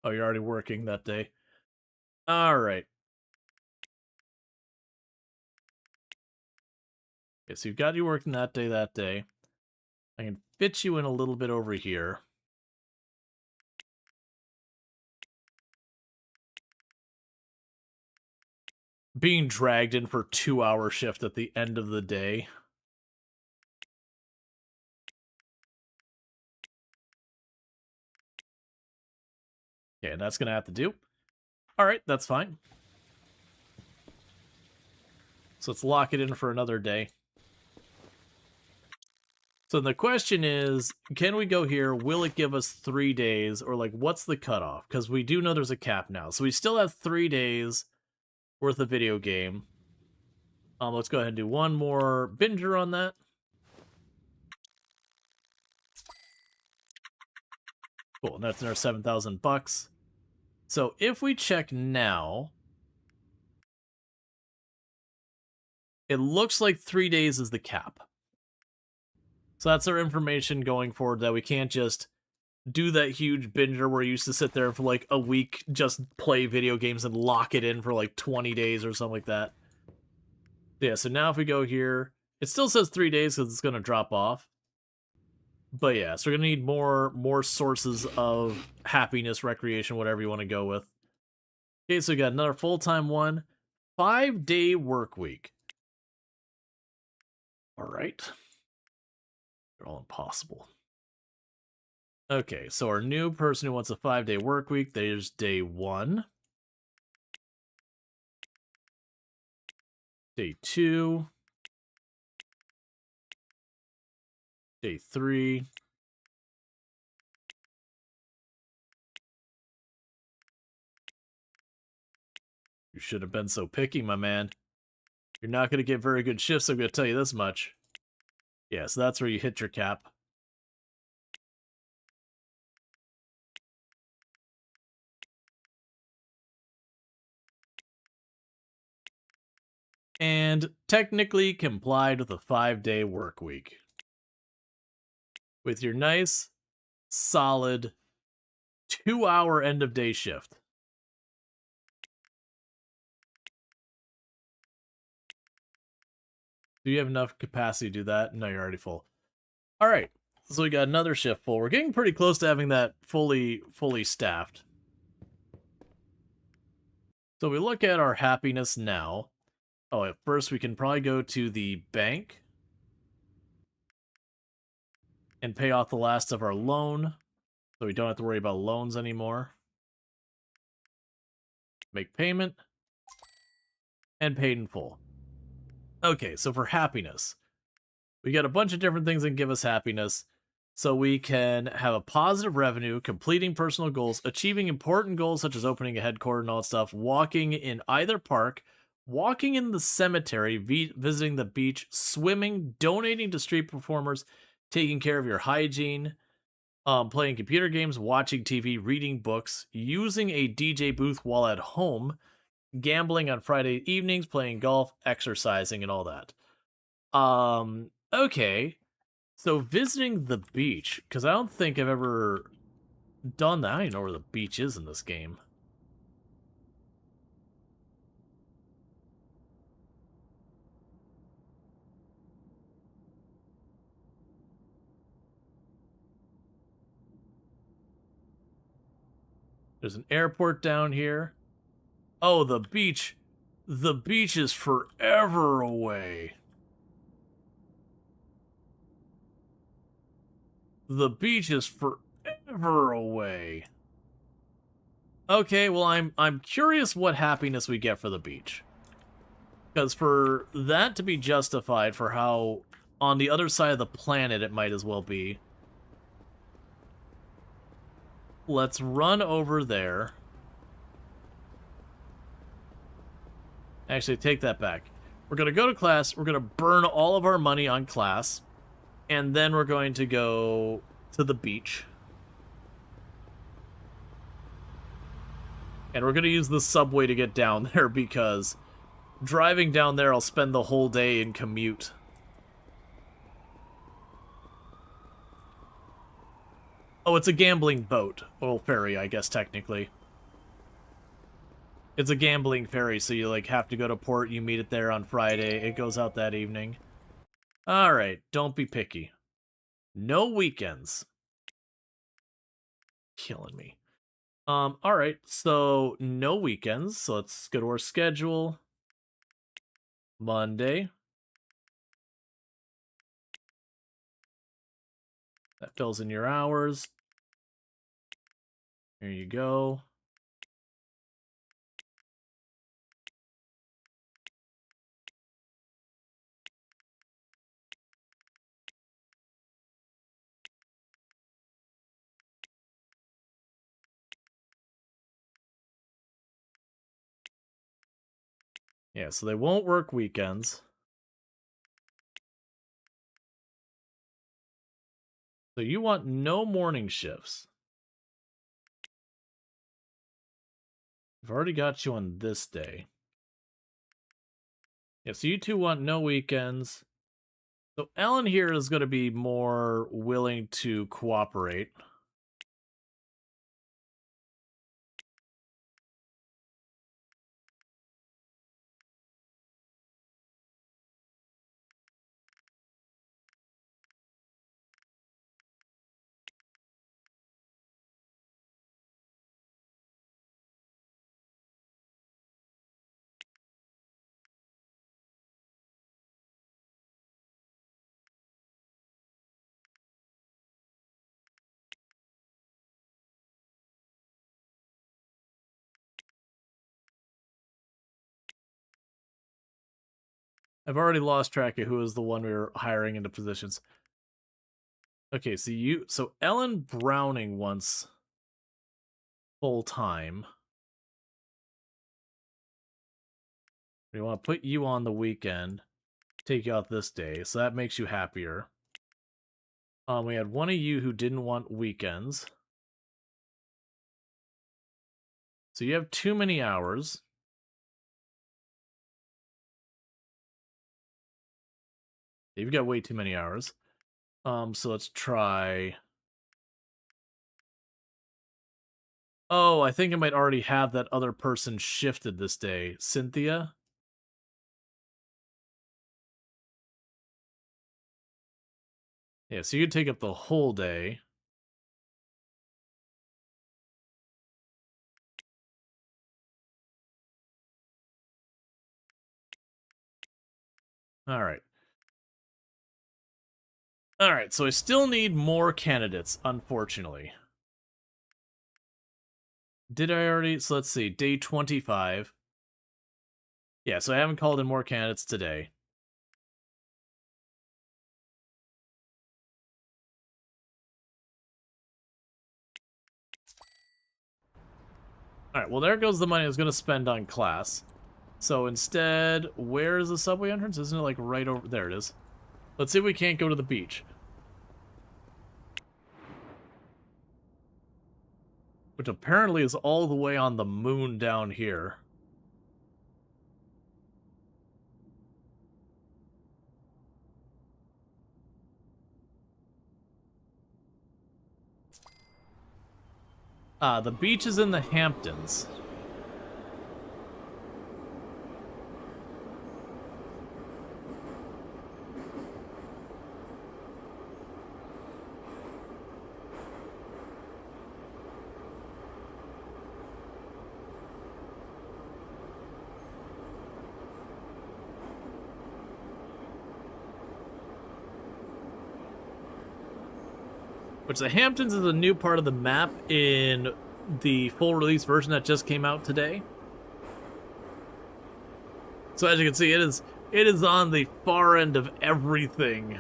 Speaker 1: Oh, you're already working that day. All right. Okay, so you've got you working that day. I can fit you in a little bit over here. being dragged in for 2-hour shift at the end of the day. Okay, and that's gonna have to do. Alright, that's fine. So let's lock it in for another day. So the question is, can we go here? Will it give us 3 days? Or, like, what's the cutoff? Because we do know there's a cap now. So we still have 3 days worth of video game. Let's go ahead and do one more binger on that. Cool, and that's another $7,000. So if we check now, it looks like 3 days is the cap. So that's our information going forward, that we can't just do that huge binger where you used to sit there for like a week, just play video games and lock it in for like 20 days or something like that. Yeah, so now if we go here, it still says 3 days because it's going to drop off. But yeah, so we're going to need more sources of happiness, recreation, whatever you want to go with. Okay, so we got another full-time one. 5-day work week. All right. They're all impossible. Okay, so our new person who wants a 5-day work week, there's day 1. Day 2. Day 3. You should have been so picky, my man. You're not going to get very good shifts, I'm going to tell you this much. Yeah, so that's where you hit your cap. And technically complied with a 5-day work week. With your nice, solid 2-hour end of day shift. Do you have enough capacity to do that? No, you're already full. All right, so we got another shift full. We're getting pretty close to having that fully staffed. So we look at our happiness now. Oh, at first we can probably go to the bank and pay off the last of our loan, so we don't have to worry about loans anymore. Make payment, and paid in full. Okay, so for happiness, we got a bunch of different things that can give us happiness. So we can have a positive revenue, completing personal goals, achieving important goals such as opening a headquarters and all that stuff, walking in either park, walking in the cemetery, visiting the beach, swimming, donating to street performers, taking care of your hygiene, playing computer games, watching TV, reading books, using a DJ booth while at home, gambling on Friday evenings, playing golf, exercising, and all that. Okay. So visiting the beach, because I don't think I've ever done that. I don't even know where the beach is in this game. There's an airport down here. Oh, the beach. The beach is forever away. The beach is forever away. Okay, well, I'm curious what happiness we get for the beach. Because for that to be justified for how on the other side of the planet it might as well be, let's run over there. Actually, take that back. We're going to go to class. We're going to burn all of our money on class. And then we're going to go to the beach. And we're going to use the subway to get down there because driving down there, I'll spend the whole day in commute. Oh, it's a gambling boat. Well, ferry, I guess, technically. It's a gambling ferry, so you, like, have to go to port, you meet it there on Friday, it goes out that evening. Alright, don't be picky. No weekends. Killing me. Alright, so no weekends, so let's go to our schedule. Monday. That fills in your hours. There you go. Yeah, so they won't work weekends. So you want no morning shifts. I've already got you on this day. Yeah, so you two want no weekends. So Ellen here is going to be more willing to cooperate. I've already lost track of who is the one we were hiring into positions. Okay, so Ellen Browning wants full time. We want to put you on the weekend, take you out this day, so that makes you happier. We had one of you who didn't want weekends. So you have too many hours. You've got way too many hours. So let's try. Oh, I think I might already have that other person shifted this day. Cynthia? Yeah, so you could take up the whole day. All right. All right, so I still need more candidates, unfortunately. Did I already? So let's see, day 25. Yeah, so I haven't called in more candidates today. All right, well, there goes the money I was going to spend on class. So instead, where is the subway entrance? Isn't it like right over? There it is. Let's see if we can't go to the beach. Which apparently is all the way on the moon down here. The beach is in the Hamptons. Which the Hamptons is a new part of the map in the full release version that just came out today. So as you can see, it is on the far end of everything.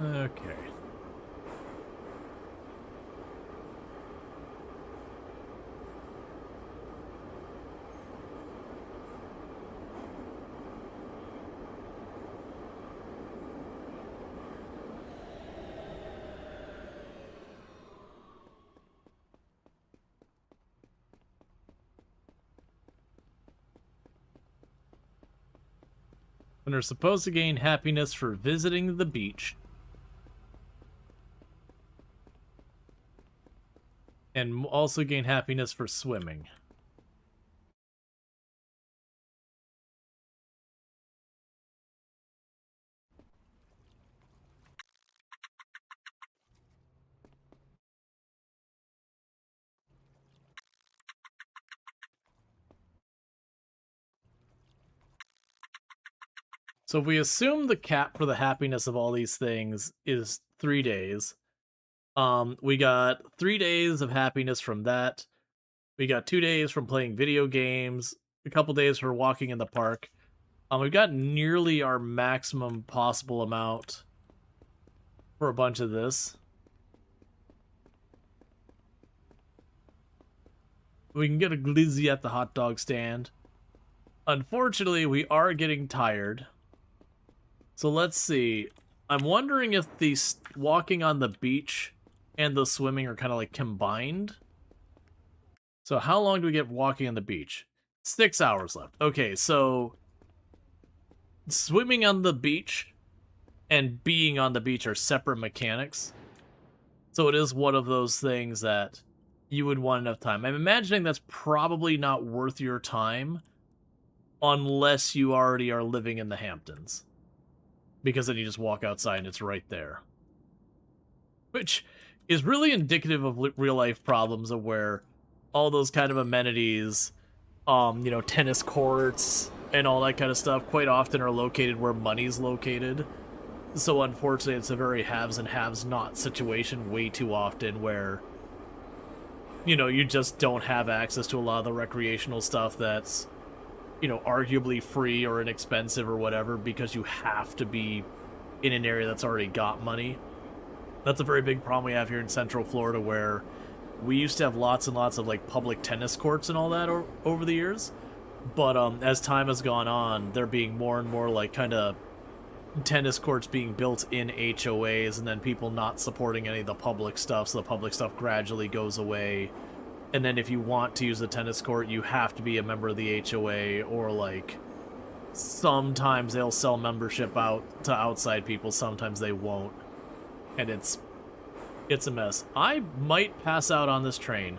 Speaker 1: Okay. and are supposed to gain happiness for visiting the beach. And also gain happiness for swimming. So if we assume the cap for the happiness of all these things is 3 days, we got 3 days of happiness from that. We got 2 days from playing video games, a couple days for walking in the park. We've got nearly our maximum possible amount for a bunch of this. We can get a glizzy at the hot dog stand. Unfortunately, we are getting tired. So let's see. I'm wondering if the walking on the beach and the swimming are kind of like combined. So how long do we get walking on the beach? 6 hours left. Okay, so swimming on the beach and being on the beach are separate mechanics. So it is one of those things that you would want enough time. I'm imagining that's probably not worth your time unless you already are living in the Hamptons. Because then you just walk outside and it's right there. Which is really indicative of real life problems of where all those kind of amenities, you know, tennis courts and all that kind of stuff quite often are located where money's located. So unfortunately, it's a very haves and haves not situation way too often where, you know, you just don't have access to a lot of the recreational stuff that's, you know, arguably free or inexpensive or whatever because you have to be in an area that's already got money. That's a very big problem we have here in Central Florida where we used to have lots and lots of, like, public tennis courts and all that over the years. But as time has gone on, there being more and more, like, kind of tennis courts being built in HOAs and then people not supporting any of the public stuff, so the public stuff gradually goes away. And then if you want to use a tennis court, you have to be a member of the HOA, or, like, sometimes they'll sell membership out to outside people, sometimes they won't. And it's a mess. I might pass out on this train.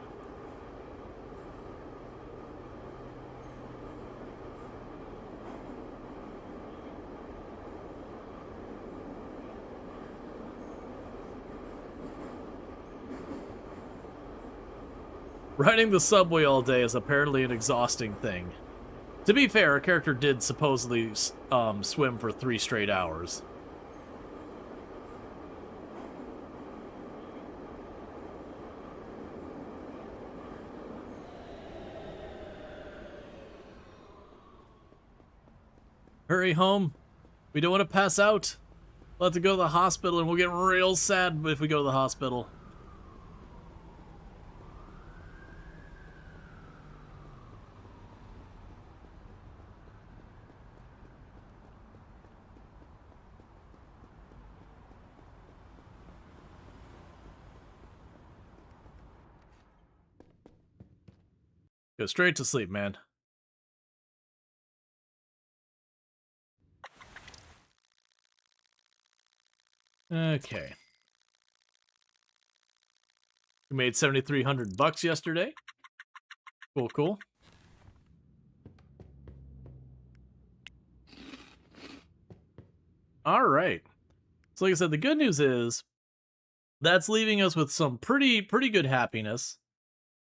Speaker 1: Riding the subway all day is apparently an exhausting thing. To be fair, our character did supposedly swim for 3 straight hours. Hurry home. We don't want to pass out. We'll have to go to the hospital and we'll get real sad if we go to the hospital. Go straight to sleep, man. Okay. We made 7,300 bucks yesterday. Cool, cool. All right. So like I said, the good news is that's leaving us with some pretty good happiness.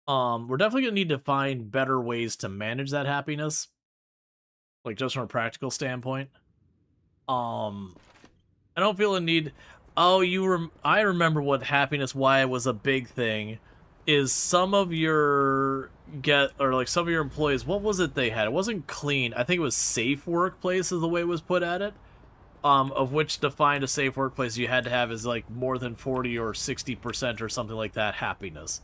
Speaker 1: We're definitely gonna need to find better ways to manage that happiness, like just from a practical standpoint. I don't feel a need. Oh, I remember what happiness, why it was a big thing, is some of your some of your employees. What was it they had? It wasn't clean. I think it was safe workplace is the way it was put at it. Of which defined a safe workplace you had to have is like more than 40 or 60% or something like that happiness.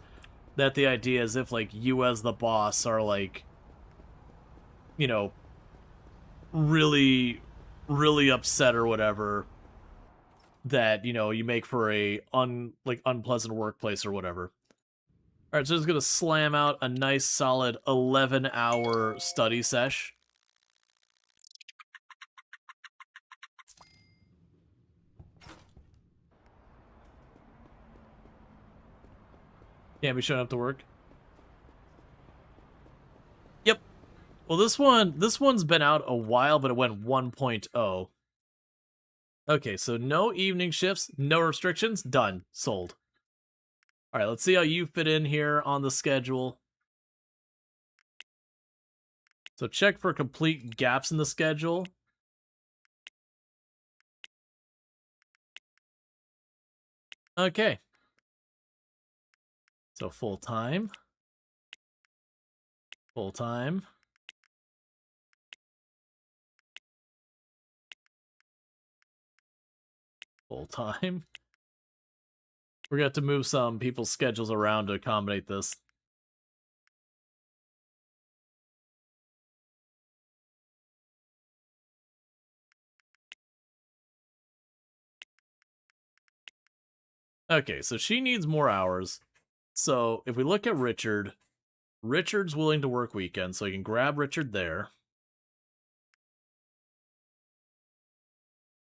Speaker 1: That the idea is if like you as the boss are like, you know, really upset or whatever, that, you know, you make for a unpleasant workplace or whatever. All right, so just gonna slam out a nice solid 11-hour study sesh. Can't be showing up to work. Yep. Well, this one's been out a while, but it went 1.0. Okay, so no evening shifts, no restrictions, done, sold. All right, let's see how you fit in here on the schedule. So check for complete gaps in the schedule. Okay. So full-time. Full-time. Full-time. We're going to have to move some people's schedules around to accommodate this. Okay, so she needs more hours. So if we look at Richard, Richard's willing to work weekends, so you can grab Richard there.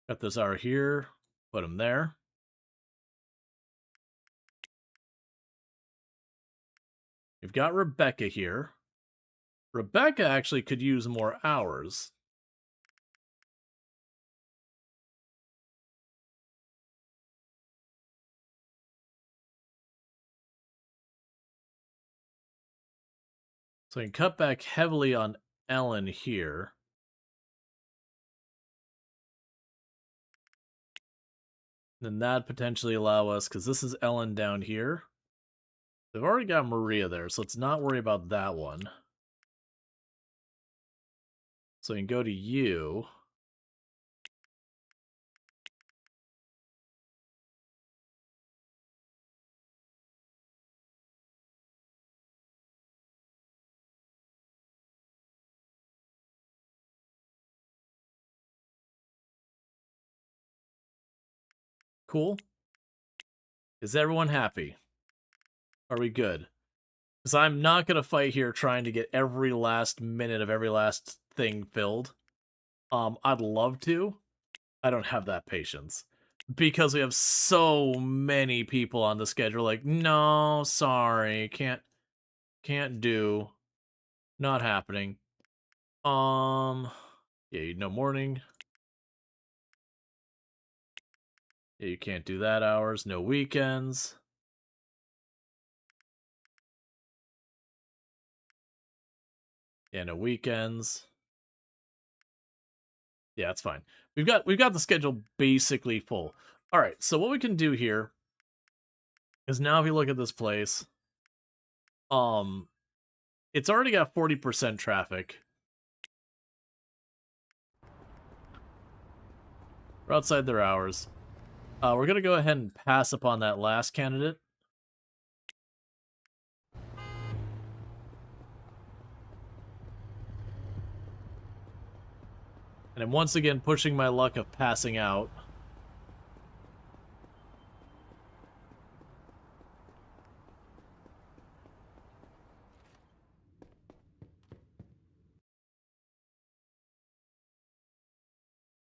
Speaker 1: Got this hour here, put him there. We've got Rebecca here. Rebecca actually could use more hours. So we can cut back heavily on Ellen here. Then that potentially allow us, because this is Ellen down here. They've already got Maria there, so let's not worry about that one. So we can go to you. Cool. Is everyone happy? Are we good? Because I'm not going to fight here trying to get every last minute of every last thing filled. I'd love to. I don't have that patience. Because we have so many people on the schedule. Like, no, sorry. Can't do. Not happening. Yeah, no morning. Yeah, you can't do that hours. No weekends. Yeah, no weekends. Yeah, it's fine. We've got the schedule basically full. All right, so what we can do here is now if you look at this place, it's already got 40% traffic. We're outside their hours. We're gonna go ahead and pass upon that last candidate. And I'm once again pushing my luck of passing out.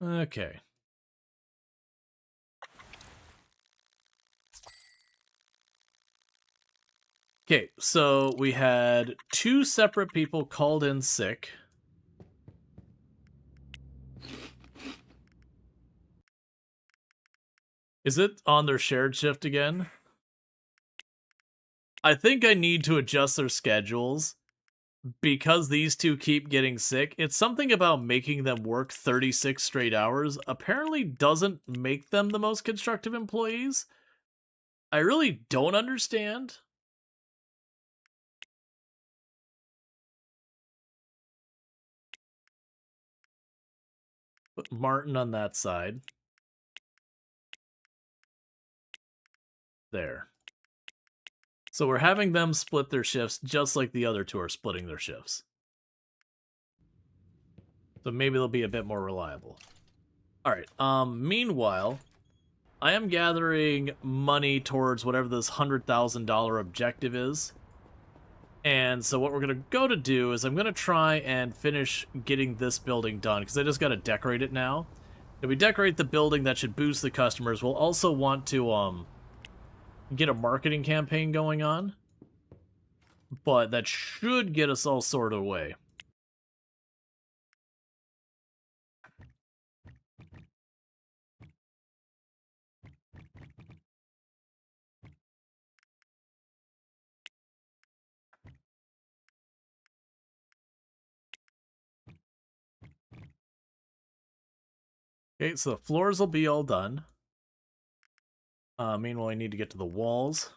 Speaker 1: Okay. Okay, so we had 2 separate people called in sick. Is it on their shared shift again? I think I need to adjust their schedules because these 2 keep getting sick. It's something about making them work 36 straight hours apparently doesn't make them the most constructive employees. I really don't understand. Put Martin on that side. There. So we're having them split their shifts just like the other 2 are splitting their shifts. So maybe they'll be a bit more reliable. Alright, meanwhile, I am gathering money towards whatever this $100,000 objective is. And so what we're going to go to do is I'm going to try and finish getting this building done, because I just got to decorate it now. If we decorate the building, that should boost the customers. We'll also want to get a marketing campaign going on. but that should get us all sorted away. Okay, so the floors will be all done. Meanwhile, I need to get to the walls.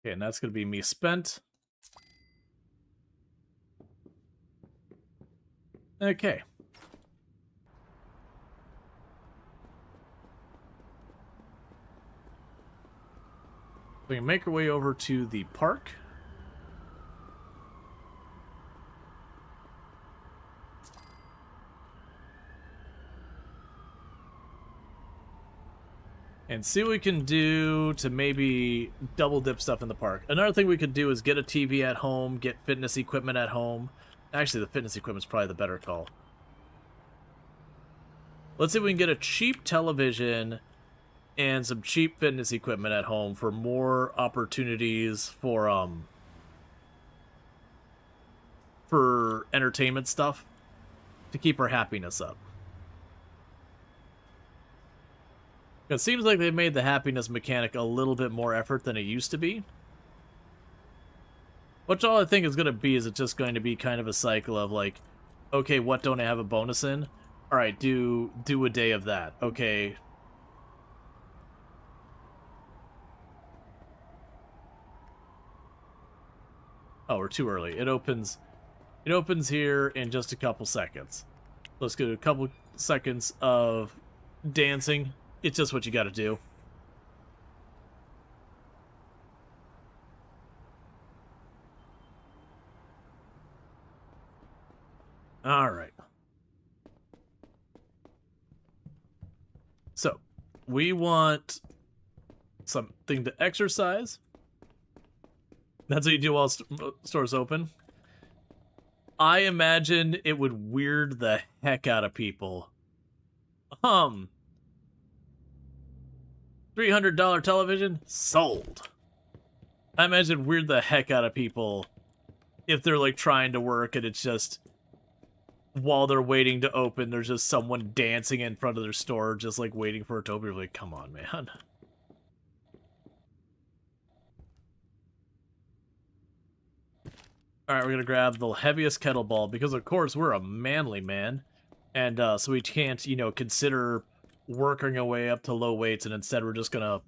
Speaker 1: Okay, and that's going to be me spent. Okay. We can make our way over to the park. And see what we can do to maybe double dip stuff in the park. Another thing we could do is get a TV at home, get fitness equipment at home. Actually, the fitness equipment is probably the better call. Let's see if we can get a cheap television and some cheap fitness equipment at home for more opportunities for entertainment stuff to keep our happiness up. It seems like they've made the happiness mechanic a little bit more effort than it used to be. Which all I think is going to be is it's just going to be kind of a cycle of like, okay, what don't I have a bonus in? Alright, do a day of that. Okay. Oh, we're too early. It opens here in just a couple seconds. Let's get a couple seconds of dancing. It's just what you gotta do. Alright. So, we want something to exercise. That's what you do while stores open. I imagine it would weird the heck out of people. $300 television? Sold. I imagine weird the heck out of people if they're like trying to work and it's just while they're waiting to open, there's just someone dancing in front of their store just like waiting for it to open. You're like, come on, man. Alright, we're gonna grab the heaviest kettlebell because of course we're a manly man. And so we can't, you know, consider working our way up to low weights, and instead we're just gonna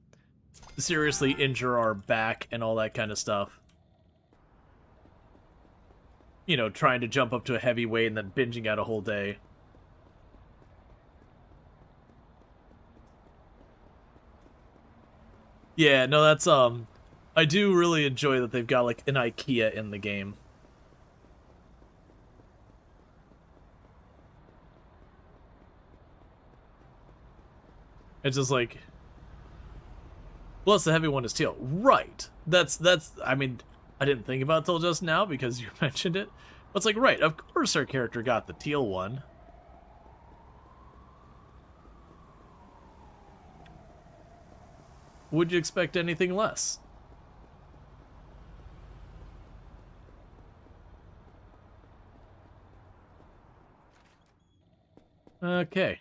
Speaker 1: seriously injure our back and all that kind of stuff. You know, trying to jump up to a heavy weight and then binging out a whole day. Yeah, no, that's, I do really enjoy that they've got, like, an IKEA in the game. It's just like, plus the heavy one is teal. Right. That's, I mean, I didn't think about it till just now because you mentioned it. But it's like, right, of course our character got the teal one. Would you expect anything less? Okay.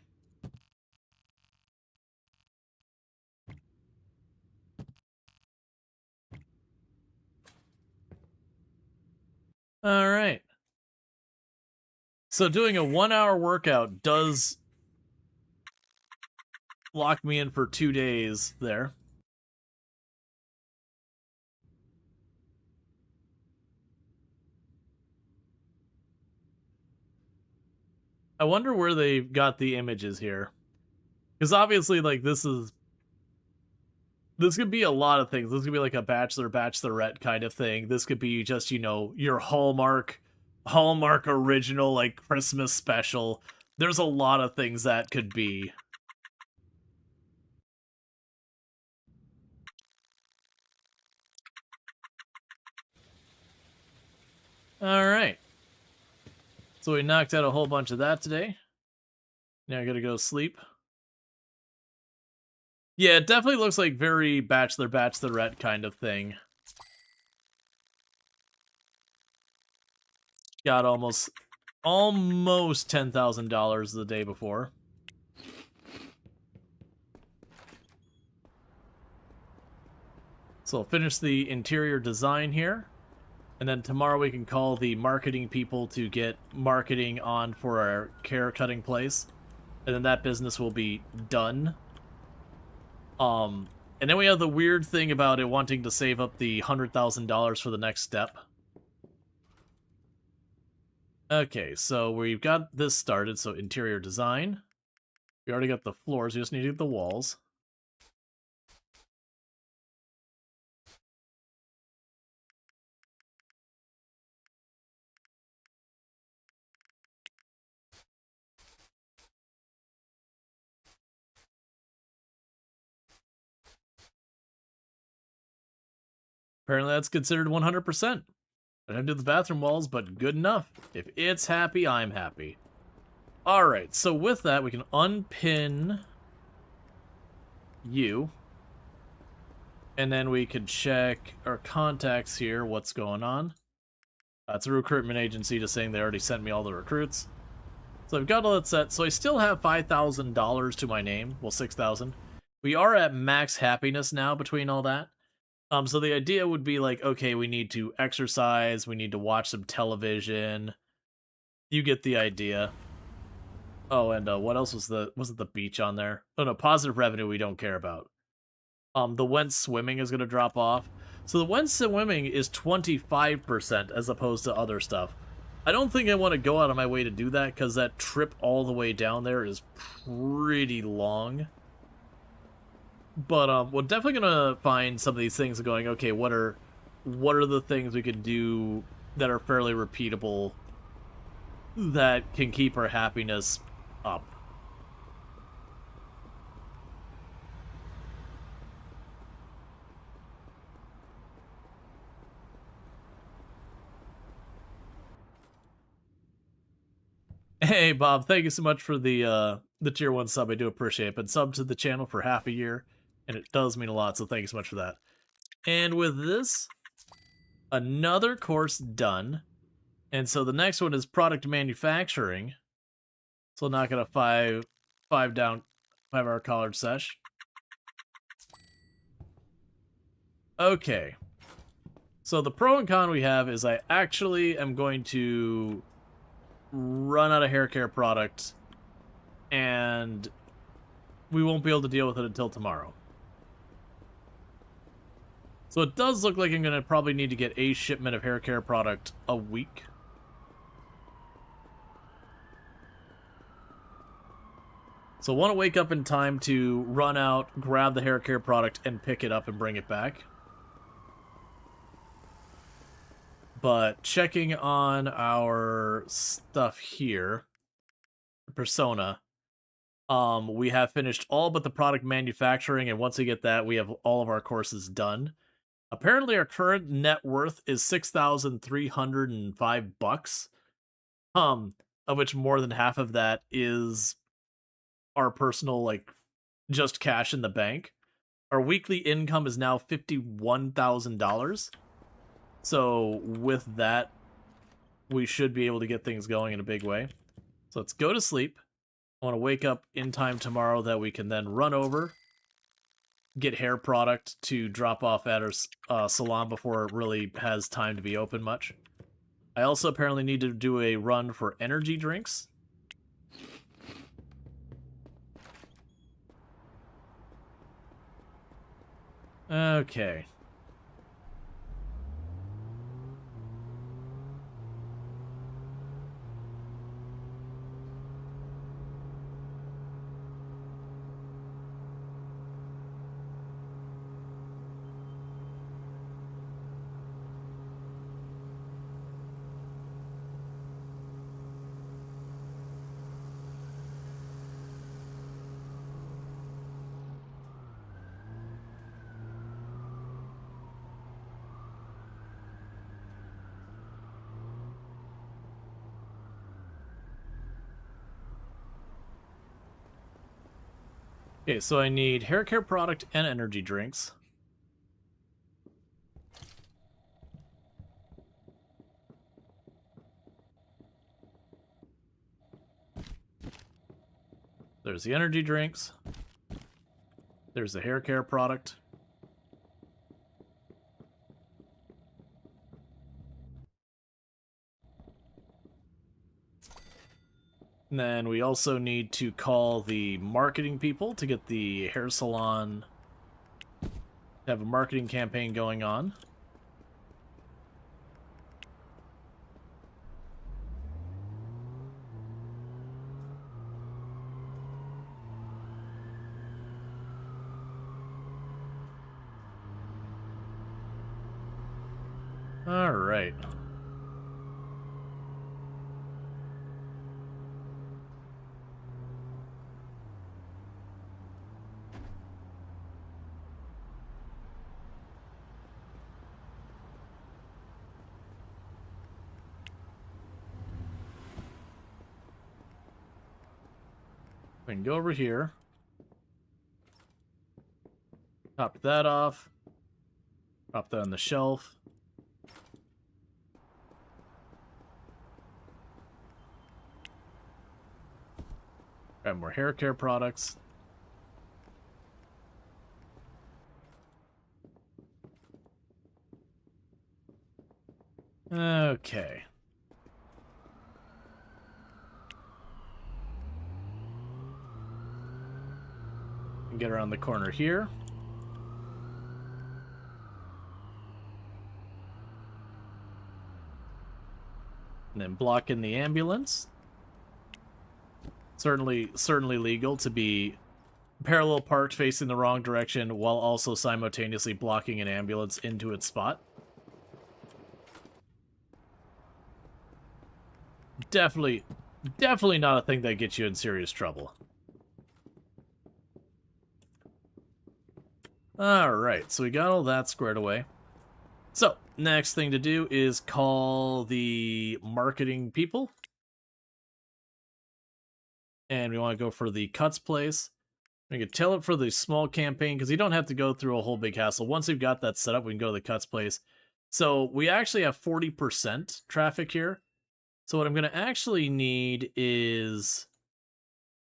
Speaker 1: All right. So doing a 1-hour workout does lock me in for 2 days there. I wonder where they got the images here. Because obviously, like, this could be a lot of things. This could be like a bachelorette kind of thing. This could be just, you know, your Hallmark original, like, Christmas special. There's a lot of things that could be. Alright. So we knocked out a whole bunch of that today. Now I gotta go sleep. Yeah, it definitely looks like very bachelor bachelorette kind of thing. Got almost $10,000 the day before. So I'll finish the interior design here. And then tomorrow we can call the marketing people to get marketing on for our hair cutting place. And then that business will be done. And then we have the weird thing about it wanting to save up the $100,000 for the next step. Okay, so we've got this started, so interior design. We already got the floors, we just need to get the walls. Apparently that's considered 100%. I didn't do the bathroom walls, but good enough. If it's happy, I'm happy. Alright, so with that, we can unpin you. And then we can check our contacts here, what's going on. It's a recruitment agency just saying they already sent me all the recruits. So I've got all that set. So I still have $5,000 to my name. Well, $6,000. We are at max happiness now between all that. So the idea would be like, okay, we need to exercise, we need to watch some television. You get the idea. Oh, and what else wasn't the beach on there? Oh no, positive revenue we don't care about. The went swimming is gonna drop off. So the went swimming is 25% as opposed to other stuff. I don't think I want to go out of my way to do that because that trip all the way down there is pretty long. But we're definitely gonna find some of these things and going, okay, what are the things we can do that are fairly repeatable that can keep our happiness up. Hey Bob, thank you so much for the tier 1 sub. I do appreciate it. Been subbed to the channel for half a year, and it does mean a lot, so thank you so much for that. And with this, another course done. And so the next one is product manufacturing. So we'll knock it a 5-hour college sesh. Okay. So the pro and con we have is I actually am going to run out of hair care product, and we won't be able to deal with it until tomorrow. So it does look like I'm going to probably need to get a shipment of hair care product a week. So I want to wake up in time to run out, grab the hair care product, and pick it up and bring it back. But checking on our stuff here, Persona, we have finished all but the product manufacturing, and once we get that, we have all of our courses done. Apparently, our current net worth is $6,305, of which more than half of that is our personal, like, just cash in the bank. Our weekly income is now $51,000. So with that, we should be able to get things going in a big way. So let's go to sleep. I want to wake up in time tomorrow that we can then run over, get hair product to drop off at our salon before it really has time to be open much. I also apparently need to do a run for energy drinks. Okay. Okay, so I need hair care product and energy drinks. There's the energy drinks. There's the hair care product. And then we also need to call the marketing people to get the hair salon to have a marketing campaign going on. All right. We can go over here. Top that off. Drop that on the shelf. Grab more hair care products. Okay. And get around the corner here. And then block in the ambulance. Certainly legal to be parallel parked facing the wrong direction while also simultaneously blocking an ambulance into its spot. Definitely not a thing that gets you in serious trouble. Alright, so we got all that squared away. So, next thing to do is call the marketing people. And we want to go for the cuts place. We can tell it for the small campaign because you don't have to go through a whole big hassle. Once we've got that set up, we can go to the cuts place. So we actually have 40% traffic here. So what I'm going to actually need is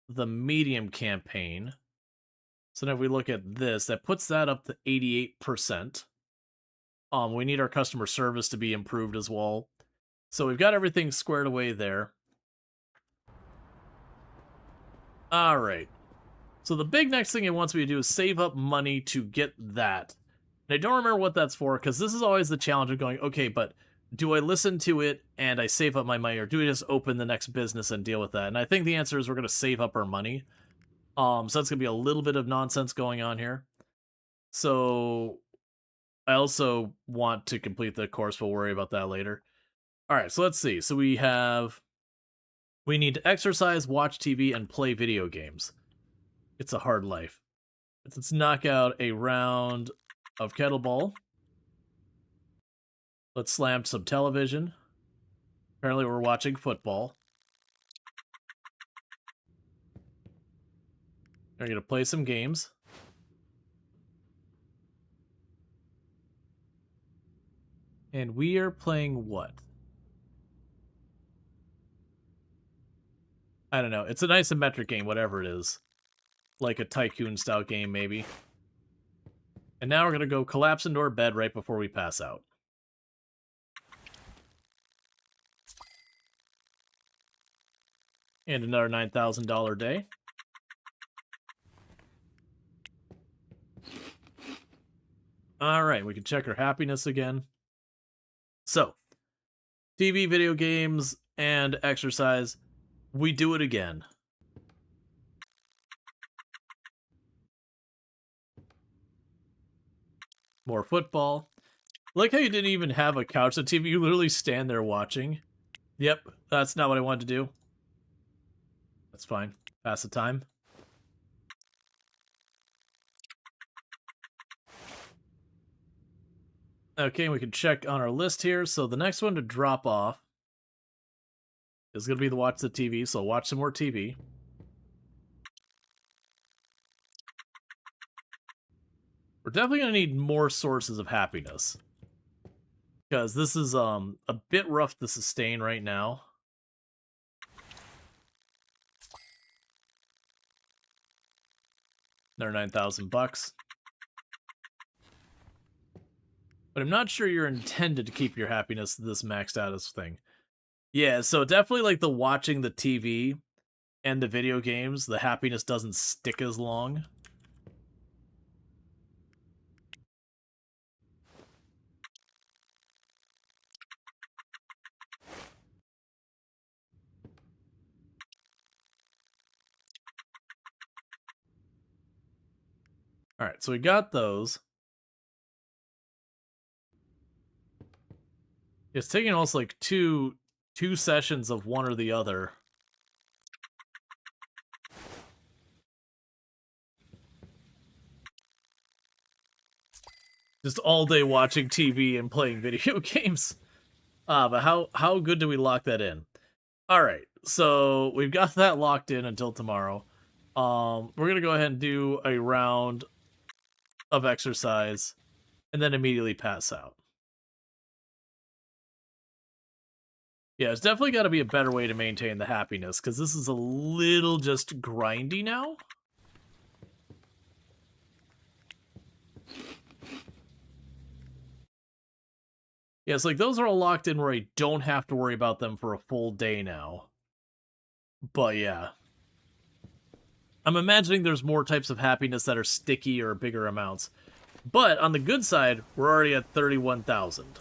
Speaker 1: the medium campaign. So now if we look at this, that puts that up to 88%. We need our customer service to be improved as well. So we've got everything squared away there. All right. So the big next thing it wants me to do is save up money to get that. And I don't remember what that's for, because this is always the challenge of going, okay, but do I listen to it and I save up my money, or do I just open the next business and deal with that? And I think the answer is we're going to save up our money. So that's going to be a little bit of nonsense going on here. So I also want to complete the course. We'll worry about that later. All right, so let's see. So we need to exercise, watch TV, and play video games. It's a hard life. Let's knock out a round of kettleball. Let's slam some television. Apparently we're watching football. We're going to play some games. And we are playing what? I don't know. It's an isometric game, whatever it is. Like a tycoon-style game, maybe. And now we're going to go collapse into our bed right before we pass out. And another $9,000 day. Alright, we can check our happiness again. So, TV, video games, and exercise. We do it again. More football. I like how you didn't even have a couch on TV. You literally stand there watching. Yep, that's not what I wanted to do. That's fine. Pass the time. Okay, we can check on our list here. So the next one to drop off is going to be the watch the TV. So watch some more TV. We're definitely going to need more sources of happiness. Because this is a bit rough to sustain right now. Another 9,000 bucks. But I'm not sure you're intended to keep your happiness this maxed out as thing. Yeah, so definitely like the watching the TV and the video games, the happiness doesn't stick as long. Alright, so we got those. It's taking almost like two sessions of one or the other. Just all day watching TV and playing video games. But how good do we lock that in? Alright, so we've got that locked in until tomorrow. We're gonna go ahead and do a round of exercise and then immediately pass out. Yeah, it's definitely got to be a better way to maintain the happiness, because this is a little just grindy now. Yeah, it's like those are all locked in where I don't have to worry about them for a full day now. But yeah. I'm imagining there's more types of happiness that are sticky or bigger amounts. But on the good side, we're already at 31,000.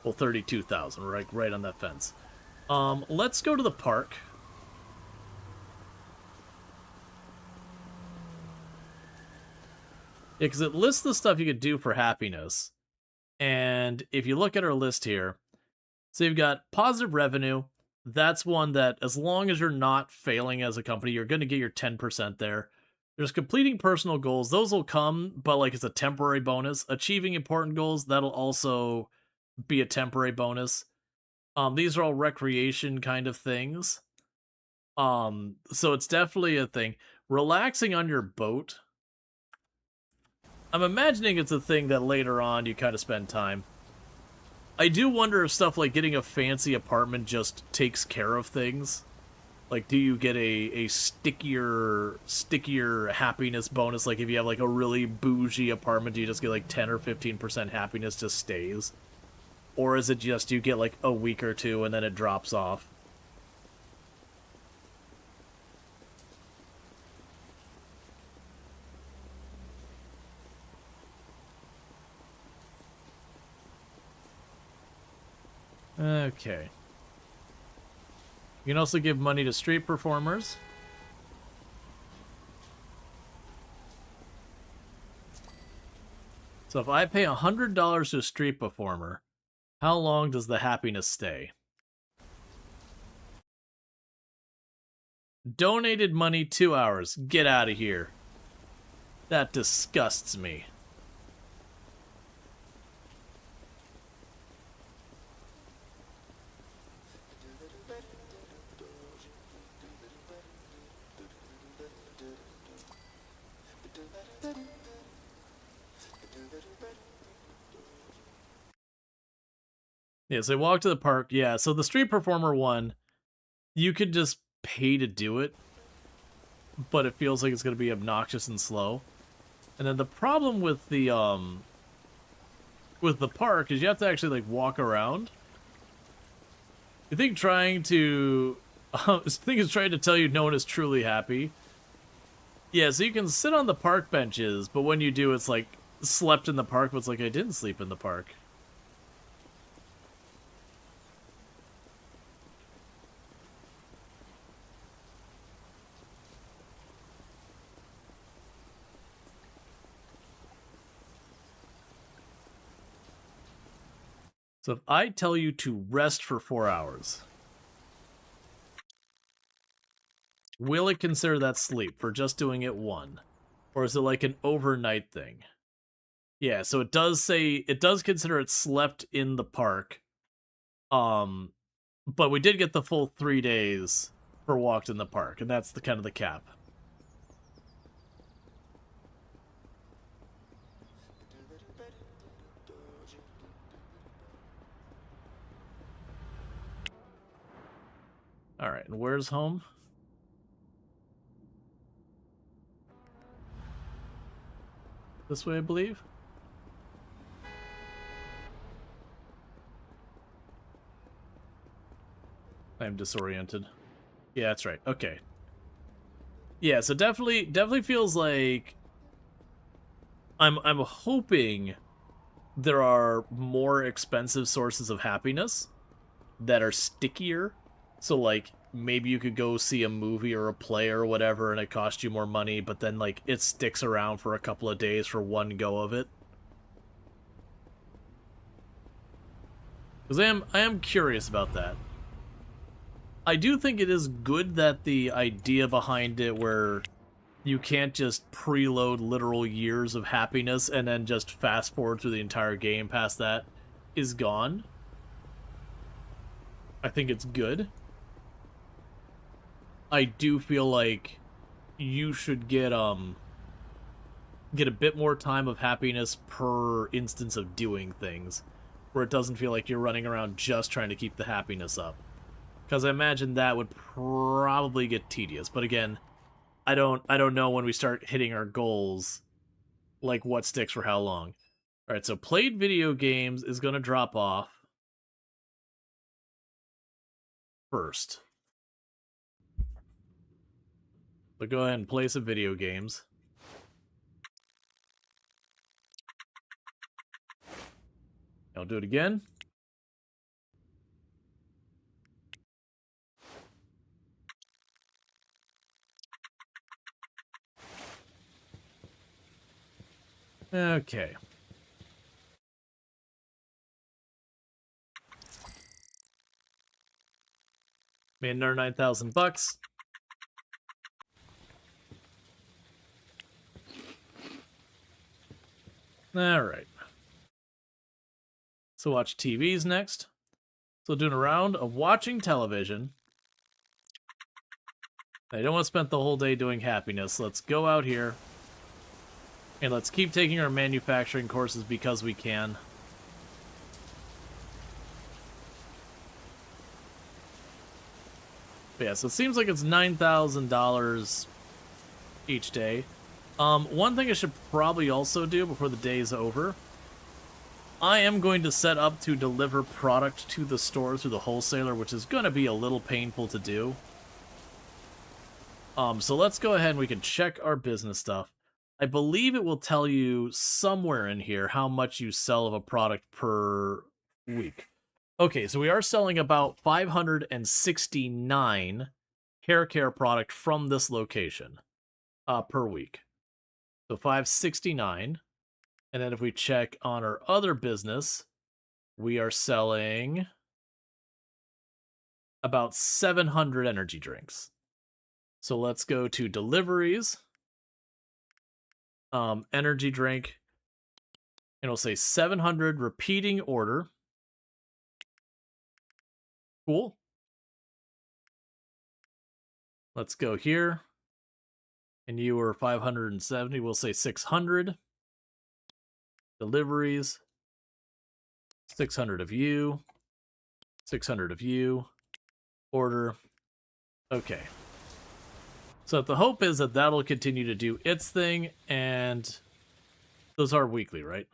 Speaker 1: Well, 32,000, right on that fence. Let's go to the park. Yeah, because it lists the stuff you could do for happiness. And if you look at our list here, so you've got positive revenue. That's one that, as long as you're not failing as a company, you're going to get your 10% there. There's completing personal goals. Those will come, but like it's a temporary bonus. Achieving important goals, that'll also be a temporary bonus. These are all recreation kind of things. So it's definitely a thing. Relaxing on your boat. I'm imagining it's a thing that later on you kind of spend time. I do wonder if stuff like getting a fancy apartment just takes care of things. Like, do you get a stickier happiness bonus? Like, if you have like a really bougie apartment, do you just get like 10 or 15% happiness just stays? Or is it just you get like a week or two and then it drops off? Okay. You can also give money to street performers. So if I pay $100 to a street performer, how long does the happiness stay? Donated money 2 hours. Get out of here. That disgusts me. Yeah, so I walk to the park. Yeah, so the street performer one, you could just pay to do it, but it feels like it's going to be obnoxious and slow. And then the problem with the park is you have to actually like walk around. You think trying to this thing is trying to tell you no one is truly happy. Yeah, so you can sit on the park benches, but when you do, it's like slept in the park, but it's like I didn't sleep in the park. So if I tell you to rest for 4 hours, will it consider that sleep for just doing it one? Or is it like an overnight thing? Yeah, so it does say, it does consider it slept in the park. But we did get the full 3 days for walked in the park, and that's the kind of the cap. Alright, and where's home? This way, I believe? I'm disoriented. Yeah, that's right. Okay. Yeah, so definitely feels like I'm hoping there are more expensive sources of happiness that are stickier. So like maybe you could go see a movie or a play or whatever and it costs you more money, but then like it sticks around for a couple of days for one go of it. Because I am curious about that. I do think it is good that the idea behind it where you can't just preload literal years of happiness and then just fast forward through the entire game past that is gone. I think it's good. I do feel like you should get a bit more time of happiness per instance of doing things, where it doesn't feel like you're running around just trying to keep the happiness up. Because I imagine that would probably get tedious. But again, I don't know when we start hitting our goals, like what sticks for how long. Alright, so played video games is going to drop off first. So go ahead and play some video games. I'll do it again. Okay. Made another $9,000. Alright. So watch TVs next. So doing a round of watching television. I don't want to spend the whole day doing happiness. Let's go out here. And let's keep taking our manufacturing courses because we can. But yeah, so it seems like it's $9,000 each day. One thing I should probably also do before the day is over, I am going to set up to deliver product to the store through the wholesaler, which is going to be a little painful to do. So let's go ahead and we can check our business stuff. I believe it will tell you somewhere in here how much you sell of a product per week. Okay, so we are selling about 569 hair care product from this location per week. So 569. And then if we check on our other business, we are selling about 700 energy drinks. So let's go to deliveries. Energy drink. And it'll say 700 repeating order. Cool. Let's go here. And you were 570. We'll say 600. Deliveries. 600 of you. 600 of you. Order. Okay. So the hope is that that'll continue to do its thing, and those are weekly, right?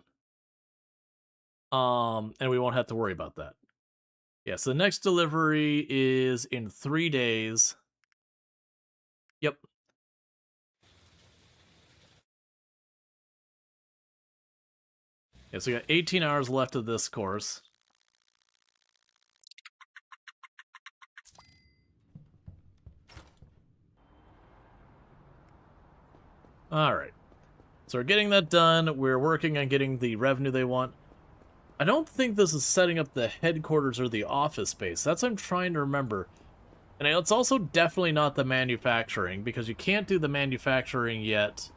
Speaker 1: And we won't have to worry about that. Yeah, so the next delivery is in 3 days. Yep. Yeah, so we got 18 hours left of this course. Alright. So we're getting that done. We're working on getting the revenue they want. I don't think this is setting up the headquarters or the office space. That's what I'm trying to remember. And it's also definitely not the manufacturing, because you can't do the manufacturing yet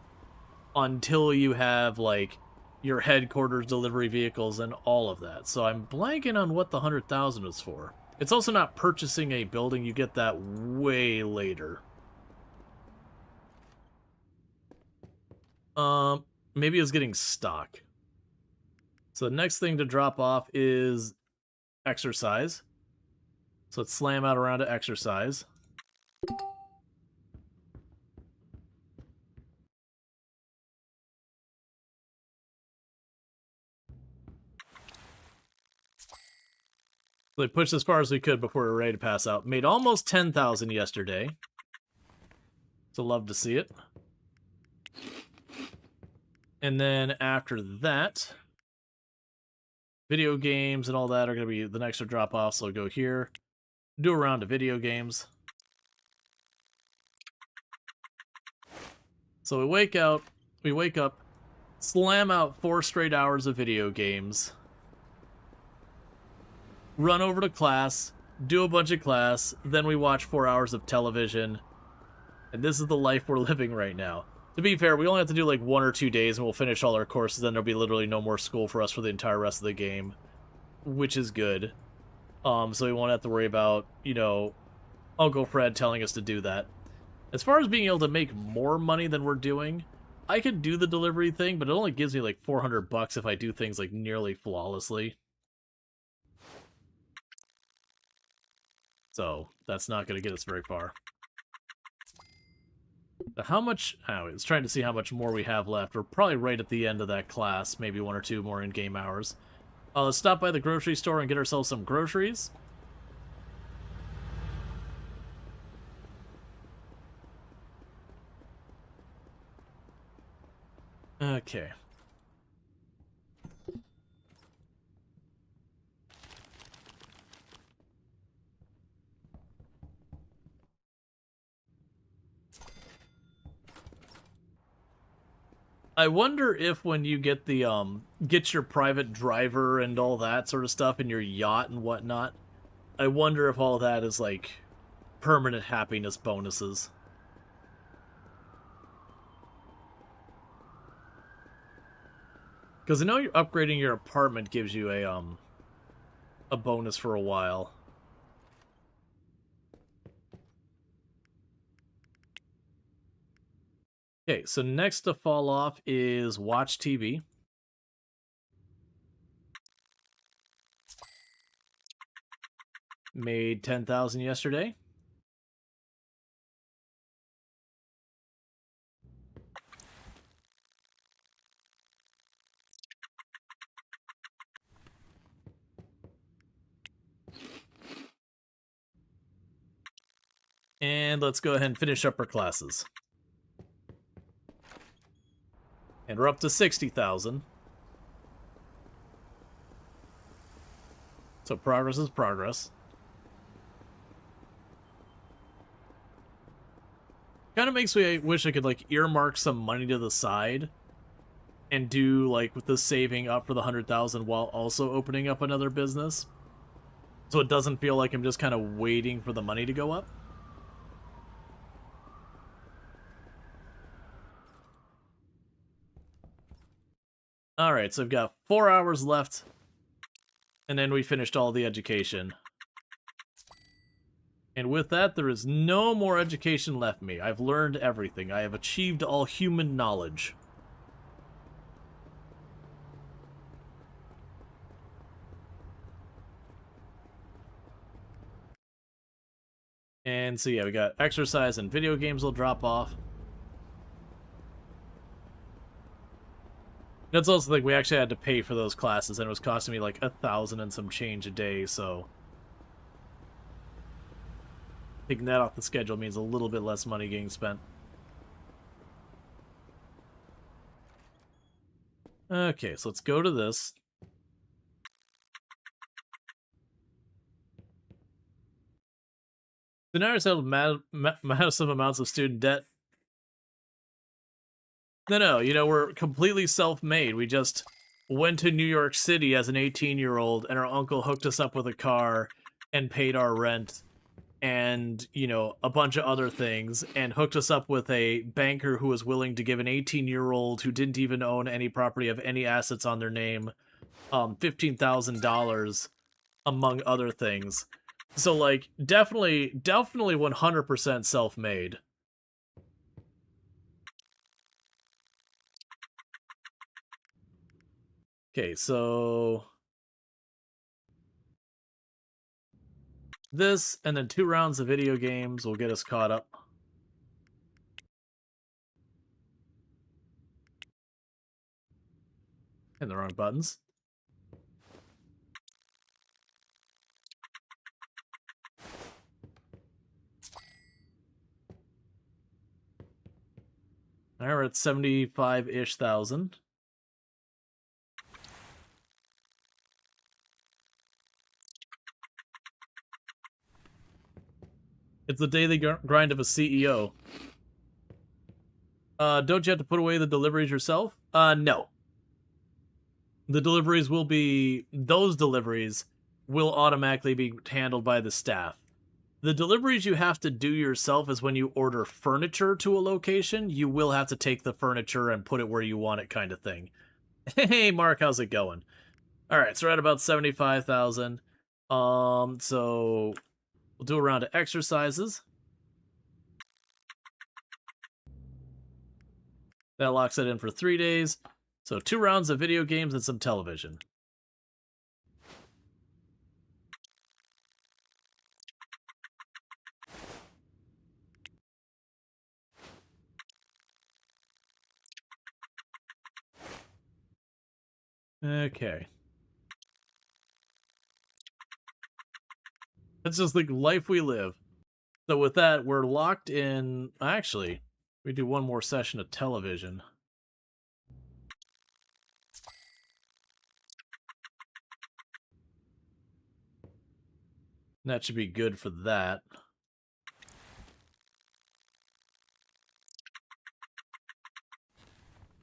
Speaker 1: until you have, like, your headquarters, delivery vehicles, and all of that. So I'm blanking on what the 100,000 is for. It's also not purchasing a building. You get that way later. Maybe it's getting stock. So the next thing to drop off is exercise. So let's slam out around to exercise. So we pushed as far as we could before we were ready to pass out. Made almost 10,000 yesterday. So love to see it. And then after that, video games and all that are going to be the next to drop off. So I'll go here, do a round of video games. So we wake up, slam out 4 straight hours of video games, run over to class, do a bunch of class, then we watch 4 hours of television, and this is the life we're living right now. To be fair, we only have to do like 1 or 2 days and we'll finish all our courses, then there'll be literally no more school for us for the entire rest of the game, which is good. So we won't have to worry about, you know, Uncle Fred telling us to do that. As far as being able to make more money than we're doing, I could do the delivery thing, but it only gives me like 400 bucks if I do things like nearly flawlessly. So that's not going to get us very far. But how much... Oh, it's trying to see how much more we have left. We're probably right at the end of that class, maybe 1 or 2 more in-game hours. Let's stop by the grocery store and get ourselves some groceries. Okay. I wonder if when you get the, get your private driver and all that sort of stuff and your yacht and whatnot, I wonder if all that is, like, permanent happiness bonuses. Because I know you're upgrading your apartment gives you a bonus for a while. Okay, so next to fall off is watch TV. Made 10,000 yesterday. And let's go ahead and finish up our classes. And we're up to 60,000. So progress is progress. Kind of makes me wish I could, like, earmark some money to the side and do, like, with the saving up for the 100,000 while also opening up another business. So it doesn't feel like I'm just kind of waiting for the money to go up. Alright, so I've got 4 hours left, and then we finished all the education. And with that, there is no more education left me. I've learned everything. I have achieved all human knowledge. And so yeah, we got exercise and video games will drop off. That's also the thing, we actually had to pay for those classes, and it was costing me like 1,000 and some change a day, so taking that off the schedule means a little bit less money getting spent. Okay, so let's go to this. Deniers held massive amounts of student debt. No, you know, we're completely self-made. We just went to New York City as an 18-year-old, and our uncle hooked us up with a car and paid our rent and, you know, a bunch of other things, and hooked us up with a banker who was willing to give an 18-year-old who didn't even own any property of any assets on their name $15,000, among other things. So, like, definitely 100% self-made. Okay, so This, and then 2 rounds of video games will get us caught up. And the wrong buttons. Alright, we're at 75-ish thousand. It's the daily grind of a CEO. Don't you have to put away the deliveries yourself? No. The deliveries will be... Those deliveries will automatically be handled by the staff. The deliveries you have to do yourself is when you order furniture to a location, you will have to take the furniture and put it where you want it kind of thing. Hey, Mark, how's it going? Alright, so we're at about 75,000. So we'll do a round of exercises. That locks it in for 3 days. So 2 rounds of video games and some television. Okay. That's just the life we live. So with that, we're locked in... Actually, we do one more session of television. That should be good for that.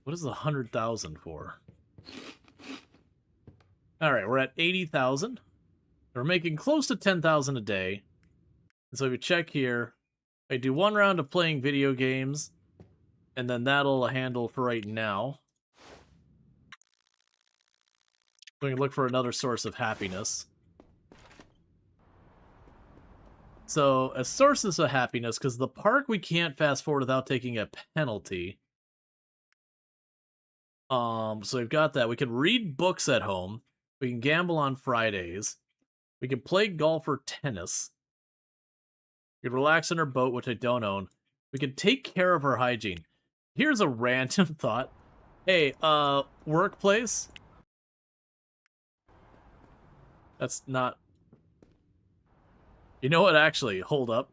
Speaker 1: What is the 100,000 for? Alright, we're at 80,000. We're making close to 10,000 a day. And so if you check here, I do 1 round of playing video games, and then that'll handle for right now. We can look for another source of happiness. So, as sources of happiness, because the park we can't fast forward without taking a penalty. So we've got that. We can read books at home. We can gamble on Fridays. We can play golf or tennis. We can relax in our boat, which I don't own. We can take care of our hygiene. Here's a random thought. Hey, workplace? That's not... You know what, actually, hold up.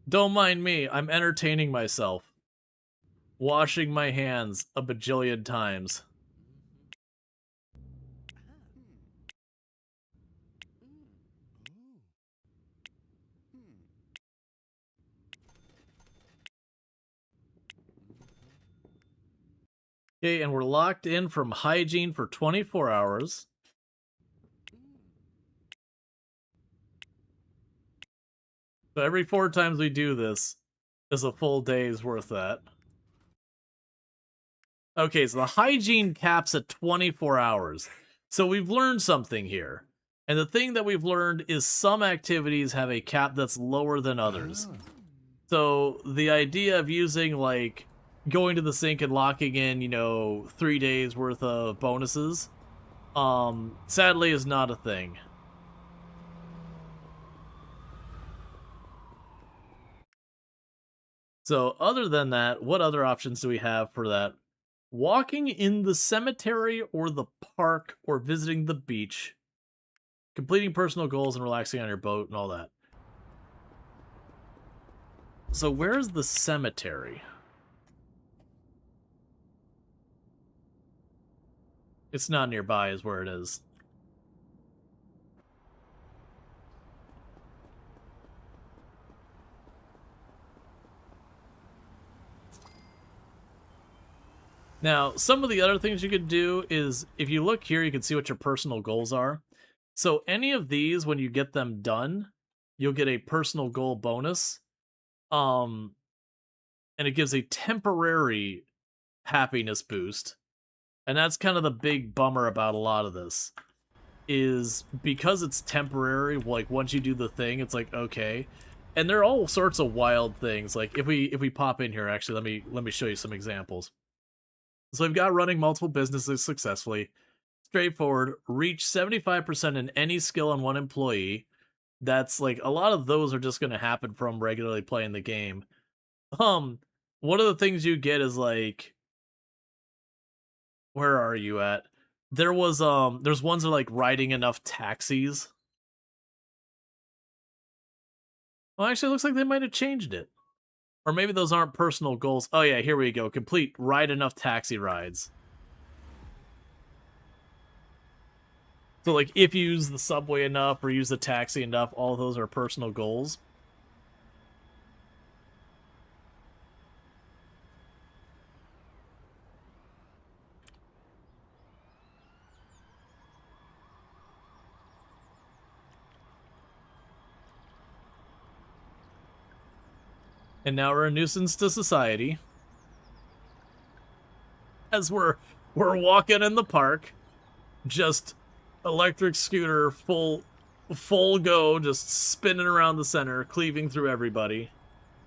Speaker 1: Don't mind me, I'm entertaining myself. Washing my hands a bajillion times. Okay, and we're locked in from hygiene for 24 hours. So every 4 times we do this is a full day's worth of that. Okay, so the hygiene cap's at 24 hours. So we've learned something here. And the thing that we've learned is some activities have a cap that's lower than others. So the idea of using, like, going to the sink and locking in, 3 days worth of bonuses, sadly is not a thing. So other than that, what other options do we have for that? Walking in the cemetery or the park or visiting the beach, completing personal goals and relaxing on your boat and all that. So where's the cemetery? It's not nearby is where it is. Now, some of the other things you could do is, if you look here, you can see what your personal goals are. So any of these, when you get them done, you'll get a personal goal bonus. And it gives a temporary happiness boost. And that's kind of the big bummer about a lot of this. Is because it's temporary, like, once you do the thing, it's like, okay. And there are all sorts of wild things. Like if we pop in here, actually, let me show you some examples. So we've got running multiple businesses successfully. Straightforward. Reach 75% in any skill on one employee. That's like a lot of those are just going to happen from regularly playing the game. One of the things you get is like, where are you at? There's ones that are like riding enough taxis. Well, actually, it looks like they might have changed it. Or maybe those aren't personal goals. Oh yeah, here we go. Complete ride enough taxi rides. So like if you use the subway enough or use the taxi enough, all those are personal goals. And now we're a nuisance to society. As we're walking in the park, just electric scooter full go, just spinning around the center, cleaving through everybody.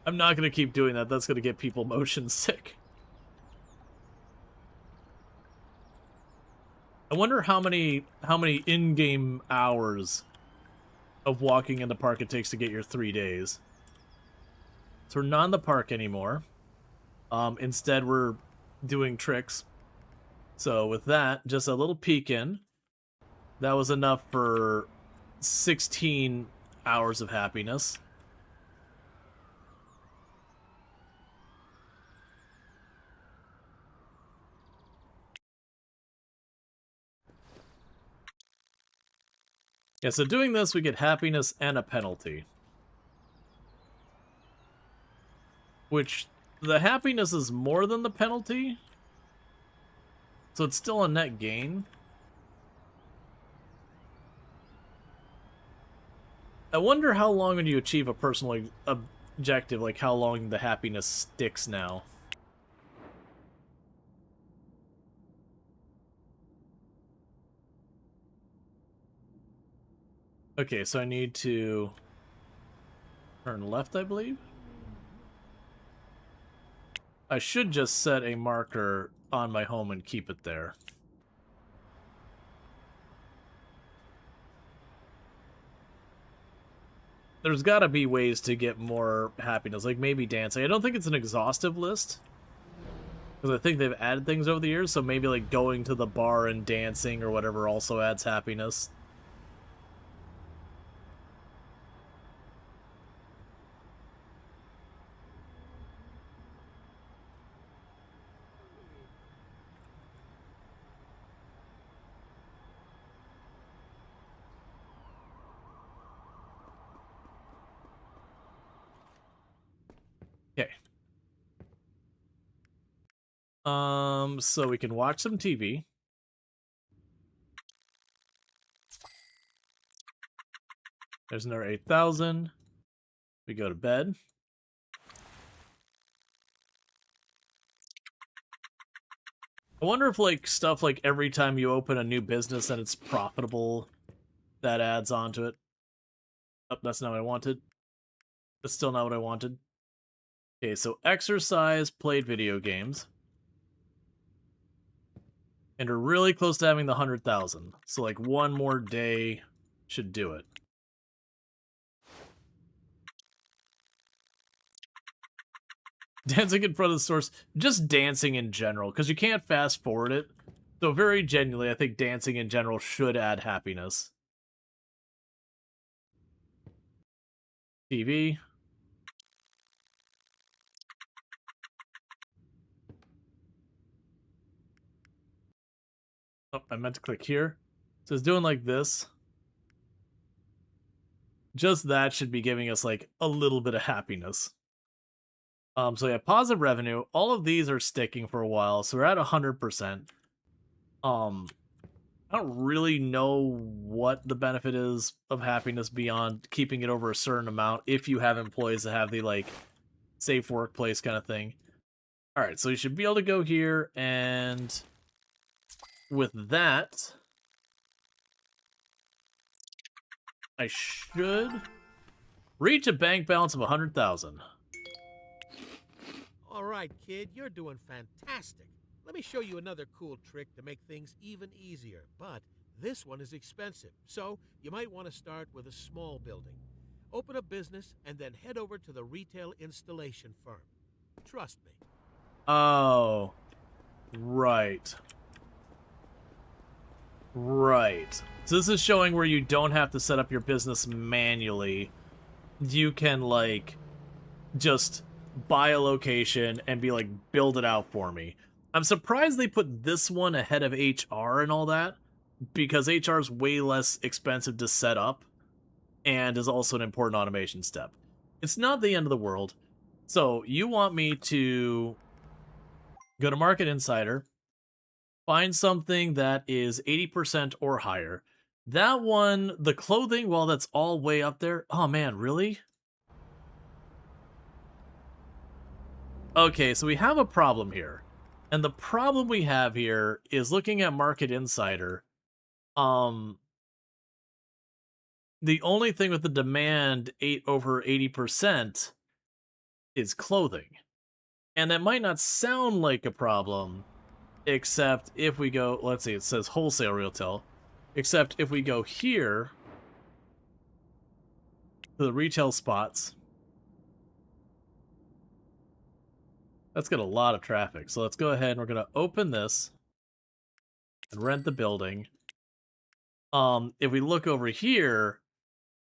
Speaker 1: I'm not gonna keep doing that. That's gonna get people motion sick. I wonder how many in-game hours of walking in the park it takes to get your 3 days. So we're not in the park anymore. Instead, we're doing tricks. So with that, just a little peek in. That was enough for 16 hours of happiness. Yeah, so doing this, we get happiness and a penalty. Which, the happiness is more than the penalty. So it's still a net gain. I wonder how long when you achieve a personal objective, like how long the happiness sticks now. Okay, so I need to turn left, I believe. I should just set a marker on my home and keep it there. There's got to be ways to get more happiness, like maybe dancing. I don't think it's an exhaustive list, because I think they've added things over the years, so maybe like going to the bar and dancing or whatever also adds happiness. Okay. So we can watch some TV. There's another 8,000. We go to bed. I wonder if like stuff like every time you open a new business and it's profitable, that adds on to it. Oh, that's not what I wanted. That's still not what I wanted. Okay, so exercise, played video games. And we're really close to having the 100,000. So like one more day should do it. Dancing in front of the stores, just dancing in general, because you can't fast forward it. So very genuinely, I think dancing in general should add happiness. TV. Oh, I meant to click here. So it's doing like this. Just that should be giving us like a little bit of happiness. So yeah, positive revenue. All of these are sticking for a while, so we're at 100%. I don't really know what the benefit is of happiness beyond keeping it over a certain amount if you have employees that have the like safe workplace kind of thing. All right, so you should be able to go here, and with that, I should Reach a bank balance of 100,000.
Speaker 2: All right, kid, you're doing fantastic. Let me show you another cool trick to make things even easier, but this one is expensive, so you might want to start with a small building. Open a business and then head over to the retail installation firm. Trust me.
Speaker 1: Oh, right. Right. So this is showing where you don't have to set up your business manually. You can, like, just buy a location and be like, build it out for me. I'm surprised they put this one ahead of HR and all that, because HR is way less expensive to set up and is also an important automation step. It's not the end of the world. So you want me to go to Market Insider, find something that is 80% or higher. That one, the clothing, well, that's all way up there. Oh man, really? Okay, so we have a problem here. And the problem we have here is looking at Market Insider. The only thing with the demand over 80% is clothing. And that might not sound like a problem, except if we go, let's see, it says wholesale retail. Except if we go here to the retail spots, that's got a lot of traffic. So let's go ahead and we're going to open this and rent the building. If we look over here,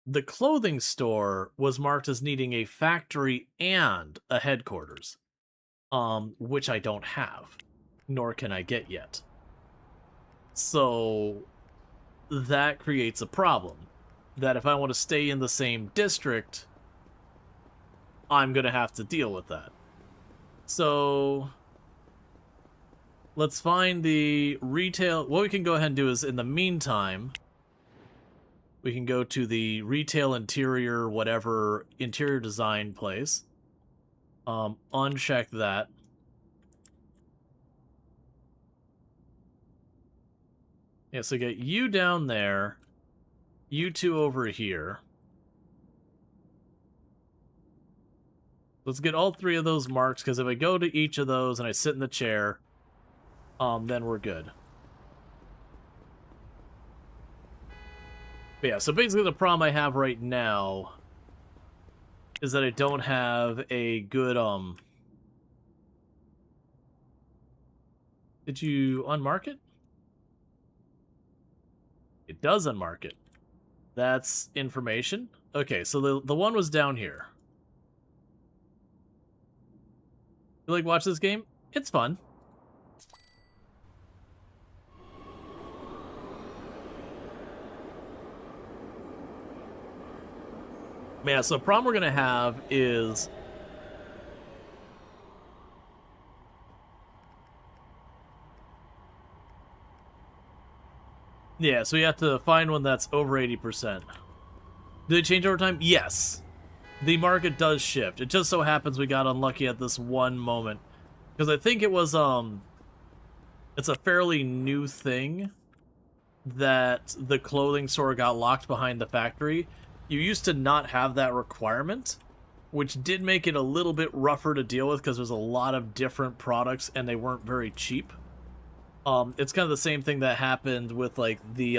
Speaker 1: the clothing store was marked as needing a factory and a headquarters, which I don't have, nor can I get yet. So that creates a problem, that if I want to stay in the same district, I'm going to have to deal with that. So let's find the retail. What we can go ahead and do is, in the meantime, we can go to the retail interior, whatever interior design place. Uncheck that. Yeah, so get you down there, you two over here. Let's get all three of those marks, because if I go to each of those and I sit in the chair, then we're good. But yeah, so basically the problem I have right now is that I don't have a good, Did you unmark it? It does unmark it. That's information. Okay, so the one was down here. You like watch this game? It's fun. Yeah, so the problem we're gonna have is yeah, so you have to find one that's over 80%. Do they change over time? Yes. The market does shift. It just so happens we got unlucky at this one moment. Because I think it was, it's a fairly new thing that the clothing store got locked behind the factory. You used to not have that requirement, which did make it a little bit rougher to deal with because there's a lot of different products and they weren't very cheap. It's kind of the same thing that happened with like the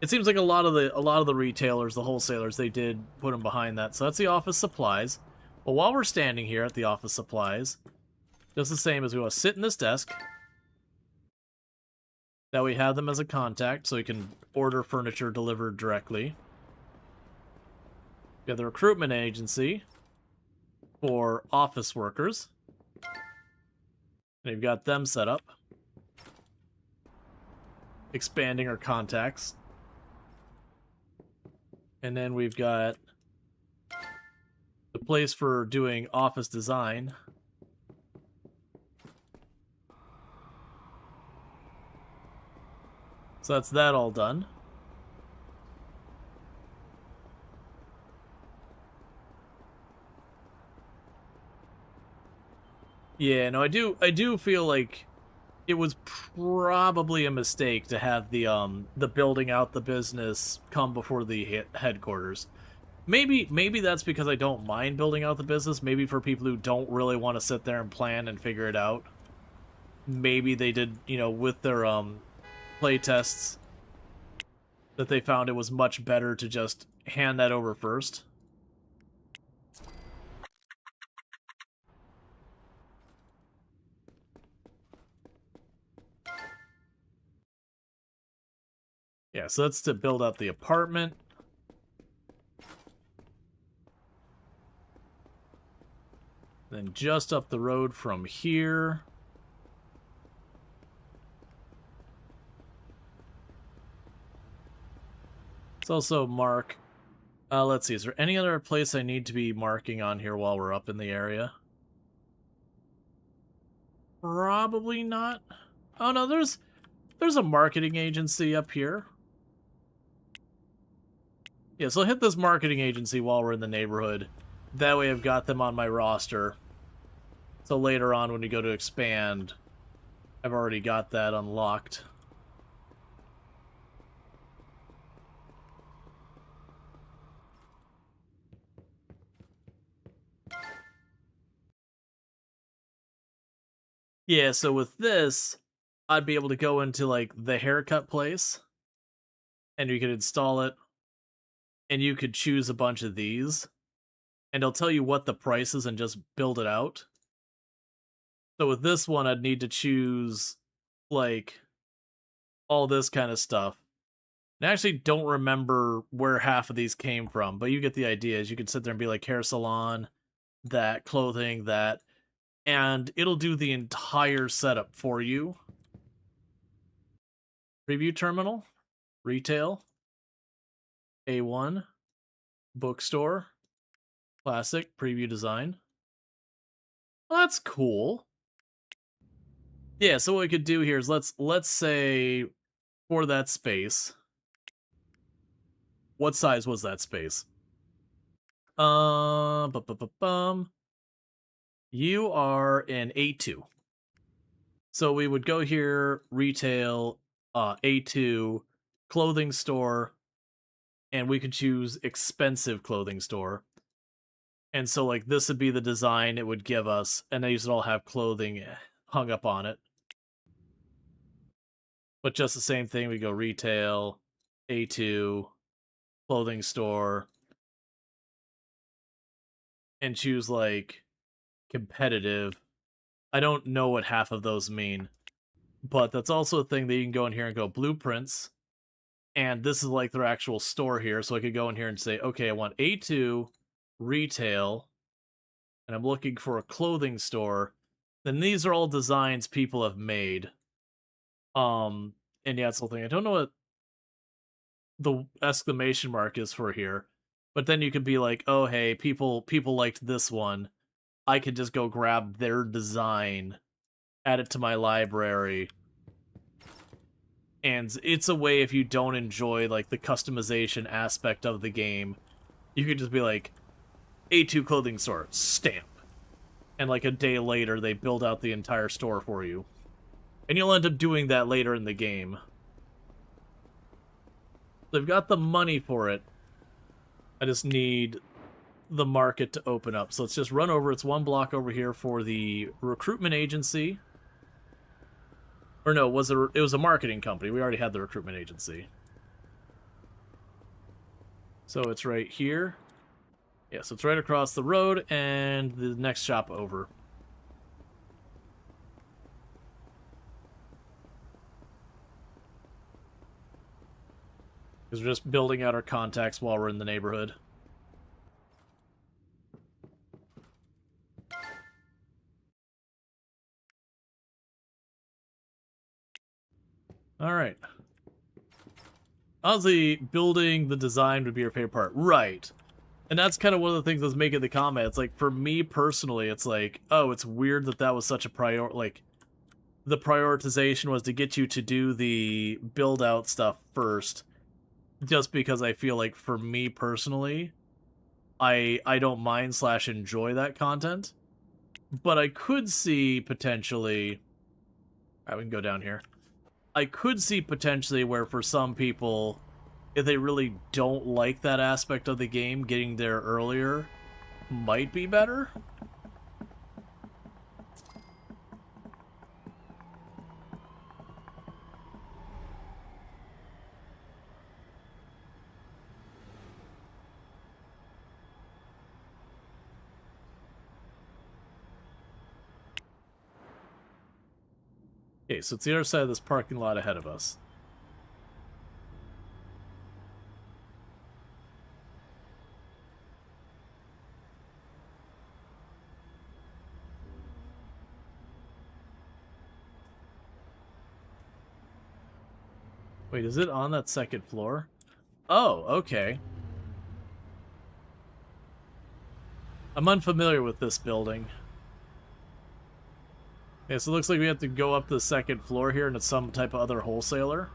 Speaker 1: it seems like a lot of the retailers, the wholesalers, they did put them behind that. So that's the office supplies. But while we're standing here at the office supplies, just the same as we want to sit in this desk. That we have them as a contact so we can order furniture delivered directly. We have the recruitment agency for office workers. And we've got them set up. Expanding our contacts. And then we've got the place for doing office design. So that's that all done. Yeah, no, I do feel like it was probably a mistake to have the building out the business come before the headquarters. Maybe that's because I don't mind building out the business. Maybe for people who don't really want to sit there and plan and figure it out. Maybe they did, you know, with their play tests, that they found it was much better to just hand that over first. Yeah, so that's to build out the apartment. Then just up the road from here. Let's also mark... let's see, is there any other place I need to be marking on here while we're up in the area? Probably not. Oh no, there's a marketing agency up here. Yeah, so I'll hit this marketing agency while we're in the neighborhood. That way I've got them on my roster. So later on when we go to expand, I've already got that unlocked. Yeah, so with this, I'd be able to go into, like, the haircut place, and you could install it, and you could choose a bunch of these, and it'll tell you what the price is and just build it out. So with this one, I'd need to choose, like, all this kind of stuff. And I actually don't remember where half of these came from, but you get the idea. Is you could sit there and be like, hair salon, that, clothing, that, and it'll do the entire setup for you. Preview terminal, retail, A1, bookstore, classic, preview design. Well, that's cool. Yeah, so what we could do here is let's say for that space, what size was that space? You are an A2. So we would go here, retail, A2, clothing store, and we could choose expensive clothing store. And so, like, this would be the design it would give us, and these would all have clothing hung up on it. But just the same thing, we go retail, A2, clothing store, and choose, like, competitive. I don't know what half of those mean, but that's also a thing that you can go in here and go blueprints, and this is like their actual store here, so I could go in here and say, okay, I want A2, retail, and I'm looking for a clothing store. Then these are all designs people have made. And yeah, it's the whole thing. I don't know what the exclamation mark is for here, but then you could be like, oh hey, people liked this one. I could just go grab their design, add it to my library, and it's a way if you don't enjoy like the customization aspect of the game, you could just be like, A2 clothing store, stamp. And like a day later, they build out the entire store for you. And you'll end up doing that later in the game. They've got the money for it. I just need the market to open up. So let's just run over. It's one block over here for the recruitment agency. Or no, it was a marketing company. We already had the recruitment agency. So it's right here. Yeah, so it's right across the road and the next shop over. Because we're just building out our contacts while we're in the neighborhood. Alright. Honestly, building the design would be your favorite part. Right. And that's kind of one of the things that's making the comment. It's like, for me personally, it's like, oh, it's weird that that was such a like, the prioritization was to get you to do the build-out stuff first. Just because I feel like, for me personally, I don't mind / enjoy that content. But I could see, potentially... Alright, we can go down here. I could see potentially where, for some people, if they really don't like that aspect of the game, getting there earlier might be better. Okay, so it's the other side of this parking lot ahead of us. Wait, is it on that second floor? Oh, okay. I'm unfamiliar with this building. Okay, so it looks like we have to go up to the second floor here, and it's some type of other wholesaler.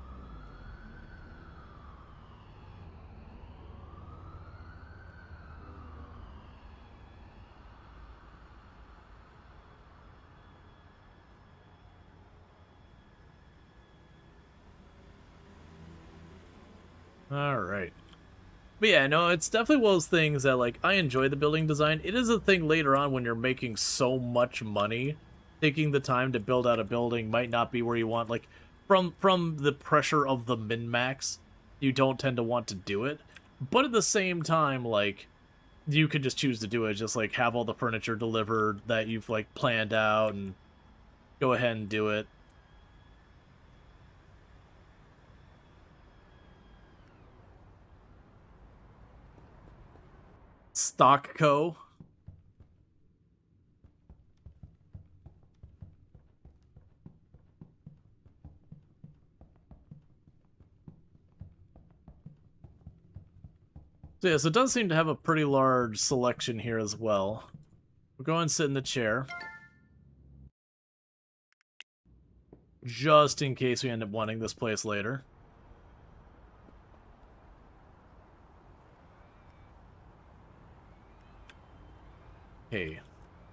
Speaker 1: Alright. But yeah, no, it's definitely one of those things that, like, I enjoy the building design. It is a thing later on when you're making so much money. Taking the time to build out a building might not be where you want. Like, from the pressure of the min-max, you don't tend to want to do it. But at the same time, like, you could just choose to do it. Just, like, have all the furniture delivered that you've, like, planned out and go ahead and do it. Stock Co. So yes, it does seem to have a pretty large selection here as well. We'll go and sit in the chair. Just in case we end up wanting this place later. Okay.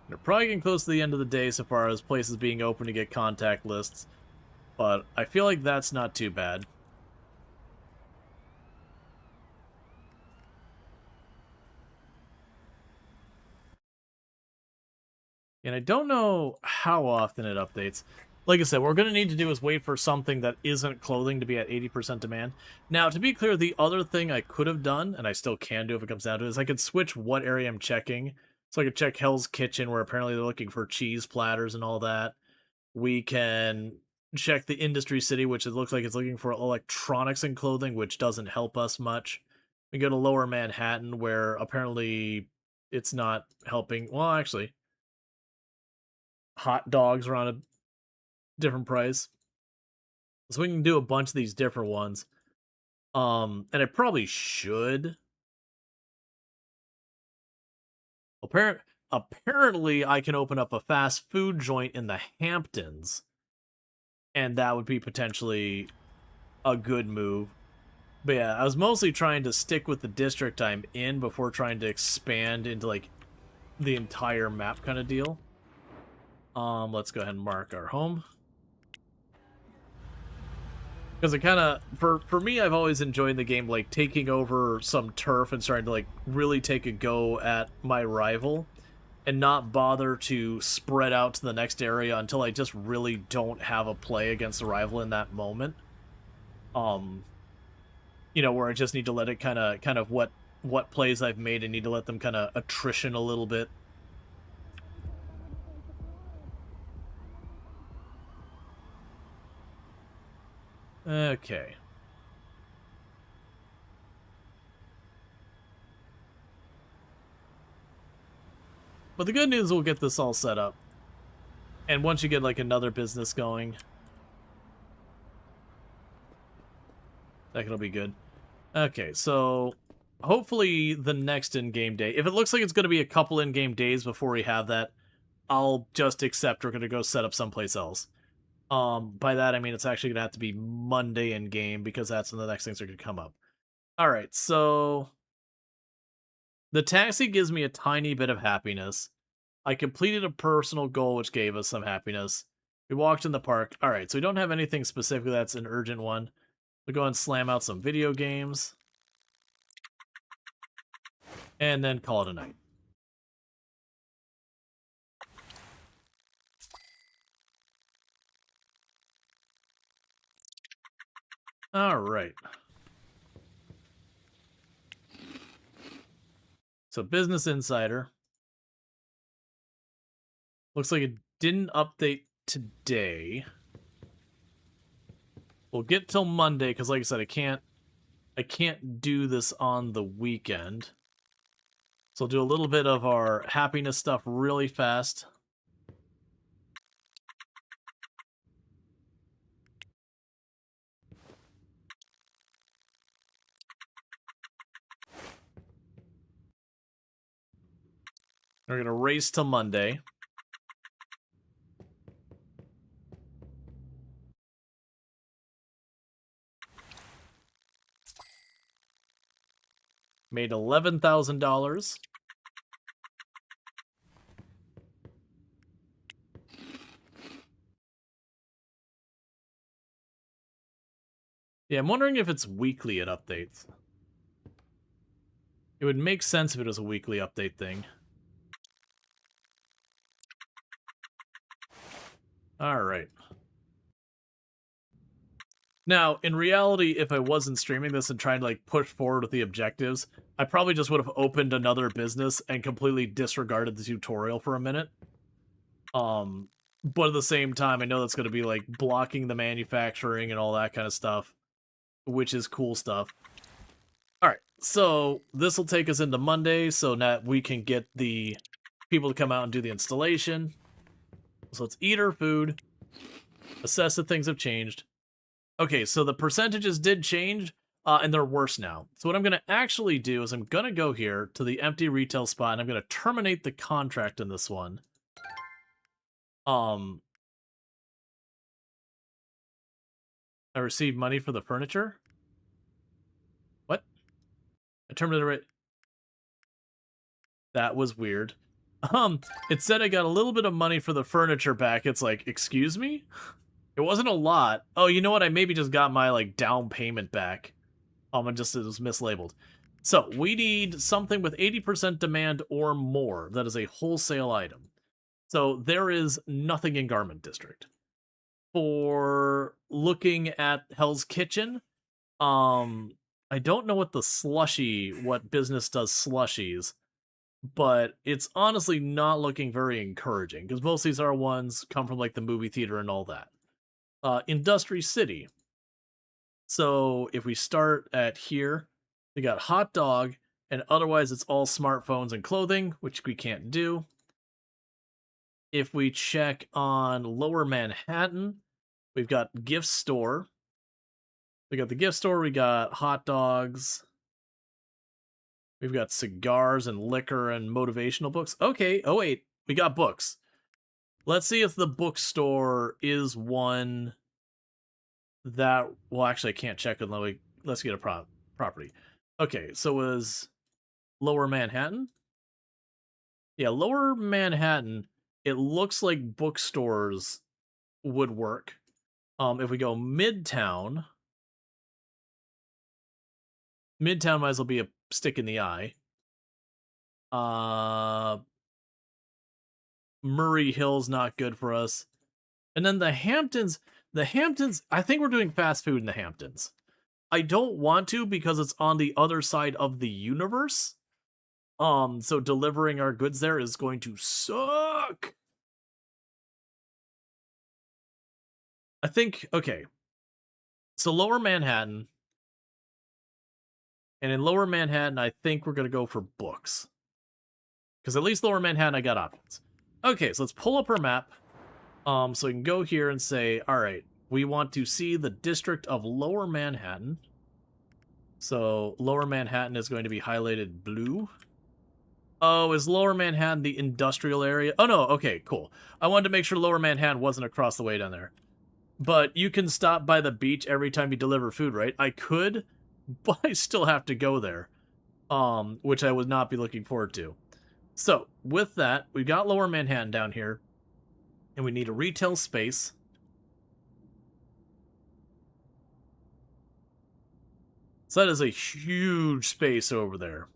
Speaker 1: They're probably getting close to the end of the day so far as places being open to get contact lists. But I feel like that's not too bad. And I don't know how often it updates. Like I said, what we're going to need to do is wait for something that isn't clothing to be at 80% demand. Now, to be clear, the other thing I could have done, and I still can do if it comes down to it, is I could switch what area I'm checking. So I could check Hell's Kitchen, where apparently they're looking for cheese platters and all that. We can check the Industry City, which it looks like it's looking for electronics and clothing, which doesn't help us much. We go to Lower Manhattan, where apparently it's not helping. Well, actually, hot dogs are on a different price. So we can do a bunch of these different ones. And I probably should. Apparently, I can open up a fast food joint in the Hamptons. And that would be potentially a good move. But yeah, I was mostly trying to stick with the district I'm in before trying to expand into, like, the entire map kind of deal. Let's go ahead and mark our home. Because it kind of, for me, I've always enjoyed the game, like, taking over some turf and starting to, like, really take a go at my rival. And not bother to spread out to the next area until I just really don't have a play against the rival in that moment. You know, where I just need to let it kind of what plays I've made, I need to let them kind of attrition a little bit. Okay. But the good news, we'll get this all set up. And once you get, like, another business going, that'll be good. Okay, so hopefully the next in-game day, if it looks like it's going to be a couple in-game days before we have that, I'll just accept we're going to go set up someplace else. By that, I mean it's actually going to have to be Monday in-game, because that's when the next things are going to come up. Alright, so the taxi gives me a tiny bit of happiness. I completed a personal goal, which gave us some happiness. We walked in the park. Alright, so we don't have anything specific that's an urgent one. We'll go and slam out some video games. And then call it a night. All right. So Business Insider. Looks like it didn't update today. We'll get till Monday because, like I said, I can't do this on the weekend. So I'll do a little bit of our happiness stuff really fast. We're going to race to Monday. Made $11,000. Yeah, I'm wondering if it's weekly it updates. It would make sense if it was a weekly update thing. Alright. Now, in reality, if I wasn't streaming this and trying to like push forward with the objectives, I probably just would have opened another business and completely disregarded the tutorial for a minute. But at the same time, I know that's going to be like blocking the manufacturing and all that kind of stuff, which is cool stuff. Alright, so this will take us into Monday so that we can get the people to come out and do the installation. So let's eat our food, assess that things have changed. Okay, so the percentages did change, and they're worse now. So what I'm going to actually do is I'm going to go here to the empty retail spot, and I'm going to terminate the contract in this one. I received money for the furniture? What? I terminated it. That was weird. It said I got a little bit of money for the furniture back. It's like, excuse me? It wasn't a lot. Oh, you know what? I maybe just got my, like, down payment back. And just it was mislabeled. So, we need something with 80% demand or more. That is a wholesale item. So, there is nothing in Garment District. For looking at Hell's Kitchen, I don't know what what business does slushies, but it's honestly not looking very encouraging, because most of these are ones come from, like, the movie theater and all that. Industry City. So if we start at here, we got hot dog, and otherwise it's all smartphones and clothing, which we can't do. If we check on Lower Manhattan, we've got gift store. We got the gift store, we got hot dogs. We've got cigars and liquor and motivational books. Okay, oh wait, we got books. Let's see if the bookstore is one that... Well, actually, I can't check it. Let's get a property. Okay, so it was Lower Manhattan? Yeah, Lower Manhattan, it looks like bookstores would work. If we go Midtown... Midtown might as well be a stick in the eye. Murray Hill's not good for us. And then the Hamptons, I think we're doing fast food in the Hamptons. I don't want to because it's on the other side of the universe. So delivering our goods there is going to suck. I think, okay. So Lower Manhattan. And in Lower Manhattan, I think we're going to go for books. Because at least Lower Manhattan, I got options. Okay, so let's pull up our map. So we can go here and say, alright, we want to see the district of Lower Manhattan. So Lower Manhattan is going to be highlighted blue. Oh, is Lower Manhattan the industrial area? Oh no, okay, cool. I wanted to make sure Lower Manhattan wasn't across the way down there. But you can stop by the beach every time you deliver food, right? I could, but I still have to go there. Which I would not be looking forward to. So, with that, we've got Lower Manhattan down here. And we need a retail space. So that is a huge space over there.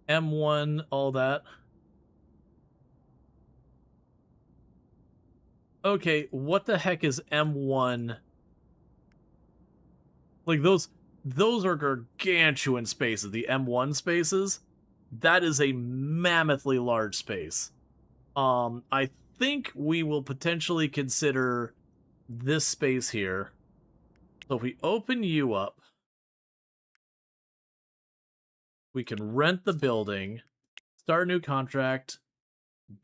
Speaker 1: M1, all that. Okay, what the heck is M1? Like, those are gargantuan spaces, the M1 spaces. That is a mammothly large space. I think we will potentially consider this space here. So if we open you up, we can rent the building, start a new contract,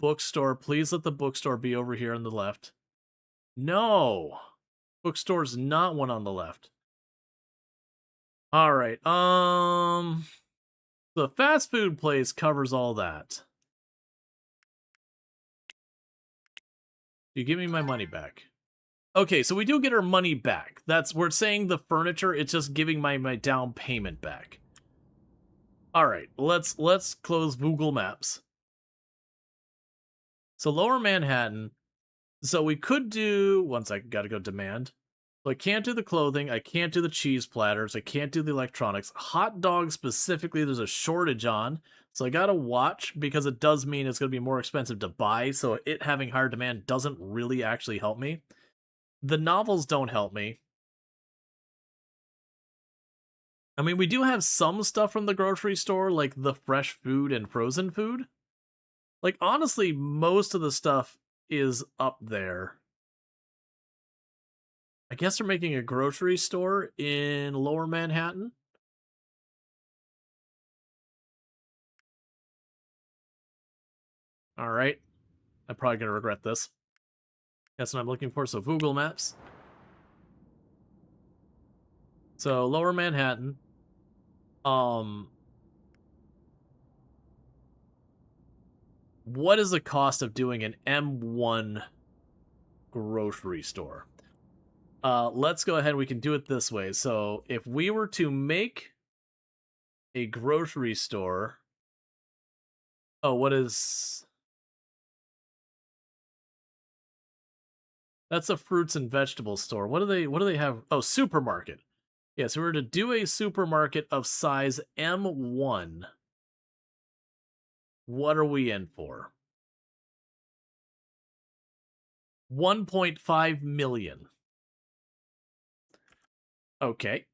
Speaker 1: bookstore. Please let the bookstore be over here on the left. No! Bookstore's not one on the left. Alright, the fast food place covers all that. You give me my money back. Okay, so we do get our money back. We're saying the furniture, it's just giving my down payment back. Alright, let's close Google Maps. So Lower Manhattan. So we could do, one second, gotta go demand. So I can't do the clothing, I can't do the cheese platters, I can't do the electronics. Hot dogs specifically, there's a shortage on. So I gotta watch, because it does mean it's gonna be more expensive to buy, so it having higher demand doesn't really actually help me. The novels don't help me. I mean, we do have some stuff from the grocery store, like the fresh food and frozen food. Like, honestly, most of the stuff is up there. I guess they're making a grocery store in Lower Manhattan. Alright. I'm probably going to regret this. That's what I'm looking for, so Google Maps. So, Lower Manhattan. What is the cost of doing an M1 grocery store? Let's go ahead, we can do it this way. So, if we were to make a grocery store... Oh, what is... That's a fruits and vegetable store. What do they have? Oh, supermarket. Yeah, so we're to do a supermarket of size M1. What are we in for? 1.5 million. Okay.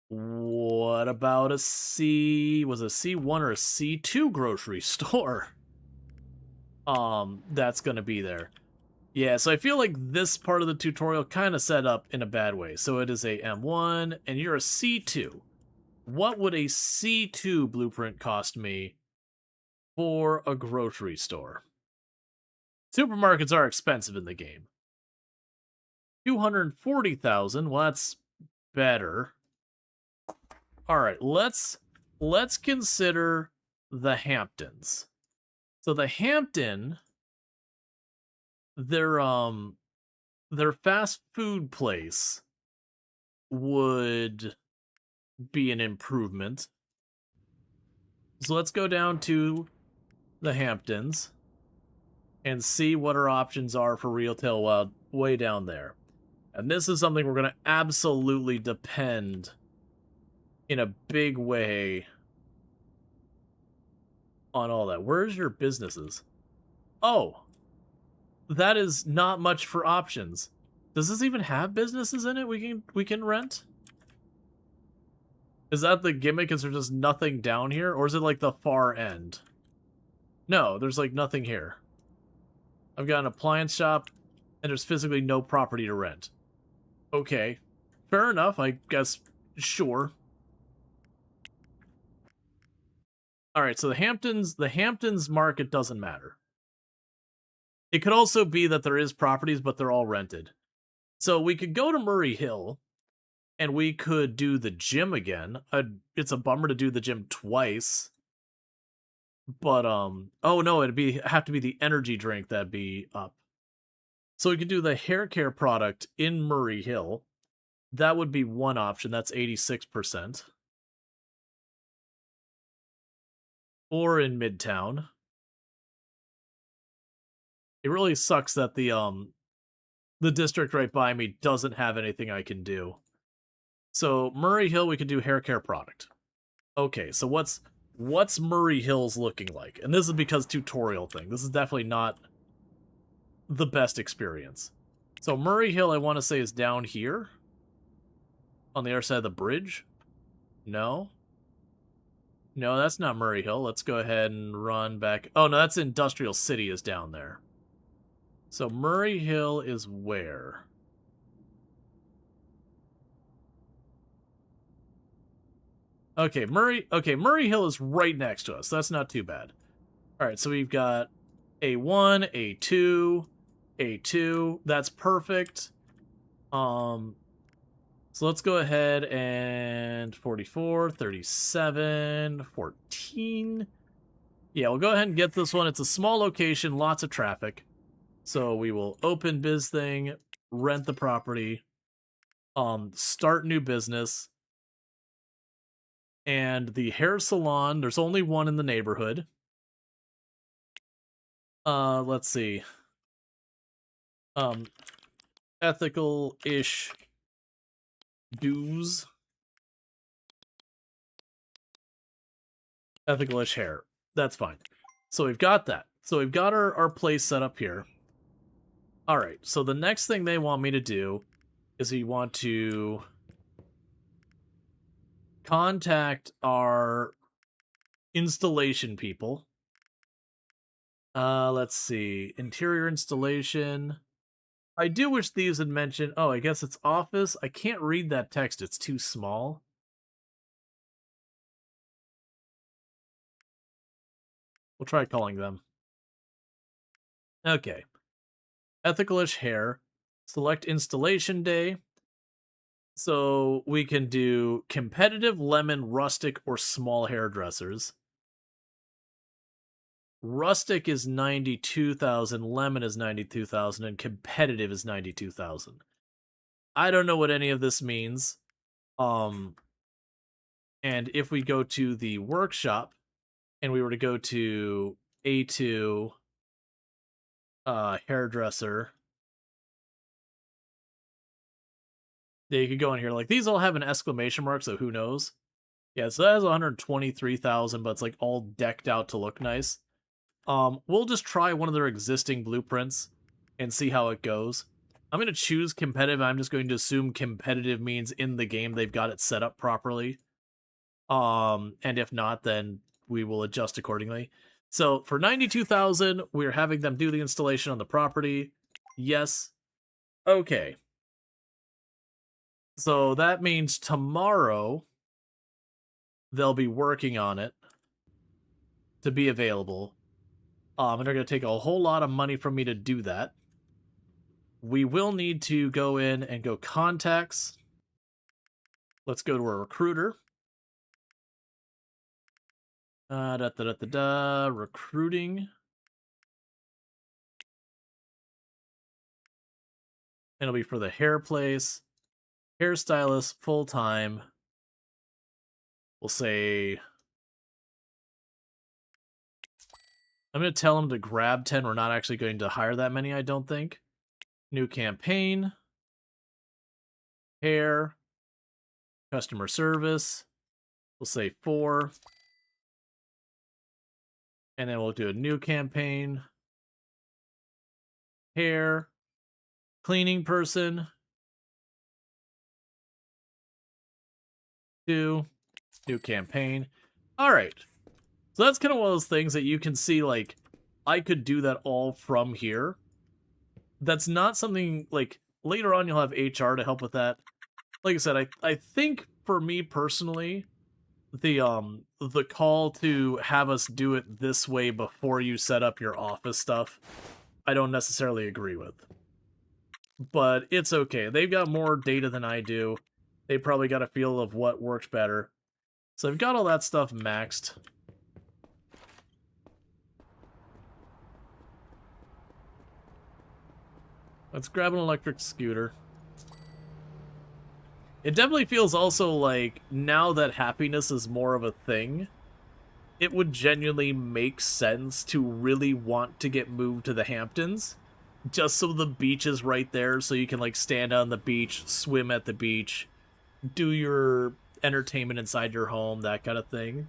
Speaker 1: What about a C... Was a C1 or a C2 grocery store? That's gonna be there. Yeah, so I feel like this part of the tutorial kind of set up in a bad way. So it is a M1, and you're a C2. What would a C2 blueprint cost me for a grocery store? Supermarkets are expensive in the game. 240,000. Well, that's better. All right, let's consider the Hamptons. So the Hampton, their fast food place would be an improvement. So let's go down to the Hamptons and see what our options are for retail wild way down there. And this is something we're going to absolutely depend in a big way on all that. Where's your businesses? Oh, that is not much for options. Does this even have businesses in it we can rent? Is that the gimmick? Is there just nothing down here? Or is it like the far end? No, there's like nothing here. I've got an appliance shop, and there's physically no property to rent. Okay. Fair enough, I guess. Sure. Alright, so the Hamptons market doesn't matter. It could also be that there is properties, but they're all rented. So we could go to Murray Hill, and we could do the gym again. It's a bummer to do the gym twice. But, oh no, have to be the energy drink that'd be up. So we could do the hair care product in Murray Hill. That would be one option. That's 86%. Or in Midtown. It really sucks that the district right by me doesn't have anything I can do. So Murray Hill, we could do hair care product. Okay, so what's Murray Hills looking like? And this is because tutorial thing. This is definitely not the best experience. So Murray Hill, I want to say, is down here on the other side of the bridge. No. No, that's not Murray Hill. Let's go ahead and run back. Oh, no, that's Industrial City is down there. So Murray Hill is where? Okay, Murray Hill is right next to us. That's not too bad. All right, so we've got A1, A2, A2. That's perfect. So let's go ahead and 44, 37, 14. Yeah, we'll go ahead and get this one. It's a small location, lots of traffic. So we will open biz thing, rent the property, start new business. And the hair salon, there's only one in the neighborhood. Let's see. Ethical-ish dues. Ethical-ish hair. That's fine. So we've got that. So we've got our place set up here. Alright, so the next thing they want me to do is we want to contact our installation people. Let's see. Interior installation. I do wish these had mentioned... Oh, I guess it's office. I can't read that text. It's too small. We'll try calling them. Okay. Ethical-ish hair. Select installation day. So we can do competitive, lemon, rustic, or small hairdressers. Rustic is 92,000, lemon is 92,000, and competitive is 92,000. I don't know what any of this means. And if we go to the workshop and we were to go to A2 hairdresser, yeah, you could go in here. Like, these all have an exclamation mark, so who knows? Yeah, so that has 123,000, but it's like all decked out to look nice. We'll just try one of their existing blueprints and see how it goes. I'm going to choose competitive. I'm just going to assume competitive means in the game they've got it set up properly. And if not, then we will adjust accordingly. So for 92,000, we're having them do the installation on the property. Yes. Okay. So that means tomorrow they'll be working on it to be available. And they're going to take a whole lot of money from me to do that. We will need to go in and go contacts. Let's go to a recruiter. Recruiting. It'll be for the hair place. Hairstylist, full-time. We'll say... I'm going to tell them to grab 10. We're not actually going to hire that many, I don't think. New campaign. Hair. Customer service. We'll say 4. And then we'll do a new campaign. Hair. Cleaning person. 2. New campaign. All right. So that's kind of one of those things that you can see, like, I could do that all from here. That's not something, like, later on you'll have HR to help with that. Like I said, I think for me personally, the call to have us do it this way before you set up your office stuff, I don't necessarily agree with. But it's okay. They've got more data than I do. They probably got a feel of what works better. So I've got all that stuff maxed. Let's grab an electric scooter. It definitely feels also like, now that happiness is more of a thing, it would genuinely make sense to really want to get moved to the Hamptons, just so the beach is right there, so you can like stand on the beach, swim at the beach, do your entertainment inside your home, that kind of thing.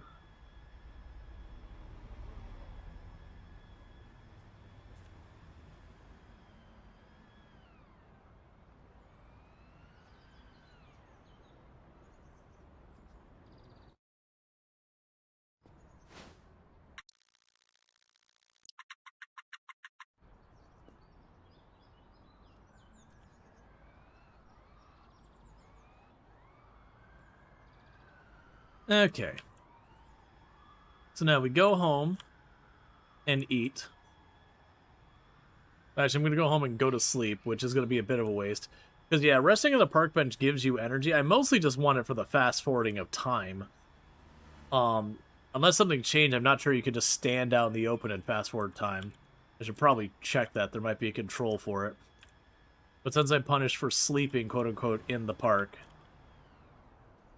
Speaker 1: Okay. So now we go home and eat. Actually, I'm going to go home and go to sleep, which is going to be a bit of a waste. Because, yeah, resting on the park bench gives you energy. I mostly just want it for the fast-forwarding of time. Unless something changed, I'm not sure you could just stand out in the open and fast-forward time. I should probably check that. There might be a control for it. But since I'm punished for sleeping, quote-unquote, in the park,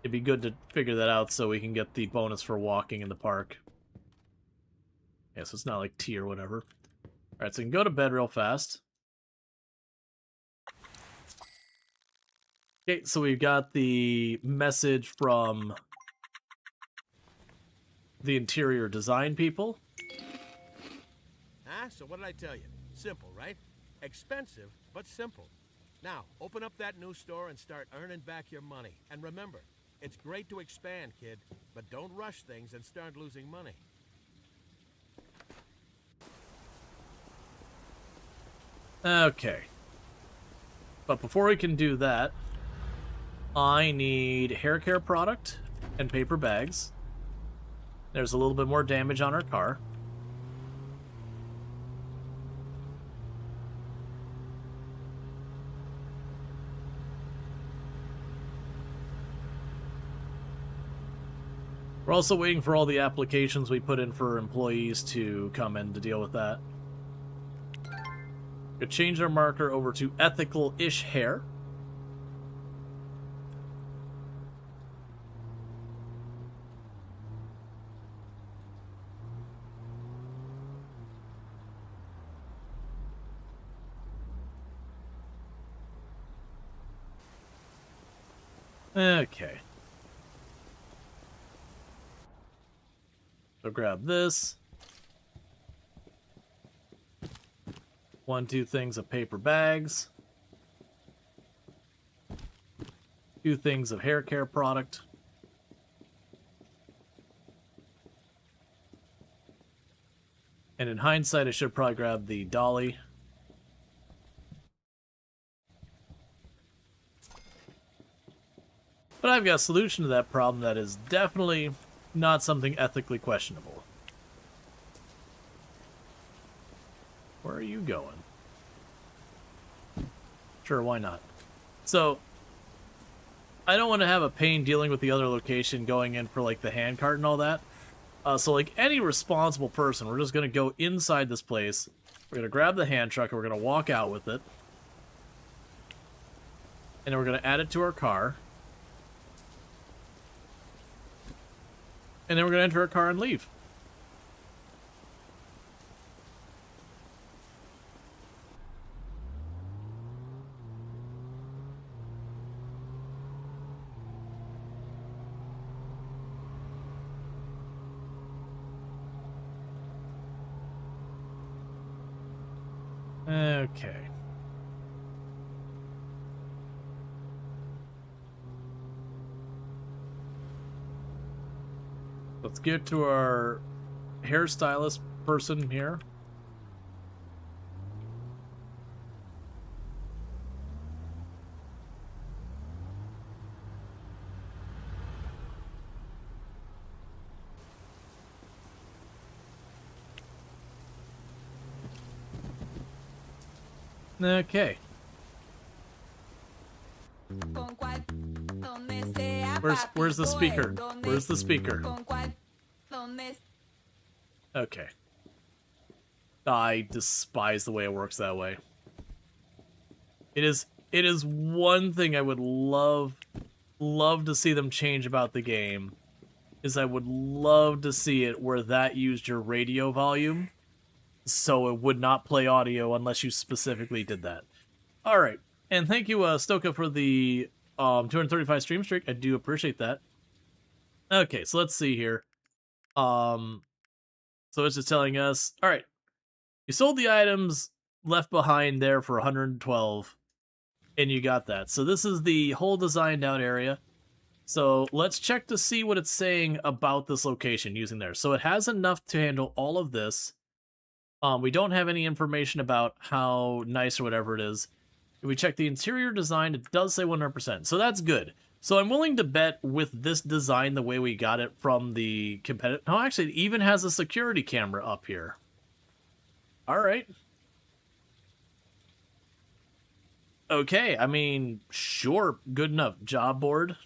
Speaker 1: it'd be good to figure that out so we can get the bonus for walking in the park. Yeah, so it's not like tea or whatever. Alright, so we can go to bed real fast. Okay, so we've got the message from the interior design people.
Speaker 2: Huh? So what did I tell you? Simple, right? Expensive, but simple. Now, open up that new store and start earning back your money. And remember, it's great to expand, kid, but don't rush things and start losing money.
Speaker 1: Okay. But before we can do that, I need hair care product and paper bags. There's a little bit more damage on our car. We're also waiting for all the applications we put in for employees to come in to deal with that. We'll change our marker over to ethical-ish hair. Okay. So grab this. 2 things of paper bags. 2 things of hair care product. And in hindsight, I should probably grab the dolly. But I've got a solution to that problem that is definitely not something ethically questionable. Where are you going? Sure, why not? So, I don't want to have a pain dealing with the other location going in for, like, the handcart and all that. So, like, any responsible person, we're just going to go inside this place. We're going to grab the hand truck and we're going to walk out with it. And then we're going to add it to our car. And then we're going to enter our car and leave. Okay. Let's get to our hairstylist person here. Okay. Where's the speaker? Where's the speaker? Okay. I despise the way it works that way. It is one thing I would love to see them change about the game. is I would love to see it where that used your radio volume, so it would not play audio unless you specifically did that. All right, and thank you, Stoka, for the 235 stream streak. I do appreciate that. Okay, so let's see here. So it's just telling us, all right, you sold the items left behind there for 112, and you got that. So this is the whole designed out area. So let's check to see what it's saying about this location using there. So it has enough to handle all of this. We don't have any information about how nice or whatever it is. If we check the interior design, it does say 100%. So that's good. So I'm willing to bet with this design, the way we got it from the competitive... No, actually, it even has a security camera up here. All right. Okay, I mean, sure, good enough. Job board.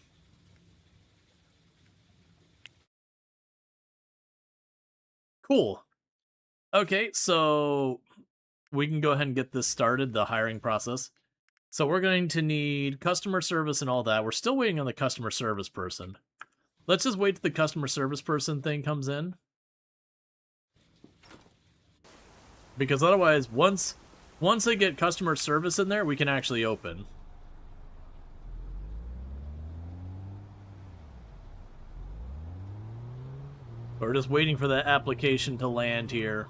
Speaker 1: Cool. Okay, so we can go ahead and get this started, the hiring process. So we're going to need customer service and all that. We're still waiting on the customer service person. Let's just wait till the customer service person thing comes in. Because otherwise, once they get customer service in there, we can actually open. We're just waiting for that application to land here.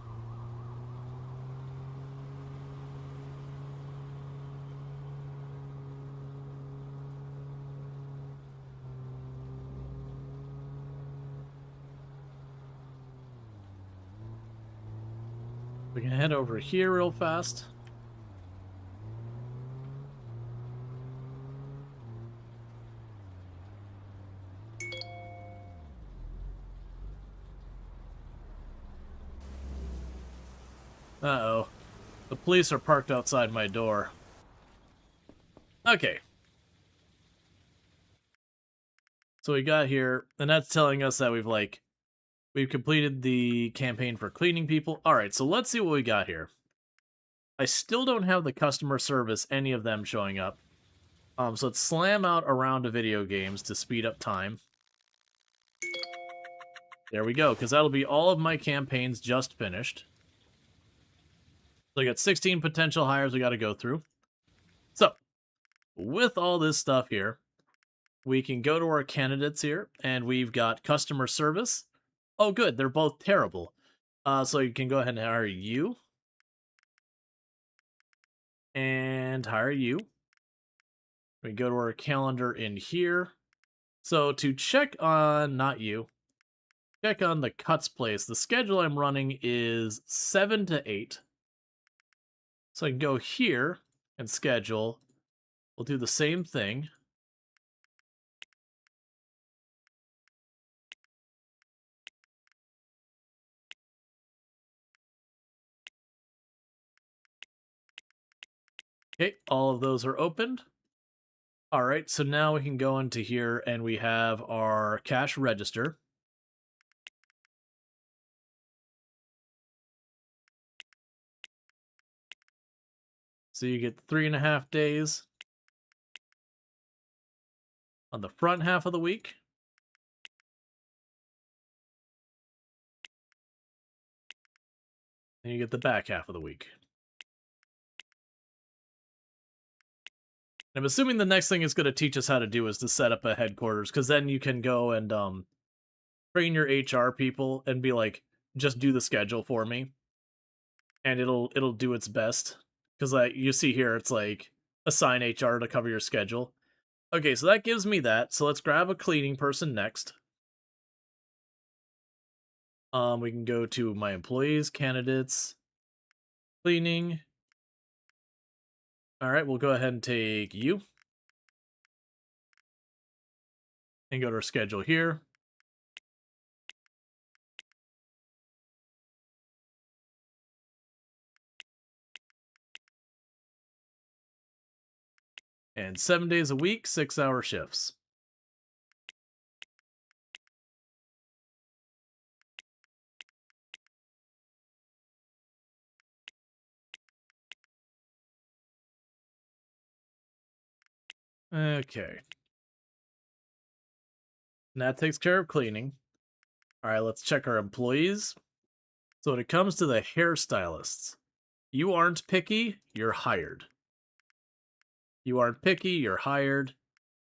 Speaker 1: We can head over here real fast. Uh-oh. The police are parked outside my door. Okay. So we got here, and that's telling us that we've completed the campaign for cleaning people. All right, so let's see what we got here. I still don't have the customer service, any of them showing up. So let's slam out a round of video games to speed up time. There we go, because that'll be all of my campaigns just finished. So I got 16 potential hires we got to go through. So, with all this stuff here, we can go to our candidates here, and we've got customer service. Oh, good, they're both terrible. So you can go ahead and hire you. And hire you. We go to our calendar in here. So to check on, not you, check on the cuts place, the schedule I'm running is 7 to 8. So I can go here and schedule. We'll do the same thing. Okay, all of those are opened. All right, so now we can go into here and we have our cash register. So you get 3.5 days on the front half of the week. And you get the back half of the week. I'm assuming the next thing it's going to teach us how to do is to set up a headquarters, because then you can go and train your HR people and be like, just do the schedule for me, and it'll do its best. Because you see here, it's like assign HR to cover your schedule. Okay, so that gives me that. So let's grab a cleaning person next. We can go to my employees, candidates, cleaning. All right, we'll go ahead and take you. And go to our schedule here. And 7 days a week, 6-hour shifts. Okay. And that takes care of cleaning. All right, let's check our employees. So when it comes to the hairstylists, you aren't picky, you're hired. You aren't picky, you're hired.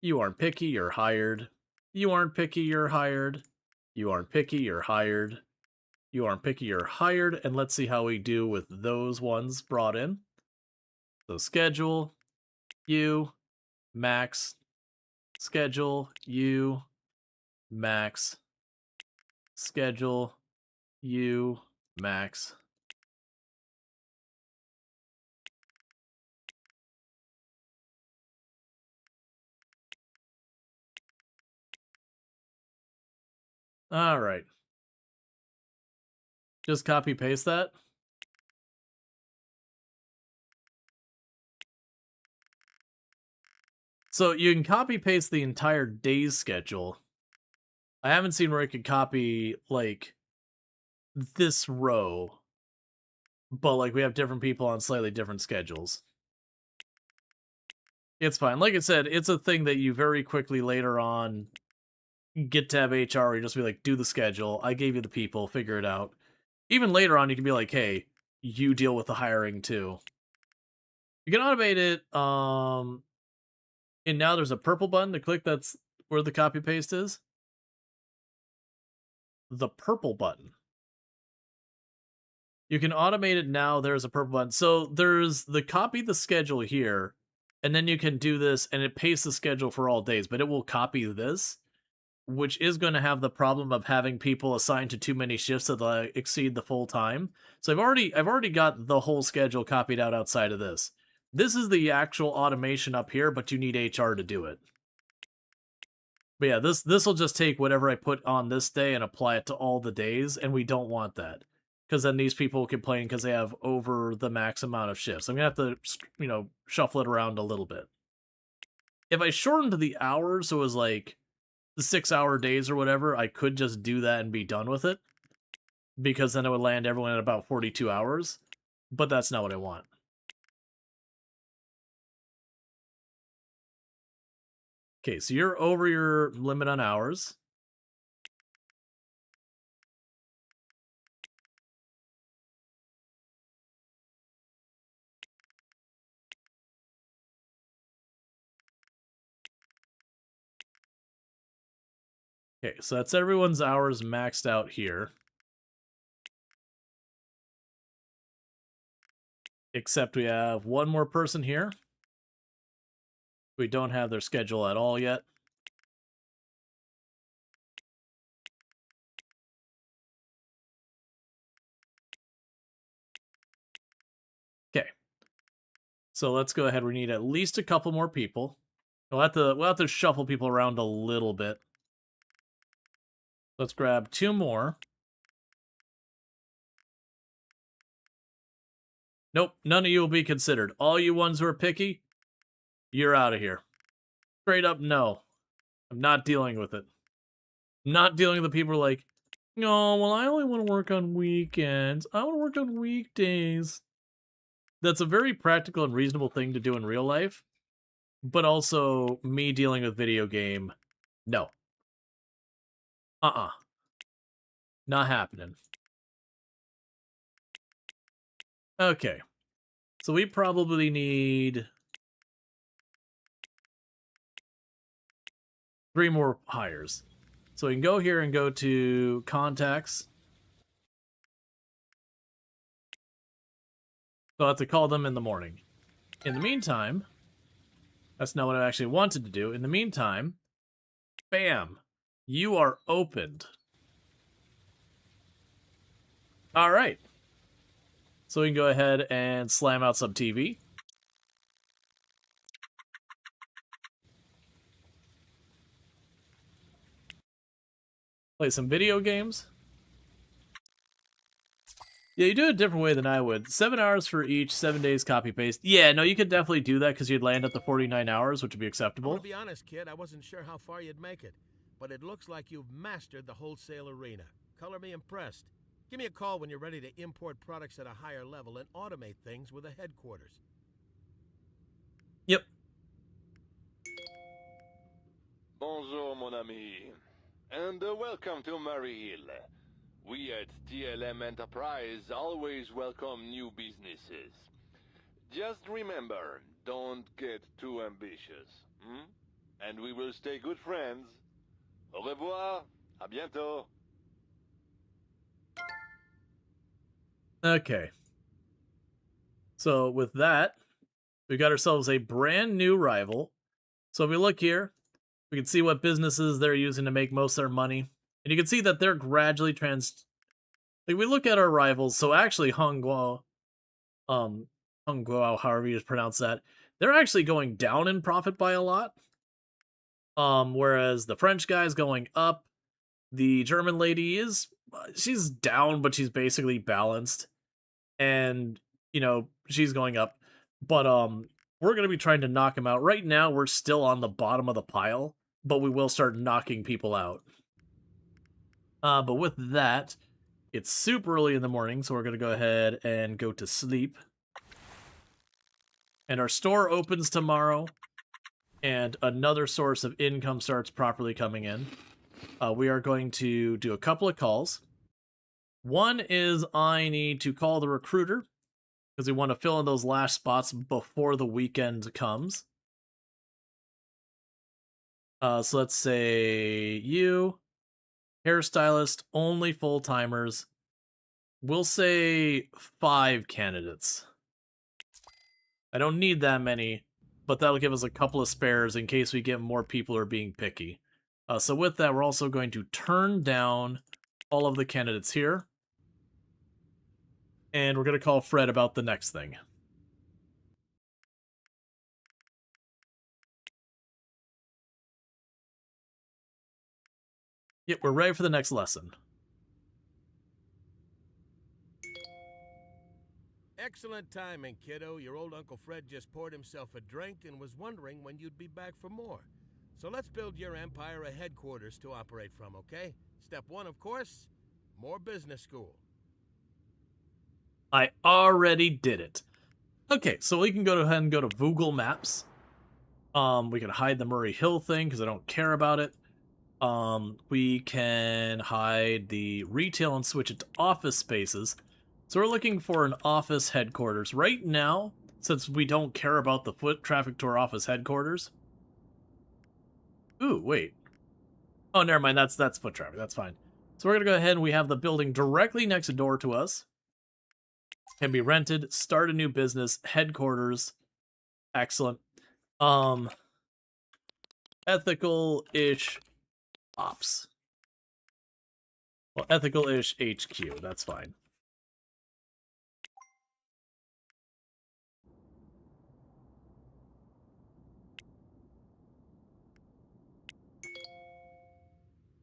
Speaker 1: You aren't picky, you're hired. You aren't picky, you're hired. You aren't picky, you're hired. You aren't picky, you're hired. And let's see how we do with those ones brought in. So schedule, you, max, schedule, you, max, schedule, you, max. All right. Just copy paste that. So you can copy paste the entire day's schedule. I haven't seen where I could copy like this row, but like we have different people on slightly different schedules. It's fine. Like I said, it's a thing that you very quickly later on get to have HR where you just be like, do the schedule. I gave you the people, figure it out. Even later on, you can be like, hey, you deal with the hiring too. You can automate it. And now there's a purple button to click. That's where the copy paste is. The purple button. You can automate it now. There's a purple button. So there's the copy the schedule here, and then you can do this, and it pastes the schedule for all days, but it will copy this, which is going to have the problem of having people assigned to too many shifts that exceed the full time. So I've already got the whole schedule copied out outside of this. This is the actual automation up here, but you need HR to do it. But yeah, this will just take whatever I put on this day and apply it to all the days, and we don't want that. Because then these people will complain because they have over the max amount of shifts. I'm going to have to, shuffle it around a little bit. If I shortened the hours, so it was like the 6-hour days or whatever, I could just do that and be done with it. Because then it would land everyone at about 42 hours. But that's not what I want. Okay, so you're over your limit on hours. Okay, so that's everyone's hours maxed out here. Except we have one more person here. We don't have their schedule at all yet. Okay. So let's go ahead. We need at least a couple more people. We'll have to shuffle people around a little bit. Let's grab 2 more. Nope, none of you will be considered. All you ones who are picky, you're out of here. Straight up, no. I'm not dealing with it. I'm not dealing with the people who are like, no, well, I only want to work on weekends. I want to work on weekdays. That's a very practical and reasonable thing to do in real life. But also, me dealing with video game, no. Not happening. Okay. So we probably need 3 more hires. So we can go here and go to contacts. So I'll have to call them in the morning. In the meantime, that's not what I actually wanted to do. In the meantime, bam, you are opened. All right. So we can go ahead and slam out some TV. Play some video games. Yeah, you do it a different way than I would. 7 hours for each, 7 days copy paste. Yeah, no, you could definitely do that because you'd land at the 49 hours, which would be acceptable.
Speaker 2: To be honest, kid, I wasn't sure how far you'd make it, but it looks like you've mastered the wholesale arena. Color me impressed. Give me a call when you're ready to import products at a higher level and automate things with a headquarters.
Speaker 1: Yep.
Speaker 4: Bonjour, mon ami. And welcome to Murray Hill. We at TLM Enterprise always welcome new businesses. Just remember, don't get too ambitious. And we will stay good friends. Au revoir. À bientôt.
Speaker 1: Okay. So with that, we got ourselves a brand new rival. So if we look here, we can see what businesses they're using to make most of their money. And you can see that they're gradually like we look at our rivals, so actually Hongguo, Hongguo, however you pronounce that, they're actually going down in profit by a lot. Whereas the French guy's going up. The German lady she's down, but she's basically balanced. And, she's going up. But we're gonna be trying to knock him out. Right now, we're still on the bottom of the pile, but we will start knocking people out. But with that, it's super early in the morning, so we're gonna go ahead and go to sleep. And our store opens tomorrow, and another source of income starts properly coming in. We are going to do a couple of calls. One is I need to call the recruiter, because we want to fill in those last spots before the weekend comes. So let's say you, hairstylist, only full-timers. We'll say 5 candidates. I don't need that many, but that'll give us a couple of spares in case we get more people who are being picky. So with that, we're also going to turn down all of the candidates here. And we're going to call Fred about the next thing. Yep, we're ready for the next lesson.
Speaker 2: Excellent timing, kiddo. Your old Uncle Fred just poured himself a drink and was wondering when you'd be back for more. So let's build your empire a headquarters to operate from, okay? Step 1, of course, more business school.
Speaker 1: I already did it. Okay, so we can go ahead and go to Google Maps. We can hide the Murray Hill thing because I don't care about it. We can hide the retail and switch it to office spaces. So we're looking for an office headquarters. Right now, since we don't care about the foot traffic to our office headquarters. Ooh, wait. Oh, never mind. That's foot traffic. That's fine. So we're going to go ahead and we have the building directly next door to us. Can be rented, start a new business, headquarters. Excellent. Ethical-ish ops. Well, ethical-ish HQ. That's fine.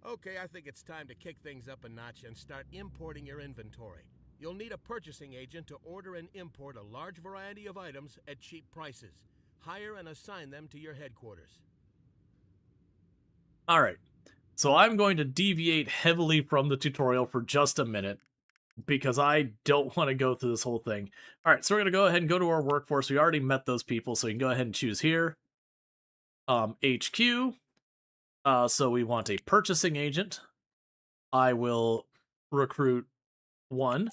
Speaker 2: Okay, I think it's time to kick things up a notch and start importing your inventory. You'll need a purchasing agent to order and import a large variety of items at cheap prices. Hire and assign them to your headquarters.
Speaker 1: Alright, so I'm going to deviate heavily from the tutorial for just a minute, because I don't want to go through this whole thing. Alright, so we're going to go ahead and go to our workforce. We already met those people, so we can go ahead and choose here. HQ. So we want a purchasing agent. I will recruit 1.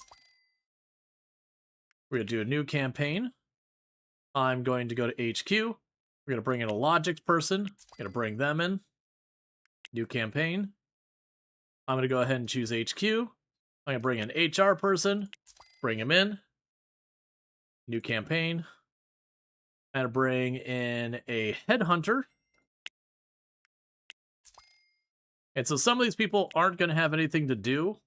Speaker 1: We're going to do a new campaign. I'm going to go to HQ. We're going to bring in a logics person. Going to bring them in. New campaign. I'm going to go ahead and choose HQ. I'm going to bring in HR person. Bring him in. New campaign. I'm going to bring in a headhunter. And so some of these people aren't going to have anything to do.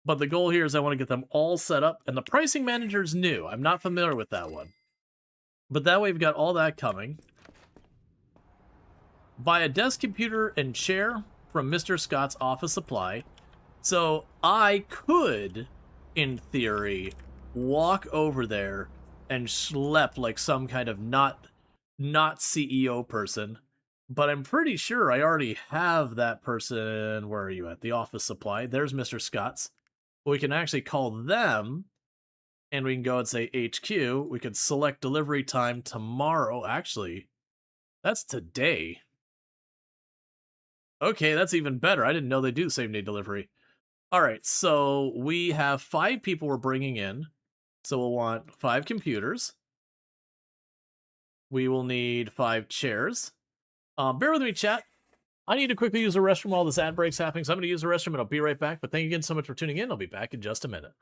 Speaker 1: But the goal here is I want to get them all set up. And the pricing manager is new. I'm not familiar with that one. But that way we've got all that coming. Buy a desk computer and chair from Mr. Scott's office supply. So I could, in theory, walk over there and schlep like some kind of not CEO person. But I'm pretty sure I already have that person. Where are you at? The office supply. There's Mr. Scott's. We can actually call them, and we can go and say HQ. We could select delivery time tomorrow. Actually, that's today. Okay, that's even better. I didn't know they do same-day delivery. All right, so we have 5 people we're bringing in. So we'll want 5 computers. We will need 5 chairs. Bear with me, chat. I need to quickly use the restroom while this ad break's happening, so I'm going to use the restroom and I'll be right back. But thank you again so much for tuning in. I'll be back in just a minute.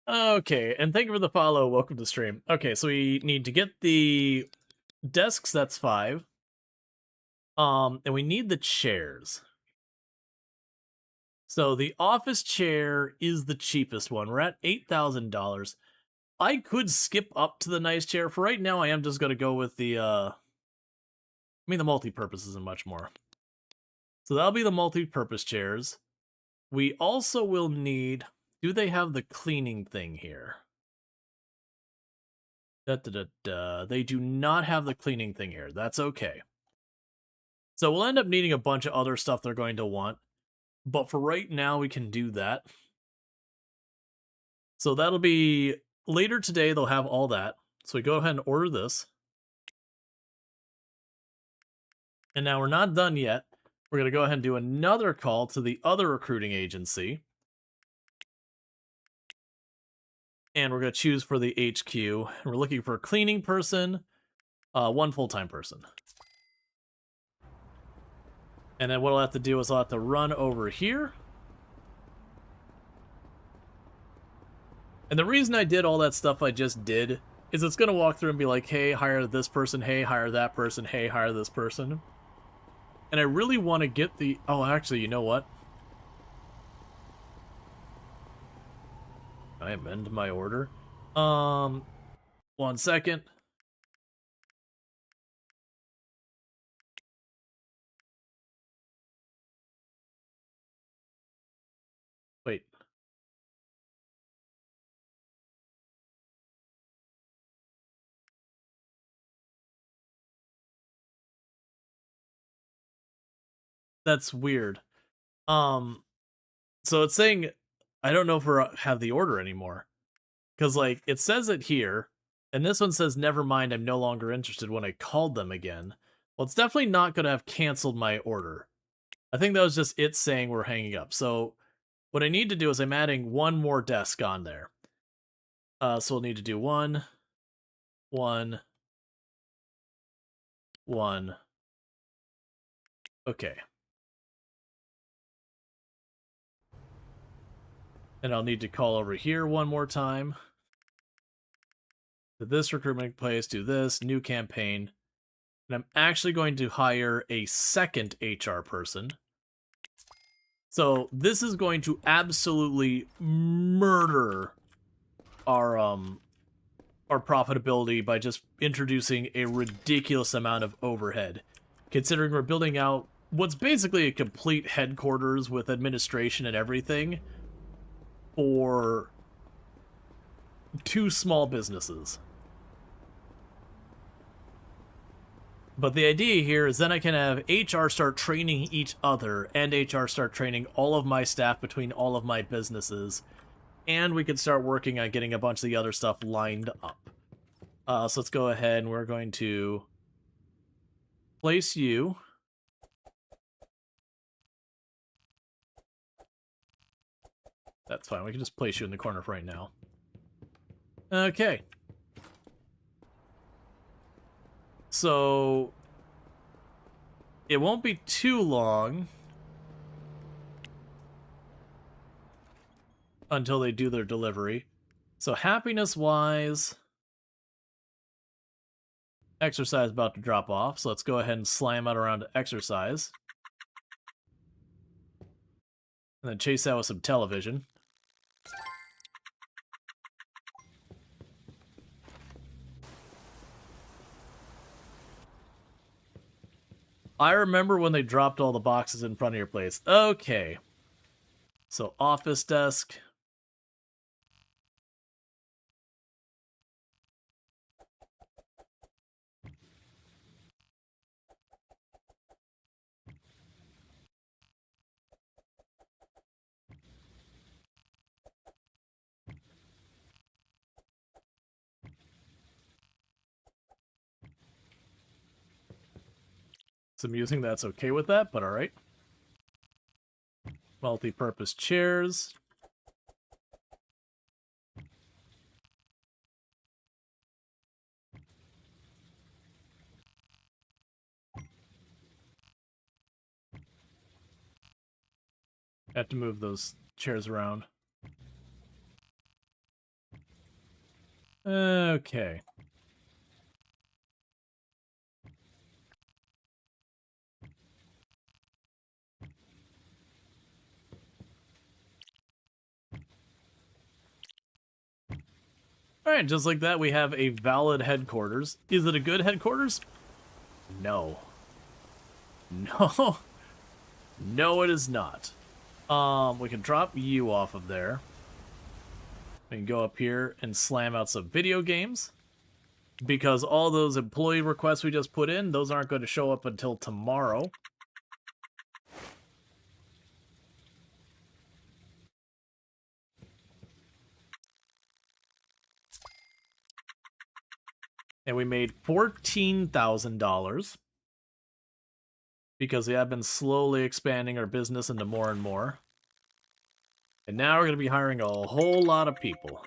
Speaker 1: Okay, and thank you for the follow. Welcome to the stream. Okay, so we need to get the desks, that's 5. And we need the chairs. So the office chair is the cheapest one. We're at $8,000. I could skip up to the nice chair. For right now, I am just going to go with the, the multi-purpose isn't much more. So that'll be the multi-purpose chairs. We also will need... Do they have the cleaning thing here? They do not have the cleaning thing here. That's okay. So we'll end up needing a bunch of other stuff they're going to want. But for right now, we can do that. So that'll be... Later today, they'll have all that. So we go ahead and order this. And now we're not done yet. We're going to go ahead and do another call to the other recruiting agency. And we're going to choose for the HQ. And we're looking for a cleaning person, 1 full-time person. And then what I'll have to do is I'll have to run over here. And the reason I did all that stuff I just did is it's going to walk through and be like, hey, hire this person, hey, hire that person, hey, hire this person. And I really want to get the... Oh, actually, you know what? I amend my order. 1 second. Wait. That's weird. So it's saying... I don't know if we have the order anymore. Because, like, it says it here, and this one says, never mind, I'm no longer interested when I called them again. Well, it's definitely not going to have canceled my order. I think that was just it saying we're hanging up. So what I need to do is I'm adding 1 more desk on there. So we'll need to do 1, 1, 1. Okay. And I'll need to call over here 1 more time. To this recruitment place, do this, new campaign. And I'm actually going to hire a second HR person. So this is going to absolutely murder our profitability by just introducing a ridiculous amount of overhead. Considering we're building out what's basically a complete headquarters with administration and everything for 2 small businesses. But the idea here is then I can have HR start training each other, and HR start training all of my staff between all of my businesses, and we can start working on getting a bunch of the other stuff lined up. So let's go ahead and we're going to place you. That's fine, we can just place you in the corner for right now. Okay. So it won't be too long until they do their delivery. So happiness-wise, exercise about to drop off. So let's go ahead and slam out around to exercise. And then chase that with some television. I remember when they dropped all the boxes in front of your place. Okay. So office desk. It's amusing that's okay with that, but alright. Multi-purpose chairs. Have to move those chairs around. Okay. Alright, just like that, we have a valid headquarters. Is it a good headquarters? No. No. No, it is not. We can drop you off of there. We can go up here and slam out some video games. Because all those employee requests we just put in, those aren't going to show up until tomorrow. And we made $14,000. Because we have been slowly expanding our business into more and more. And now we're going to be hiring a whole lot of people.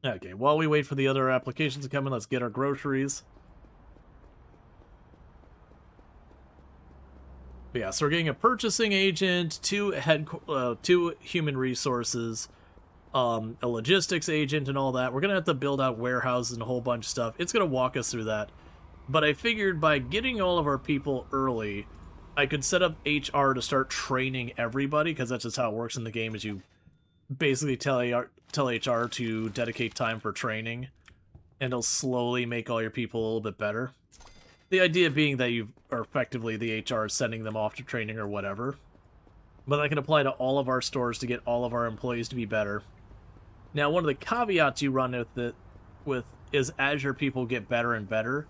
Speaker 1: Okay, while we wait for the other applications to come in, let's get our groceries. But yeah, so we're getting a purchasing agent, two human resources, a logistics agent and all that. We're going to have to build out warehouses and a whole bunch of stuff. It's going to walk us through that. But I figured by getting all of our people early, I could set up HR to start training everybody, because that's just how it works in the game, is you basically tell HR to dedicate time for training, and it'll slowly make all your people a little bit better. The idea being that you are effectively the HR sending them off to training or whatever. But that can apply to all of our stores to get all of our employees to be better. Now, one of the caveats you run with is as your people get better and better,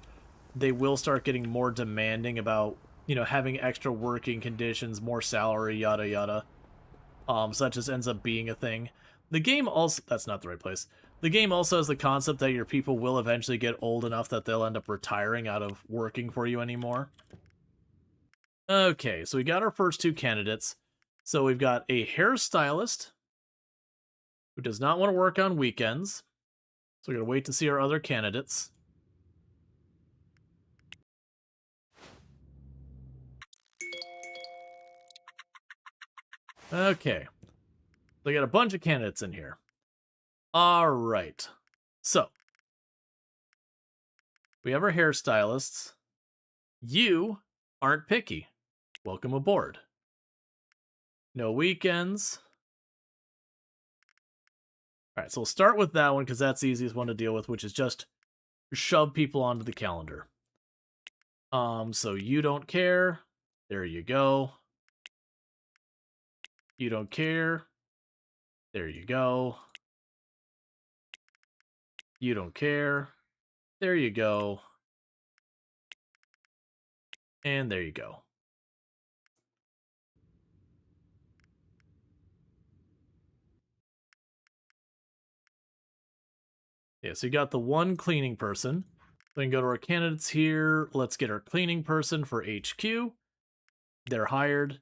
Speaker 1: they will start getting more demanding about, you know, having extra working conditions, more salary, yada yada. So that just ends up being a thing. The game also... That's not the right place. The game also has the concept that your people will eventually get old enough that they'll end up retiring out of working for you anymore. Okay, so we got our first two candidates. So we've got a hairstylist who does not want to work on weekends. So we're going to wait to see our other candidates. Okay. They got a bunch of candidates in here. Alright. So. We have our hairstylists. You aren't picky. Welcome aboard. No weekends. Alright, so we'll start with that one because that's the easiest one to deal with, which is just shove people onto the calendar. So you don't care. There you go. You don't care. There you go. You don't care. There you go. And there you go. Yeah, so you got the one cleaning person. We can go to our candidates here. Let's get our cleaning person for HQ. They're hired.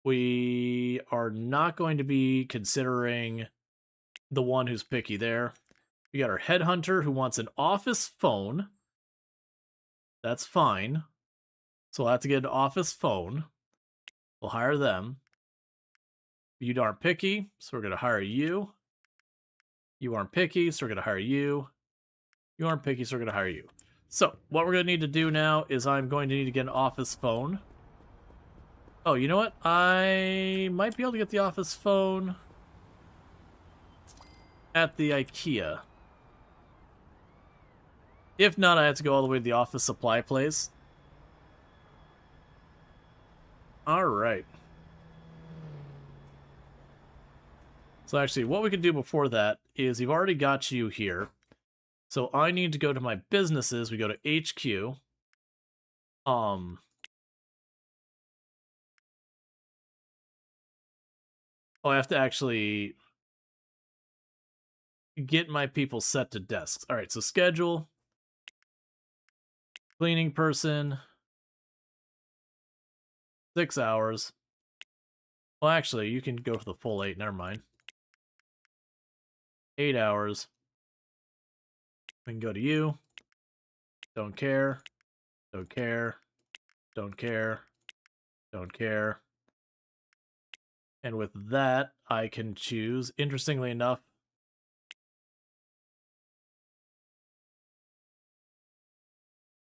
Speaker 1: We are not going to be considering the one who's picky there. We got our headhunter who wants an office phone. That's fine. So we'll have to get an office phone. We'll hire them. You aren't picky, so we're going to hire you. You aren't picky, so we're going to hire you. You aren't picky, so we're going to hire you. So, what we're going to need to do now is I'm going to need to get an office phone. Oh, you know what? I might be able to get the office phone at the IKEA. If not, I have to go all the way to the office supply place. Alright. So actually, what we can do before that is you've already got you here. So I need to go to my businesses. We go to HQ. Oh, I have to actually get my people set to desks. All right, so schedule. Cleaning person. 6 hours. Well, actually, you can go for the full 8. Never mind. 8 hours. We can go to you. Don't care. Don't care. Don't care. Don't care. And with that, I can choose, interestingly enough,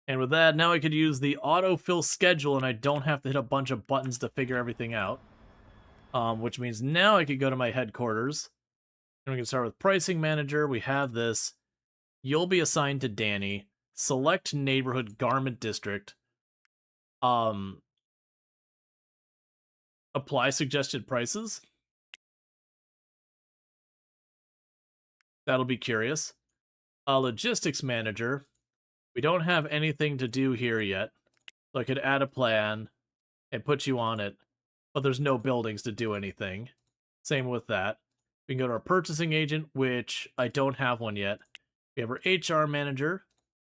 Speaker 1: and with that, now I could use the autofill schedule and I don't have to hit a bunch of buttons to figure everything out. Which means now I could go to my headquarters. And we can start with pricing manager. We have this. You'll be assigned to Danny. Select neighborhood garment district. Apply suggested prices. That'll be curious. Logistics manager. We don't have anything to do here yet. So I could add a plan and put you on it. But there's no buildings to do anything. Same with that. We can go to our purchasing agent, which I don't have one yet. We have our HR manager.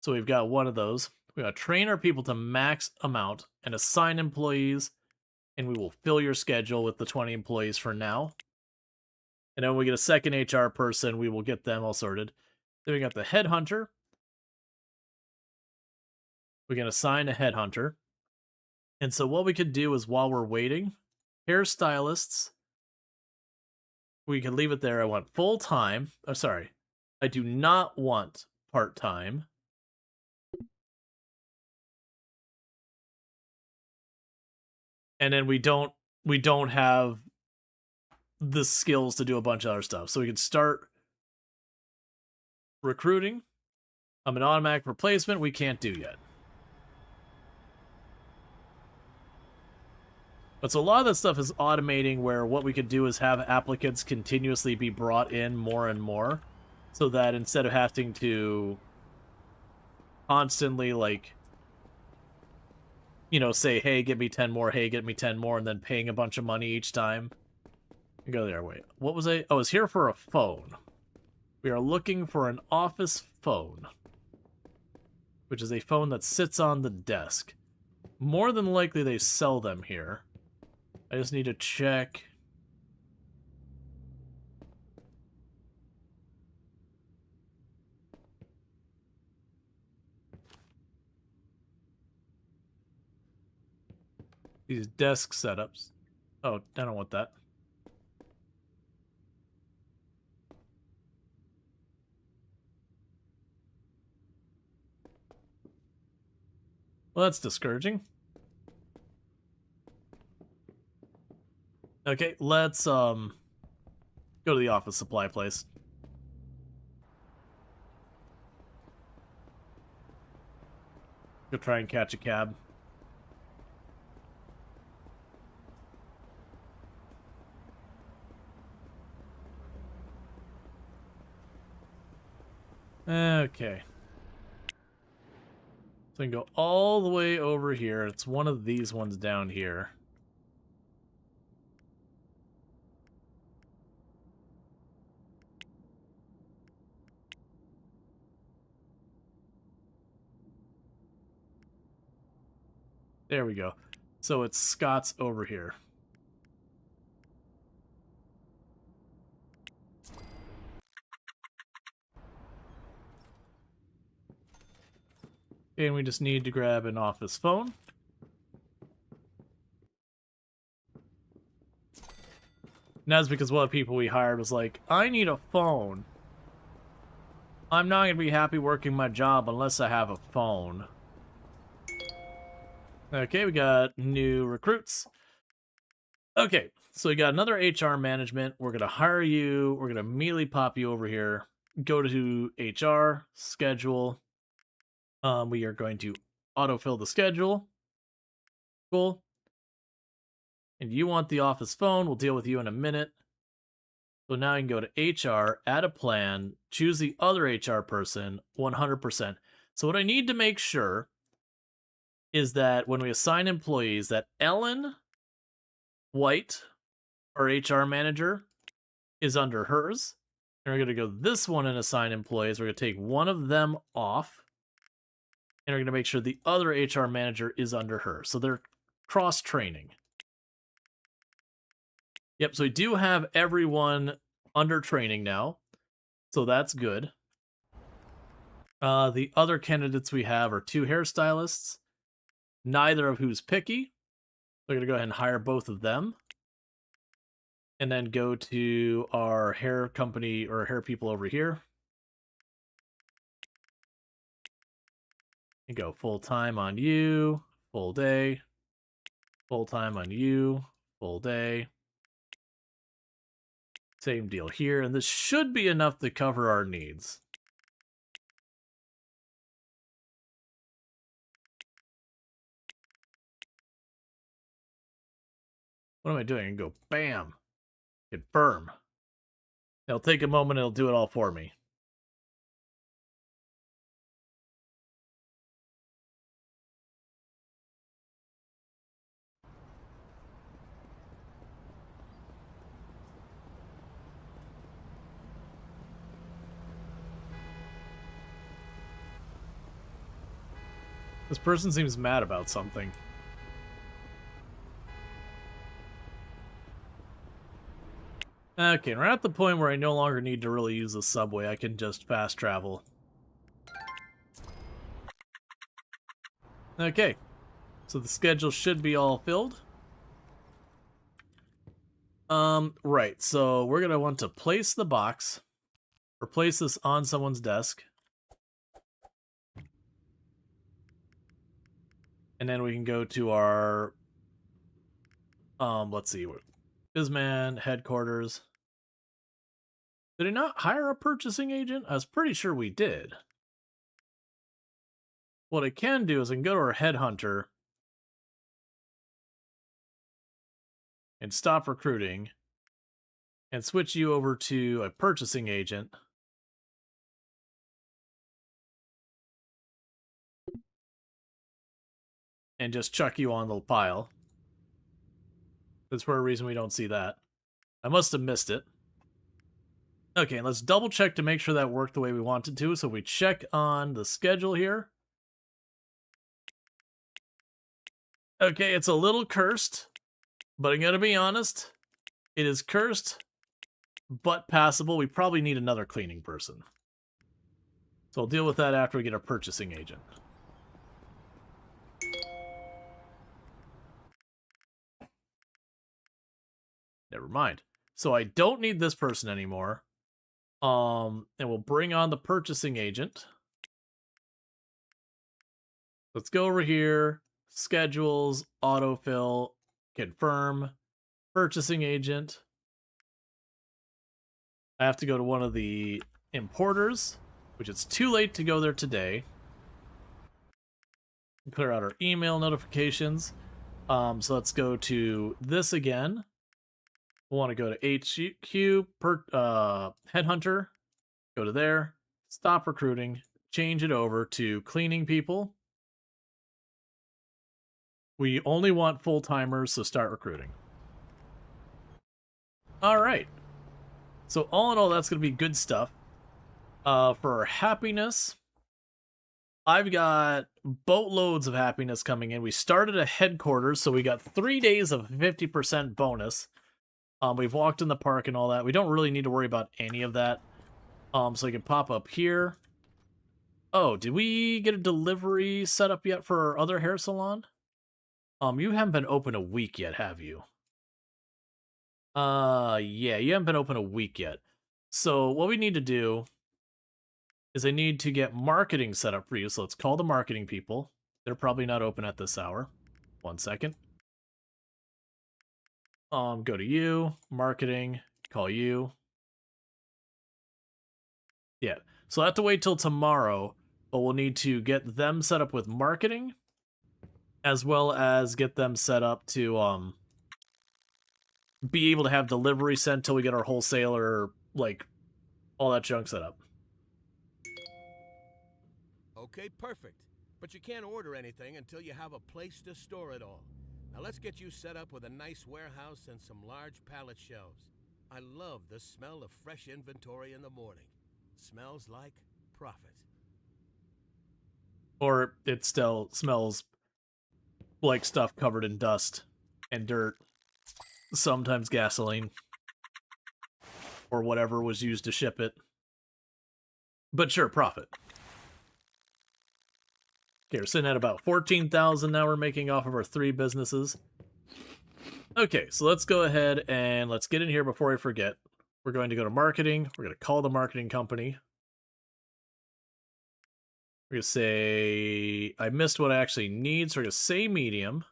Speaker 1: So we've got one of those. We got to train our people to max amount and assign employees. And we will fill your schedule with the 20 employees for now. And then when we get a second HR person, we will get them all sorted. Then we got the headhunter. We can assign a headhunter. And so what we could do is while we're waiting, hairstylists, we can leave it there. I want full-time. Oh, sorry. I do not want part-time. And then we don't have the skills to do a bunch of other stuff. So we can start recruiting. I'm an automatic replacement. We can't do yet. But so a lot of that stuff is automating where what we could do is have applicants continuously be brought in more and more. So that instead of having to constantly, like, you know, say, hey, get me 10 more, hey, get me 10 more, and then paying a bunch of money each time. Go there, wait. What was I? Oh, I was here for a phone. We are looking for an office phone, which is a phone that sits on the desk. More than likely, they sell them here. I just need to check. These desk setups. Oh, I don't want that. Well, that's discouraging. Okay, let's go to the office supply place. Go try and catch a cab. Okay. So we can go all the way over here. It's one of these ones down here. There we go. So it's Scott's over here. And we just need to grab an office phone. And that's because one of the people we hired was like, I need a phone. I'm not going to be happy working my job unless I have a phone. Okay, we got new recruits. Okay, so we got another HR management. We're going to hire you. We're going to immediately pop you over here. Go to HR, schedule. We are going to autofill the schedule. Cool. And you want the office phone. We'll deal with you in a minute. So now you can go to HR, add a plan, choose the other HR person, 100%. So what I need to make sure is that when we assign employees, that Ellen White, our HR manager, is under hers. And we're going to go this one and assign employees. We're going to take one of them off. And we're going to make sure the other HR manager is under her. So they're cross-training. Yep, so we do have everyone under training now. So that's good. The other candidates we have are 2 hairstylists, neither of who's picky. We're going to go ahead and hire both of them. And then go to our hair company or hair people over here. And go full-time on you, full day. Full-time on you, full day. Same deal here, and this should be enough to cover our needs. What am I doing? I can go bam. Confirm. It'll take a moment, it'll do it all for me. This person seems mad about something. Okay, we're at the point where I no longer need to really use the subway. I can just fast travel. Okay, so the schedule should be all filled. Right, so we're gonna want to place the box, or place this on someone's desk. And then we can go to our, let's see, Bizman, headquarters. Did I not hire a purchasing agent? I was pretty sure we did. What I can do is I can go to our headhunter and stop recruiting and switch you over to a purchasing agent. And just chuck you on the pile. That's for a reason we don't see that. I must have missed it. Okay, let's double check to make sure that worked the way we want it to. So we check on the schedule here. Okay, it's a little cursed, but I'm going to be honest. It is cursed, but passable. We probably need another cleaning person. So I'll deal with that after we get a purchasing agent. Never mind. So I don't need this person anymore. And we'll bring on the purchasing agent. Let's go over here. Schedules, autofill, confirm, purchasing agent. I have to go to one of the importers, which it's too late to go there today. Clear out our email notifications. So let's go to this again. We'll want to go to HQ, Headhunter, go to there, Stop recruiting. Change it over to cleaning people. We only want full-timers, so start recruiting. All right. So all in all, that's going to be good stuff. For happiness, I've got boatloads of happiness coming in. We started at headquarters, so we got 3 days of 50% bonus. We've walked in the park and all that. We don't really need to worry about any of that. So we can pop up here. Oh, did we get a delivery set up yet for our other hair salon? You haven't been open a week yet, have you? Yeah, you haven't been open a week yet. So what we need to do is I need to get marketing set up for you. So let's call the marketing people. They're probably not open at this hour. 1 second. Go to you, marketing, call you. Yeah, so I have to wait till tomorrow, but we'll need to get them set up with marketing, as well as get them set up to be able to have delivery sent till we get our wholesaler, like, all that junk set up.
Speaker 2: Okay, perfect. But you can't order anything until you have a place to store it all. Now let's get you set up with a nice warehouse and some large pallet shelves. I love the smell of fresh inventory in the morning. Smells like profit.
Speaker 1: Or it still smells like stuff covered in dust and dirt. Sometimes gasoline. Or whatever was used to ship it. But sure, profit. Okay, we're sitting at about 14,000 now we're making off of our 3 businesses. Okay, so let's go ahead and let's get in here before I forget. We're going to go to marketing. We're going to call the marketing company. We're going to say, I missed what I actually need, so we're going to say medium.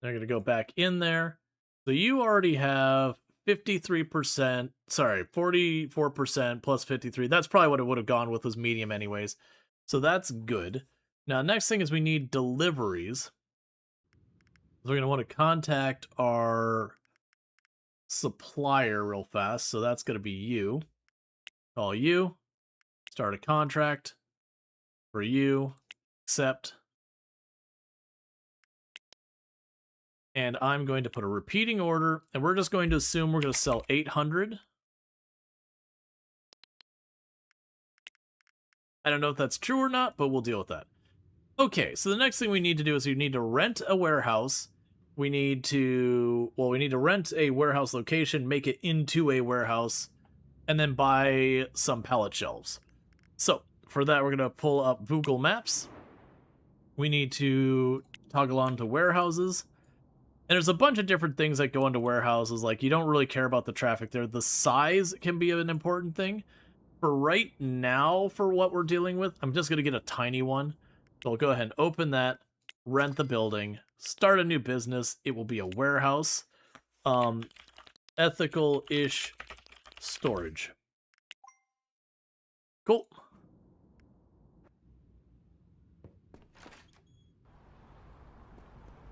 Speaker 1: Then I'm going to go back in there. So you already have 53%, sorry, 44% plus 53. That's probably what it would have gone with was medium anyways. So that's good. Now, next thing is we need deliveries. We're going to want to contact our supplier real fast. So that's going to be you. Call you. Start a contract for you. Accept. And I'm going to put a repeating order. And we're just going to assume we're going to sell 800. I don't know if that's true or not, but we'll deal with that. Okay, so the next thing we need to do is we need to rent a warehouse. We need to rent a warehouse location, make it into a warehouse, and then buy some pallet shelves. So, for that, we're going to pull up Google Maps. We need to toggle on to warehouses. And there's a bunch of different things that go into warehouses, like you don't really care about the traffic there. The size can be an important thing. For right now, for what we're dealing with, I'm just going to get a tiny one. So I'll go ahead and open that, rent the building, start a new business. It will be a warehouse. Ethical-ish storage. Cool.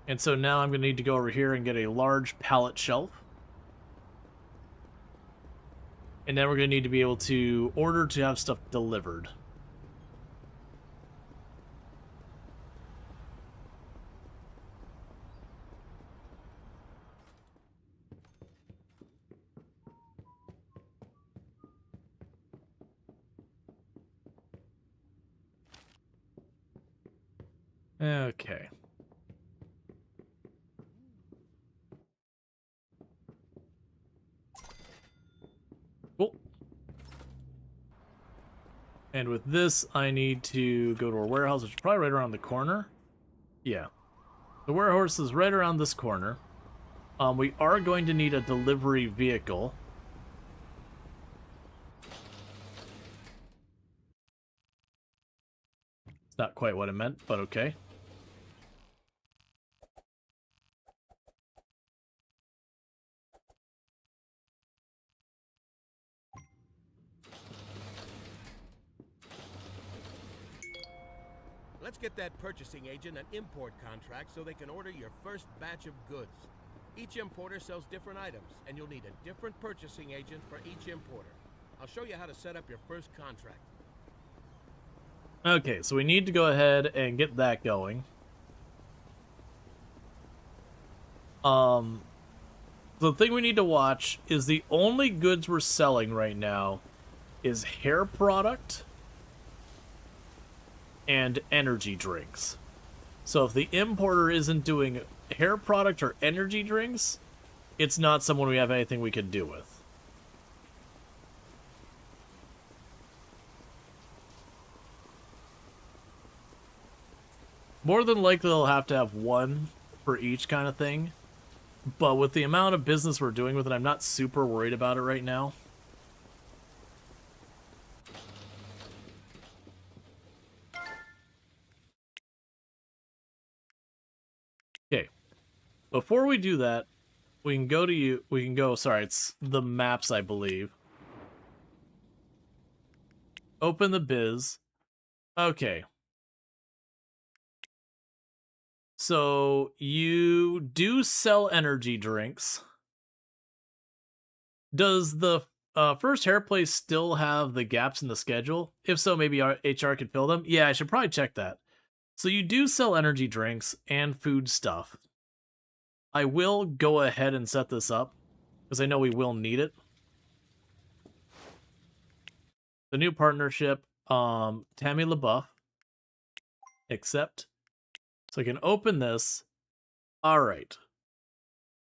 Speaker 1: And so now I'm going to need to go over here and get a large pallet shelf. And then we're going to need to be able to order to have stuff delivered. Okay. Cool. And with this, I need to go to our warehouse, which is probably right around the corner. Yeah. The warehouse is right around this corner. We are going to need a delivery vehicle. It's not quite what I meant, but okay.
Speaker 2: Let's get that purchasing agent an import contract so they can order your first batch of goods. Each importer sells different items, and you'll need a different purchasing agent for each importer. I'll show you how to set up your first contract.
Speaker 1: Okay, so we need to go ahead and get that going. The thing we need to watch is the only goods we're selling right now is hair product and energy drinks. So if the importer isn't doing hair product or energy drinks, it's not someone we have anything we can do with. More than likely they'll have to have one for each kind of thing. But with the amount of business we're doing with it, I'm not super worried about it right now. Okay. Before we do that, we can go to you. We can go, sorry, it's the maps, I believe. Open the biz. Okay. So you do sell energy drinks. Does the first hair place still have the gaps in the schedule? If so, maybe our HR could fill them. Yeah, I should probably check that. So you do sell energy drinks and food stuff. I will go ahead and set this up because I know we will need it. The new partnership, Tammy LaBeouf. Accept. So I can open this. All right.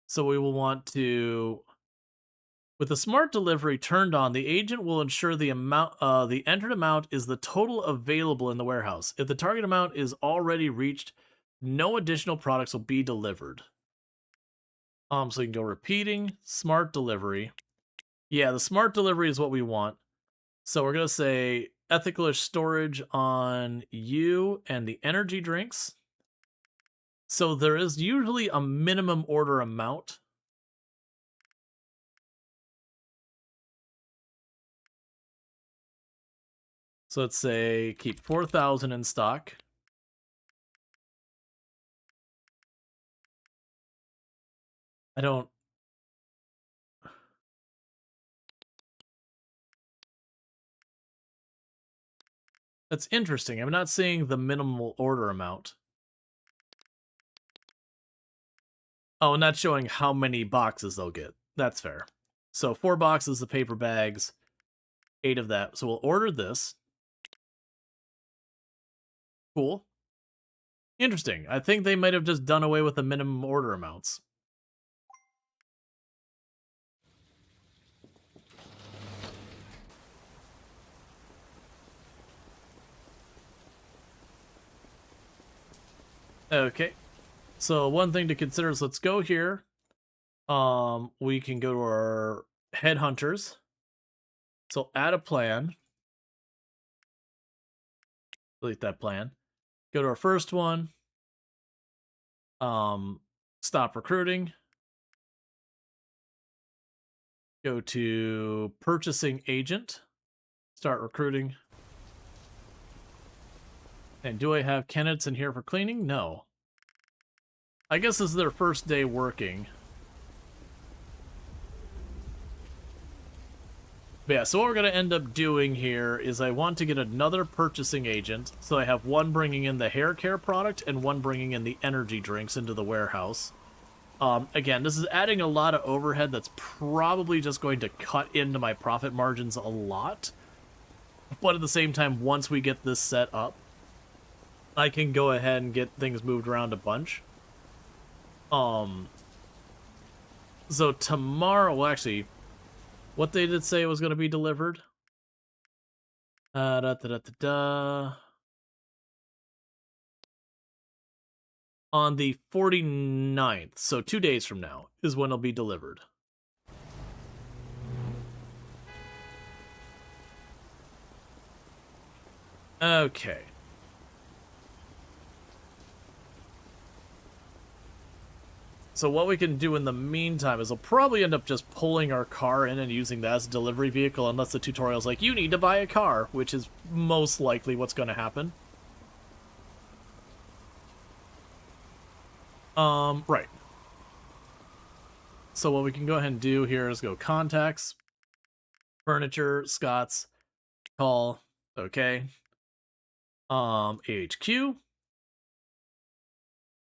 Speaker 1: So we will want to, with the smart delivery turned on, the agent will ensure the entered amount is the total available in the warehouse. If the target amount is already reached, no additional products will be delivered. So you can go repeating, smart delivery. Yeah, the smart delivery is what we want. So we're going to say ethical storage on you and the energy drinks. So there is usually a minimum order amount. So let's say keep 4,000 in stock. I don't... That's interesting. I'm not seeing the minimal order amount. Oh, and that's showing how many boxes they'll get. That's fair. So 4 boxes of paper bags, 8 of that. So we'll order this. Cool. Interesting. I think they might have just done away with the minimum order amounts. Okay. So one thing to consider is let's go here. We can go to our headhunters. So add a plan. Delete that plan. Go to our first one. Stop recruiting. Go to purchasing agent. Start recruiting. And do I have candidates in here for cleaning? No. I guess this is their first day working. But yeah, so what we're going to end up doing here is I want to get another purchasing agent. So I have one bringing in the hair care product and one bringing in the energy drinks into the warehouse. Again, this is adding a lot of overhead that's probably just going to cut into my profit margins a lot. But at the same time, once we get this set up, I can go ahead and get things moved around a bunch. So tomorrow, well, actually, what day did it say it was going to be delivered? On the 49th, so 2 days from now, is when it'll be delivered. Okay. So what we can do in the meantime is we'll probably end up just pulling our car in and using that as a delivery vehicle unless the tutorial's like, you need to buy a car, which is most likely what's going to happen. Right. So what we can go ahead and do here is go contacts, Furniture, Scott's, call, okay. AHQ.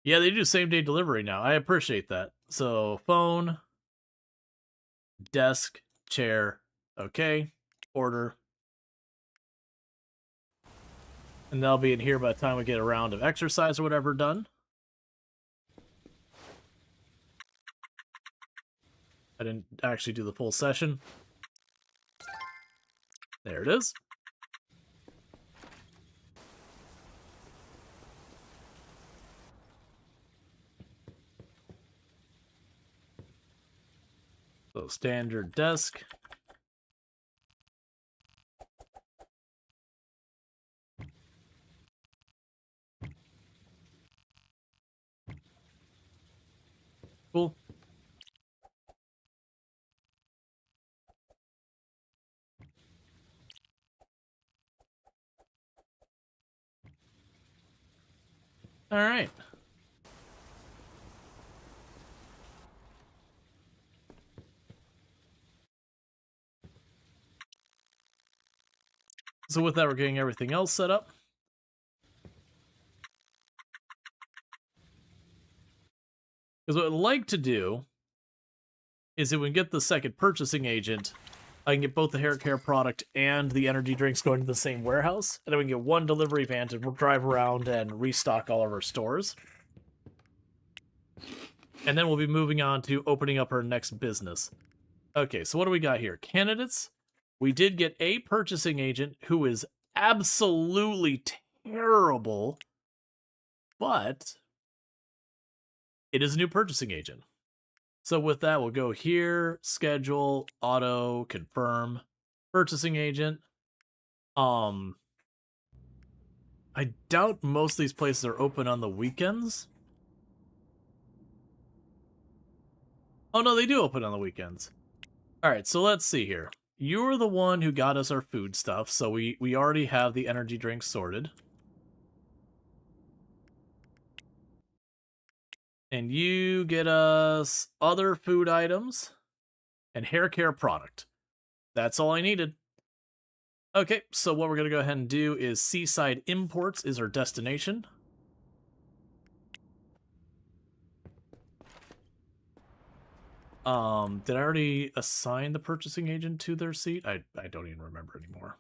Speaker 1: Yeah, they do same day delivery now. I appreciate that. So phone, desk, chair, okay, order. And they'll be in here by the time we get a round of exercise or whatever done. I didn't actually do the full session. There it is. So standard desk. Cool. All right. So with that, we're getting everything else set up. Because what I'd like to do is if we can get the second purchasing agent, I can get both the hair care product and the energy drinks going to the same warehouse, and then we can get one delivery van to drive around and restock all of our stores. And then we'll be moving on to opening up our next business. Okay, so what do we got here? Candidates. We did get a purchasing agent who is absolutely terrible, but it is a new purchasing agent. So with that, we'll go here, schedule, auto, confirm, purchasing agent. I doubt most of these places are open on the weekends. Oh no, they do open on the weekends. All right, so let's see here. You're the one who got us our food stuff, so we already have the energy drinks sorted. And you get us other food items and hair care product. That's all I needed. Okay, so what we're going to go ahead and do is Seaside Imports is our destination. Did I already assign the purchasing agent to their seat? I don't even remember anymore.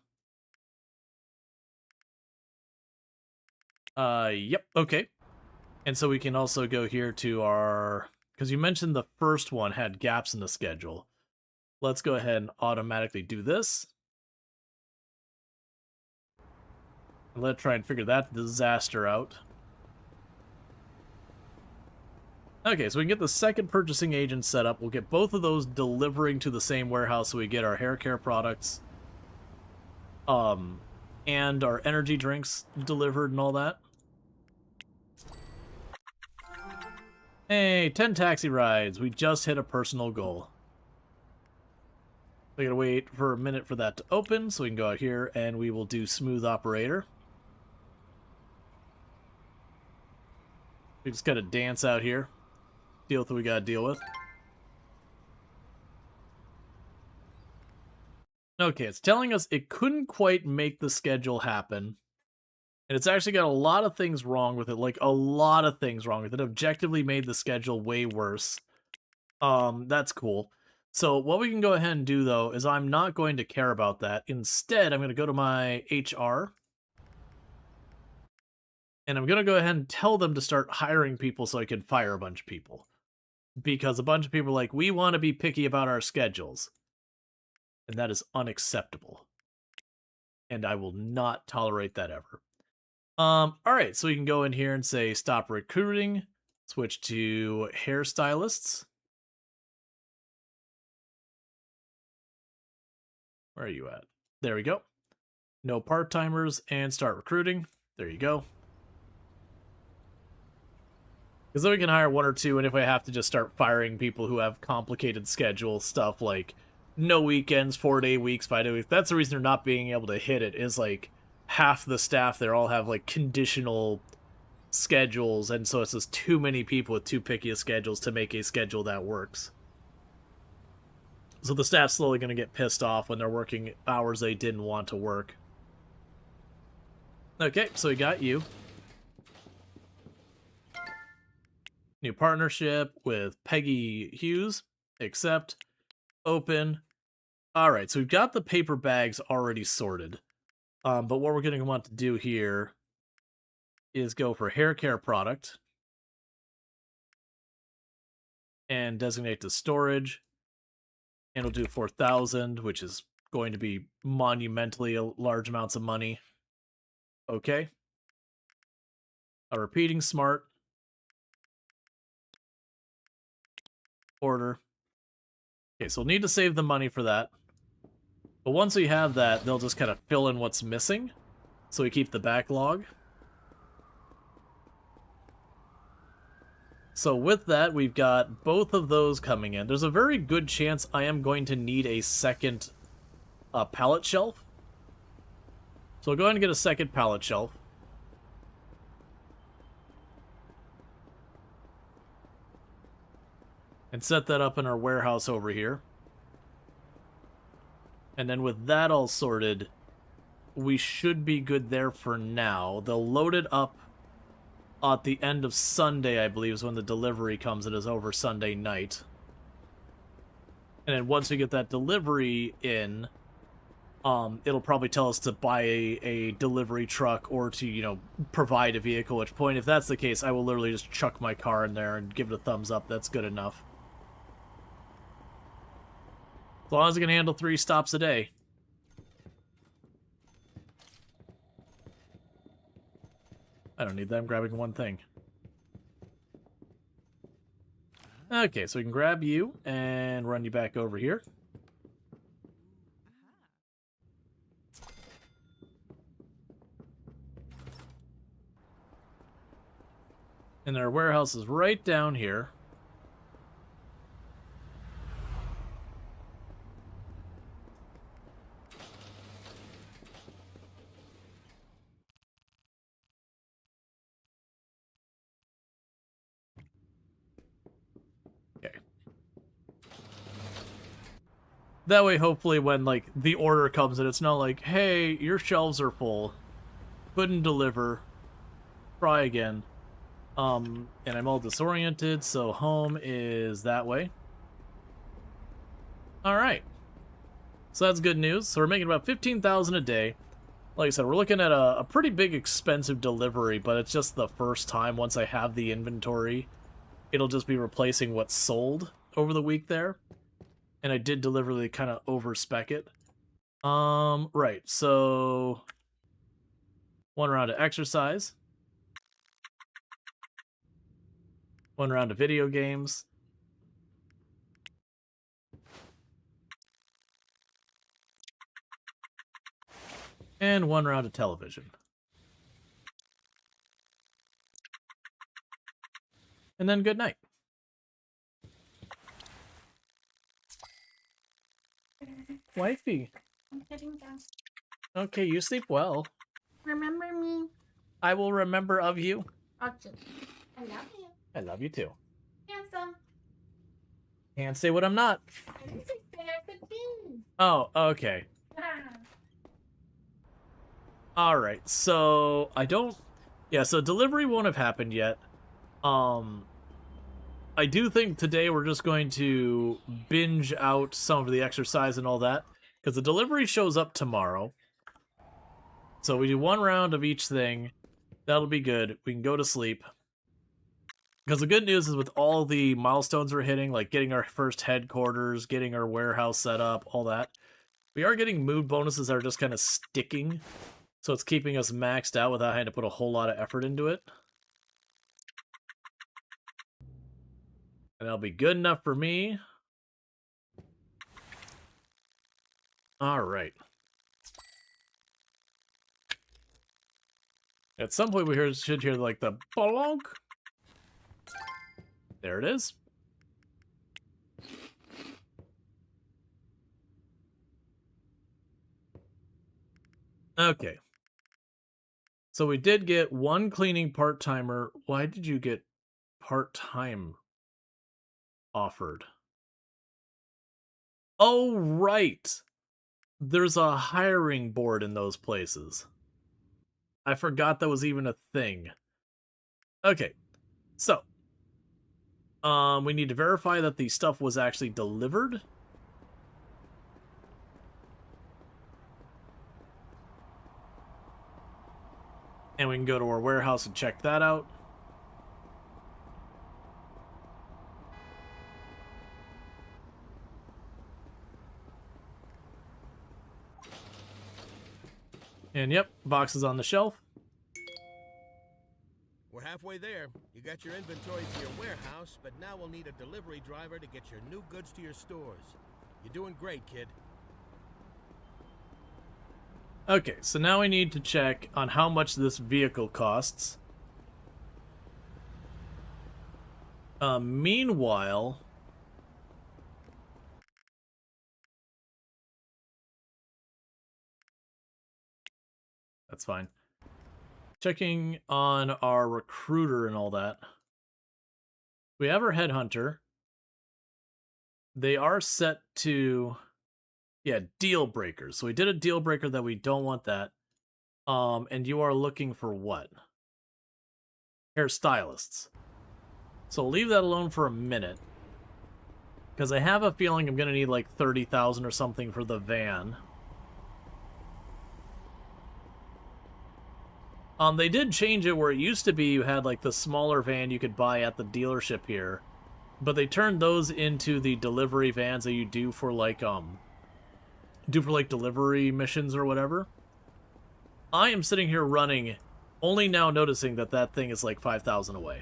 Speaker 1: Yep, okay. And so we can also go here to our... Because you mentioned the first one had gaps in the schedule. Let's go ahead and automatically do this. Let's try and figure that disaster out. Okay, so we can get the second purchasing agent set up. We'll get both of those delivering to the same warehouse so we get our hair care products. And our energy drinks delivered and all that. Hey, 10 taxi rides. We just hit a personal goal. We gotta wait for a minute for that to open, so we can go out here and we will do smooth operator. We just gotta dance out here. Deal with what we gotta deal with. Okay, it's telling us it couldn't quite make the schedule happen. And it's actually got a lot of things wrong with it, like a lot of things wrong with it. Objectively made the schedule way worse. That's cool. So what we can go ahead and do, though, is I'm not going to care about that. Instead, I'm going to go to my HR. And I'm going to go ahead and tell them to start hiring people so I can fire a bunch of people. Because a bunch of people are like, we want to be picky about our schedules. And that is unacceptable. And I will not tolerate that ever. Alright, so we can go in here and say stop recruiting, switch to hairstylists. Where are you at? There we go. No part-timers, and start recruiting. There you go. Because then we can hire one or two, and if we have to just start firing people who have complicated schedule stuff like no weekends, 4-day weeks, 5-day weeks, that's the reason they're not being able to hit it, is like half the staff there all have like conditional schedules, and so it's just too many people with too picky of schedules to make a schedule that works. So the staff's slowly going to get pissed off when they're working hours they didn't want to work. Okay, so we got you. New partnership with Peggy Hughes. Accept. Open. Alright, so we've got the paper bags already sorted. But what we're going to want to do here is go for hair care product. And designate the storage. And we'll do 4,000, which is going to be monumentally large amounts of money. Okay. A repeating smart. Order. Okay, so we'll need to save the money for that. But once we have that, they'll just kind of fill in what's missing. So we keep the backlog. So with that, we've got both of those coming in. There's a very good chance I am going to need a second pallet shelf. So we'll go ahead and get a second pallet shelf. And set that up in our warehouse over here. And then with that all sorted, we should be good there for now. They'll load it up at the end of Sunday, I believe, is when the delivery comes. It is over Sunday night. And then once we get that delivery in, it'll probably tell us to buy a delivery truck or to, you know, provide a vehicle, at which point, if that's the case, I will literally just chuck my car in there and give it a thumbs up. That's good enough. As long as it can handle 3 stops a day. I don't need that. I'm grabbing one thing. Okay, so we can grab you and run you back over here. And our warehouse is right down here. That way, hopefully, when, like, the order comes in, it's not like, hey, your shelves are full. Couldn't deliver. Try again. And I'm all disoriented, so home is that way. Alright. So that's good news. So we're making about 15,000 a day. Like I said, we're looking at a pretty big expensive delivery, but it's just the first time. Once I have the inventory, it'll just be replacing what's sold over the week there. And I did deliberately kind of over-spec it. Right, so 1 round of exercise. 1 round of video games. And 1 round of television. And then good night. Wifey.
Speaker 5: I'm heading down.
Speaker 1: Okay, you sleep well.
Speaker 5: Remember me?
Speaker 1: I will remember of you.
Speaker 5: Okay. I love you.
Speaker 1: I love you too.
Speaker 5: Handsome.
Speaker 1: Can't say what I'm not.
Speaker 5: I didn't say that could be.
Speaker 1: Oh, okay. Alright, so I don't... Yeah, so delivery won't have happened yet. I do think today we're just going to binge out some of the exercise and all that, because the delivery shows up tomorrow. So we do 1 round of each thing. That'll be good. We can go to sleep. Because the good news is with all the milestones we're hitting, like getting our first headquarters, getting our warehouse set up, all that, we are getting mood bonuses that are just kind of sticking. So it's keeping us maxed out without having to put a whole lot of effort into it. And that'll be good enough for me. Alright. At some point we should hear like the bonk. There it is. Okay. So we did get 1 cleaning part-timer. Why did you get part-time offered? Oh, right. There's a hiring board in those places. I forgot that was even a thing. Okay, so we need to verify that the stuff was actually delivered. And we can go to our warehouse and check that out. And yep, box is on the shelf.
Speaker 2: We're halfway there. You got your inventory to your warehouse, but now we'll need a delivery driver to get your new goods to your stores. You're doing great, kid.
Speaker 1: Okay, so now we need to check on how much this vehicle costs. Meanwhile... That's fine. Checking on our recruiter and all that. We have our headhunter. They are set to... Yeah, deal breakers. So we did a deal breaker that we don't want that. And you are looking for what? Hairstylists. So leave that alone for a minute. Because I have a feeling I'm going to need like 30,000 or something for the van. They did change it where it used to be you had like the smaller van you could buy at the dealership here. But they turned those into the delivery vans that you do for like delivery missions or whatever. I am sitting here running, only now noticing that that thing is like 5,000 away.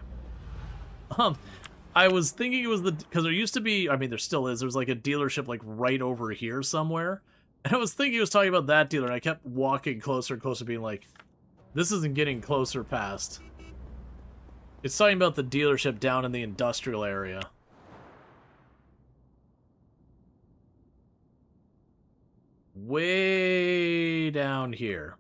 Speaker 1: I was thinking it was because there used to be, I mean there still is, there's like a dealership like right over here somewhere. And I was thinking it was talking about that dealer, and I kept walking closer and closer being like, this isn't getting closer past. It's talking about the dealership down in the industrial area. Way down here.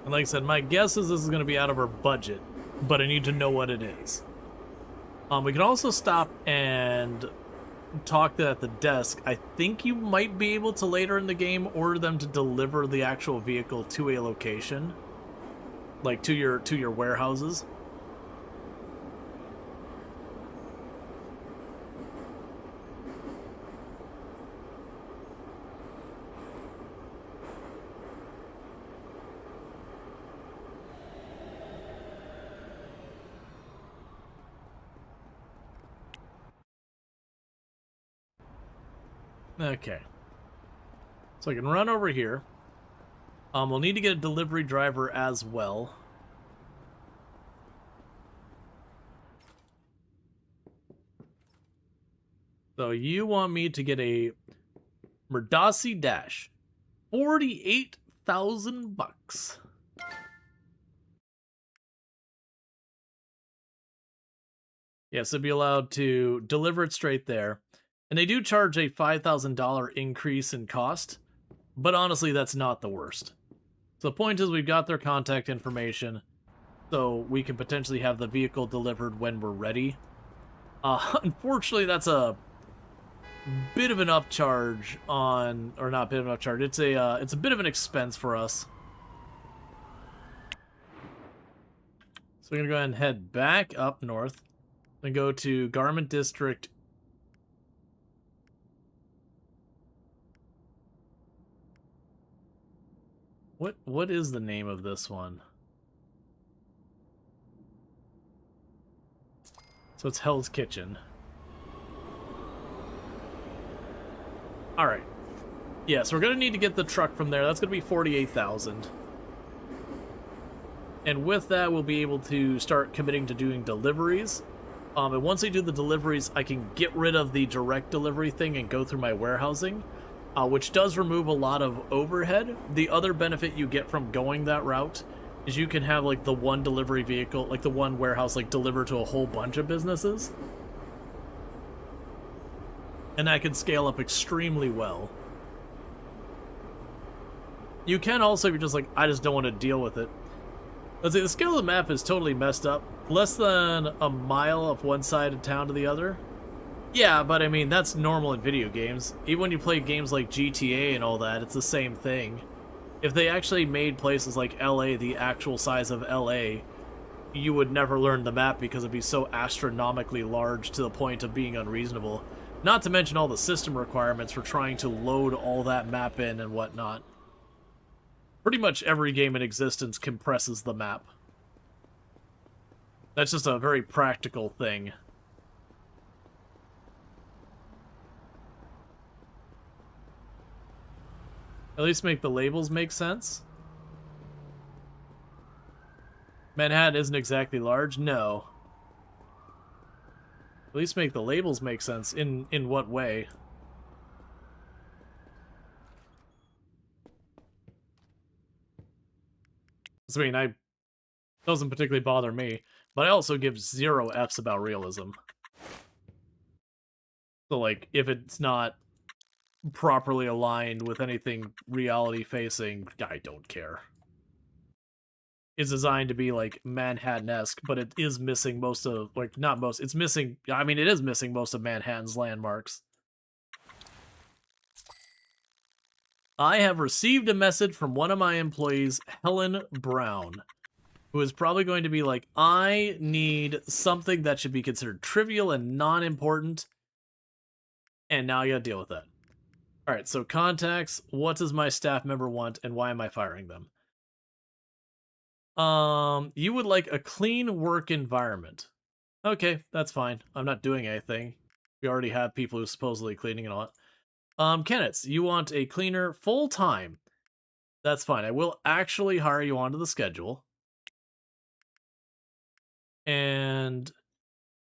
Speaker 1: And like I said, my guess is this is going to be out of our budget, but I need to know what it is. We can also stop and talk at the desk. I think you might be able to later in the game order them to deliver the actual vehicle to a location, like to your warehouses. Okay. So I can run over here. We'll need to get a delivery driver as well. So you want me to get a Merdasi Dash. 48,000 bucks. Yes, it'd be allowed to deliver it straight there. And they do charge a $5,000 increase in cost, but honestly, that's not the worst. So the point is we've got their contact information, so we can potentially have the vehicle delivered when we're ready. Unfortunately, that's a bit of an upcharge on, or not bit of an upcharge, it's a bit of an expense for us. So we're going to go ahead and head back up north and go to Garment District. What is the name of this one? So it's Hell's Kitchen. Alright. Yeah, so we're going to need to get the truck from there. That's going to be 48,000. And with that, we'll be able to start committing to doing deliveries. And once I do the deliveries, I can get rid of the direct delivery thing and go through my warehousing. which does remove a lot of overhead. The other benefit you get from going that route is you can have like the one delivery vehicle, like the one warehouse, like deliver to a whole bunch of businesses. And that can scale up extremely well. You can also, if you're just like, I just don't want to deal with it. Let's see, the scale of the map is totally messed up. Less than a mile of one side of town to the other. Yeah, but I mean, that's normal in video games. Even when you play games like GTA and all that, it's the same thing. If they actually made places like LA the actual size of LA, you would never learn the map because it'd be so astronomically large to the point of being unreasonable. Not to mention all the system requirements for trying to load all that map in and whatnot. Pretty much every game in existence compresses the map. That's just a very practical thing. At least make the labels make sense. Manhattan isn't exactly large, no. At least make the labels make sense. In what way? I mean, doesn't particularly bother me, but I also give 0 Fs about realism. So, like, if it's not properly aligned with anything reality-facing, I don't care. It's designed to be, like, Manhattan-esque, but it is missing most of, like, not most, it's missing, I mean, it is missing most of Manhattan's landmarks. I have received a message from one of my employees, Helen Brown, who is probably going to be like, I need something that should be considered trivial and non-important, and now you gotta deal with that. Alright, so contacts, what does my staff member want, and why am I firing them? You would like a clean work environment. Okay, that's fine. I'm not doing anything. We already have people who supposedly cleaning and all that. Kenneth, you want a cleaner full-time. That's fine. I will actually hire you onto the schedule. And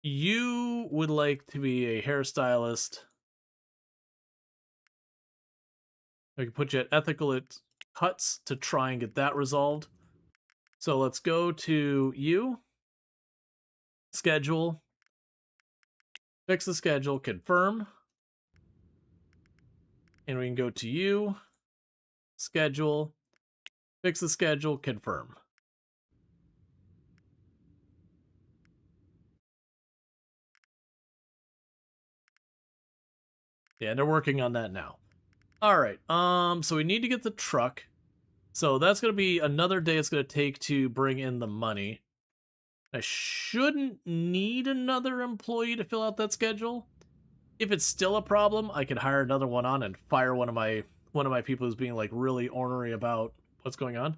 Speaker 1: you would like to be a hairstylist. I can put you at ethical cuts to try and get that resolved. So let's go to you. Schedule. Fix the schedule. Confirm. And we can go to you, schedule, fix the schedule, confirm. Yeah, they're working on that now. Alright, so we need to get the truck. So that's going to be another day it's going to take to bring in the money. I shouldn't need another employee to fill out that schedule. If it's still a problem, I can hire another one on and fire one of my people who's being like really ornery about what's going on.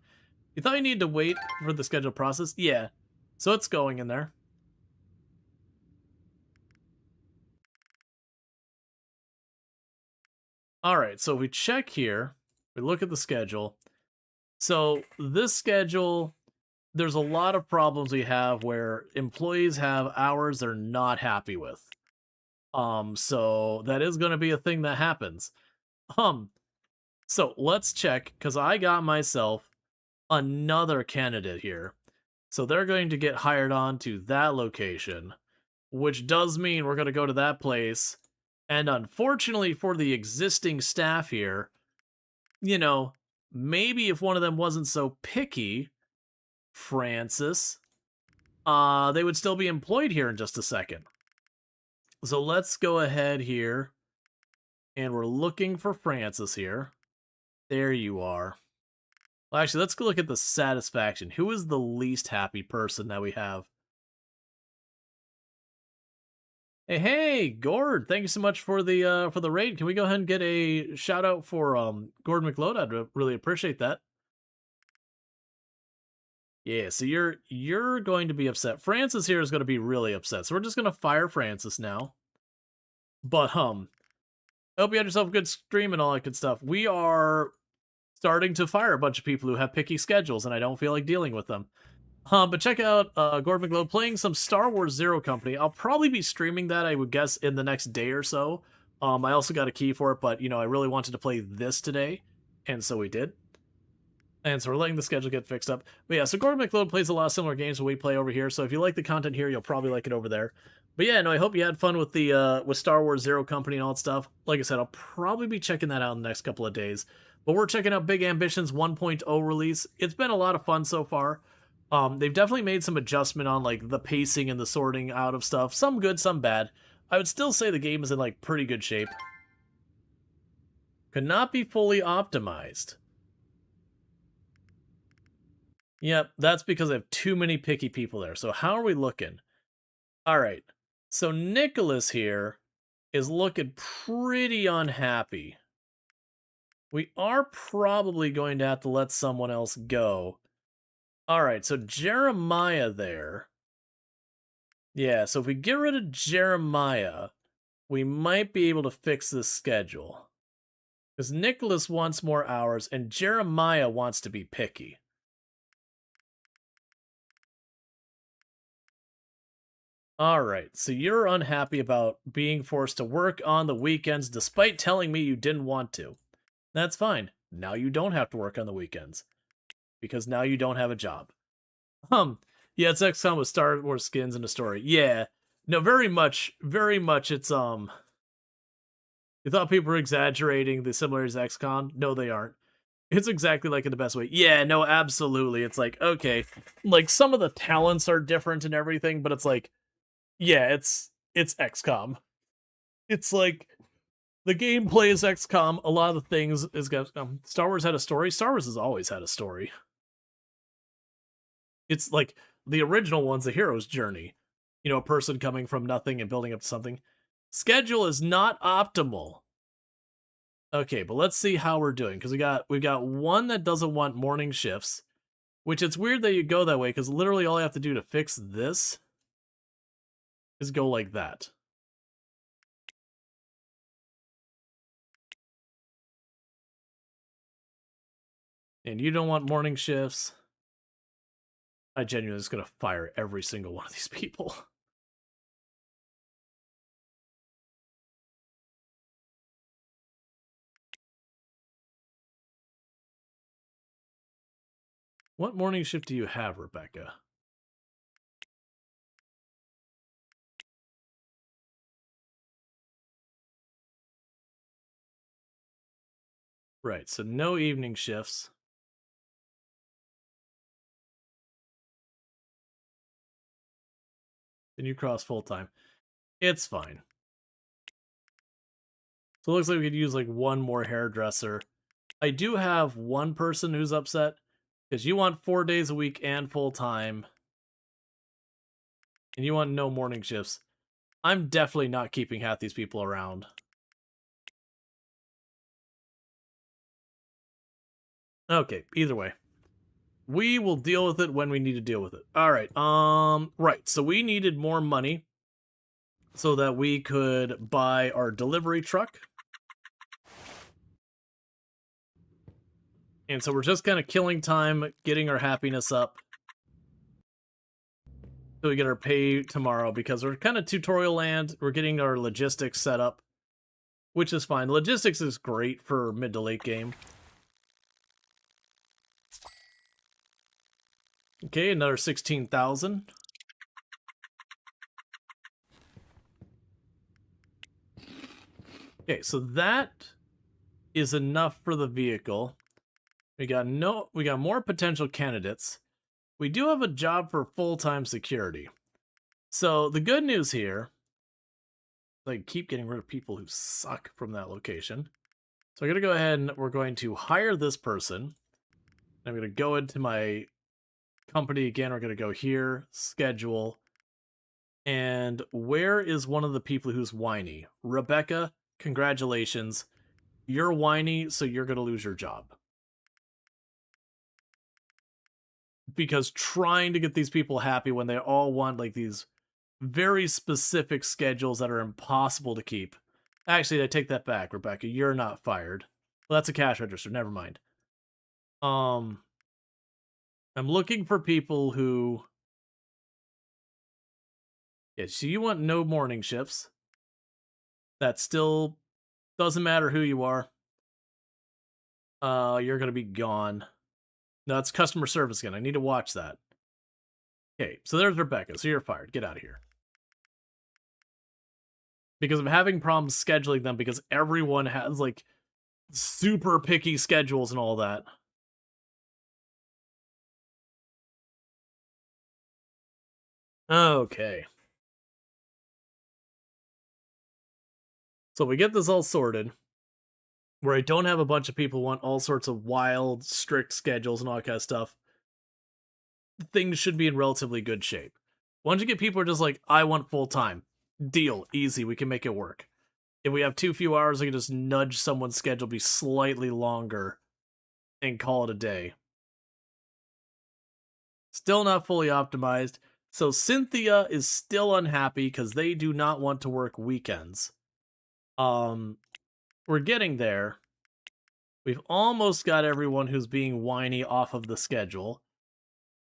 Speaker 1: You thought you needed to wait for the schedule process? Yeah. So it's going in there. Alright, so we check here. We look at the schedule. So this schedule, there's a lot of problems we have where employees have hours they're not happy with. So that is going to be a thing that happens. So let's check, because I got myself another candidate here. So they're going to get hired on to that location, which does mean we're going to go to that place. And unfortunately for the existing staff here, you know, maybe if one of them wasn't so picky, Francis, they would still be employed here in just a second. So let's go ahead here, and we're looking for Francis here. There you are. Well, actually, let's go look at the satisfaction. Who is the least happy person that we have? Hey, Gord! Thank you so much for the raid. Can we go ahead and get a shout out for Gord McLeod? I'd really appreciate that. Yeah, so you're going to be upset. Francis here is going to be really upset. So we're just going to fire Francis now. But I hope you had yourself a good stream and all that good stuff. We are starting to fire a bunch of people who have picky schedules, and I don't feel like dealing with them. But check out Gord McLeod playing some Star Wars Zero Company. I'll probably be streaming that, I would guess, in the next day or so I also got a key for it, but, you know, I really wanted to play this today, and so we did. And so we're letting the schedule get fixed up. But yeah, so Gordon McLeod plays a lot of similar games that we play over here, so if you like the content here, you'll probably like it over there. But yeah, no, I hope you had fun with the with Star Wars Zero Company and all that stuff. Like I said, I'll probably be checking that out in the next couple of days. But we're checking out Big Ambitions 1.0 release. It's been a lot of fun so far. They've definitely made some adjustment on like the pacing and the sorting out of stuff. Some good, some bad. I would still say the game is in like pretty good shape. Could not be fully optimized. Yep, that's because I have too many picky people there. So how are we looking? All right. So Nicholas here is looking pretty unhappy. We are probably going to have to let someone else go. All right, so Jeremiah there. Yeah, so if we get rid of Jeremiah, we might be able to fix this schedule. Because Nicholas wants more hours, and Jeremiah wants to be picky. Alright, so you're unhappy about being forced to work on the weekends despite telling me you didn't want to. That's fine. Now you don't have to work on the weekends. Because now you don't have a job. Yeah, it's XCOM with Star Wars skins and a story. Yeah. No, very much it's, You thought people were exaggerating the similarities to XCOM? No, they aren't. It's exactly like in the best way. Yeah, no, absolutely. It's like, okay, like some of the talents are different and everything, but it's like, yeah, it's XCOM. It's like the gameplay is XCOM. A lot of the things is Star Wars had a story. Star Wars has always had a story. It's like the original one's the hero's journey. You know, a person coming from nothing and building up to something. Schedule is not optimal. Okay, but let's see how we're doing, because we've got one that doesn't want morning shifts, which it's weird that you go that way, because literally all I have to do to fix this is go like that. And you don't want morning shifts. I genuinely just gonna fire every single one of these people. What morning shift do you have, Rebecca? Right, so no evening shifts. Then you cross full-time. It's fine. So it looks like we could use like one more hairdresser. I do have one person who's upset, because you want 4 days a week and full-time. And you want no morning shifts. I'm definitely not keeping half these people around. Okay, either way. We will deal with it when we need to deal with it. Alright, right, so we needed more money so that we could buy our delivery truck. And so we're just kind of killing time, getting our happiness up. So we get our pay tomorrow, because we're kind of tutorial land. We're getting our logistics set up, which is fine. Logistics is great for mid to late game. Okay, another 16,000. Okay, so that is enough for the vehicle. We got more potential candidates. We do have a job for full-time security. So the good news here, like, keep getting rid of people who suck from that location. So I'm going to go ahead and we're going to hire this person. I'm going to go into my company again. We're going to go here, schedule. And where is one of the people who's whiny? Rebecca, congratulations. You're whiny, so you're going to lose your job. Because trying to get these people happy when they all want like these very specific schedules that are impossible to keep. Actually, I take that back, Rebecca. You're not fired. Well, that's a cash register. Never mind. I'm looking for people who... Yeah, so you want no morning shifts. That's still Doesn't matter who you are. You're gonna be gone. No, it's customer service again. I need to watch that. Okay, so there's Rebecca. So you're fired. Get out of here. Because I'm having problems scheduling them because everyone has, like, super picky schedules and all that. Okay. So we get this all sorted, where I don't have a bunch of people who want all sorts of wild, strict schedules and all that kind of stuff. Things should be in relatively good shape. Once you get people who are just like, I want full time, deal, easy, we can make it work. If we have too few hours, I can just nudge someone's schedule be slightly longer and call it a day. Still not fully optimized. So Cynthia is still unhappy because they do not want to work weekends. We're getting there. We've almost got everyone who's being whiny off of the schedule.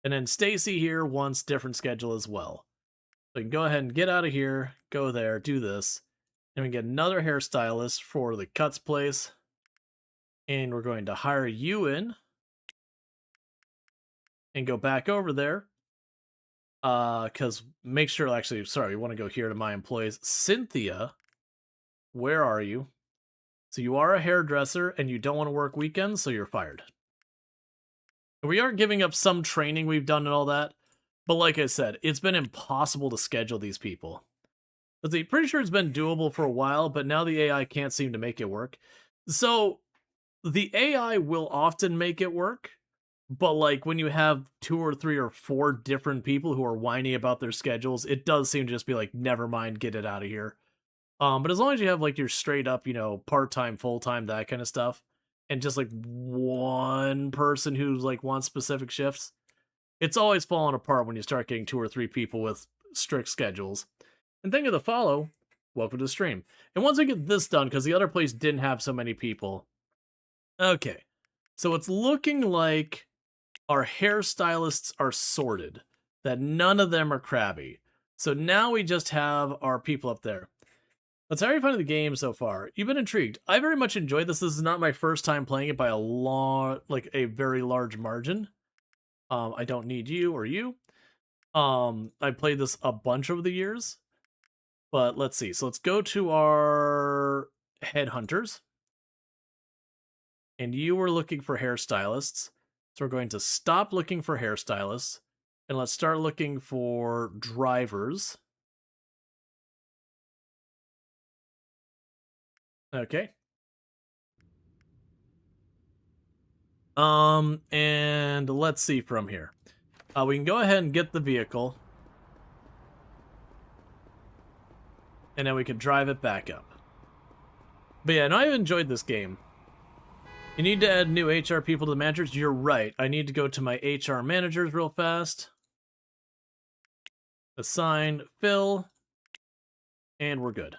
Speaker 1: And then Stacy here wants different schedule as well. So we can go ahead and get out of here, go there, do this. And we get another hairstylist for the cuts place. And we're going to hire you in. And go back over there. Because make sure, actually, sorry, we want to go here to my employees. Cynthia, where are you? So you are a hairdresser and you don't want to work weekends, so you're fired. We are giving up some training we've done and all that, but like I said, it's been impossible to schedule these people. I'm pretty sure it's been doable for a while, but now the AI can't seem to make it work. So the AI will often make it work, but like when you have 2 or 3 or 4 different people who are whiny about their schedules, it does seem to just be like, never mind, get it out of here. But as long as you have like your straight up, you know, part-time, full-time, that kind of stuff, and just like one person who's like wants specific shifts, it's always falling apart when you start getting 2 or 3 people with strict schedules. And thank you to follow. Welcome to the stream. And once I get this done, because the other place didn't have so many people. Okay. So it's looking like our hairstylists are sorted. That none of them are crabby. So now we just have our people up there. That's how are you finding the game so far? You've been intrigued. I very much enjoyed this. This is not my first time playing it by a very large margin. I don't need you or you. I played this a bunch over the years. But let's see. So let's go to our headhunters. And you were looking for hairstylists. So we're going to stop looking for hairstylists. And let's start looking for drivers. Okay. And let's see from here. We can go ahead and get the vehicle. And then we can drive it back up. But yeah, no, I've enjoyed this game. You need to add new HR people to the managers? You're right. I need to go to my HR managers real fast. Assign, fill. And we're good.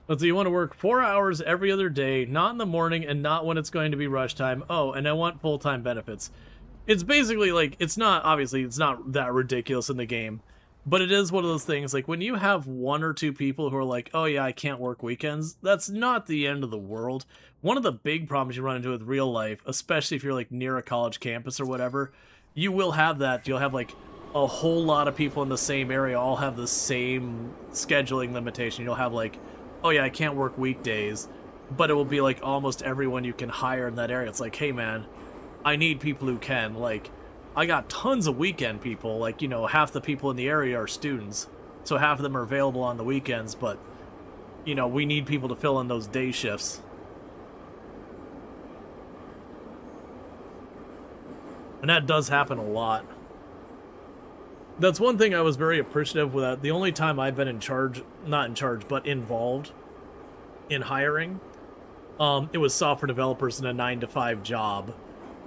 Speaker 1: Let's see, you want to work 4 hours every other day, not in the morning and not when it's going to be rush time. Oh, and I want full-time benefits. It's basically like, it's not that ridiculous in the game, but it is one of those things, like when you have 1 or 2 people who are like, oh yeah, I can't work weekends, that's not the end of the world. One of the big problems you run into with real life, especially if you're like near a college campus or whatever, you will have that. You'll have like a whole lot of people in the same area all have the same scheduling limitation. You'll have like, oh yeah, I can't work weekdays, but it will be like almost everyone you can hire in that area. It's like, hey man, I need people who can. Like, I got tons of weekend people. Like, you know, half the people in the area are students, so half of them are available on the weekends, but, you know, we need people to fill in those day shifts. And that does happen a lot. That's one thing I was very appreciative with. The only time I've been not in charge, but involved in hiring, it was software developers in a 9-to-5 job.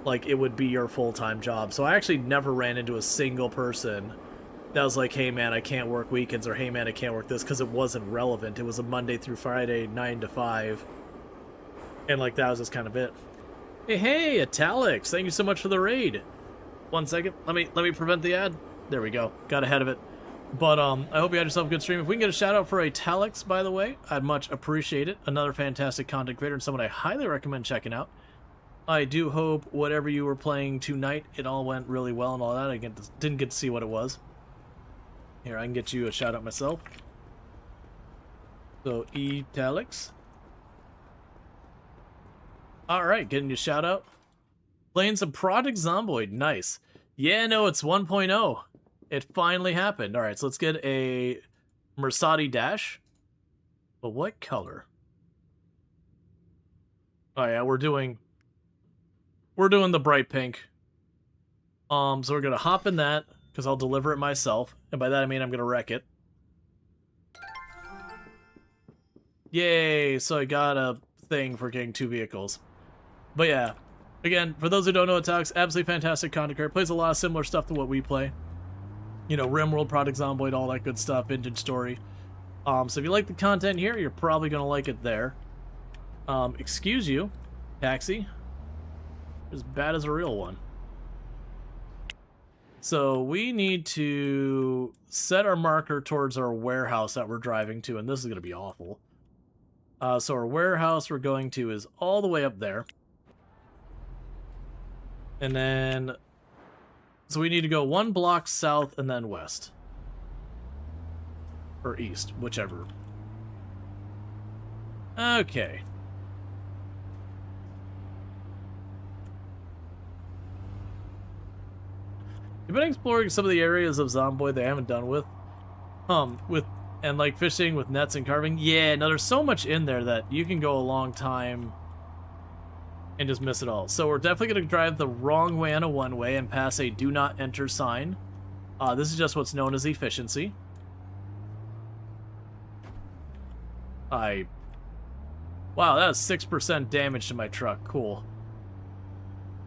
Speaker 1: Like, it would be your full-time job. So I actually never ran into a single person that was like, hey man, I can't work weekends, or hey man, I can't work this, because it wasn't relevant. It was a Monday through Friday, 9-to-5. And like, that was just kind of it. Hey, Italics, thank you so much for the raid. 1 second, let me prevent the ad. There we go. Got ahead of it. But I hope you had yourself a good stream. If we can get a shout out for Italics, by the way, I'd much appreciate it. Another fantastic content creator and someone I highly recommend checking out. I do hope whatever you were playing tonight, it all went really well and all that. I didn't get to see what it was. Here, I can get you a shout out myself. So, Italics. Alright, getting you a shout out. Playing some Project Zomboid. Nice. Yeah, no, it's 1.0. It finally happened. Alright, so let's get a Mercedes Dash. But what color? Oh yeah, we're doing the bright pink. So we're gonna hop in that, because I'll deliver it myself. And by that I mean I'm gonna wreck it. Yay, so I got a thing for getting 2 vehicles. But yeah, again, for those who don't know what talks, absolutely fantastic content creator. Plays a lot of similar stuff to what we play. You know, RimWorld, Project Zomboid, all that good stuff, Vintage Story. So if you like the content here, you're probably going to like it there. Excuse you, taxi. As bad as a real one. So we need to set our marker towards our warehouse that we're driving to, and this is going to be awful. So our warehouse we're going to is all the way up there. And then, so we need to go 1 block south and then west. Or east, whichever. Okay. You've been exploring some of the areas of Zomboid they haven't done with. And like fishing with nets and carving. Yeah, no, there's so much in there that you can go a long time and just miss it all. So we're definitely going to drive the wrong way on a one-way and pass a do not enter sign. This is just what's known as efficiency. Wow, that was 6% damage to my truck. Cool.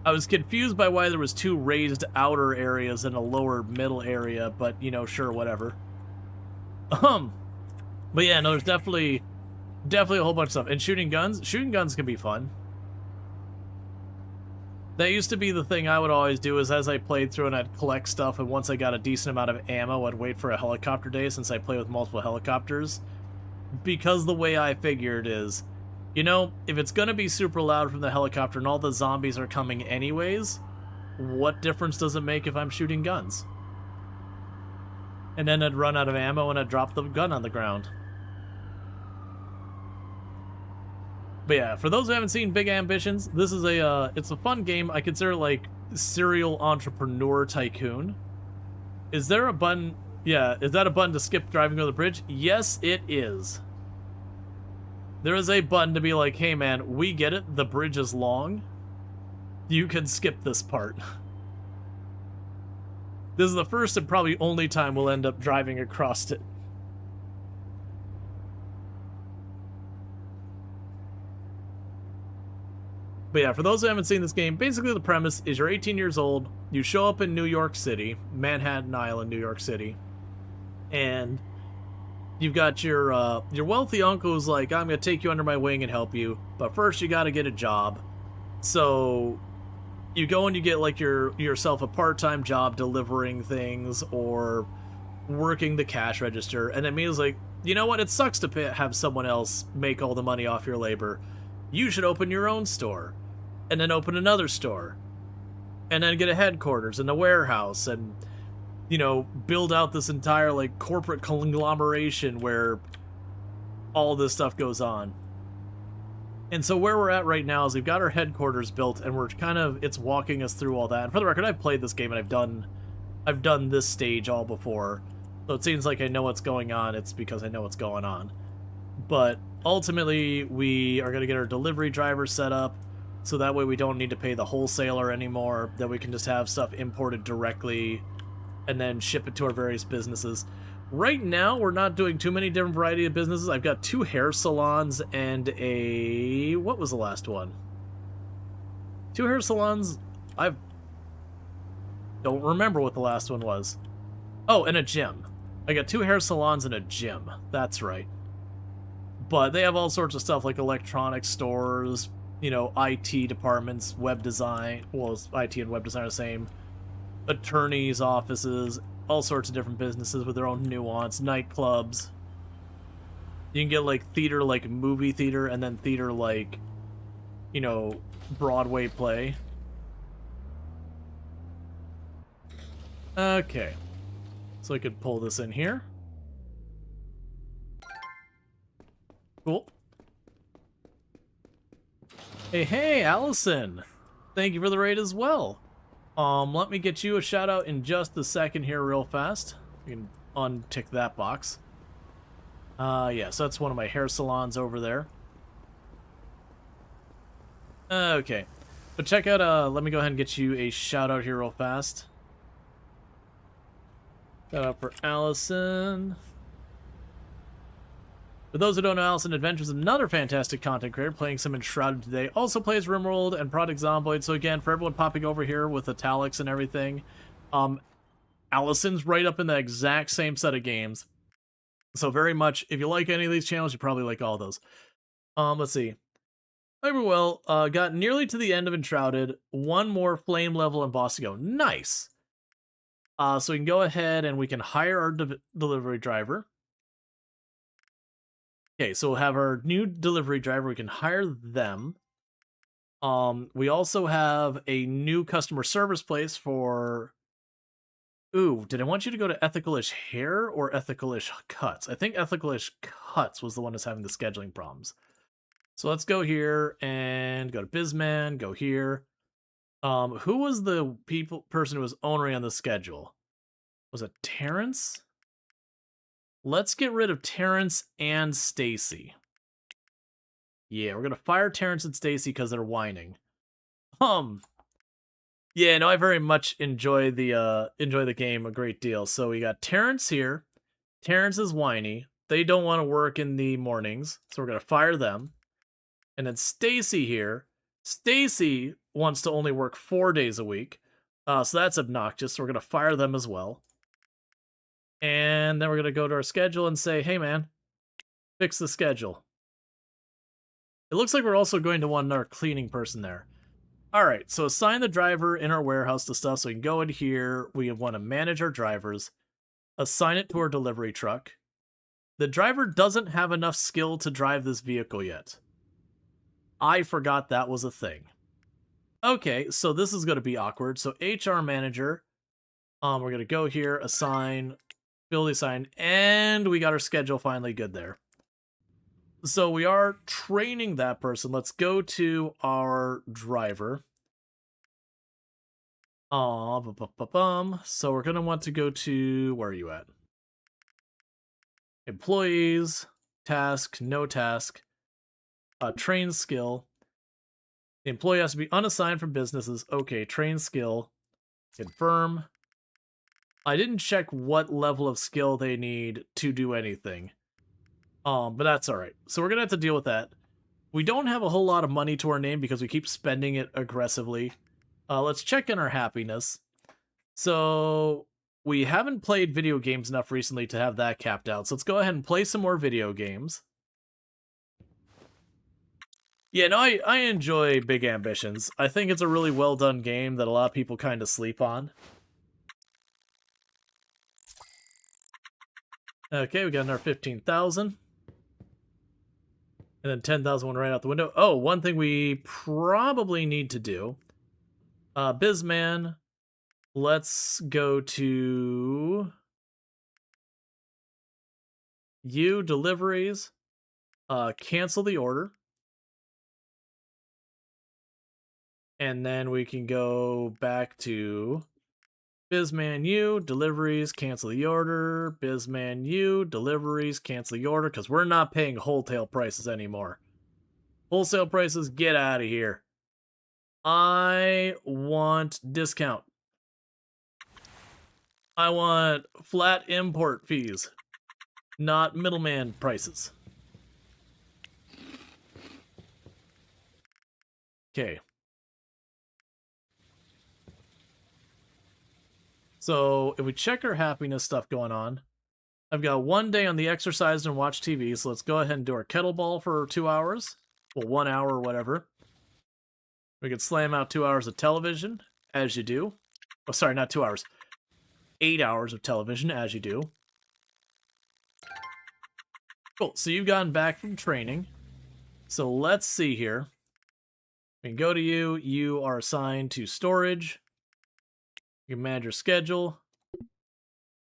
Speaker 1: I was confused by why there was 2 raised outer areas and a lower middle area, but, you know, sure, whatever. But yeah, no, there's definitely a whole bunch of stuff. And shooting guns can be fun. That used to be the thing I would always do, is as I played through and I'd collect stuff, and once I got a decent amount of ammo, I'd wait for a helicopter day, since I play with multiple helicopters. Because the way I figured is, you know, if it's gonna be super loud from the helicopter and all the zombies are coming anyways, what difference does it make if I'm shooting guns? And then I'd run out of ammo and I'd drop the gun on the ground. But yeah, for those who haven't seen Big Ambitions, this is it's a fun game. I consider it like serial entrepreneur tycoon. Is there a button? Yeah, is that a button to skip driving over the bridge? Yes, it is. There is a button to be like, hey man, we get it, the bridge is long. You can skip this part. This is the first and probably only time we'll end up driving across it. But yeah, for those who haven't seen this game, basically the premise is you're 18 years old, you show up in New York City, Manhattan Island, New York City, and you've got your wealthy uncle who's like, I'm going to take you under my wing and help you, but first you got to get a job. So you go and you get like yourself a part-time job delivering things or working the cash register, and it means like, you know what, it sucks to have someone else make all the money off your labor. You should open your own store, and then open another store, and then get a headquarters and a warehouse, and, you know, build out this entire like corporate conglomeration where all this stuff goes on. And so where we're at right now is we've got our headquarters built, and we're kind of, it's walking us through all that. And for the record, I've played this game and I've done this stage all before, so it seems like I know what's going on. It's because I know what's going on. But ultimately, we are going to get our delivery driver set up, so that way we don't need to pay the wholesaler anymore, that we can just have stuff imported directly and then ship it to our various businesses. Right now, we're not doing too many different variety of businesses. I've got 2 hair salons and a... what was the last one? 2 hair salons? I don't remember what the last one was. Oh, and a gym. I got 2 hair salons and a gym. That's right. But they have all sorts of stuff like electronic stores, you know, IT departments, web design. Well, IT and web design are the same. Attorneys' offices. all sorts of different businesses with their own nuance, nightclubs. You can get like theater, like movie theater, and then theater like, you know, Broadway play. Okay. So I could pull this in here. Cool. Hey, Allison. Thank you for the raid as well. Let me get you a shout out in just a second here real fast. You can untick that box. Yeah, so that's one of my hair salons over there. Okay. But check out, let me go ahead and get you a shout out here real fast. Shout out for Allison. For those who don't know, Allison Adventures is another fantastic content creator playing some Enshrouded today. Also plays RimWorld and Project Zomboid. So again, for everyone popping over here with italics and everything, Allison's right up in the exact same set of games. So very much, if you like any of these channels, you probably like all those. Let's see. Hi, Rual. Got nearly to the end of Enshrouded. One more flame level and boss to go. Nice. So we can go ahead and we can hire our delivery driver. Okay, so we'll have our new delivery driver. We can hire them. We also have a new customer service place for... Ooh, did I want you to go to Ethicalish Hair or Ethicalish Cuts? I think Ethicalish Cuts was the one that's having the scheduling problems. So let's go here and go to Bizman, go here. Who was the person who was owner on the schedule? Was it Terrence? Let's get rid of Terrence and Stacy. Yeah, we're gonna fire Terrence and Stacy because they're whining. Yeah, no, I very much enjoy the game a great deal. So we got Terrence here. Terrence is whiny. They don't want to work in the mornings, so we're gonna fire them. And then Stacy here. Stacy wants to only work 4 days a week. So that's obnoxious, so we're gonna fire them as well. And then we're going to go to our schedule and say, hey, man, fix the schedule. It looks like we're also going to want another cleaning person there. All right, so assign the driver in our warehouse to stuff. So we can go in here. We want to manage our drivers. Assign it to our delivery truck. The driver doesn't have enough skill to drive this vehicle yet. I forgot that was a thing. Okay, so this is going to be awkward. So HR manager, we're going to go here, assign... Ability sign, and we got our schedule finally good there. So we are training that person. Let's go to our driver. So we're going to want to go to, where are you at? Employees, task, no task, train skill. The employee has to be unassigned from businesses. Okay, train skill, confirm. I didn't check what level of skill they need to do anything. But that's alright. So we're going to have to deal with that. We don't have a whole lot of money to our name because we keep spending it aggressively. Let's check in our happiness. So we haven't played video games enough recently to have that capped out. So let's go ahead and play some more video games. Yeah, no, I enjoy Big Ambitions. I think it's a really well done game that a lot of people kind of sleep on. Okay, we got another 15,000. And then 10,000 went right out the window. Oh, one thing we probably need to do. Bizman, let's go to you, deliveries. Cancel the order. And then we can go back to... Bizman U, deliveries, cancel the order. Bizman U, deliveries, cancel the order, because we're not paying wholesale prices anymore. Wholesale prices, get out of here. I want discount. I want flat import fees, not middleman prices. Okay. So if we check our happiness stuff going on, I've got 1 day on the exercise and watch TV. So let's go ahead and do our kettlebell for 2 hours. Well, 1 hour or whatever. We could slam out 2 hours of television, as you do. Oh, sorry, not 2 hours. 8 hours of television, as you do. Cool, so you've gotten back from training. So let's see here. We can go to you. You are assigned to storage. You can manage your schedule.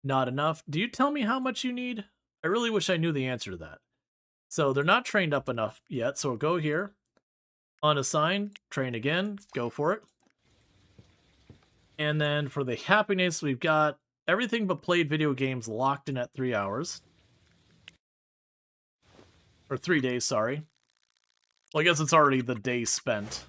Speaker 1: Not enough. Do you tell me how much you need? I really wish I knew the answer to that. So they're not trained up enough yet, so we'll go here. Unassigned, train again, go for it. And then for the happiness, we've got everything but played video games locked in at 3 hours. Or 3 days, sorry. Well, I guess it's already the day spent.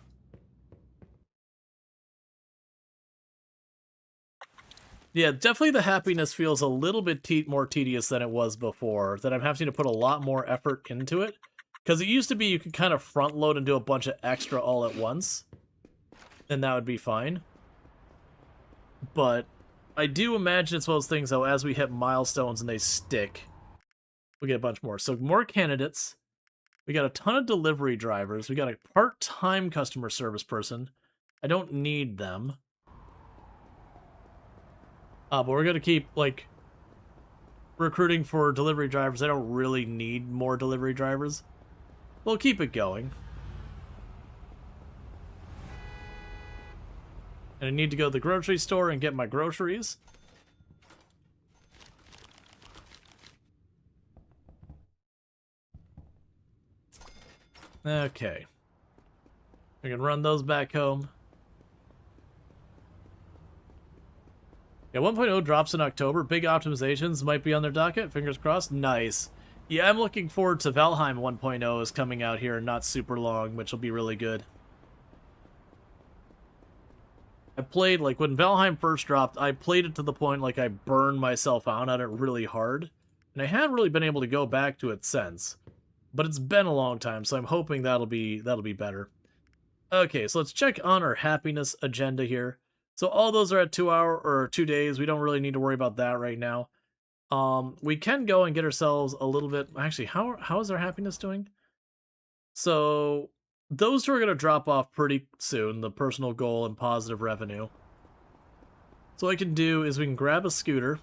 Speaker 1: Yeah, definitely the happiness feels a little bit more tedious than it was before, that I'm having to put a lot more effort into it. Because it used to be you could kind of front load and do a bunch of extra all at once, and that would be fine. But I do imagine it's one of those things, though, as we hit milestones and they stick, we get a bunch more. So more candidates. We got a ton of delivery drivers. We got a part-time customer service person. I don't need them. But we're going to keep, like, recruiting for delivery drivers. I don't really need more delivery drivers. We'll keep it going. And I need to go to the grocery store and get my groceries. Okay. We can run those back home. Yeah, 1.0 drops in October. Big optimizations might be on their docket. Fingers crossed. Nice. Yeah, I'm looking forward to Valheim 1.0 is coming out here not super long, which will be really good. I played, like, when Valheim first dropped, I played it to the point, like, I burned myself out on it really hard. And I haven't really been able to go back to it since. But it's been a long time, so I'm hoping that'll be better. Okay, so let's check on our happiness agenda here. So all those are at 2 days. We don't really need to worry about that right now. We can go and get ourselves a little bit. Actually, how is our happiness doing? So those two are going to drop off pretty soon. The personal goal and positive revenue. So what I can do is we can grab a scooter.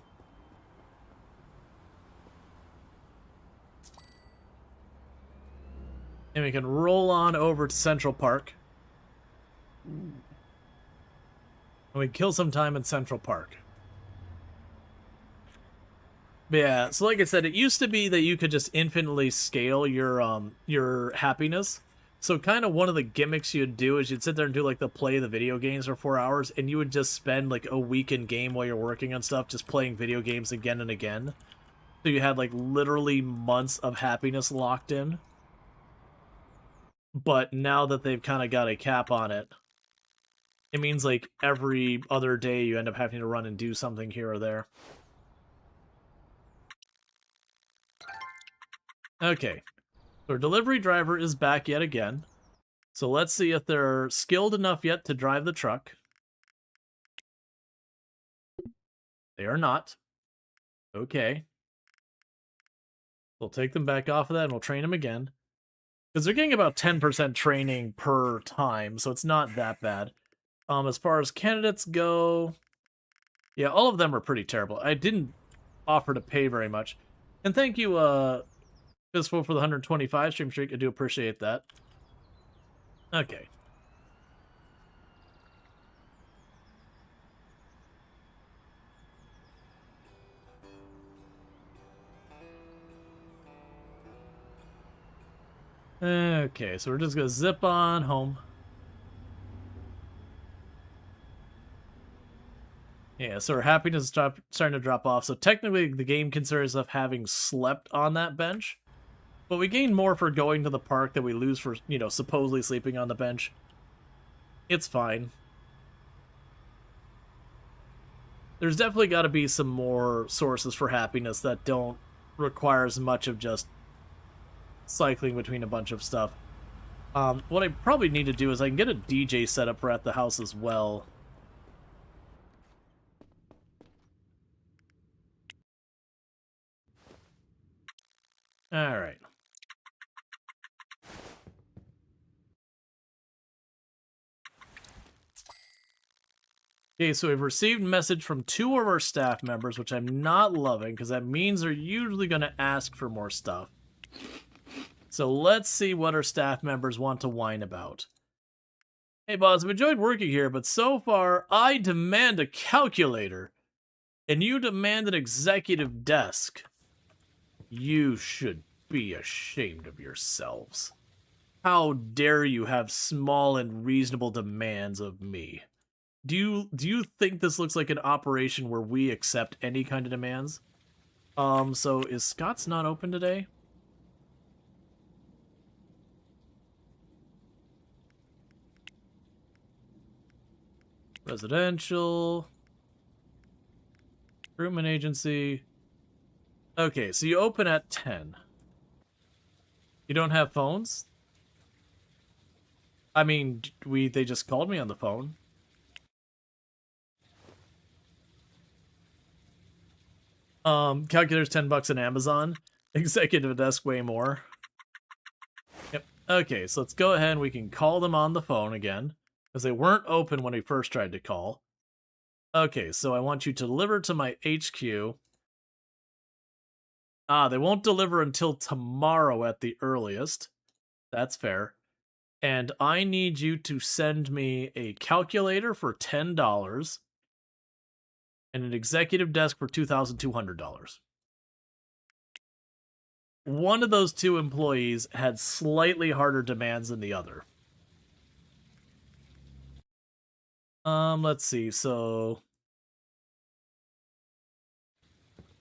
Speaker 1: And we can roll on over to Central Park. And we kill some time in Central Park. But yeah, so like I said, it used to be that you could just infinitely scale your happiness. So kind of one of the gimmicks you'd do is you'd sit there and do like the play of the video games for 4 hours, and you would just spend like a week in game while you're working on stuff, just playing video games again and again. So you had like literally months of happiness locked in. But now that they've kind of got a cap on it, it means like every other day you end up having to run and do something here or there. Okay, so our delivery driver is back yet again. So let's see if they're skilled enough yet to drive the truck. They are not. Okay. We'll take them back off of that and we'll train them again. Because they're getting about 10% training per time, so it's not that bad. As far as candidates go, yeah, all of them are pretty terrible. I didn't offer to pay very much. And thank you, Fistful, for the 125 stream streak. I do appreciate that. Okay. Okay, so we're just gonna zip on home. Yeah, so our happiness is starting to drop off. So technically, the game considers us having slept on that bench. But we gain more for going to the park than we lose for, you know, supposedly sleeping on the bench. It's fine. There's definitely got to be some more sources for happiness that don't require as much of just cycling between a bunch of stuff. What I probably need to do is I can get a DJ set up at the house as well. Alright. Okay, so we've received message from 2 of our staff members, which I'm not loving, because that means they're usually going to ask for more stuff. So let's see what our staff members want to whine about. Hey boss, I've enjoyed working here, but so far, I demand a calculator, and you demand an executive desk. You should be ashamed of yourselves. How dare you have small and reasonable demands of me? Do you think this looks like an operation where we accept any kind of demands? So is Scott's not open today? Residential. Recruitment agency. Okay, so you open at 10. You don't have phones? I mean, they just called me on the phone. Calculator's $10 on Amazon. Executive desk way more. Yep. Okay, so let's go ahead and we can call them on the phone again, because they weren't open when we first tried to call. Okay, so I want you to deliver to my HQ. They won't deliver until tomorrow at the earliest. That's fair. And I need you to send me a calculator for $10 and an executive desk for $2,200. One of those 2 employees had slightly harder demands than the other. Let's see. So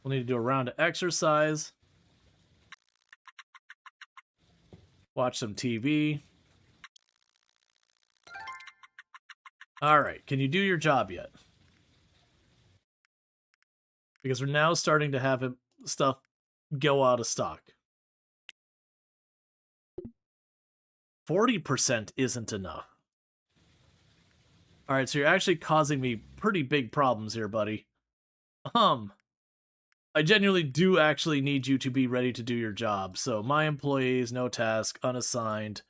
Speaker 1: we'll need to do a round of exercise. Watch some TV. All right. Can you do your job yet? Because we're now starting to have stuff go out of stock. 40% isn't enough. Alright, so you're actually causing me pretty big problems here, buddy. I genuinely do actually need you to be ready to do your job. So my employees, no task, unassigned,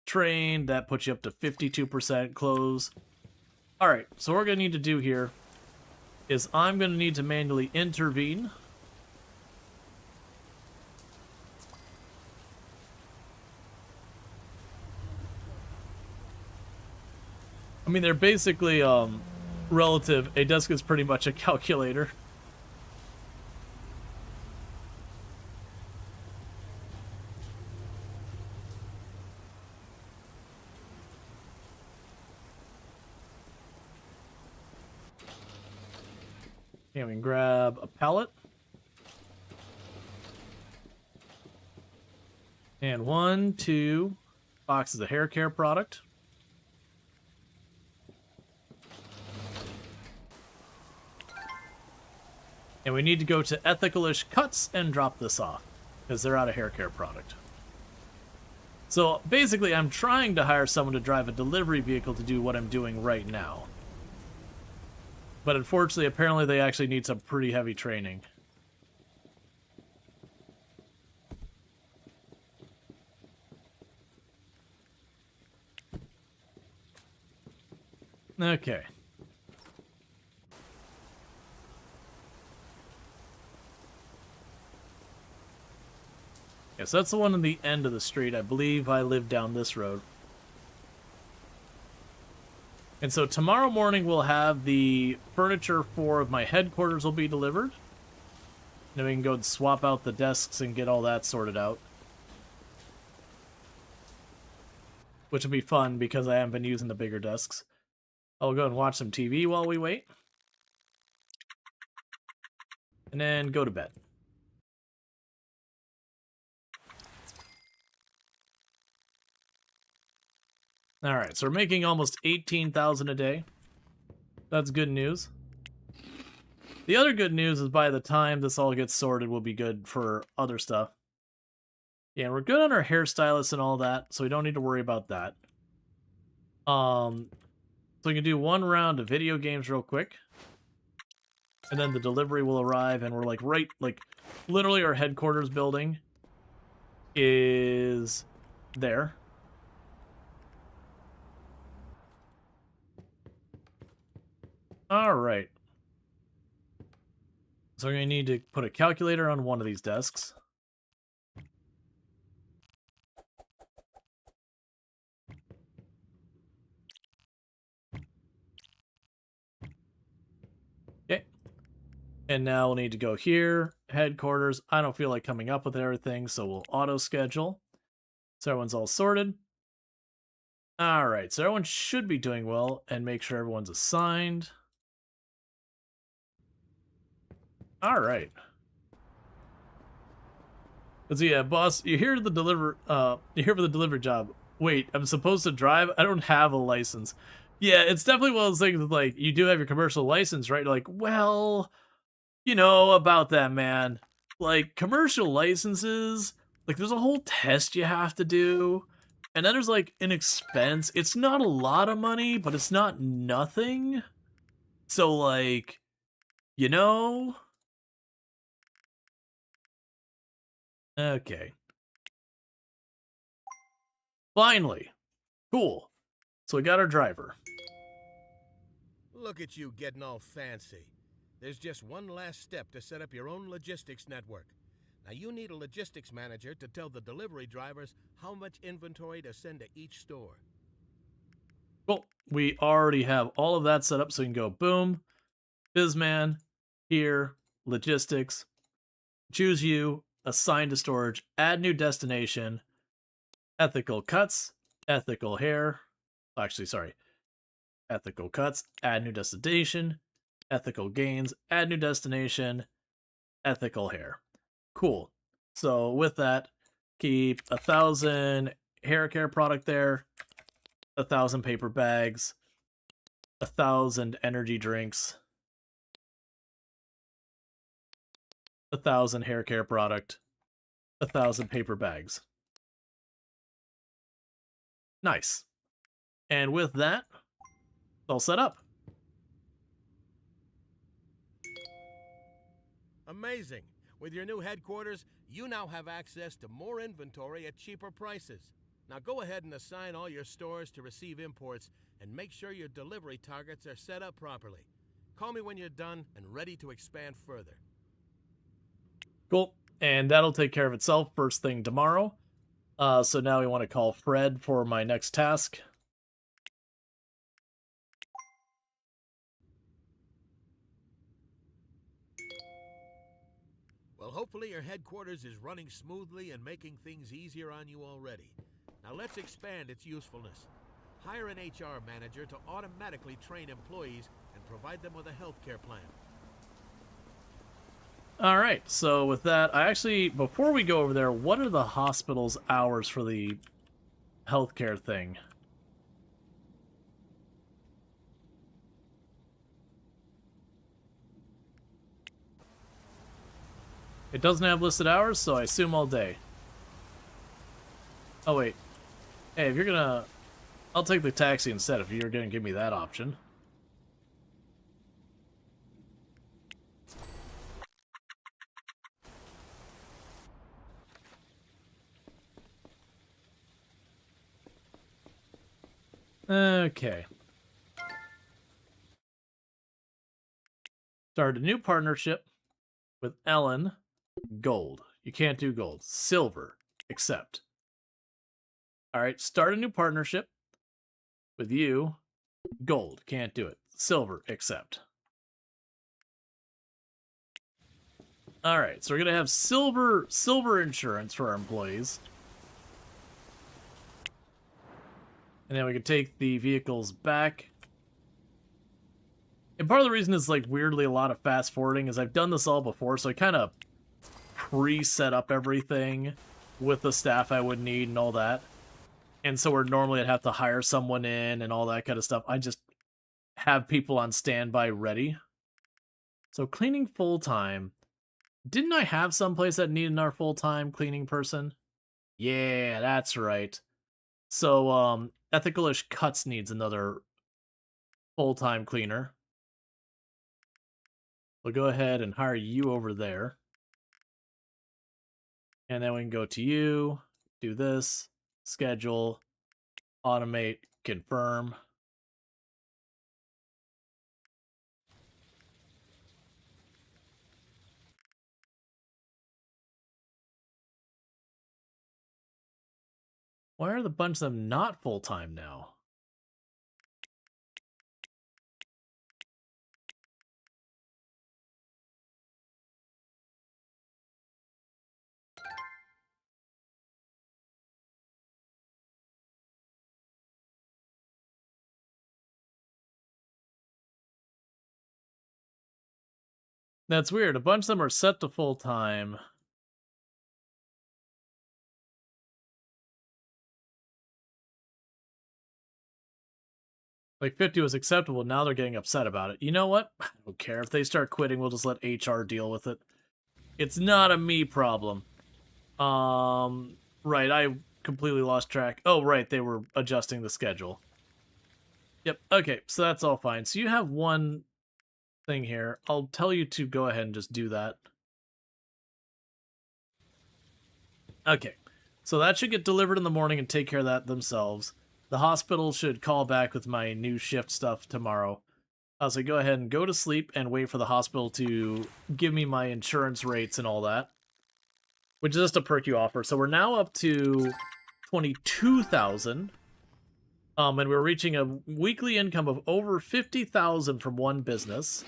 Speaker 1: trained, that puts you up to 52% close. Alright, so what we're going to need to do here is I'm going to need to manually intervene. I mean, they're basically relative. A desk is pretty much a calculator. Okay, we can grab a pallet. And 1, 2 boxes of hair care product. And we need to go to Ethicalish Cuts and drop this off, because they're out of hair care product. So basically, I'm trying to hire someone to drive a delivery vehicle to do what I'm doing right now. But unfortunately, apparently they actually need some pretty heavy training. Okay. Yes, that's the one on the end of the street. I believe I live down this road. And so tomorrow morning we'll have the furniture for my headquarters will be delivered. Then we can go and swap out the desks and get all that sorted out. Which will be fun because I haven't been using the bigger desks. I'll go and watch some TV while we wait. And then go to bed. Alright, so we're making almost 18,000 a day. That's good news. The other good news is by the time this all gets sorted, we'll be good for other stuff. Yeah, and we're good on our hairstylist and all that, so we don't need to worry about that. So we can do one round of video games real quick. And then the delivery will arrive, and we're like literally our headquarters building is there. All right. So we're going to need to put a calculator on one of these desks. Okay. And now we'll need to go here, headquarters. I don't feel like coming up with everything, so we'll auto schedule. So everyone's all sorted. All right, so everyone should be doing well, and make sure everyone's assigned. All right. So yeah, boss, you're here for the delivery job. Wait, I'm supposed to drive? I don't have a license. Yeah, it's definitely one of those things that, like, you do have your commercial license, right? You're like, well, you know about that, man. Like, commercial licenses, like, there's a whole test you have to do. And then there's, like, an expense. It's not a lot of money, but it's not nothing. So, like, you know? Okay. Finally. Cool. So we got our driver.
Speaker 2: Look at you getting all fancy. There's just one last step to set up your own logistics network. Now you need a logistics manager to tell the delivery drivers how much inventory to send to each store.
Speaker 1: Cool. We already have all of that set up, so we can go boom, Bizman, here, logistics, choose you, assign to storage, add new destination, ethical cuts, ethical hair. Actually, sorry. Ethical cuts, add new destination, ethical gains, add new destination, ethical hair. Cool. So with that, keep 1,000 hair care product there, 1,000 paper bags, 1,000 energy drinks, 1,000 hair care product, 1,000 paper bags. Nice. And with that, it's all set up.
Speaker 2: Amazing. With your new headquarters, you now have access to more inventory at cheaper prices. Now go ahead and assign all your stores to receive imports and make sure your delivery targets are set up properly. Call me when you're done and ready to expand further.
Speaker 1: Cool. And that'll take care of itself first thing tomorrow. So now we want to call Fred for my next task.
Speaker 2: Well, hopefully your headquarters is running smoothly and making things easier on you already. Now let's expand its usefulness. Hire an HR manager to automatically train employees and provide them with a healthcare plan.
Speaker 1: All right, so with that, before we go over there, what are the hospital's hours for the healthcare thing? It doesn't have listed hours, so I assume all day. Oh, wait. Hey, if you're gonna... I'll take the taxi instead if you're gonna give me that option. Okay. Start a new partnership with Ellen. Gold. You can't do gold. Silver. Accept. Alright, start a new partnership with you. Gold. Can't do it. Silver. Accept. Alright, so we're gonna have silver insurance for our employees. And then we can take the vehicles back. And part of the reason is, like, weirdly a lot of fast forwarding is I've done this all before, so I kind of pre-set up everything with the staff I would need and all that. And so where normally I'd have to hire someone in and all that kind of stuff, I just have people on standby ready. So cleaning full-time. Didn't I have someplace that needed our full-time cleaning person? Yeah, that's right. So, Ethical-ish Cuts needs another full-time cleaner. We'll go ahead and hire you over there. And then we can go to you, do this, schedule, automate, confirm. Why are the bunch of them not full-time now? That's weird. A bunch of them are set to full-time. Like 50 was acceptable, now they're getting upset about it. You know what? I don't care. If they start quitting, we'll just let HR deal with it. It's not a me problem. Right, I completely lost track. Oh, right, they were adjusting the schedule. Yep, okay, so that's all fine. So you have one thing here. I'll tell you to go ahead and just do that. Okay, so that should get delivered in the morning and take care of that themselves. The hospital should call back with my new shift stuff tomorrow. So go ahead and go to sleep and wait for the hospital to give me my insurance rates and all that, which is just a perk you offer. So we're now up to 22,000. And we're reaching a weekly income of over 50,000 from one business.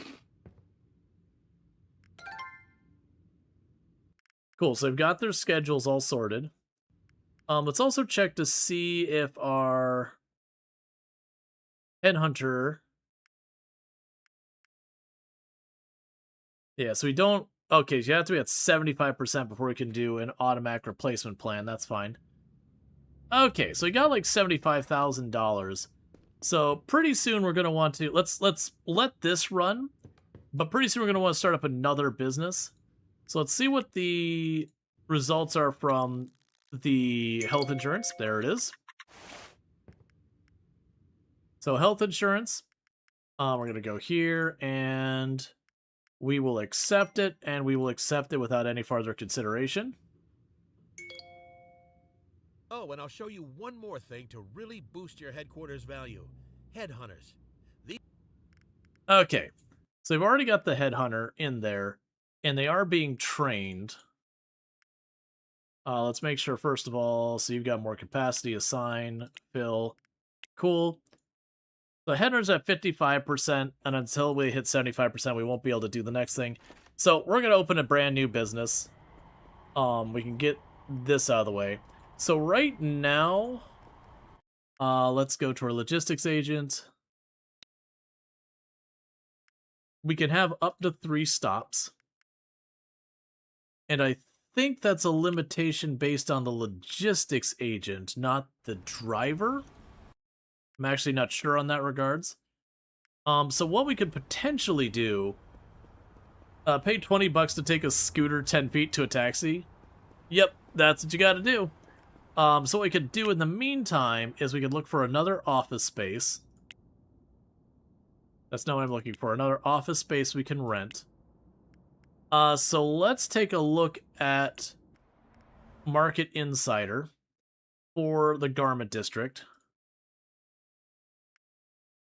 Speaker 1: Cool, so they've got their schedules all sorted. Let's also check to see if our headhunter... Yeah, so we don't... Okay, so you have to be at 75% before we can do an automatic replacement plan. That's fine. Okay, so we got like $75,000. So pretty soon we're going to want to... Let's let this run. But pretty soon we're going to want to start up another business. So let's see what the results are from the health insurance. There it is. So health insurance. We're going to go here and we will accept it, and we will accept it without any further consideration.
Speaker 2: Oh, and I'll show you one more thing to really boost your headquarters value. Headhunters.
Speaker 1: Okay, so we've already got the headhunter in there, and they are being trained. Let's make sure, first of all, so you've got more capacity, assign, fill. Cool. The headhunter's at 55%, and until we hit 75%, we won't be able to do the next thing. So we're going to open a brand new business. We can get this out of the way. So right now, let's go to our logistics agent. We can have up to 3 stops. And I think that's a limitation based on the logistics agent, not the driver. I'm actually not sure on that regards. So what we could potentially do, pay $20 to take a scooter 10 feet to a taxi. Yep, that's what you gotta do. So what we could do in the meantime is we could look for another office space. That's not what I'm looking for. Another office space we can rent. So let's take a look at Market Insider for the Garment District.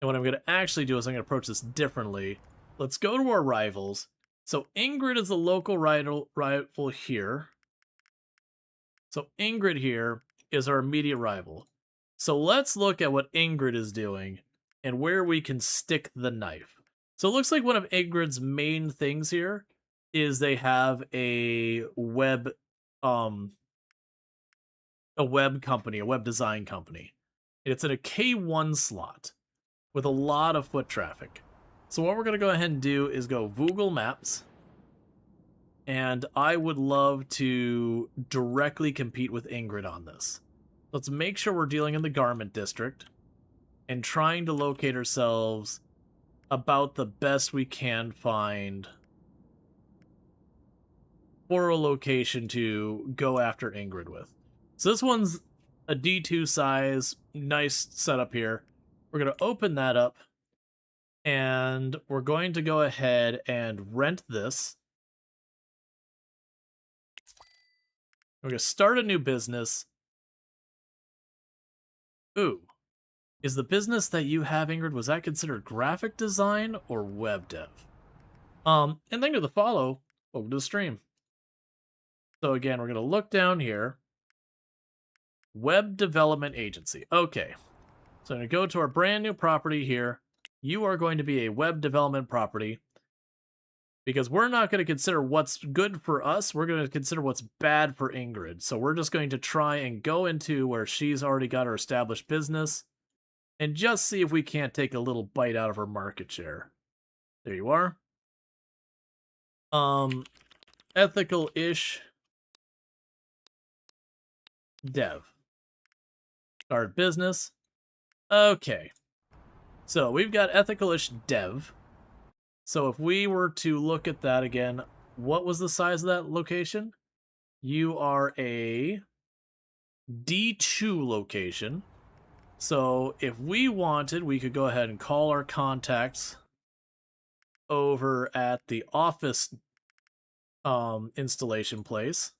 Speaker 1: And what I'm going to actually do is I'm going to approach this differently. Let's go to our rivals. So Ingrid is the local rival here. So Ingrid here is our immediate rival. So let's look at what Ingrid is doing and where we can stick the knife. So it looks like one of Ingrid's main things here is they have a web company, a web design company. It's in a K1 slot with a lot of foot traffic. So what we're going to go ahead and do is go Google Maps. And I would love to directly compete with Ingrid on this. Let's make sure we're dealing in the Garment District and trying to locate ourselves about the best we can find for a location to go after Ingrid with. So this one's a D2 size, nice setup here. We're going to open that up, and we're going to go ahead and rent this. We're going to start a new business. Ooh. Is the business that you have, Ingrid, was that considered graphic design or web dev? And then to the follow, over to the stream. So again, we're going to look down here. Web development agency. Okay. So I'm going to go to our brand new property here. You are going to be a web development property. Because we're not going to consider what's good for us. We're going to consider what's bad for Ingrid. So we're just going to try and go into where she's already got her established business. And just see if we can't take a little bite out of her market share. There you are. Ethical-ish dev. Start business. Okay. So we've got ethical-ish dev. So if we were to look at that again, what was the size of that location? You are a D2 location. So if we wanted, we could go ahead and call our contacts over at the office installation place.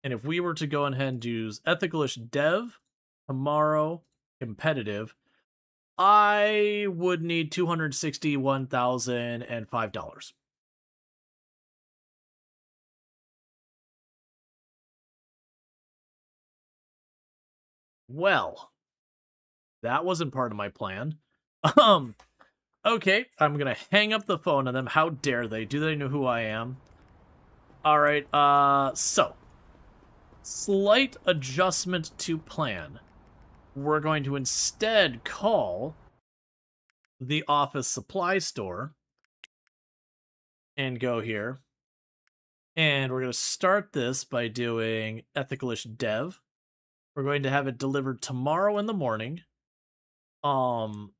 Speaker 1: And if we were to go ahead and use ethical-ish dev, tomorrow, competitive, I would need $261,005. Well, that wasn't part of my plan. Okay, I'm gonna hang up the phone on them. How dare they? Do they know who I am? Alright, so. Slight adjustment to plan. We're going to instead call the office supply store and go here. And we're going to start this by doing ethical-ish dev. We're going to have it delivered tomorrow in the morning. And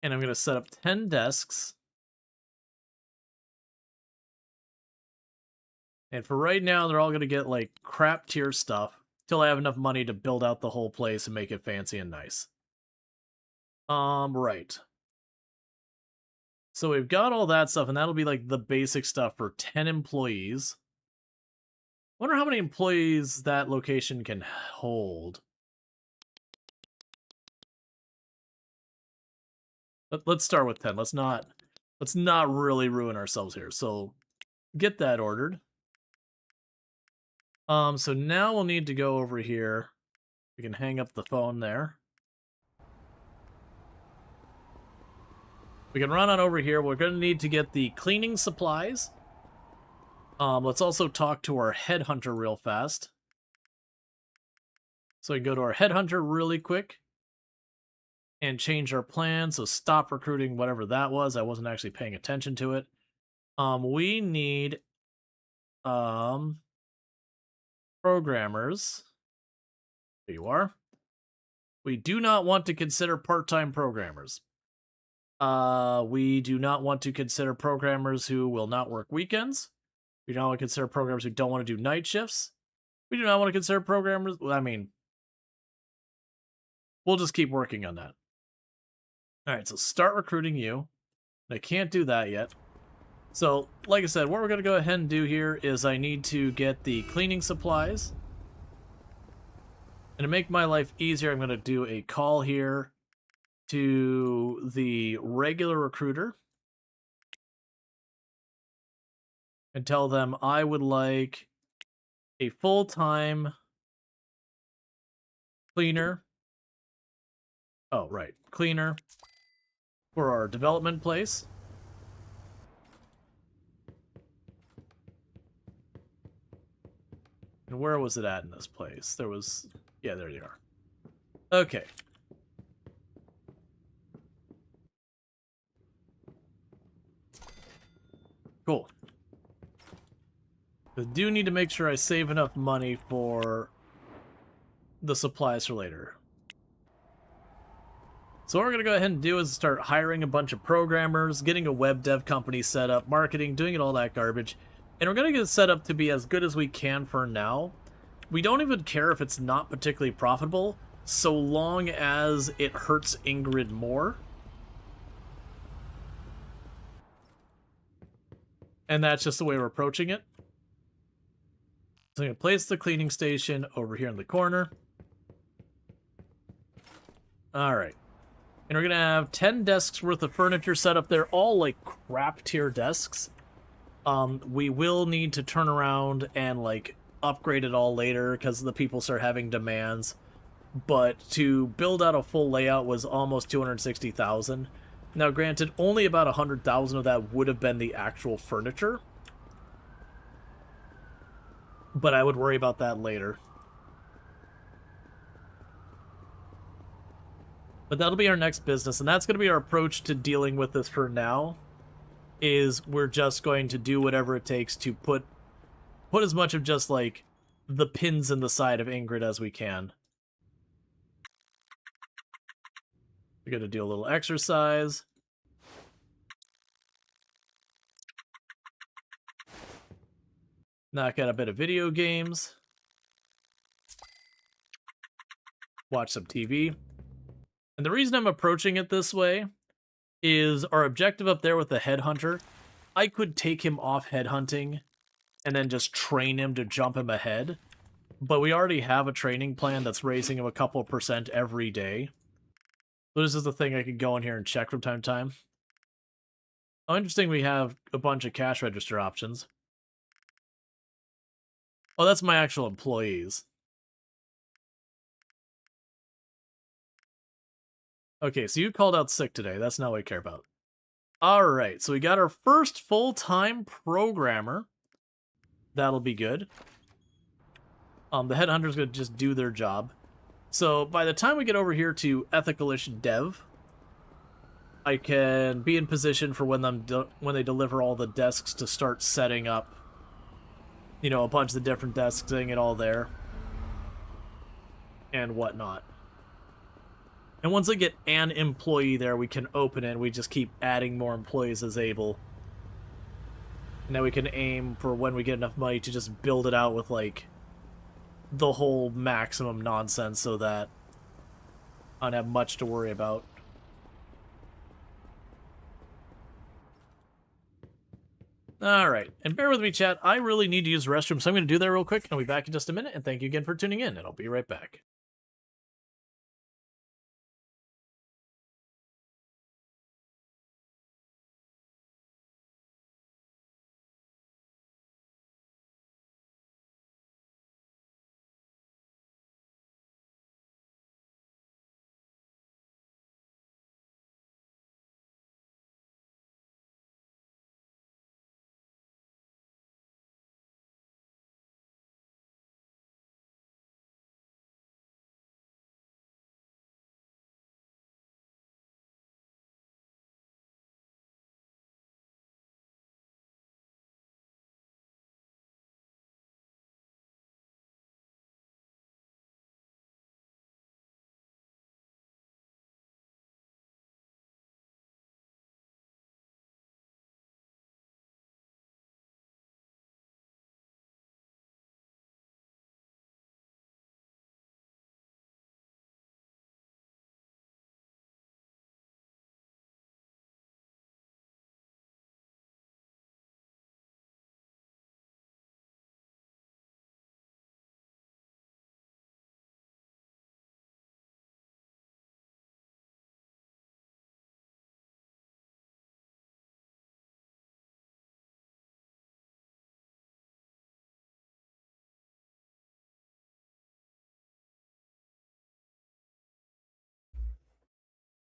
Speaker 1: I'm going to set up 10 desks. And for right now, they're all going to get, like, crap tier stuff till I have enough money to build out the whole place and make it fancy and nice. Right. So we've got all that stuff, and that'll be, like, the basic stuff for 10 employees. Wonder how many employees that location can hold. Let's start with 10. Let's not really ruin ourselves here. So get that ordered. So now we'll need to go over here. We can hang up the phone there. We can run on over here. We're going to need to get the cleaning supplies. Let's also talk to our headhunter real fast. So we can go to our headhunter really quick and change our plan. So stop recruiting whatever that was. I wasn't actually paying attention to it. We need programmers. There you are. We do not want to consider part-time programmers. We do not want to consider programmers who will not work weekends. We don't want to consider programmers who don't want to do night shifts. We do not want to consider programmers... I mean, we'll just keep working on that. Alright, so start recruiting you. I can't do that yet. So, like I said, what we're going to go ahead and do here is I need to get the cleaning supplies. And to make my life easier, I'm going to do a call here to the regular recruiter. And tell them I would like a full-time cleaner. Oh, right. Cleaner for our development place. And where was it at in this place? There was... Yeah, there you are. Okay. Cool. I do need to make sure I save enough money for the supplies for later. So what we're going to go ahead and do is start hiring a bunch of programmers, getting a web dev company set up, marketing, doing it all that garbage. And we're going to get it set up to be as good as we can for now. We don't even care if it's not particularly profitable, so long as it hurts Ingrid more. And that's just the way we're approaching it. So I'm going to place the cleaning station over here in the corner. Alright. And we're going to have 10 desks worth of furniture set up there, all like crap tier desks. We will need to turn around and like upgrade it all later because the people start having demands. But to build out a full layout was almost 260,000. Now, granted, only about 100,000 of that would have been the actual furniture. But I would worry about that later. But that'll be our next business, and that's going to be our approach to dealing with this for now, is we're just going to do whatever it takes to put as much of just, like, the pins in the side of Ingrid as we can. We're going to do a little exercise. Knock out a bit of video games. Watch some TV. And the reason I'm approaching it this way is our objective up there with the headhunter. I could take him off headhunting and then just train him to jump him ahead. But we already have a training plan that's raising him a couple % every day. So this is the thing I could go in here and check from time to time. Oh, interesting, we have a bunch of cash register options. Oh, that's my actual employees. Okay, so you called out sick today. That's not what I care about. Alright, so we got our first full-time programmer. That'll be good. The headhunter's going to just do their job. So by the time we get over here to ethicalish dev, I can be in position for when they deliver all the desks to start setting up, you know, a bunch of the different desks, getting it all there, and whatnot. And once I get an employee there, we can open it, and we just keep adding more employees as able. And then we can aim for when we get enough money to just build it out with, like, the whole maximum nonsense so that I don't have much to worry about. Alright, and bear with me, chat. I really need to use the restroom, so I'm going to do that real quick, and I'll be back in just a minute, and thank you again for tuning in, and I'll be right back.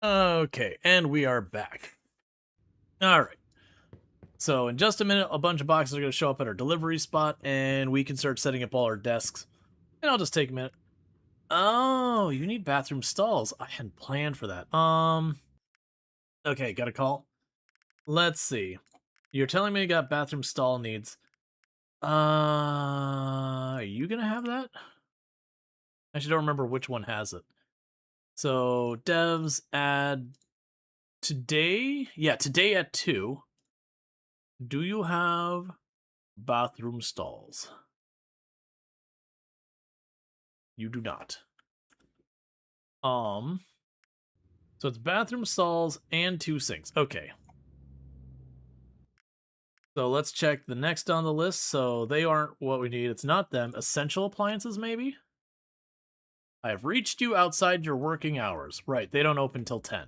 Speaker 1: Okay, and we are back. Alright. So in just a minute, a bunch of boxes are going to show up at our delivery spot, and we can start setting up all our desks. And I'll just take a minute. Oh, you need bathroom stalls. I hadn't planned for that. Okay, got a call. Let's see. You're telling me you got bathroom stall needs. Are you going to have that? I actually don't remember which one has it. So, devs add today? Yeah, today at 2. Do you have bathroom stalls? You do not. So it's bathroom stalls and 2 sinks. Okay. So let's check the next on the list. So they aren't what we need. It's not them. Essential appliances, maybe? I have reached you outside your working hours. Right, they don't open till 10.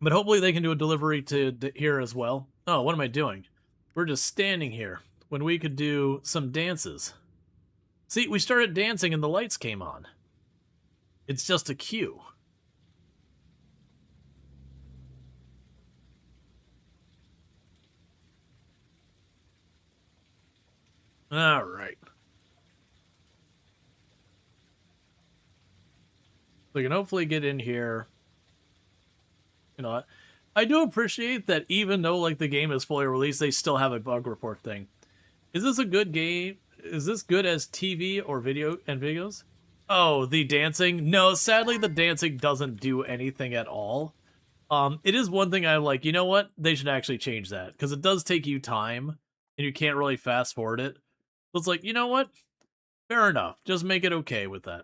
Speaker 1: But hopefully they can do a delivery to here as well. Oh, what am I doing? We're just standing here when we could do some dances. See, we started dancing and the lights came on. It's just a cue. All right. We can hopefully get in here. You know, I do appreciate that even though like the game is fully released, they still have a bug report thing. Is this a good game? Is this good as TV or videos? Oh, the dancing? No, sadly the dancing doesn't do anything at all. It is one thing I like, you know what? They should actually change that, because it does take you time, and you can't really fast forward it. So it's like, you know what? Fair enough. Just make it okay with that.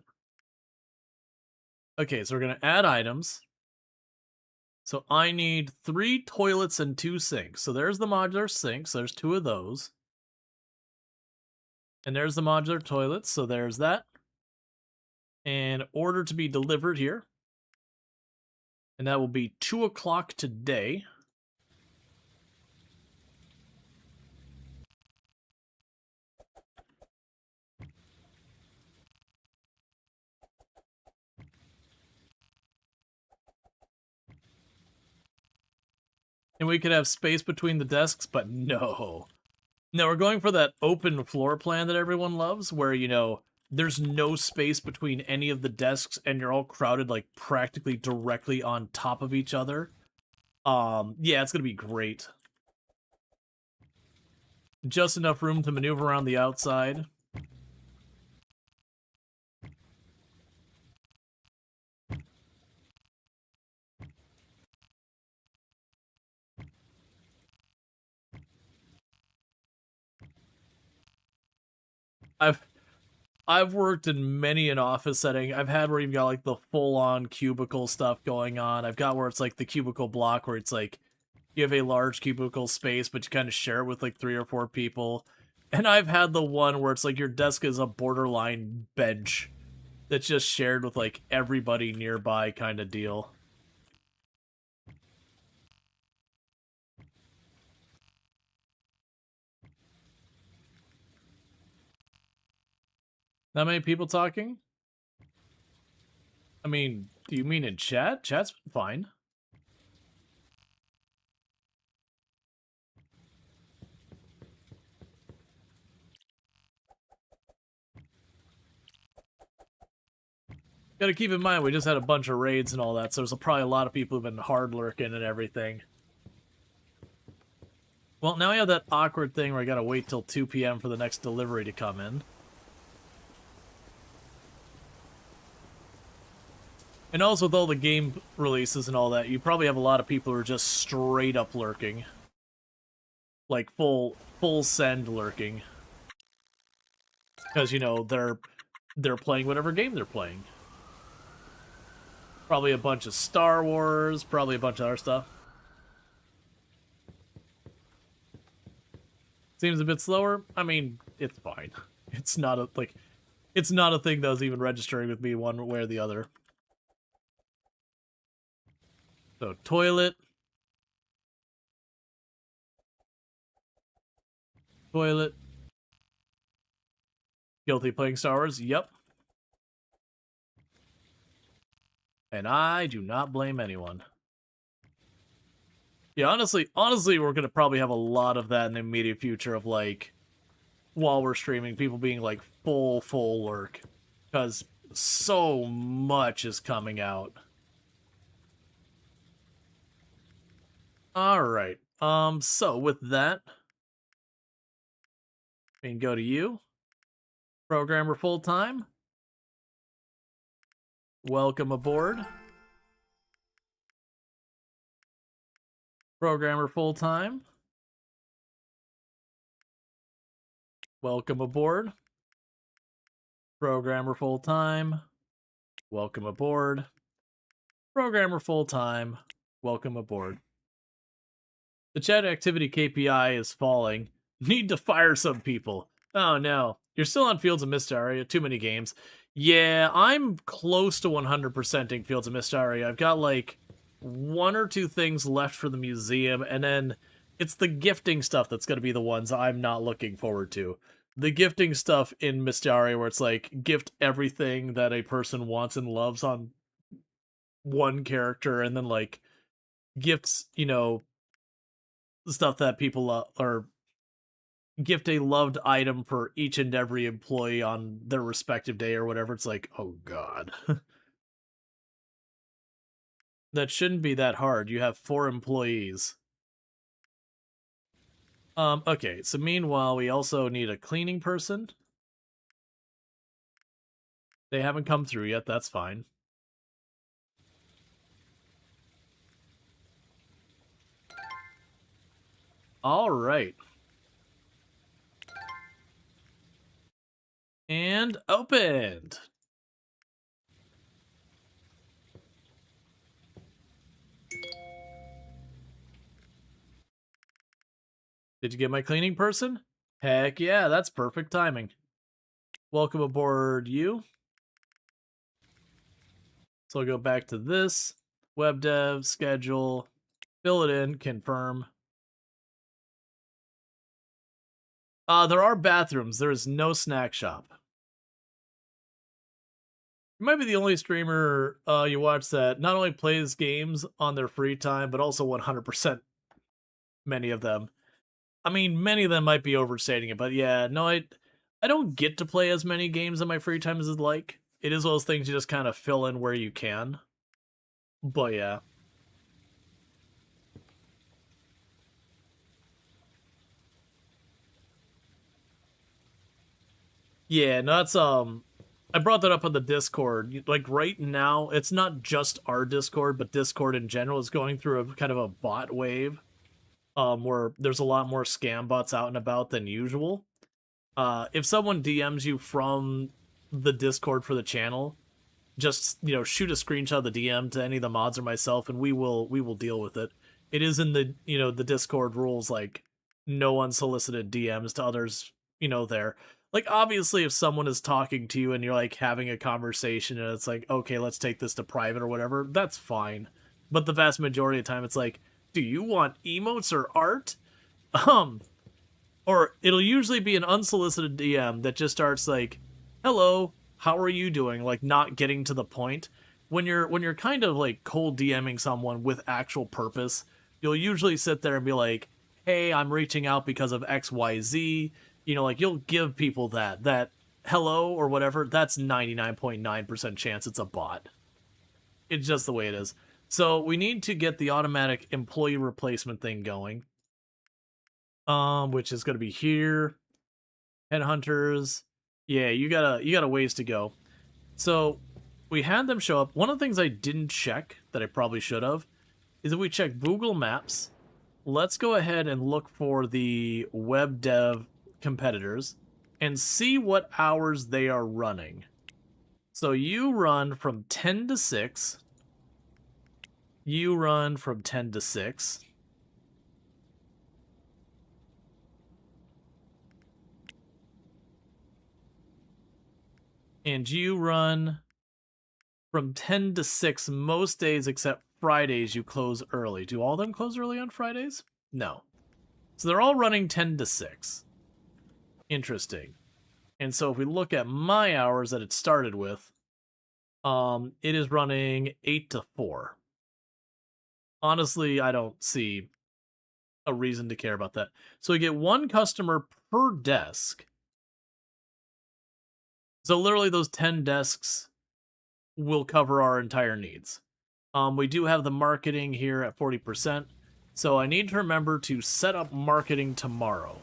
Speaker 1: Okay, so we're going to add items. So I need 3 toilets and 2 sinks. So there's the modular sinks. There's 2 of those. And there's the modular toilets. So there's that. And order to be delivered here. And that will be 2 o'clock today. And we could have space between the desks, but no. No, we're going for that open floor plan that everyone loves, where, you know, there's no space between any of the desks and you're all crowded, like, practically directly on top of each other. Yeah, it's gonna be great. Just enough room to maneuver around the outside. I've worked in many an office setting. I've had where you've got like the full-on cubicle stuff going on. I've got where it's like the cubicle block where it's like you have a large cubicle space, but you kind of share it with like 3 or 4 people. And I've had the one where it's like your desk is a borderline bench that's just shared with like everybody nearby kind of deal. Not many people talking? I mean, do you mean in chat? Chat's fine. Gotta keep in mind, we just had a bunch of raids and all that, so there's probably a lot of people who've been hard lurking and everything. Well, now we have that awkward thing where I gotta wait till 2 p.m. for the next delivery to come in. And also with all the game releases and all that, you probably have a lot of people who are just straight up lurking. Like full send lurking. Because, you know, they're playing whatever game they're playing. Probably a bunch of Star Wars, probably a bunch of other stuff. Seems a bit slower. I mean, it's fine. It's not a thing that was even registering with me one way or the other. So, toilet. Toilet. Guilty playing Star Wars? Yep. And I do not blame anyone. Yeah, honestly, we're gonna probably have a lot of that in the immediate future of, like, while we're streaming, people being, like, full lurk. Because so much is coming out. Alright, so with that, we can go to you. Programmer full-time. Welcome aboard. Programmer full-time. Welcome aboard. Programmer full-time. Welcome aboard. Programmer full-time. Welcome aboard. The chat activity KPI is falling. Need to fire some people. Oh no. You're still on Fields of Mysteria. Too many games. Yeah, I'm close to 100%ing Fields of Mysteria. I've got like one or two things left for the museum, and then it's the gifting stuff that's going to be the ones I'm not looking forward to. The gifting stuff in Mysteria, where it's like, gift everything that a person wants and loves on one character, and then, like, gifts, you know, stuff that people or gift a loved item for each and every employee on their respective day or whatever. It's like, oh god. That shouldn't be that hard. You have 4 employees. Okay, so meanwhile, we also need a cleaning person. They haven't come through yet, that's fine. Alright. And opened! Did you get my cleaning person? Heck yeah, that's perfect timing. Welcome aboard, you. So I'll go back to this. Web dev, schedule, fill it in, confirm. There are bathrooms. There is no snack shop. You might be the only streamer you watch that not only plays games on their free time, but also 100% many of them. I mean, many of them might be overstating it, but yeah, no, I don't get to play as many games in my free time as I'd like. It is one of those things you just kind of fill in where you can. But yeah. Yeah, no, that's, I brought that up on the Discord. Like, right now, it's not just our Discord, but Discord in general is going through a kind of a bot wave. Where there's a lot more scam bots out and about than usual. If someone DMs you from the Discord for the channel, just, you know, shoot a screenshot of the DM to any of the mods or myself, and we will deal with it. It is in the, you know, the Discord rules, like, no unsolicited DMs to others, you know, there. Like, obviously, if someone is talking to you and you're, like, having a conversation and it's like, okay, let's take this to private or whatever, that's fine. But the vast majority of the time, it's like, do you want emotes or art? Or it'll usually be an unsolicited DM that just starts like, hello, how are you doing? Like, not getting to the point. When you're kind of like cold DMing someone with actual purpose, you'll usually sit there and be like, hey, I'm reaching out because of XYZ. You know, like, you'll give people that hello or whatever. That's 99.9% chance it's a bot. It's just the way it is. So we need to get the automatic employee replacement thing going. Which is going to be here. Headhunters. Yeah, you got a ways to go. So we had them show up. One of the things I didn't check that I probably should have is if we check Google Maps, let's go ahead and look for the web dev competitors and see what hours they are running. So you run from 10 to 6. You run from 10 to 6. And you run from 10 to 6 most days except Fridays you close early. Do all of them close early on Fridays? No. So they're all running 10 to 6. Interesting. And so if we look at my hours that it started with, it is running 8 to 4. Honestly, I don't see a reason to care about that. So we get one customer per desk. So literally those 10 desks will cover our entire needs. We do have the marketing here at 40%. So I need to remember to set up marketing tomorrow.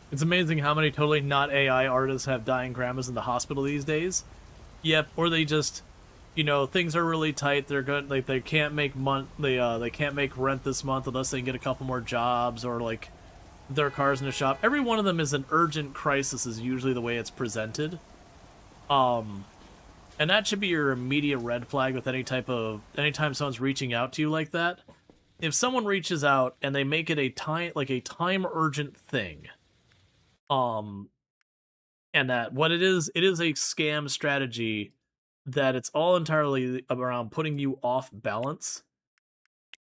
Speaker 1: It's amazing how many totally not AI artists have dying grandmas in the hospital these days. Yep, or they just, you know, things are really tight. They're good, like they can't make they can't make rent this month unless they can get a couple more jobs, or like their cars in the shop. Every one of them is an urgent crisis is usually the way it's presented. And that should be your immediate red flag with anytime someone's reaching out to you like that. If someone reaches out and they make it a time urgent thing, and that what it is a scam strategy that it's all entirely around putting you off balance.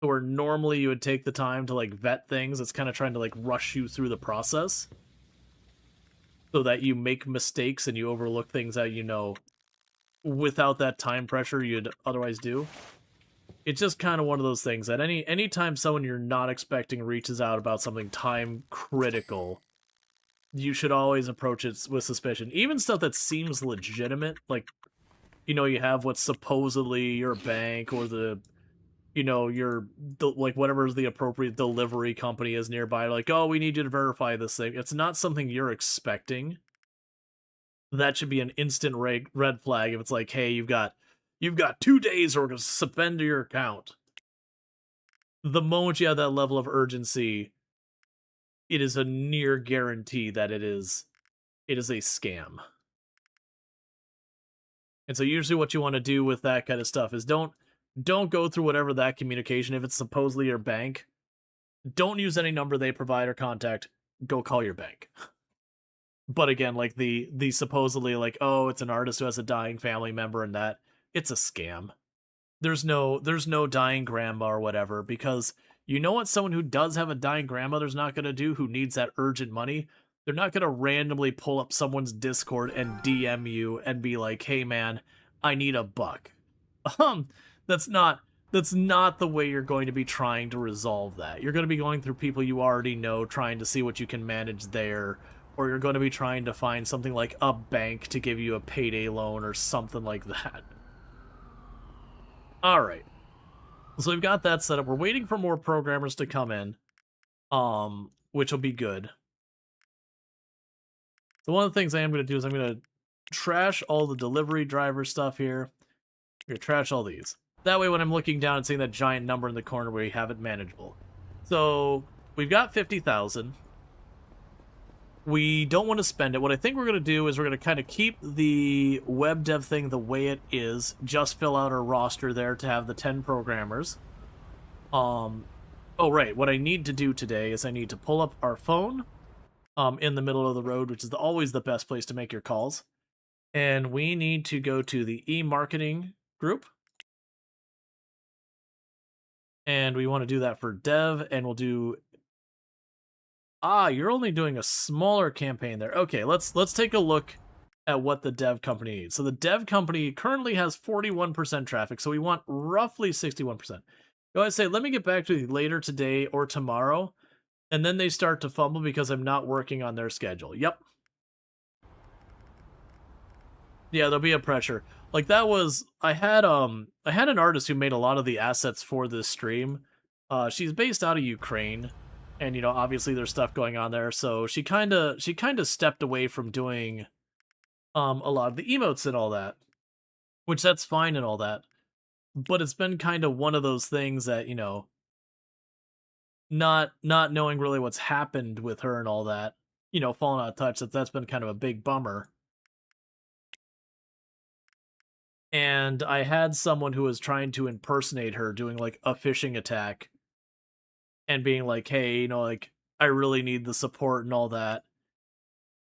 Speaker 1: Where normally you would take the time to like vet things, it's kind of trying to like rush you through the process so that you make mistakes and you overlook things that you know without that time pressure you'd otherwise do. It's just kind of one of those things that anytime someone you're not expecting reaches out about something time critical, you should always approach it with suspicion. Even stuff that seems legitimate, like, you know, you have what's supposedly your bank or the, you know, like whatever the appropriate delivery company is nearby, like, oh, we need you to verify this thing. It's not something you're expecting. That should be an instant red flag if it's like, hey, you've got 2 days or we're going to suspend your account. The moment you have that level of urgency, it is a near guarantee that it is a scam. And so usually what you want to do with that kind of stuff is don't go through whatever that communication, if it's supposedly your bank, don't use any number they provide or contact, go call your bank. But again, like the supposedly like, oh, it's an artist who has a dying family member and that, it's a scam. There's no dying grandma or whatever, because you know what someone who does have a dying grandmother's not going to do, who needs that urgent money? They're not going to randomly pull up someone's Discord and DM you and be like, hey man, I need $1. That's not the way you're going to be trying to resolve that. You're going to be going through people you already know, trying to see what you can manage there, or you're going to be trying to find something like a bank to give you a payday loan or something like that. All right. So we've got that set up. We're waiting for more programmers to come in, which will be good. So one of the things I am going to do is I'm going to trash all the delivery driver stuff here. I'm going to trash all these. That way when I'm looking down and seeing that giant number in the corner, we have it manageable. So we've got 50,000. We don't want to spend it. What I think we're going to do is we're going to kind of keep the web dev thing the way it is. Just fill out our roster there to have the 10 programmers. Oh, right. What I need to do today is I need to pull up our phone in the middle of the road, which is always the best place to make your calls. And we need to go to the e-marketing group. And we want to do that for dev, and we'll do... you're only doing a smaller campaign there. Okay, let's take a look at what the dev company needs. So the dev company currently has 41% traffic, so we want roughly 61%. Go ahead and say, let me get back to you later today or tomorrow, and then they start to fumble because I'm not working on their schedule. Yep. Yeah, there'll be a pressure. Like that was, I had an artist who made a lot of the assets for this stream. She's based out of Ukraine. And, you know, obviously there's stuff going on there, so she kind of stepped away from doing a lot of the emotes and all that, which that's fine and all that. But it's been kind of one of those things that, you know, not knowing really what's happened with her and all that, you know, falling out of touch, that's been kind of a big bummer. And I had someone who was trying to impersonate her doing like a phishing attack and being like, hey, you know, like, I really need the support and all that.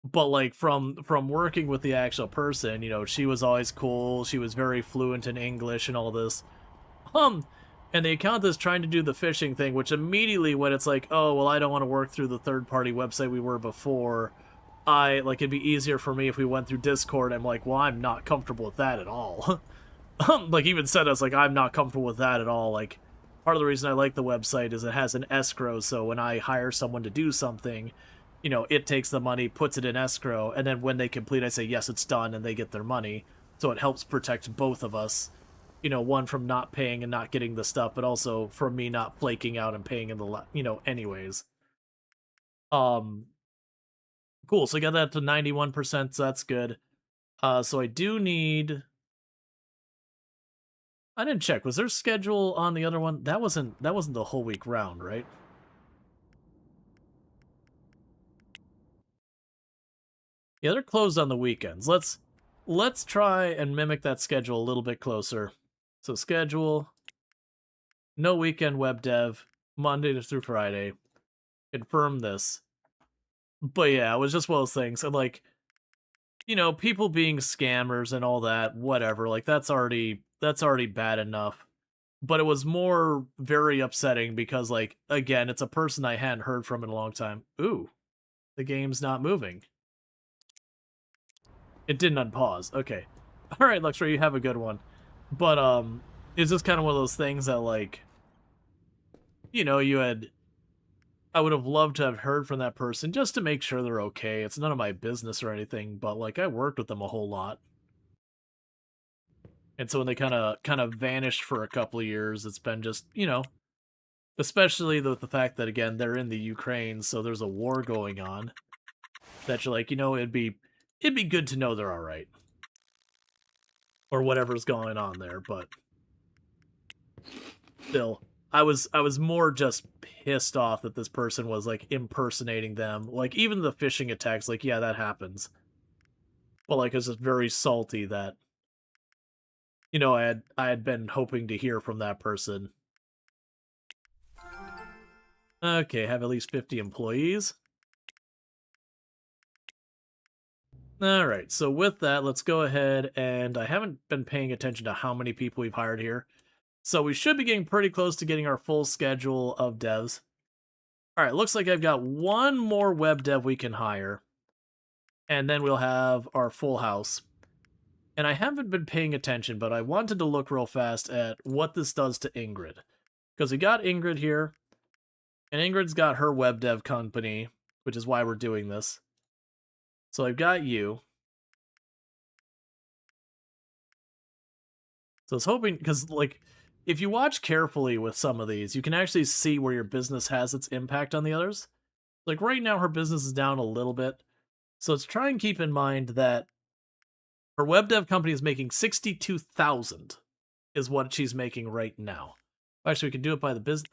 Speaker 1: But, like, from working with the actual person, you know, she was always cool. She was very fluent in English and all this. And the account is trying to do the phishing thing, which immediately when it's like, oh, well, I don't want to work through the third-party website we were before, it'd be easier for me if we went through Discord. I'm like, well, I'm not comfortable with that at all. Like, even said, I was like, I'm not comfortable with that at all. Like, part of the reason I like the website is it has an escrow, so when I hire someone to do something, you know, it takes the money, puts it in escrow, and then when they complete, I say, yes, it's done, and they get their money. So it helps protect both of us. You know, one from not paying and not getting the stuff, but also from me not flaking out and paying in the, you know, anyways. Cool, so I got that to 91%, so that's good. So I do need... I didn't check. Was there schedule on the other one? That wasn't the whole week round, right? Yeah, they're closed on the weekends. Let's try and mimic that schedule a little bit closer. So schedule, no weekend web dev, Monday through Friday. Confirm this. But yeah, it was just one of those things. And like, you know, people being scammers and all that, whatever, like that's already bad enough. But it was more very upsetting because, like, again, it's a person I hadn't heard from in a long time. Ooh, the game's not moving. It didn't unpause. Okay. All right, Luxray, you have a good one. But it's just kind of one of those things that, like, you know, I would have loved to have heard from that person just to make sure they're okay. It's none of my business or anything, but like I worked with them a whole lot. And so when they kind of vanished for a couple of years, it's been just, you know, especially with the fact that again they're in the Ukraine, so there's a war going on. That you're like, you know, it'd be good to know they're all right, or whatever's going on there. But still, I was more just pissed off that this person was like impersonating them. Like even the phishing attacks, like yeah, that happens. But like it's just very salty that, you know, I had been hoping to hear from that person. Okay, have at least 50 employees. Alright, so with that, let's go ahead and I haven't been paying attention to how many people we've hired here. So we should be getting pretty close to getting our full schedule of devs. Alright, looks like I've got one more web dev we can hire. And then we'll have our full house. And I haven't been paying attention, but I wanted to look real fast at what this does to Ingrid. Because we got Ingrid here, and Ingrid's got her web dev company, which is why we're doing this. So I've got you. So I was hoping, because like, if you watch carefully with some of these, you can actually see where your business has its impact on the others. Like right now, her business is down a little bit. So let's try and keep in mind that her web dev company is making 62,000 is what she's making right now. Actually, we can do it by the business.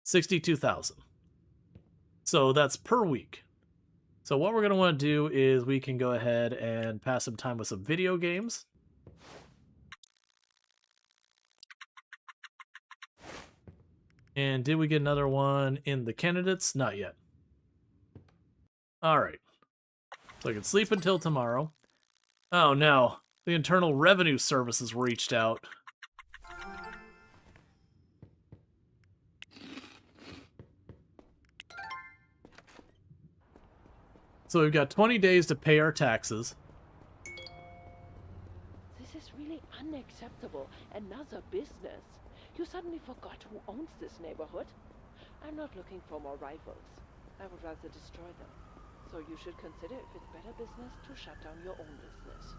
Speaker 1: 62,000. So that's per week. So what we're going to want to do is we can go ahead and pass some time with some video games. And did we get another one in the candidates? Not yet. All right. So I can sleep until tomorrow. Oh no, the Internal Revenue Service has reached out. So we've got 20 days to pay our taxes.
Speaker 3: This is really unacceptable. Another business. You suddenly forgot who owns this neighborhood? I'm not looking for more rivals. I would rather destroy them. So you should consider if it's better business to shut down your own business.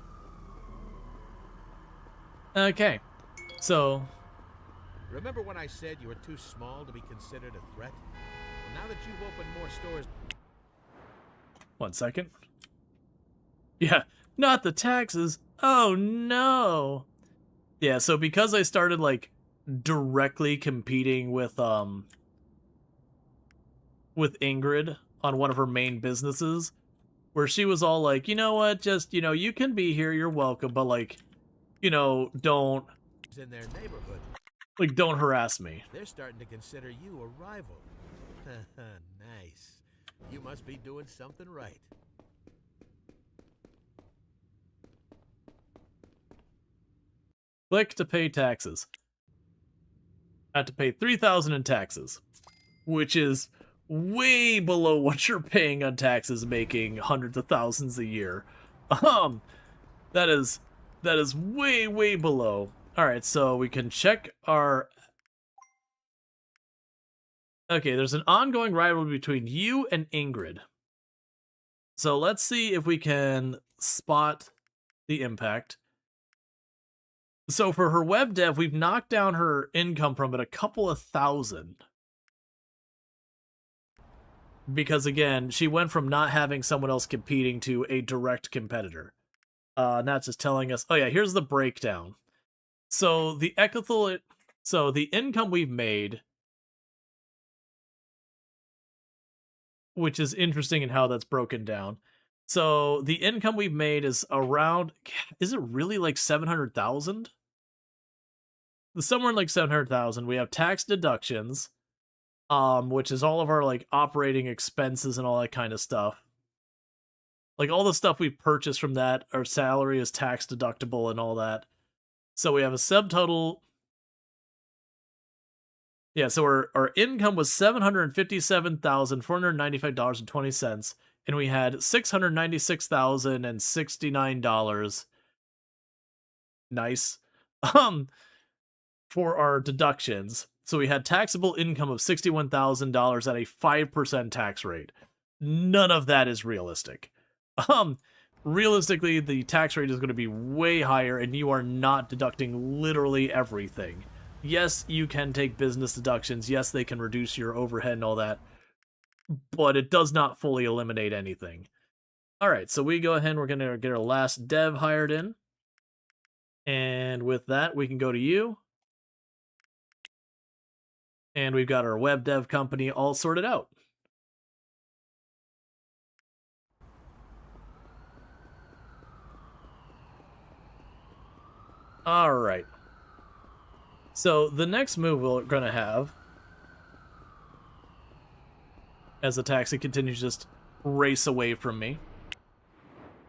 Speaker 1: Okay, so...
Speaker 2: Remember when I said you were too small to be considered a threat? Well, now that you've opened more stores...
Speaker 1: 1 second. Yeah, not the taxes. Oh no! Yeah, so because I started, like, directly competing with Ingrid on one of her main businesses, where she was all like, you know what, just, you know, you can be here, you're welcome, but, like, you know, don't...
Speaker 2: in their neighborhood.
Speaker 1: Like, don't harass me.
Speaker 2: They're starting to consider you a rival. Nice. You must be doing something right.
Speaker 1: Click to pay taxes. I have to pay $3,000 in taxes, which is way below what you're paying on taxes, making hundreds of thousands a year. That is way, way below. All right, so we can check our... Okay, there's an ongoing rivalry between you and Ingrid. So let's see if we can spot the impact. So for her web dev, we've knocked down her income from it a couple of thousand. Because again, she went from not having someone else competing to a direct competitor. Not just telling us, oh yeah, here's the breakdown. So the income we've made, which is interesting in how that's broken down. So the income we've made is around, is it really like 700,000? Somewhere like 700,000. We have tax deductions, which is all of our like operating expenses and all that kind of stuff. Like all the stuff we purchased from that, our salary is tax deductible and all that. So we have a subtotal. Yeah, so our income was $757,495.20, and we had $696,069. Nice. For our deductions. So we had taxable income of $61,000 at a 5% tax rate. None of that is realistic. Realistically, the tax rate is going to be way higher, and you are not deducting literally everything. Yes, you can take business deductions. Yes, they can reduce your overhead and all that, but it does not fully eliminate anything. All right, so we go ahead and we're going to get our last dev hired in. And with that, we can go to you. And we've got our web dev company all sorted out. All right. So the next move we're going to have, as the taxi continues to just race away from me,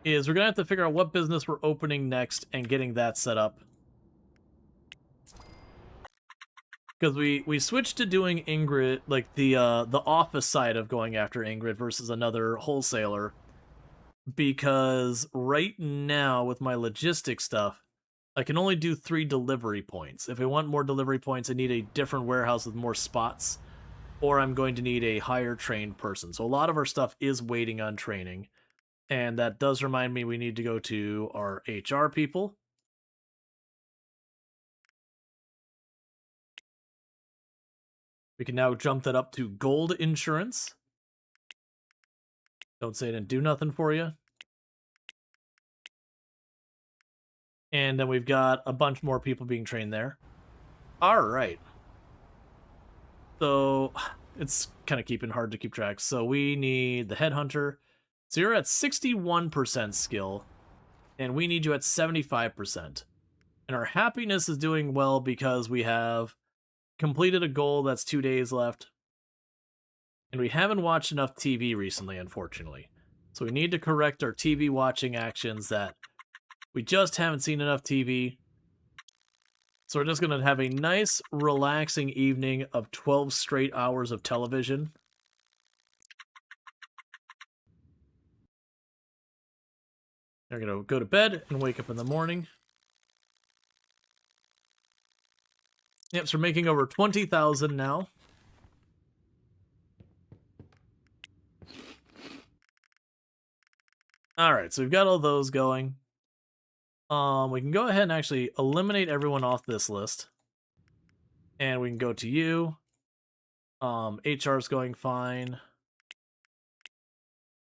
Speaker 1: is we're going to have to figure out what business we're opening next and getting that set up. Because we switched to doing Ingrid, like the office side of going after Ingrid versus another wholesaler. Because right now, with my logistics stuff, I can only do 3 delivery points. If I want more delivery points, I need a different warehouse with more spots, or I'm going to need a higher trained person. So a lot of our stuff is waiting on training. And that does remind me we need to go to our HR people. We can now jump that up to gold insurance. Don't say it didn't do nothing for you. And then we've got a bunch more people being trained there. All right. So it's kind of hard to keep track. So we need the headhunter. So you're at 61% skill, and we need you at 75%. And our happiness is doing well because we have completed a goal that's 2 days left. And we haven't watched enough TV recently, unfortunately. So we need to correct our TV watching actions that we just haven't seen enough TV. So we're just going to have a nice, relaxing evening of 12 straight hours of television. We're going to go to bed and wake up in the morning. Yep, so we're making over 20,000 now. Alright, so we've got all those going. We can go ahead and actually eliminate everyone off this list. And we can go to you. HR's going fine.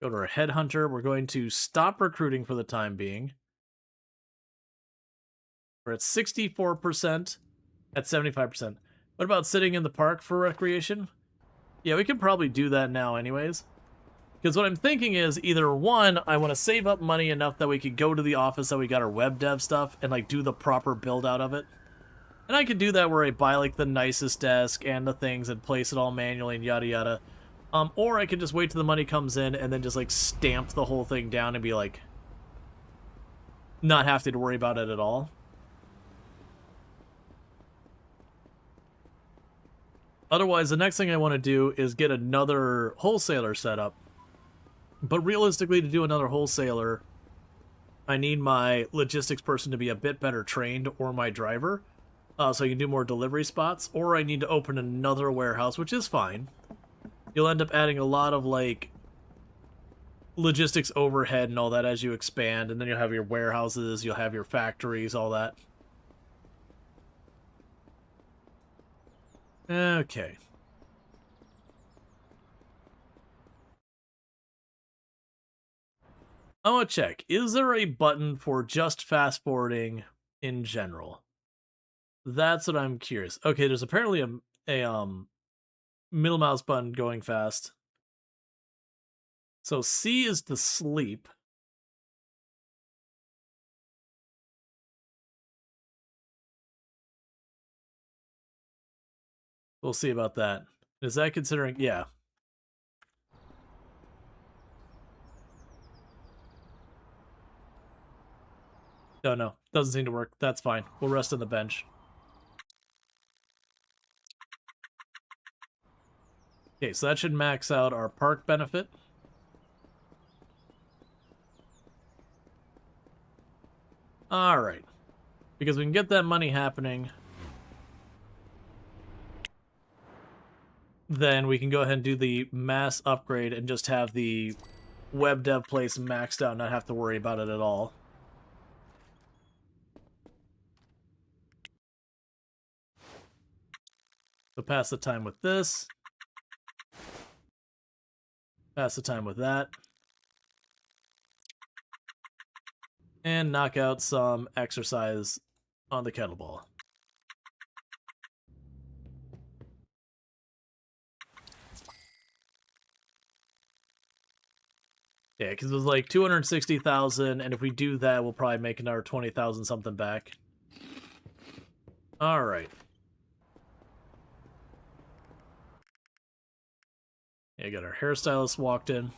Speaker 1: Go to our headhunter. We're going to stop recruiting for the time being. We're at 64%, at 75%. What about sitting in the park for recreation? Yeah, we could probably do that now anyways. Because what I'm thinking is either one, I want to save up money enough that we could go to the office that we got our web dev stuff and like do the proper build out of it. And I could do that where I buy like the nicest desk and the things and place it all manually and yada yada. Or I could just wait till the money comes in and then just like stamp the whole thing down and be like, not have to worry about it at all. Otherwise, the next thing I want to do is get another wholesaler set up. But realistically, to do another wholesaler, I need my logistics person to be a bit better trained, or my driver, so I can do more delivery spots, or I need to open another warehouse, which is fine. You'll end up adding a lot of, like, logistics overhead and all that as you expand, and then you'll have your warehouses, you'll have your factories, all that. Okay. I want to check. Is there a button for just fast forwarding in general? That's what I'm curious. Okay, there's apparently a middle mouse button going fast. So C is to sleep. We'll see about that. Is that considering... Yeah. No. Doesn't seem to work. That's fine. We'll rest on the bench. Okay, so that should max out our park benefit. Alright. Because we can get that money happening, then we can go ahead and do the mass upgrade and just have the web dev place maxed out and not have to worry about it at all. So pass the time with this. Pass the time with that. And knock out some exercise on the kettlebell. Yeah, because it was like 260,000, and if we do that, we'll probably make another 20,000 something back. All right. Yeah, got our hairstylist walked in.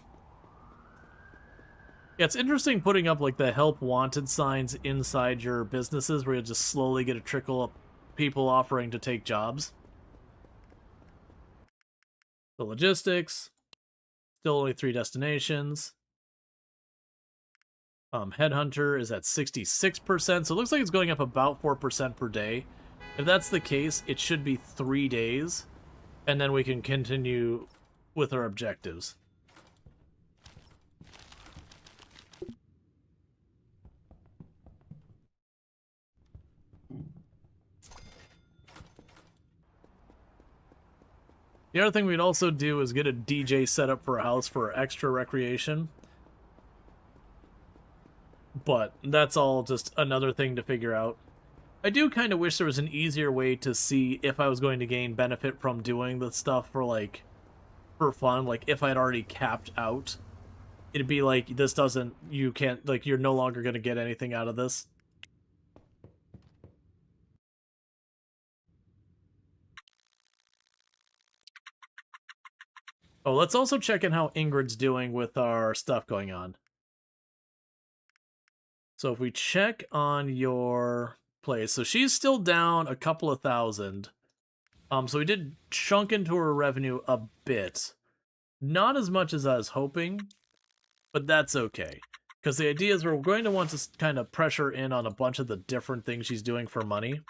Speaker 1: Yeah, it's interesting putting up like the help wanted signs inside your businesses where you'll just slowly get a trickle of people offering to take jobs. The logistics, still only 3 destinations. Headhunter is at 66%, so it looks like it's going up about 4% per day. If that's the case, it should be 3 days, and then we can continue with our objectives. The other thing we'd also do is get a DJ set up for a house for extra recreation. But that's all just another thing to figure out. I do kind of wish there was an easier way to see if I was going to gain benefit from doing the stuff for, like, for fun. Like, if I'd already capped out, it'd be like, this doesn't, you can't, like, you're no longer going to get anything out of this. Oh, let's also check in how Ingrid's doing with our stuff going on. So if we check on your place, so she's still down a couple of thousand. So we did chunk into her revenue a bit. Not as much as I was hoping, but that's okay. Because the idea is we're going to want to kind of pressure in on a bunch of the different things she's doing for money.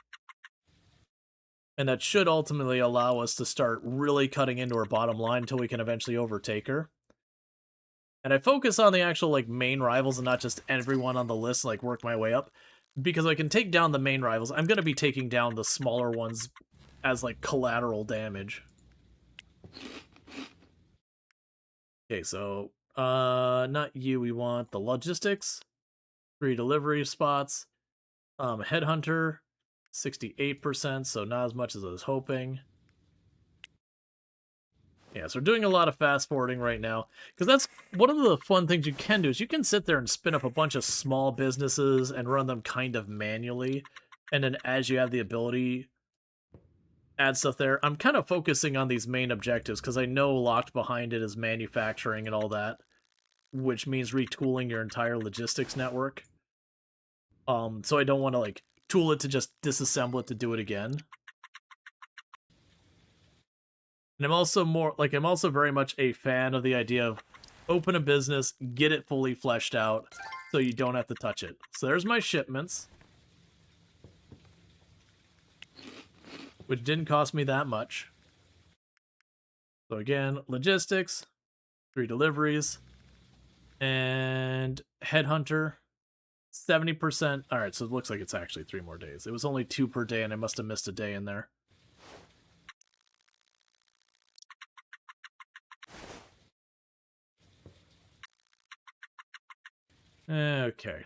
Speaker 1: And that should ultimately allow us to start really cutting into her bottom line until we can eventually overtake her. And I focus on the actual, like, main rivals and not just everyone on the list, like, work my way up. Because I can take down the main rivals. I'm going to be taking down the smaller ones as, like, collateral damage. Okay, so, not you, we want the logistics. 3 delivery spots. Headhunter, 68%, so not as much as I was hoping. Yeah, so we're doing a lot of fast forwarding right now, because that's one of the fun things you can do is you can sit there and spin up a bunch of small businesses and run them kind of manually, and then as you have the ability, add stuff there. I'm kind of focusing on these main objectives, because I know locked behind it is manufacturing and all that, which means retooling your entire logistics network. So I don't want to, like, tool it to just disassemble it to do it again. And I'm also very much a fan of the idea of open a business, get it fully fleshed out, so you don't have to touch it. So there's my shipments, which didn't cost me that much. So again, logistics, 3 deliveries, and Headhunter, 70%. All right, so it looks like it's actually 3 more days. It was only 2 per day, and I must have missed a day in there. Okay.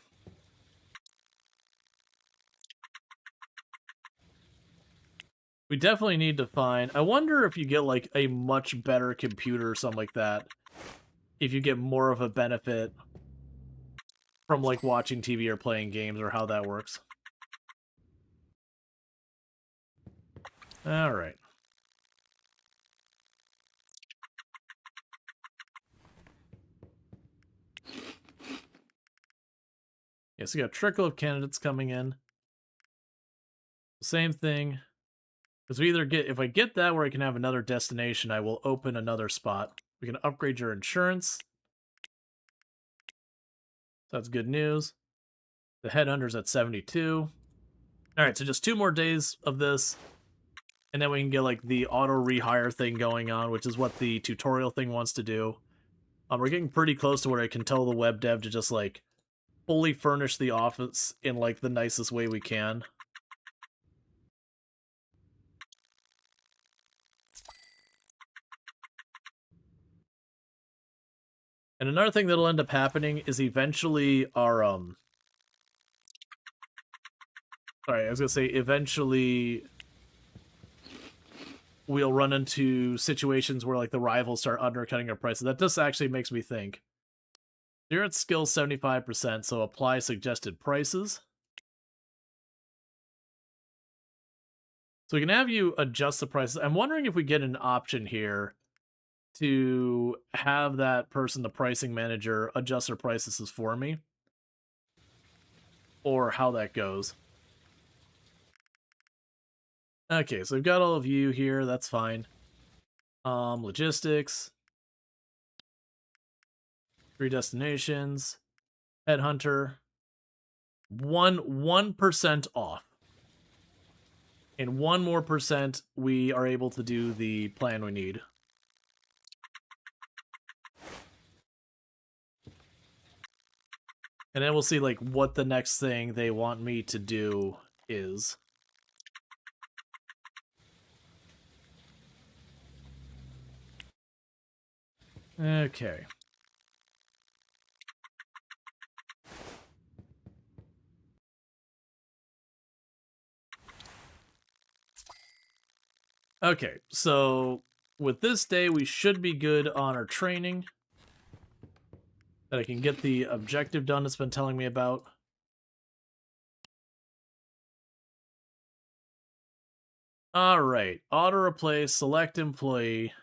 Speaker 1: We definitely need to find... I wonder if you get, like, a much better computer or something like that, if you get more of a benefit from, like, watching TV or playing games, or how that works. Alright. Okay, so we got a trickle of candidates coming in. Same thing. Because we either get, if I get that where I can have another destination, I will open another spot. We can upgrade your insurance. So that's good news. The headhunter's at 72. All right, so just 2 more days of this. And then we can get like the auto rehire thing going on, which is what the tutorial thing wants to do. We're getting pretty close to where I can tell the web dev to just like fully furnish the office in like the nicest way we can. And another thing that'll end up happening is eventually our sorry, I was gonna say eventually we'll run into situations where like the rivals start undercutting our prices. That just actually makes me think. You're at skill 75%, so apply suggested prices. So we can have you adjust the prices. I'm wondering if we get an option here to have that person, the pricing manager, adjust their prices for me. Or how that goes. Okay, so we've got all of you here, that's fine. Logistics. 3 destinations. Headhunter. 1% off. And 1 more percent, we are able to do the plan we need. And then we'll see like what the next thing they want me to do is. Okay. Okay, so with this day, we should be good on our training. That I can get the objective done it's been telling me about. Alright, auto-replace, select employee.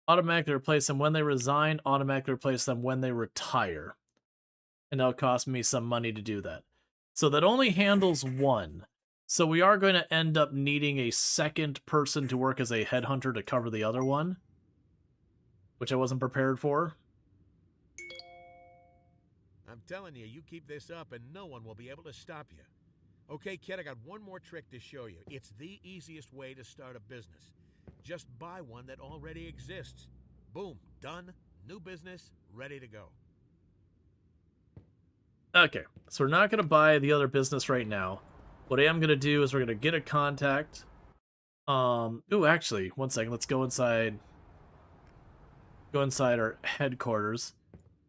Speaker 1: Automatically replace them when they resign, automatically replace them when they retire. And that'll cost me some money to do that. So that only handles 1. So we are going to end up needing a second person to work as a headhunter to cover the other one. Which I wasn't prepared for.
Speaker 2: I'm telling you, you keep this up and no one will be able to stop you. Okay, kid, I got one more trick to show you. It's the easiest way to start a business. Just buy one that already exists. Boom, done, new business, ready to go.
Speaker 1: Okay, so we're not going to buy the other business right now. What I am going to do is we're going to get a contact. Ooh, actually, one second. Let's go inside. Go inside our headquarters.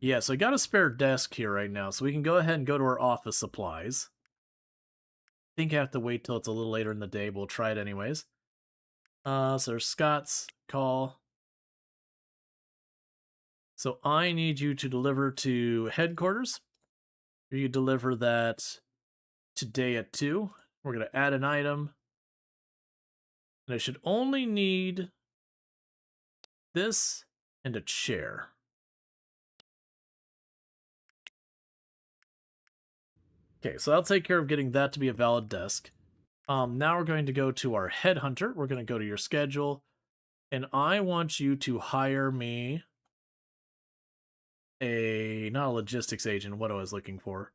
Speaker 1: Yeah, so I got a spare desk here right now, so we can go ahead and go to our office supplies. I think I have to wait till it's a little later in the day, but we'll try it anyways. So there's Scott's call. So I need you to deliver to headquarters. You deliver that today at 2. We're going to add an item. And I should only need this and a chair. Okay, so I'll take care of getting that to be a valid desk. Now we're going to go to our headhunter. We're going to go to your schedule. And I want you to hire me not a logistics agent, what I was looking for.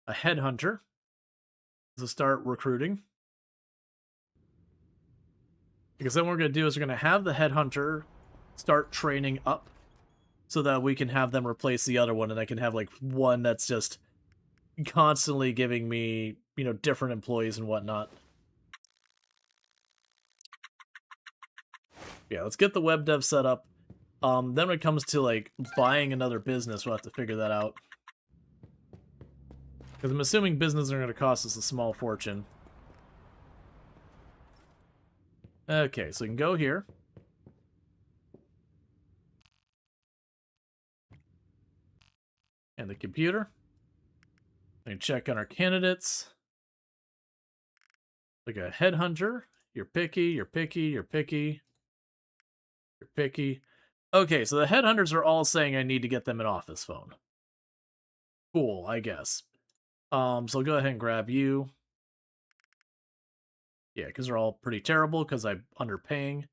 Speaker 1: A headhunter to start recruiting. Because then what we're going to do is we're going to have the headhunter start training up so that we can have them replace the other one, and I can have like one that's just constantly giving me, you know, different employees and whatnot. Yeah, let's get the web dev set up. Then when it comes to like buying another business, we'll have to figure that out. Because I'm assuming businesses are going to cost us a small fortune. Okay, so we can go here. And the computer. We can check on our candidates. Like a headhunter. You're picky, you're picky, you're picky. You're picky. Okay, so the headhunters are all saying I need to get them an office phone. Cool, I guess. So I'll go ahead and grab you. Yeah, because they're all pretty terrible because I'm underpaying.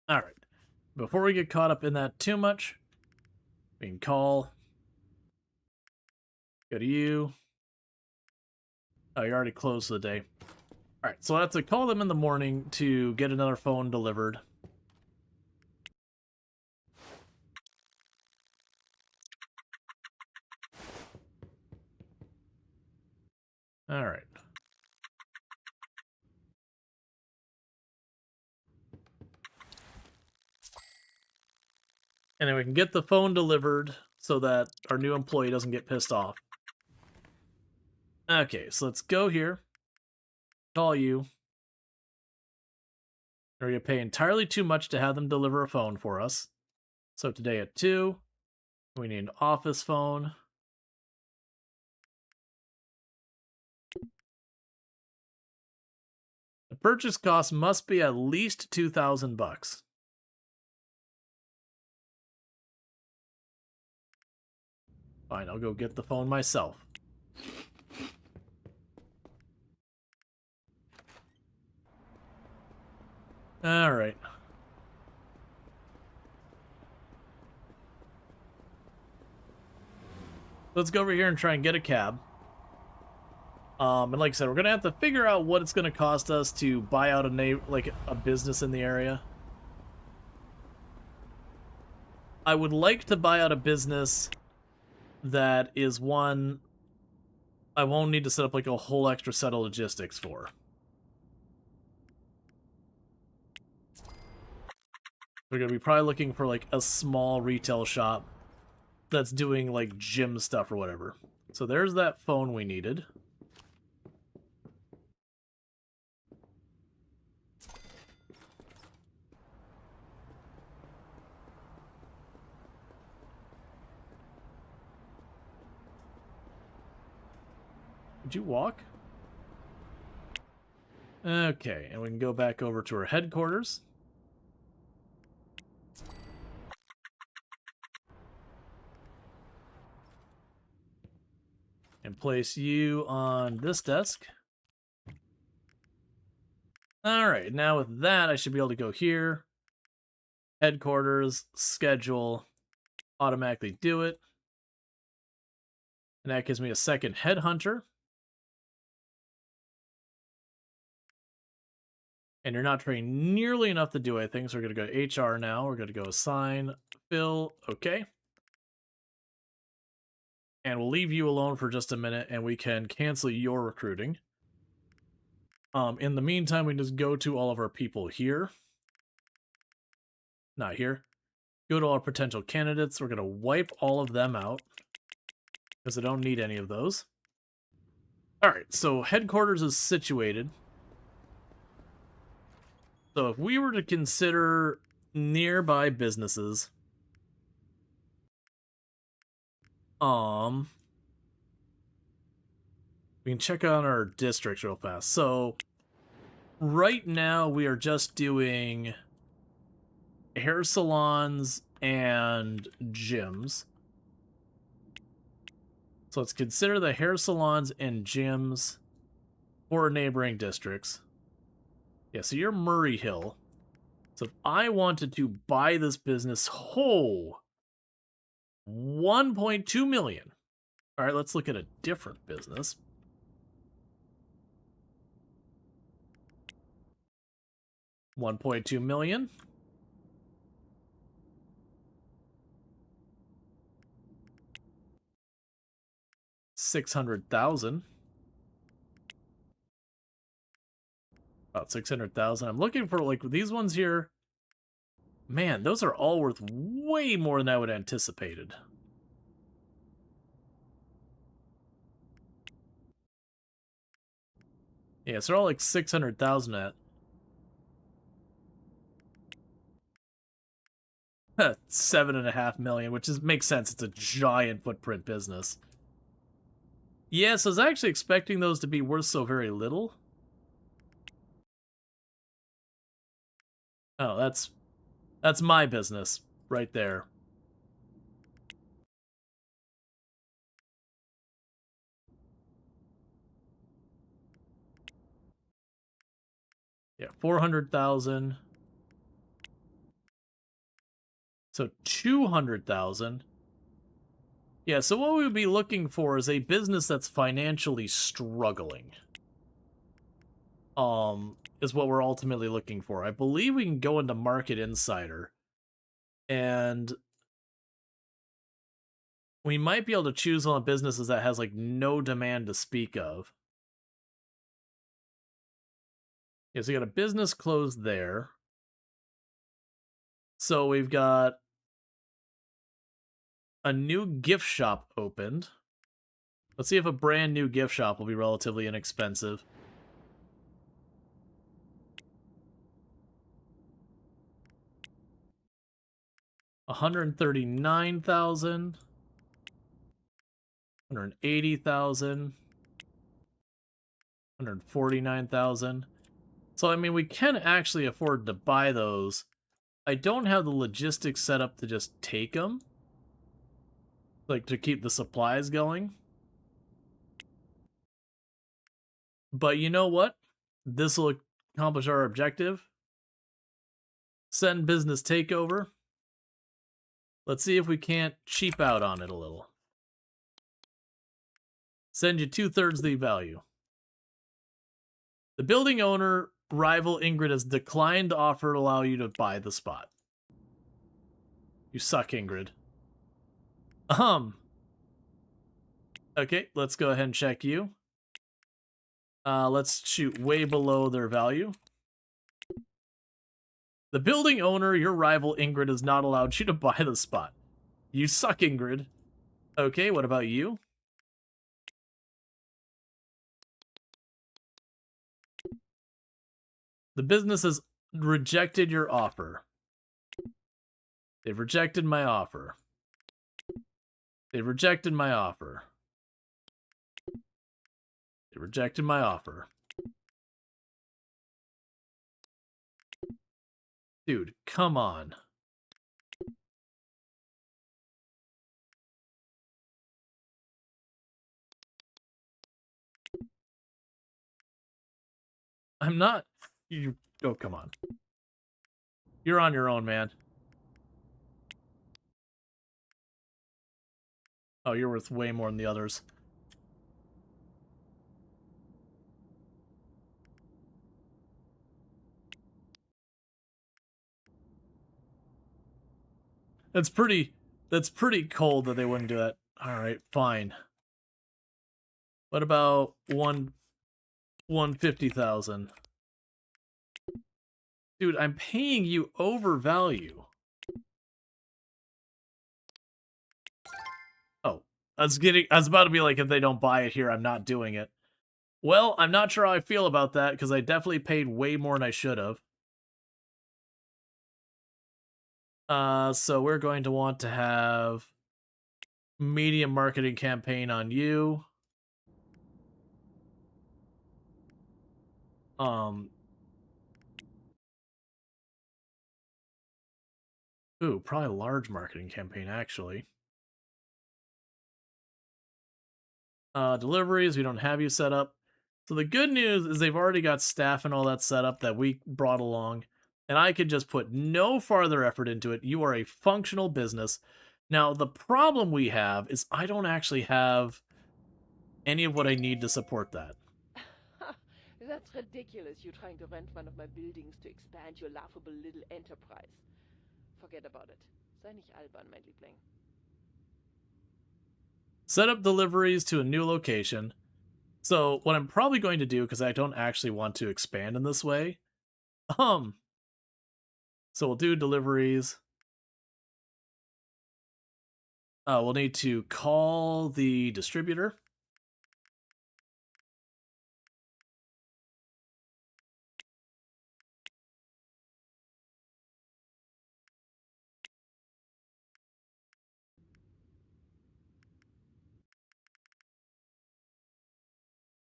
Speaker 1: Alright. Before we get caught up in that too much, we can call. Go to you. Oh, you're already closed for the day. Alright, so I have to call them in the morning to get another phone delivered. Alright. And then we can get the phone delivered so that our new employee doesn't get pissed off. Okay, so let's go here. Call you. We're going to pay entirely too much to have them deliver a phone for us. So today at 2, we need an office phone. The purchase cost must be at least $2,000. Fine, I'll go get the phone myself. Alright. Let's go over here and try and get a cab. And like I said, we're going to have to figure out what it's going to cost us to buy out a business in the area. I would like to buy out a business that is one I won't need to set up like a whole extra set of logistics for. We're going to be probably looking for like a small retail shop that's doing like gym stuff or whatever. So there's that phone we needed. Did you walk? Okay, and we can go back over to our headquarters. And place you on this desk. Alright, now with that, I should be able to go here. Headquarters, schedule, automatically do it. And that gives me a second headhunter. And you're not trained nearly enough to do anything, so we're going to go to HR now. We're going to go assign, fill, okay. And we'll leave you alone for just a minute, and we can cancel your recruiting. In the meantime, we just go to all of our people here. Not here. Go to all our potential candidates. We're going to wipe all of them out, because I don't need any of those. Alright, so headquarters is situated. So if we were to consider nearby businesses, we can check on our districts real fast. So right now we are just doing hair salons and gyms. So let's consider the hair salons and gyms for neighboring districts. Yeah, so you're Murray Hill. So if I wanted to buy this business, 1.2 million. All right, let's look at a different business. $1.2 million. $600,000. About 600,000. I'm looking for like these ones here. Man, those are all worth way more than I would have anticipated. Yeah, so they're all like 600,000 at. 7.5 million, which makes sense. It's a giant footprint business. Yeah, so I was actually expecting those to be worth so very little. Oh, that's my business right there. Yeah, 400,000. So 200,000. Yeah, so what we would be looking for is a business that's financially struggling. Is what we're ultimately looking for. I believe we can go into Market Insider, and we might be able to choose one of the businesses that has like no demand to speak of. Yeah, so you got a business closed there. So we've got a new gift shop opened. Let's see if a brand new gift shop will be relatively inexpensive. $139,000, $180,000, $149,000. So I mean, we can actually afford to buy those. I don't have the logistics set up to just take them, like to keep the supplies going. But you know what? This will accomplish our objective. Send business takeover. Let's see if we can't cheap out on it a little. Send you 2/3 the value. The building owner, rival Ingrid, has declined the offer to allow you to buy the spot. You suck, Ingrid. Okay, let's go ahead and check you. Let's shoot way below their value. The building owner, your rival Ingrid, has not allowed you to buy the spot. You suck, Ingrid. Okay, what about you? The business has rejected your offer. They've rejected my offer. They've rejected my offer. They rejected my offer. Dude, come on. I'm not... You... Oh, come on. You're on your own, man. Oh, you're worth way more than the others. That's pretty cold that they wouldn't do that. Alright, fine. What about 150,000? Dude, I'm paying you over value. Oh, I was about to be like, if they don't buy it here, I'm not doing it. Well, I'm not sure how I feel about that, because I definitely paid way more than I should have. So we're going to want to have medium marketing campaign on you. Ooh, probably a large marketing campaign, actually. Deliveries, we don't have you set up. So the good news is they've already got staff and all that set up that we brought along, and I could just put no farther effort into it. You are a functional business. Now, the problem we have is I don't actually have any of what I need to support that.
Speaker 3: That's ridiculous. You're trying to rent one of my buildings to expand your laughable little enterprise. Forget about it. Sei nicht albern, mein Liebling.
Speaker 1: Set up deliveries to a new location. So what I'm probably going to do, because I don't actually want to expand in this way, so we'll do deliveries. We'll need to call the distributor.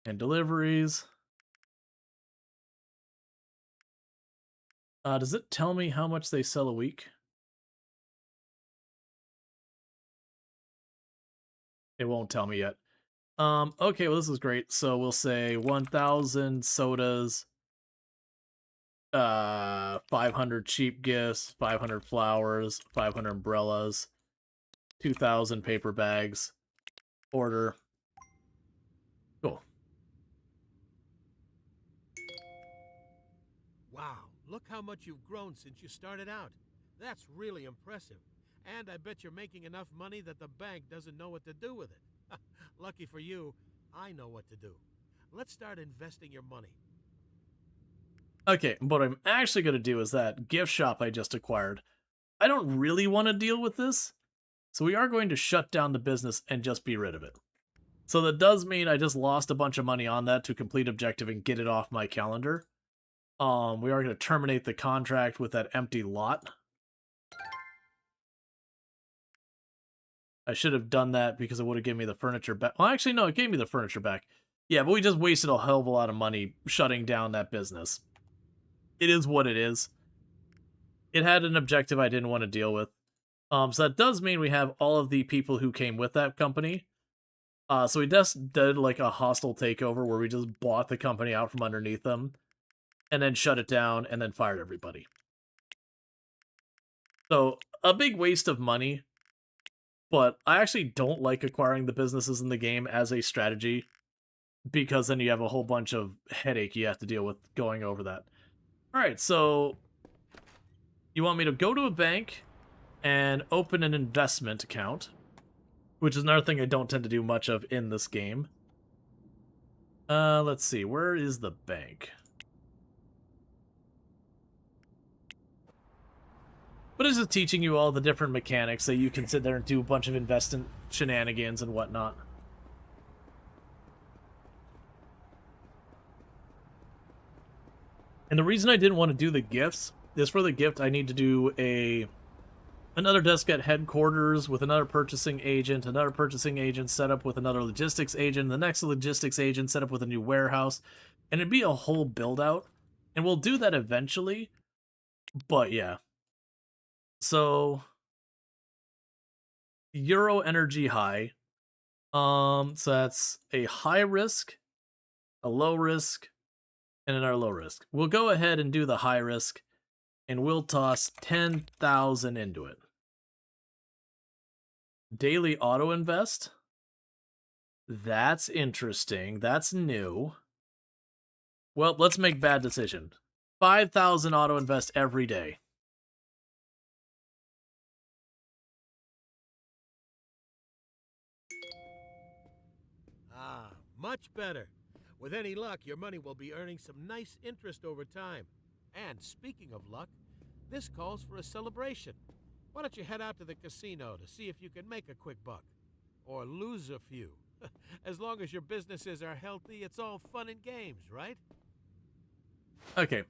Speaker 1: And deliveries. Does it tell me how much they sell a week? It won't tell me yet. Okay, well, this is great. So we'll say 1,000 sodas, 500 cheap gifts, 500 flowers, 500 umbrellas, 2,000 paper bags. Order. Cool.
Speaker 2: Wow, look how much you've grown since you started out. That's really impressive. And I bet you're making enough money that the bank doesn't know what to do with it. Lucky for you, I know what to do. Let's start investing your money.
Speaker 1: Okay, what I'm actually going to do is that gift shop I just acquired. I don't really want to deal with this, so we are going to shut down the business and just be rid of it. So that does mean I just lost a bunch of money on that to complete objective and get it off my calendar. We are going to terminate the contract with that empty lot. I should have done that because it would have given me the furniture back. Well, actually, no, it gave me the furniture back. Yeah, but we just wasted a hell of a lot of money shutting down that business. It is what it is. It had an objective I didn't want to deal with. So that does mean we have all of the people who came with that company. So we just did like a hostile takeover where we just bought the company out from underneath them and then shut it down and then fired everybody. So a big waste of money, but I actually don't like acquiring the businesses in the game as a strategy because then you have a whole bunch of headache you have to deal with going over that. All right, so you want me to go to a bank and open an investment account, which is another thing I don't tend to do much of in this game. Let's see, where is the bank? But it's just teaching you all the different mechanics so you can sit there and do a bunch of investment shenanigans and whatnot. And the reason I didn't want to do the gifts is for the gift I need to do another desk at headquarters with another purchasing agent set up with another logistics agent, the next logistics agent set up with a new warehouse, and it'd be a whole build out. And we'll do that eventually, but yeah. So Euro Energy High. So that's a high risk, a low risk, and another low risk. We'll go ahead and do the high risk, and we'll toss 10,000 into it. Daily auto invest. That's interesting. That's new. Well, let's make bad decision. 5,000 auto invest every day.
Speaker 2: Ah, much better. With any luck, your money will be earning some nice interest over time. And speaking of luck, this calls for a celebration. Why don't you head out to the casino to see if you can make a quick buck? Or lose a few. As long as your businesses are healthy, it's all fun and games, right?
Speaker 1: Okay.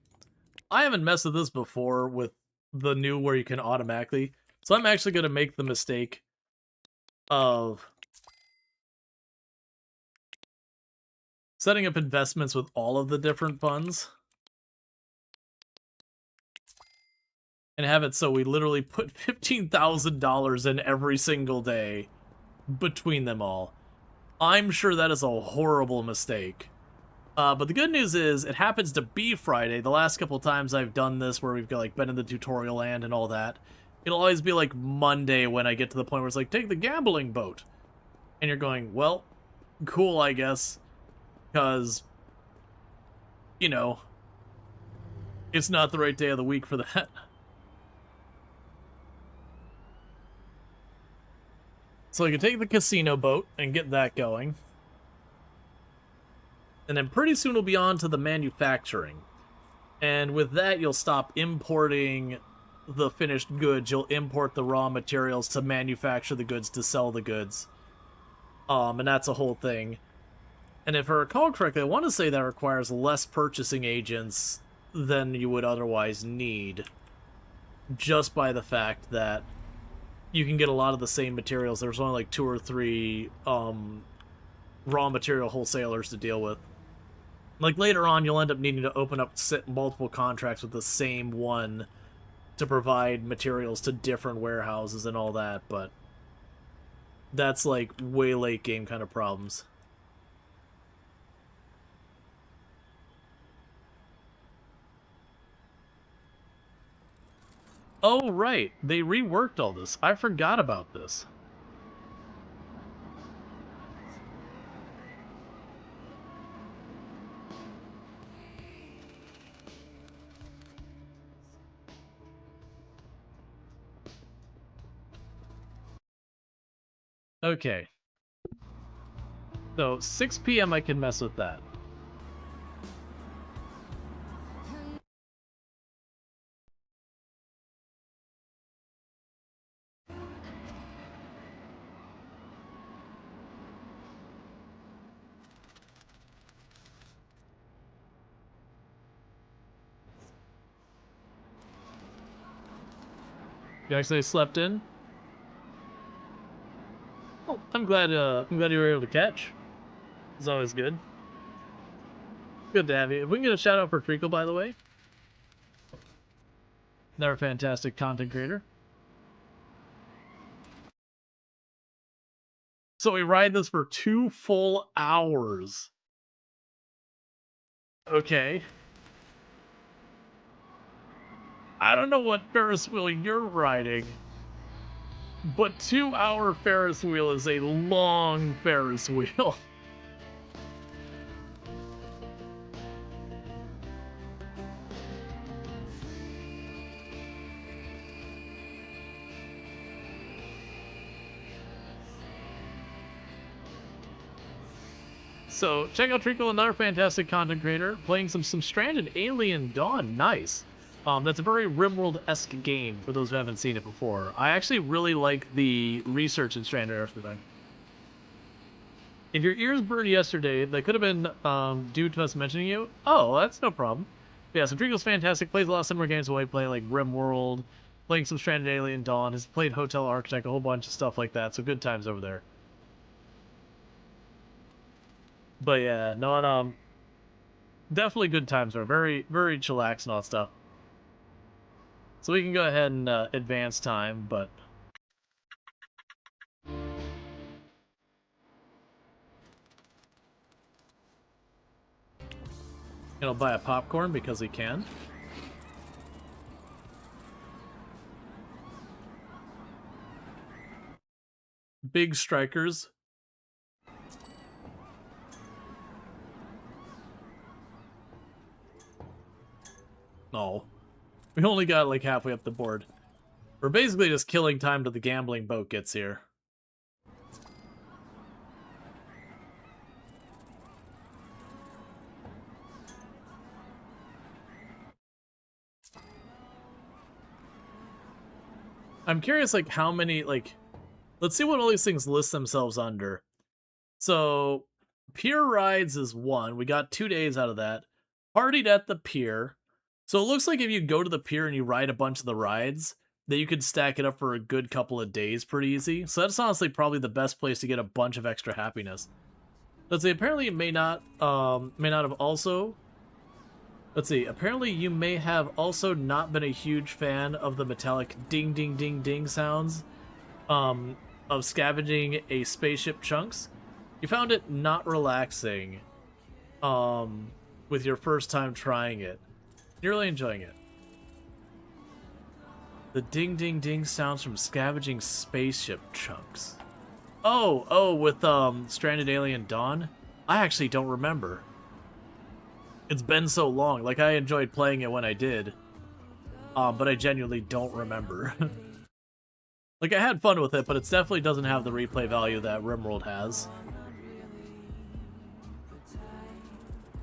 Speaker 1: I haven't messed with this before with the new where you can automatically. So I'm actually going to make the mistake of setting up investments with all of the different funds. And have it so we literally put $15,000 in every single day between them all. I'm sure that is a horrible mistake. But the good news is, it happens to be Friday. The last couple times I've done this, where we've got, like, been in the tutorial land and all that, it'll always be, like, Monday when I get to the point where it's like, take the gambling boat. And you're going, well, cool, I guess. Because, you know, it's not the right day of the week for that. So I can take the casino boat and get that going. And then pretty soon we'll be on to the manufacturing. And with that, you'll stop importing the finished goods. You'll import the raw materials to manufacture the goods, to sell the goods. And that's a whole thing. And if I recall correctly, I want to say that requires less purchasing agents than you would otherwise need. Just by the fact that you can get a lot of the same materials. There's only like 2 or 3 raw material wholesalers to deal with. Like, later on, you'll end up needing to open up multiple contracts with the same one to provide materials to different warehouses and all that, but that's, like, way late game kind of problems. Oh, right. They reworked all this. I forgot about this. Okay. So, 6 p.m. I can mess with that. You actually slept in? Oh, I'm glad you were able to catch. It's always good. Good to have you. If we can get a shout out for Treacle, by the way. They're a fantastic content creator. So we ride this for 2 full hours. Okay. I don't know what Ferris wheel you're riding, but 2-hour Ferris wheel is a long Ferris wheel. So check out Treacle, another fantastic content creator, playing some Stranded Alien Dawn. Nice. That's a very RimWorld-esque game for those who haven't seen it before. I actually really like the research in Stranded after that. If your ears burned yesterday, that could have been due to us mentioning you. Oh, that's no problem. But yeah, so Treacle's fantastic. Plays a lot of similar games to what I play, like RimWorld, playing some Stranded Alien Dawn. Has played Hotel Architect, a whole bunch of stuff like that. So good times over there. But yeah, no, definitely good times are very, very chillax and all that stuff. So we can go ahead and advance time, but he'll buy a popcorn because he can. Big strikers. No. We only got like halfway up the board. We're basically just killing time till the gambling boat gets here. I'm curious, like, how many, like, let's see what all these things list themselves under. So, pier rides is 1. We got 2 days out of that. Partied at the pier. So it looks like if you go to the pier and you ride a bunch of the rides, that you could stack it up for a good couple of days pretty easy. So that's honestly probably the best place to get a bunch of extra happiness. Let's see, apparently it may not have also... Let's see, apparently you may have also not been a huge fan of the metallic ding ding ding ding sounds of scavenging a spaceship chunks. You found it not relaxing with your first time trying it. You're really enjoying it. The ding ding ding sounds from scavenging spaceship chunks. Oh, with Stranded Alien Dawn? I actually don't remember. It's been so long. Like, I enjoyed playing it when I did. But I genuinely don't remember. Like, I had fun with it, but it definitely doesn't have the replay value that RimWorld has.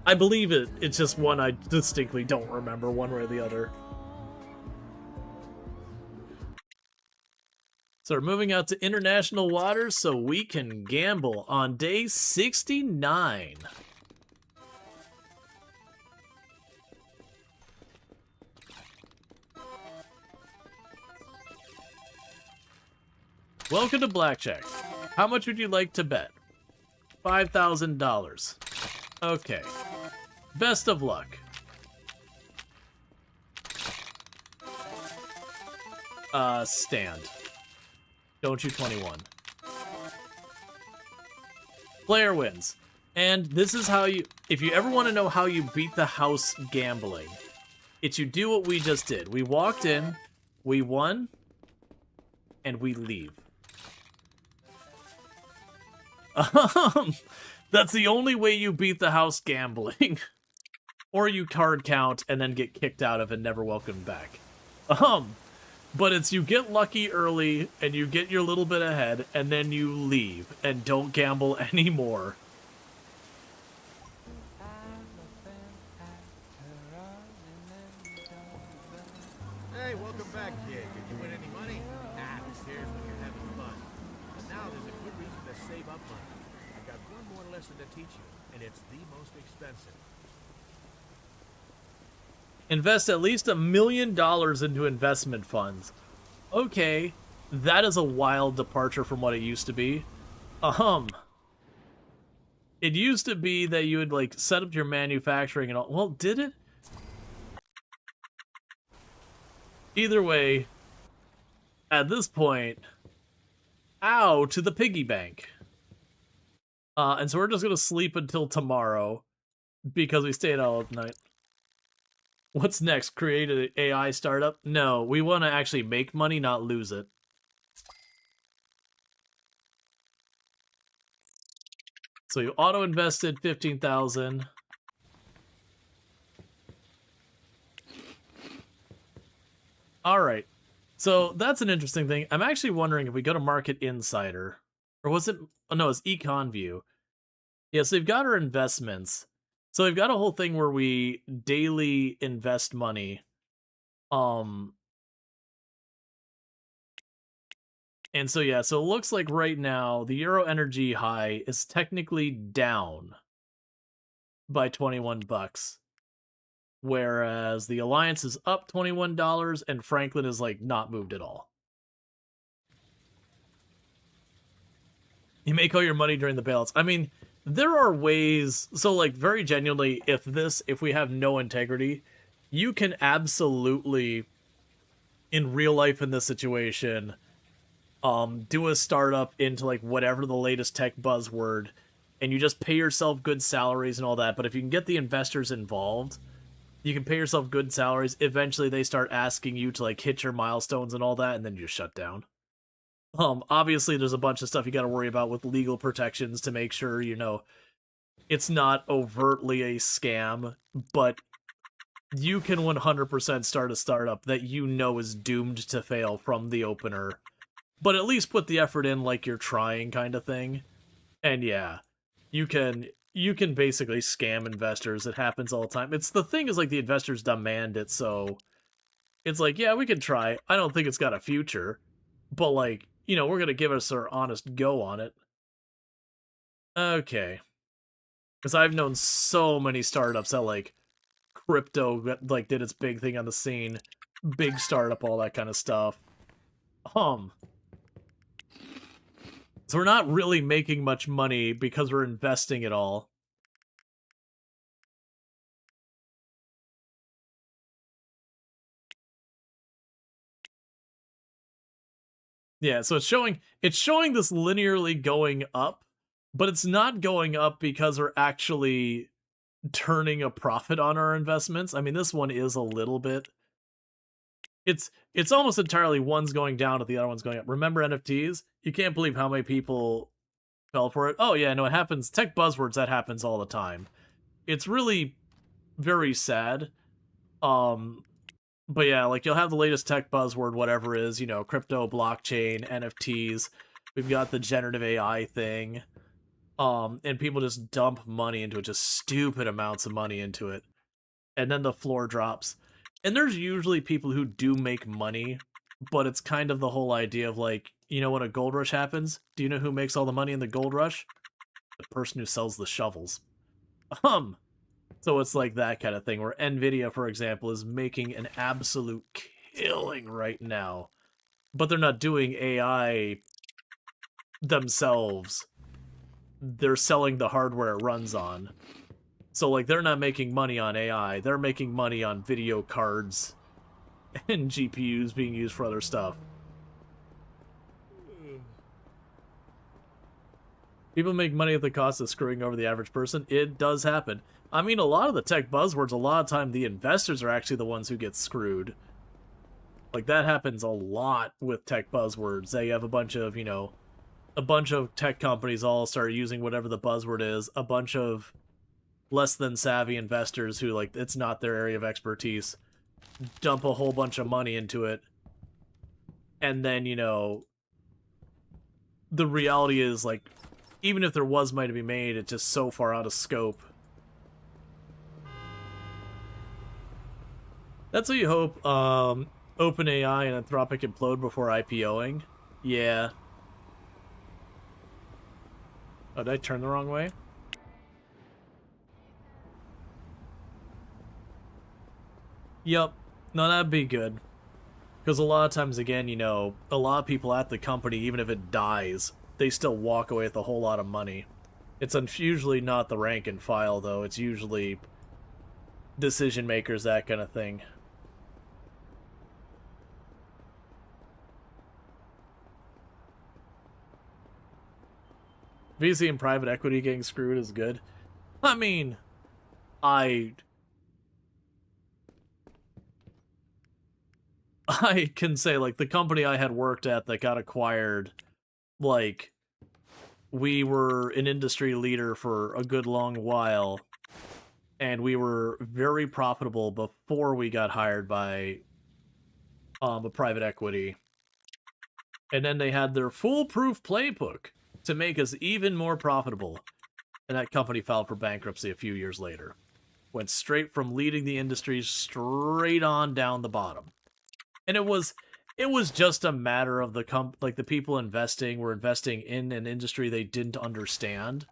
Speaker 1: I believe it. It's just one I distinctly don't remember one way or the other. So we're moving out to international waters so we can gamble on day 69. Welcome to Blackjack. How much would you like to bet? $5,000. Okay. Best of luck. Stand. Don't you 21. Player wins. And this is how you, if you ever want to know how you beat the house gambling, it's you do what we just did. We walked in, we won, and we leave. That's the only way you beat the house gambling. Or you card count and then get kicked out of and never welcomed back. But it's you get lucky early and you get your little bit ahead and then you leave and don't gamble anymore.
Speaker 2: Hey, welcome back, kid. Did you win any money? Nah, who cares when you're having fun? But now there's a good reason to save up money. I've got one more lesson to teach you, and it's the most expensive.
Speaker 1: Invest at least $1 million into investment funds. Okay, that is a wild departure from what it used to be. It used to be that you would, like, set up your manufacturing and all. Well, did it? Either way, at this point, ow, to the piggy bank. And so we're just gonna sleep until tomorrow because we stayed out all night. What's next? Create an AI startup? No, we want to actually make money, not lose it. So you auto-invested 15,000. All right. So that's an interesting thing. I'm actually wondering if we go to Market Insider, or was it? Oh no, it's Econ View. Yeah, so we've got our investments. So we've got a whole thing where we daily invest money. And so yeah, so it looks like right now the Euro Energy high is technically down by $21, whereas the Alliance is up $21 and Franklin is like not moved at all. You make all your money during the bailouts. I mean, there are ways, so like very genuinely, if we have no integrity, you can absolutely, in real life in this situation, do a startup into like whatever the latest tech buzzword, and you just pay yourself good salaries and all that. But if you can get the investors involved, you can pay yourself good salaries. Eventually they start asking you to like hit your milestones and all that, and then you just shut down. Obviously there's a bunch of stuff you got to worry about with legal protections to make sure, you know, it's not overtly a scam, but you can 100% start a startup that you know is doomed to fail from the opener, but at least put the effort in like you're trying kind of thing. And yeah, you can basically scam investors. It happens all the time. It's the thing is like the investors demand it, so it's like, yeah, we can try. I don't think it's got a future, but like, you know, we're going to give us our honest go on it. Okay. Because I've known so many startups that, like, crypto, like, did its big thing on the scene. Big startup, all that kind of stuff. So we're not really making much money because we're investing it all. Yeah, so it's showing this linearly going up, but it's not going up because we're actually turning a profit on our investments. I mean, this one is a little bit. It's almost entirely one's going down and the other one's going up. Remember NFTs? You can't believe how many people fell for it. Oh yeah, no, it happens. Tech buzzwords, that happens all the time. It's really very sad. But yeah, like you'll have the latest tech buzzword, whatever it is, you know, crypto, blockchain, NFTs. We've got the generative AI thing. And people just dump money into it, just stupid amounts of money into it. And then the floor drops. And there's usually people who do make money, but it's kind of the whole idea of like, you know, when a gold rush happens, do you know who makes all the money in the gold rush? The person who sells the shovels. So it's like that kind of thing, where Nvidia, for example, is making an absolute killing right now. But they're not doing AI themselves. They're selling the hardware it runs on. So, like, they're not making money on AI. They're making money on video cards and GPUs being used for other stuff. People make money at the cost of screwing over the average person. It does happen. I mean, a lot of the tech buzzwords, a lot of time, the investors are actually the ones who get screwed. Like, that happens a lot with tech buzzwords. They have a bunch of, you know, a bunch of tech companies all start using whatever the buzzword is. A bunch of less than savvy investors who, like, it's not their area of expertise, dump a whole bunch of money into it. And then, you know, the reality is, like, even if there was money to be made, it's just so far out of scope. That's what you hope. OpenAI and Anthropic implode before IPOing. Yeah. Oh, did I turn the wrong way? Yep. No, that'd be good. Because a lot of times, again, you know, a lot of people at the company, even if it dies, they still walk away with a whole lot of money. It's usually not the rank and file, though. It's usually decision makers, that kind of thing. VC and private equity getting screwed is good. I mean, I can say, like, the company I had worked at that got acquired, like, we were an industry leader for a good long while, and we were very profitable before we got hired by a private equity. And then they had their foolproof playbook to make us even more profitable. And that company filed for bankruptcy a few years later. Went straight from leading the industry straight on down the bottom. And it was just a matter of the people investing were investing in an industry they didn't understand.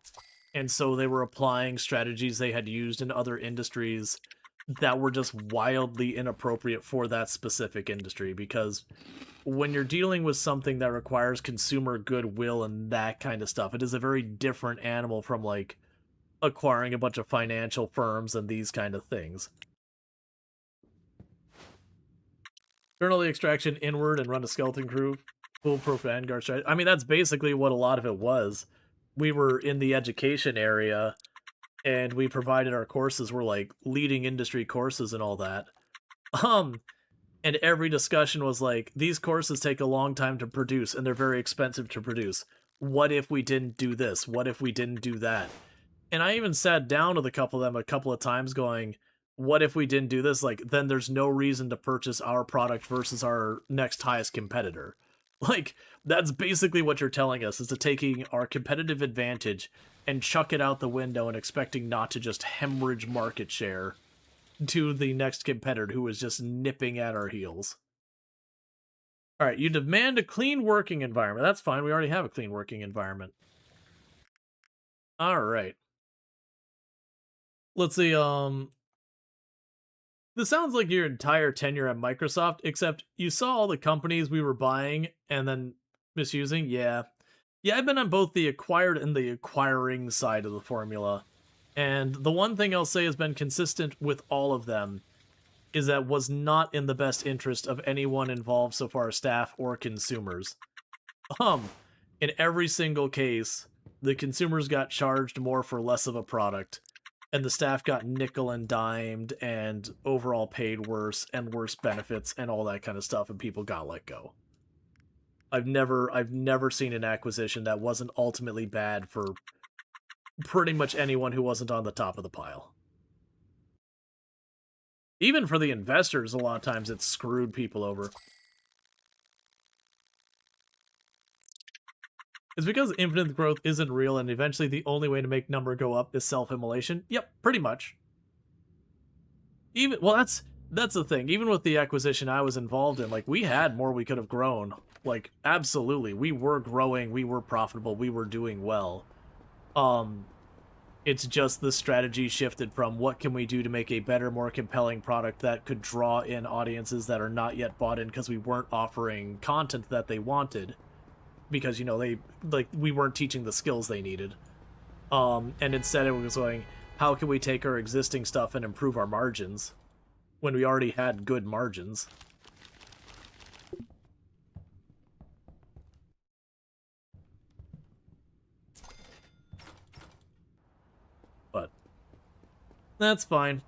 Speaker 1: And so they were applying strategies they had used in other industries that were just wildly inappropriate for that specific industry, because when you're dealing with something that requires consumer goodwill and that kind of stuff, it is a very different animal from, like, acquiring a bunch of financial firms and these kind of things. Turn all the extraction inward and run a skeleton crew, foolproof vanguard strategy. I mean, that's basically what a lot of it was. We were in the education area, and we provided our courses were, like, leading industry courses and all that. And every discussion was like, these courses take a long time to produce, and they're very expensive to produce. What if we didn't do this? What if we didn't do that? And I even sat down with a couple of them a couple of times going, what if we didn't do this? Like, then there's no reason to purchase our product versus our next highest competitor. Like, that's basically what you're telling us, is to taking our competitive advantage and chuck it out the window and expecting not to just hemorrhage market share to the next competitor who is just nipping at our heels. Alright, you demand a clean working environment. That's fine, we already have a clean working environment. Alright. Let's see, this sounds like your entire tenure at Microsoft, except you saw all the companies we were buying and then misusing? Yeah. Yeah, I've been on both the acquired and the acquiring side of the formula. And the one thing I'll say has been consistent with all of them is that was not in the best interest of anyone involved so far as staff or consumers. In every single case, the consumers got charged more for less of a product, and the staff got nickel and dimed and overall paid worse and worse benefits and all that kind of stuff, and people got let go. I've never seen an acquisition that wasn't ultimately bad for pretty much anyone who wasn't on the top of the pile. Even for the investors, a lot of times it screwed people over. It's because infinite growth isn't real, and eventually the only way to make number go up is self-immolation. Yep, pretty much. Well, that's the thing. Even with the acquisition I was involved in, like, we had more we could have grown. Like, absolutely. We were growing, we were profitable, we were doing well. It's just the strategy shifted from what can we do to make a better, more compelling product that could draw in audiences that are not yet bought in because we weren't offering content that they wanted. Because, you know, we weren't teaching the skills they needed. And instead it was going, how can we take our existing stuff and improve our margins when we already had good margins. But that's fine.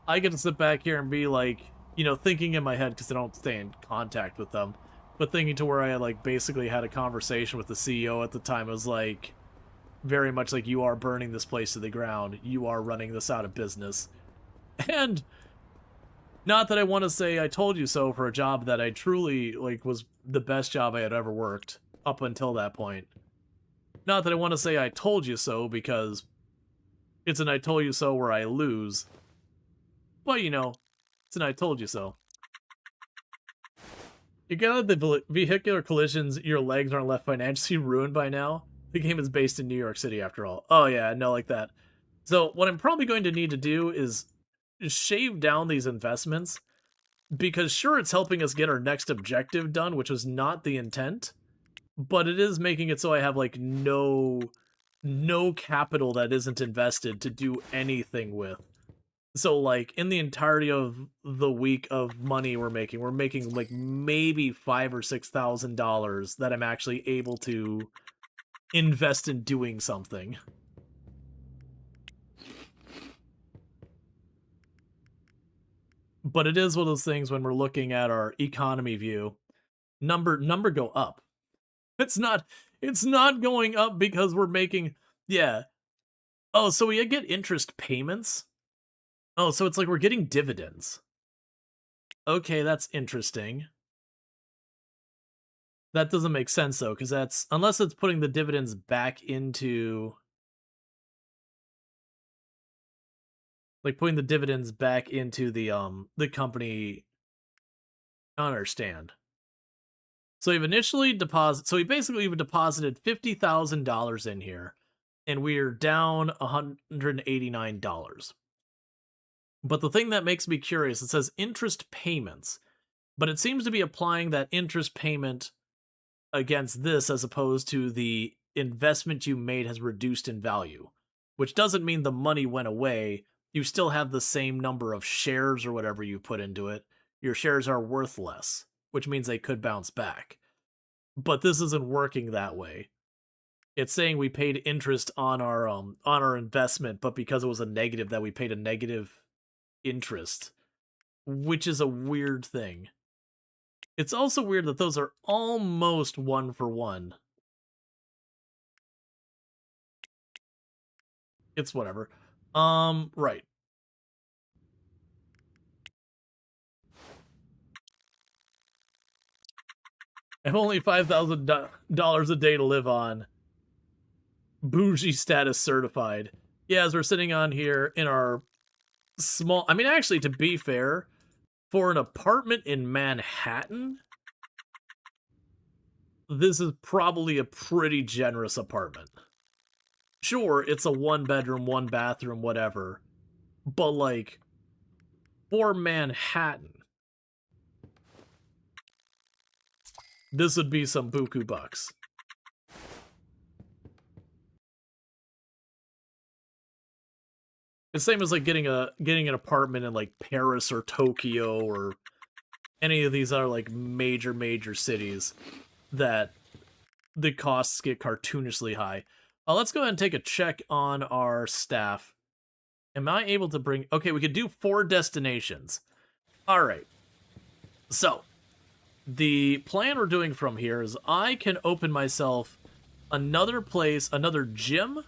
Speaker 1: I get to sit back here and be like, you know, thinking in my head, because I don't stay in contact with them, but thinking to where I like basically had a conversation with the CEO at the time. It was like very much like, you are burning this place to the ground, you are running this out of business. And not that I want to say I told you so for a job that I truly like was the best job I had ever worked up until that point. Not that I want to say I told you so, because it's an I told you so where I lose. But, you know, it's an I told you so. You got the vehicular collisions, your legs aren't left financially ruined by now. The game is based in New York City after all. Oh yeah, no, like that. So what I'm probably going to need to do is shave down these investments, because sure, it's helping us get our next objective done, which was not the intent, but it is making it so I have like no capital that isn't invested to do anything with. So like in the entirety of the week of money we're making like maybe $5,000 or $6,000 that I'm actually able to invest in doing something. But it is one of those things when we're looking at our economy view, number go up. It's not going up because we're making, yeah. Oh, so we get interest payments? Oh, so it's like we're getting dividends. Okay, that's interesting. That doesn't make sense though, because that's, unless it's putting the dividends back into, like putting the dividends back into the company. I don't understand. So we've initially deposited, so we basically even deposited $50,000 in here, and we're down $189. But the thing that makes me curious, it says interest payments, but it seems to be applying that interest payment against this as opposed to the investment you made has reduced in value, which doesn't mean the money went away. You still have the same number of shares or whatever you put into it. Your shares are worth less, which means they could bounce back. But this isn't working that way. It's saying we paid interest on our investment, but because it was a negative, that we paid a negative interest, which is a weird thing. It's also weird that those are almost 1-for-1. It's whatever. Right. I have only $5,000 a day to live on. Bougie status certified. Yeah, as we're sitting on here in our small, I mean, actually, to be fair, for an apartment in Manhattan, this is probably a pretty generous apartment. Sure, it's a 1-bedroom, 1-bathroom, whatever, but like, for Manhattan, this would be some buku bucks. It's same as like getting an apartment in like Paris or Tokyo or any of these other like major cities that the costs get cartoonishly high. Let's go ahead and take a check on our staff. Am I able to bring... Okay, we could do 4 destinations. Alright. So, the plan we're doing from here is I can open myself another place, another gym,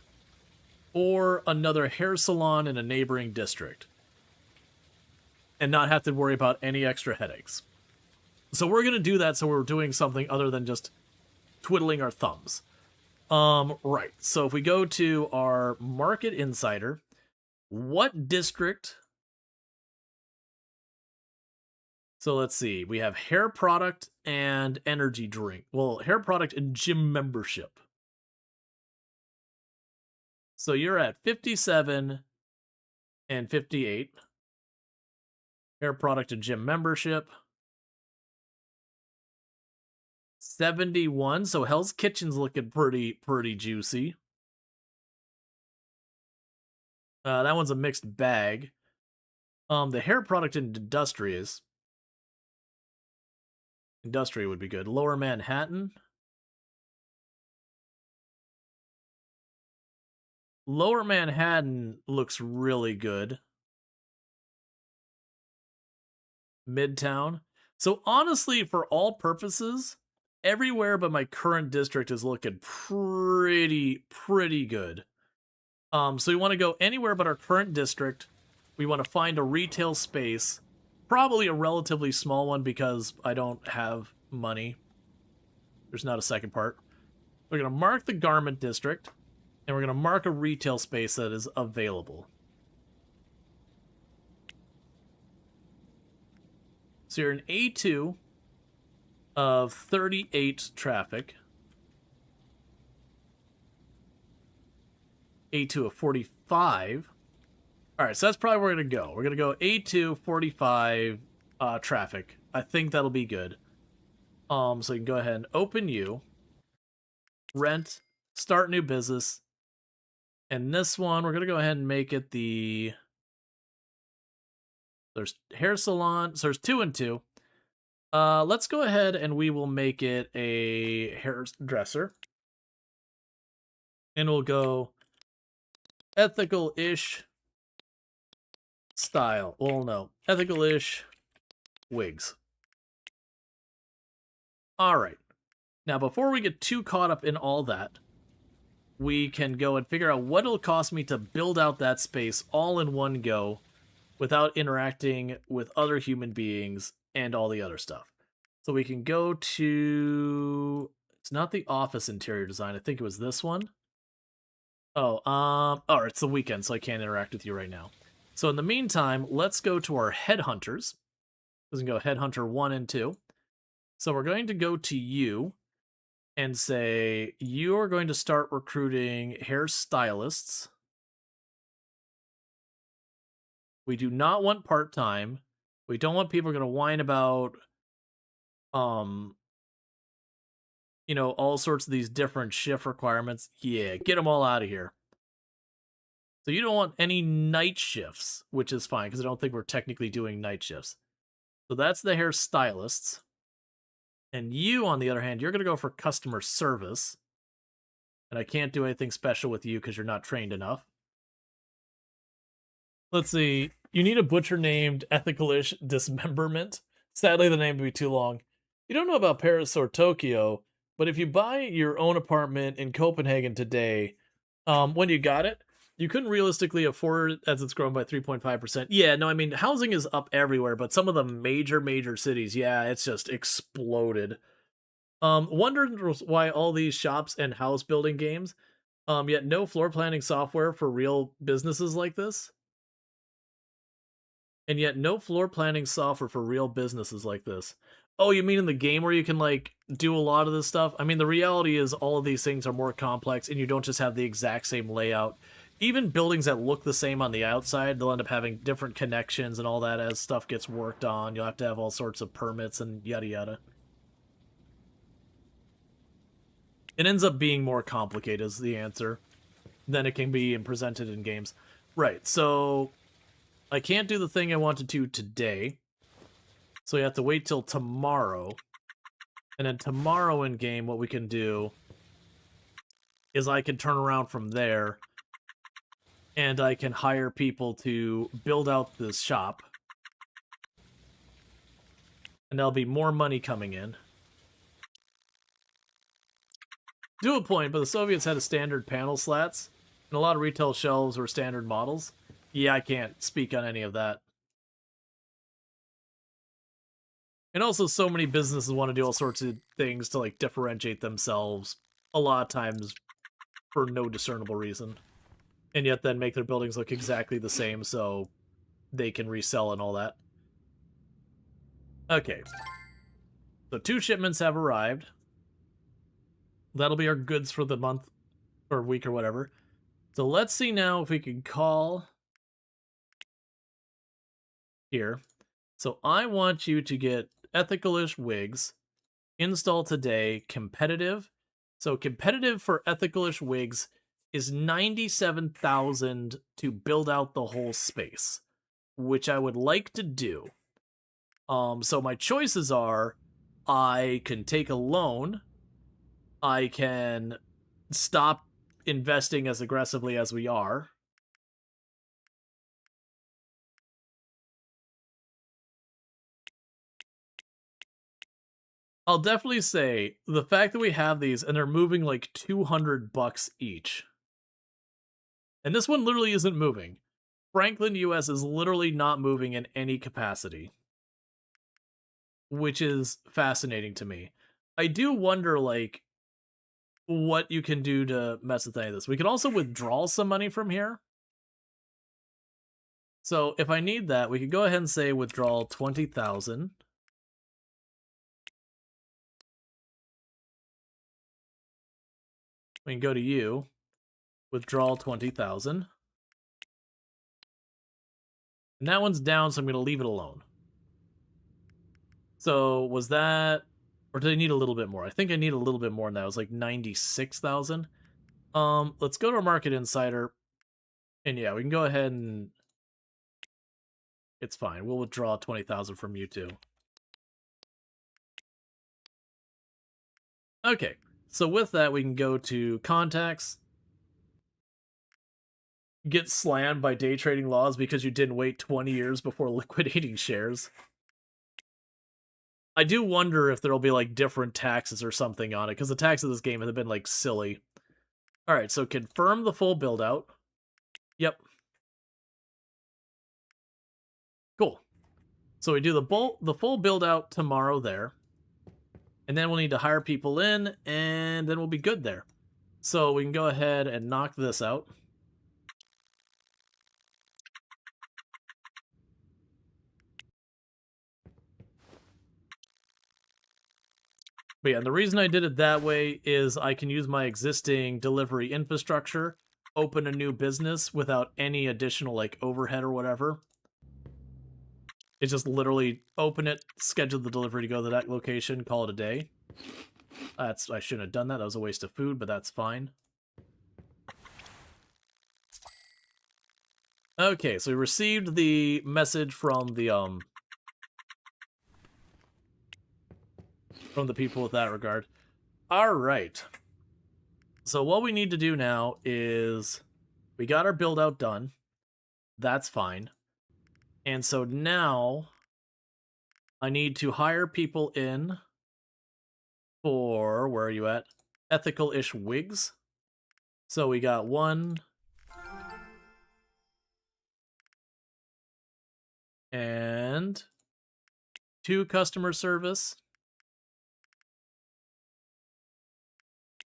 Speaker 1: or another hair salon in a neighboring district, and not have to worry about any extra headaches. So we're going to do that, so we're doing something other than just twiddling our thumbs. Right. So if we go to our Market Insider, what district? So let's see. We have hair product and energy drink. Well, hair product and gym membership. So you're at 57 and 58. Hair product and gym membership. 71. So Hell's Kitchen's looking pretty juicy. That one's a mixed bag. The hair product in Industria would be good. Lower Manhattan. Lower Manhattan looks really good. Midtown. So honestly, for all purposes, everywhere but my current district is looking pretty good. So we want to go anywhere but our current district. We want to find a retail space, probably a relatively small one because I don't have money. There's not a second part. We're going to mark the garment district, and we're going to mark a retail space that is available. So you're an A2 of 38 traffic. A2 of 45. All right, so that's probably where we're going to go. We're going to go A2, 45 traffic. I think that'll be good. So you can go ahead and open you, rent, start new business. And this one, we're going to go ahead and make it the... There's hair salon. So there's 2 and 2. Let's go ahead and we will make it a hairdresser. And we'll go ethical-ish style. Well, no. Ethical-ish wigs. All right. Now, before we get too caught up in all that, we can go and figure out what it'll cost me to build out that space all in one go without interacting with other human beings and all the other stuff. So we can go to... It's not the office interior design. I think it was this one. Oh, it's the weekend, so I can't interact with you right now. So in the meantime, let's go to our headhunters. We can go headhunter 1 and 2. So we're going to go to you and say, you're going to start recruiting hairstylists. We do not want part-time. We don't want people going to whine about, you know, all sorts of these different shift requirements. Yeah, get them all out of here. So you don't want any night shifts, which is fine, because I don't think we're technically doing night shifts. So that's the hairstylists. And you, on the other hand, you're going to go for customer service. And I can't do anything special with you because you're not trained enough. Let's see. You need a butcher named Ethical-ish Dismemberment. Sadly, the name would be too long. You don't know about Paris or Tokyo, but if you buy your own apartment in Copenhagen today, when you got it, you couldn't realistically afford it as it's grown by 3.5%. Yeah, no, I mean, housing is up everywhere, but some of the major cities, yeah, it's just exploded. Wondered why all these shops and house building games, yet no floor planning software for real businesses like this. And yet no floor planning software for real businesses like this. Oh, you mean in the game where you can, like, do a lot of this stuff? I mean, the reality is all of these things are more complex, and you don't just have the exact same layout. Even buildings that look the same on the outside, they'll end up having different connections and all that as stuff gets worked on. You'll have to have all sorts of permits and yada yada. It ends up being more complicated is the answer than it can be presented in games. Right, so I can't do the thing I wanted to today. So you have to wait till tomorrow. And then tomorrow in game, what we can do is I can turn around from there and I can hire people to build out this shop. And there'll be more money coming in. Do a point, but the Soviets had a standard panel slats, and a lot of retail shelves were standard models. Yeah, I can't speak on any of that. And also, so many businesses want to do all sorts of things to, like, differentiate themselves, a lot of times for no discernible reason. And yet then make their buildings look exactly the same so they can resell and all that. Okay. So 2 shipments have arrived. That'll be our goods for the month or week or whatever. So let's see now if we can call here. So I want you to get ethical-ish wigs, install today, competitive. So competitive for ethical-ish wigs is 97,000 to build out the whole space, which I would like to do. So my choices are, I can take a loan, I can stop investing as aggressively as we are, I'll definitely say the fact that we have these and they're moving like $200 each. And this one literally isn't moving. Franklin, US is literally not moving in any capacity, which is fascinating to me. I do wonder, like, what you can do to mess with any of this. We can also withdraw some money from here. So if I need that, we could go ahead and say withdraw 20,000. We can go to you, withdraw 20,000. And that one's down, so I'm going to leave it alone. So was that, or did I need a little bit more? I think I need a little bit more than that. It was like 96,000. Let's go to our Market Insider. And yeah, we can go ahead and it's fine. We'll withdraw 20,000 from you too. Okay, so with that, we can go to contacts. Get slammed by day trading laws because you didn't wait 20 years before liquidating shares. I do wonder if there'll be like different taxes or something on it, because the taxes of this game have been like silly. Alright, so confirm the full build out. Yep. Cool. So we do the full build out tomorrow there. And then we'll need to hire people in, and then we'll be good there. So we can go ahead and knock this out. But yeah, and the reason I did it that way is I can use my existing delivery infrastructure, open a new business without any additional like overhead or whatever. It's just literally open it, schedule the delivery to go to that location, call it a day. I shouldn't have done that. That was a waste of food, but that's fine. Okay, so we received the message from the people with that regard. All right. So what we need to do now is we got our build out done. That's fine. And so now I need to hire people in for, where are you at? Ethical-ish wigs. So we got 1 and 2 customer service.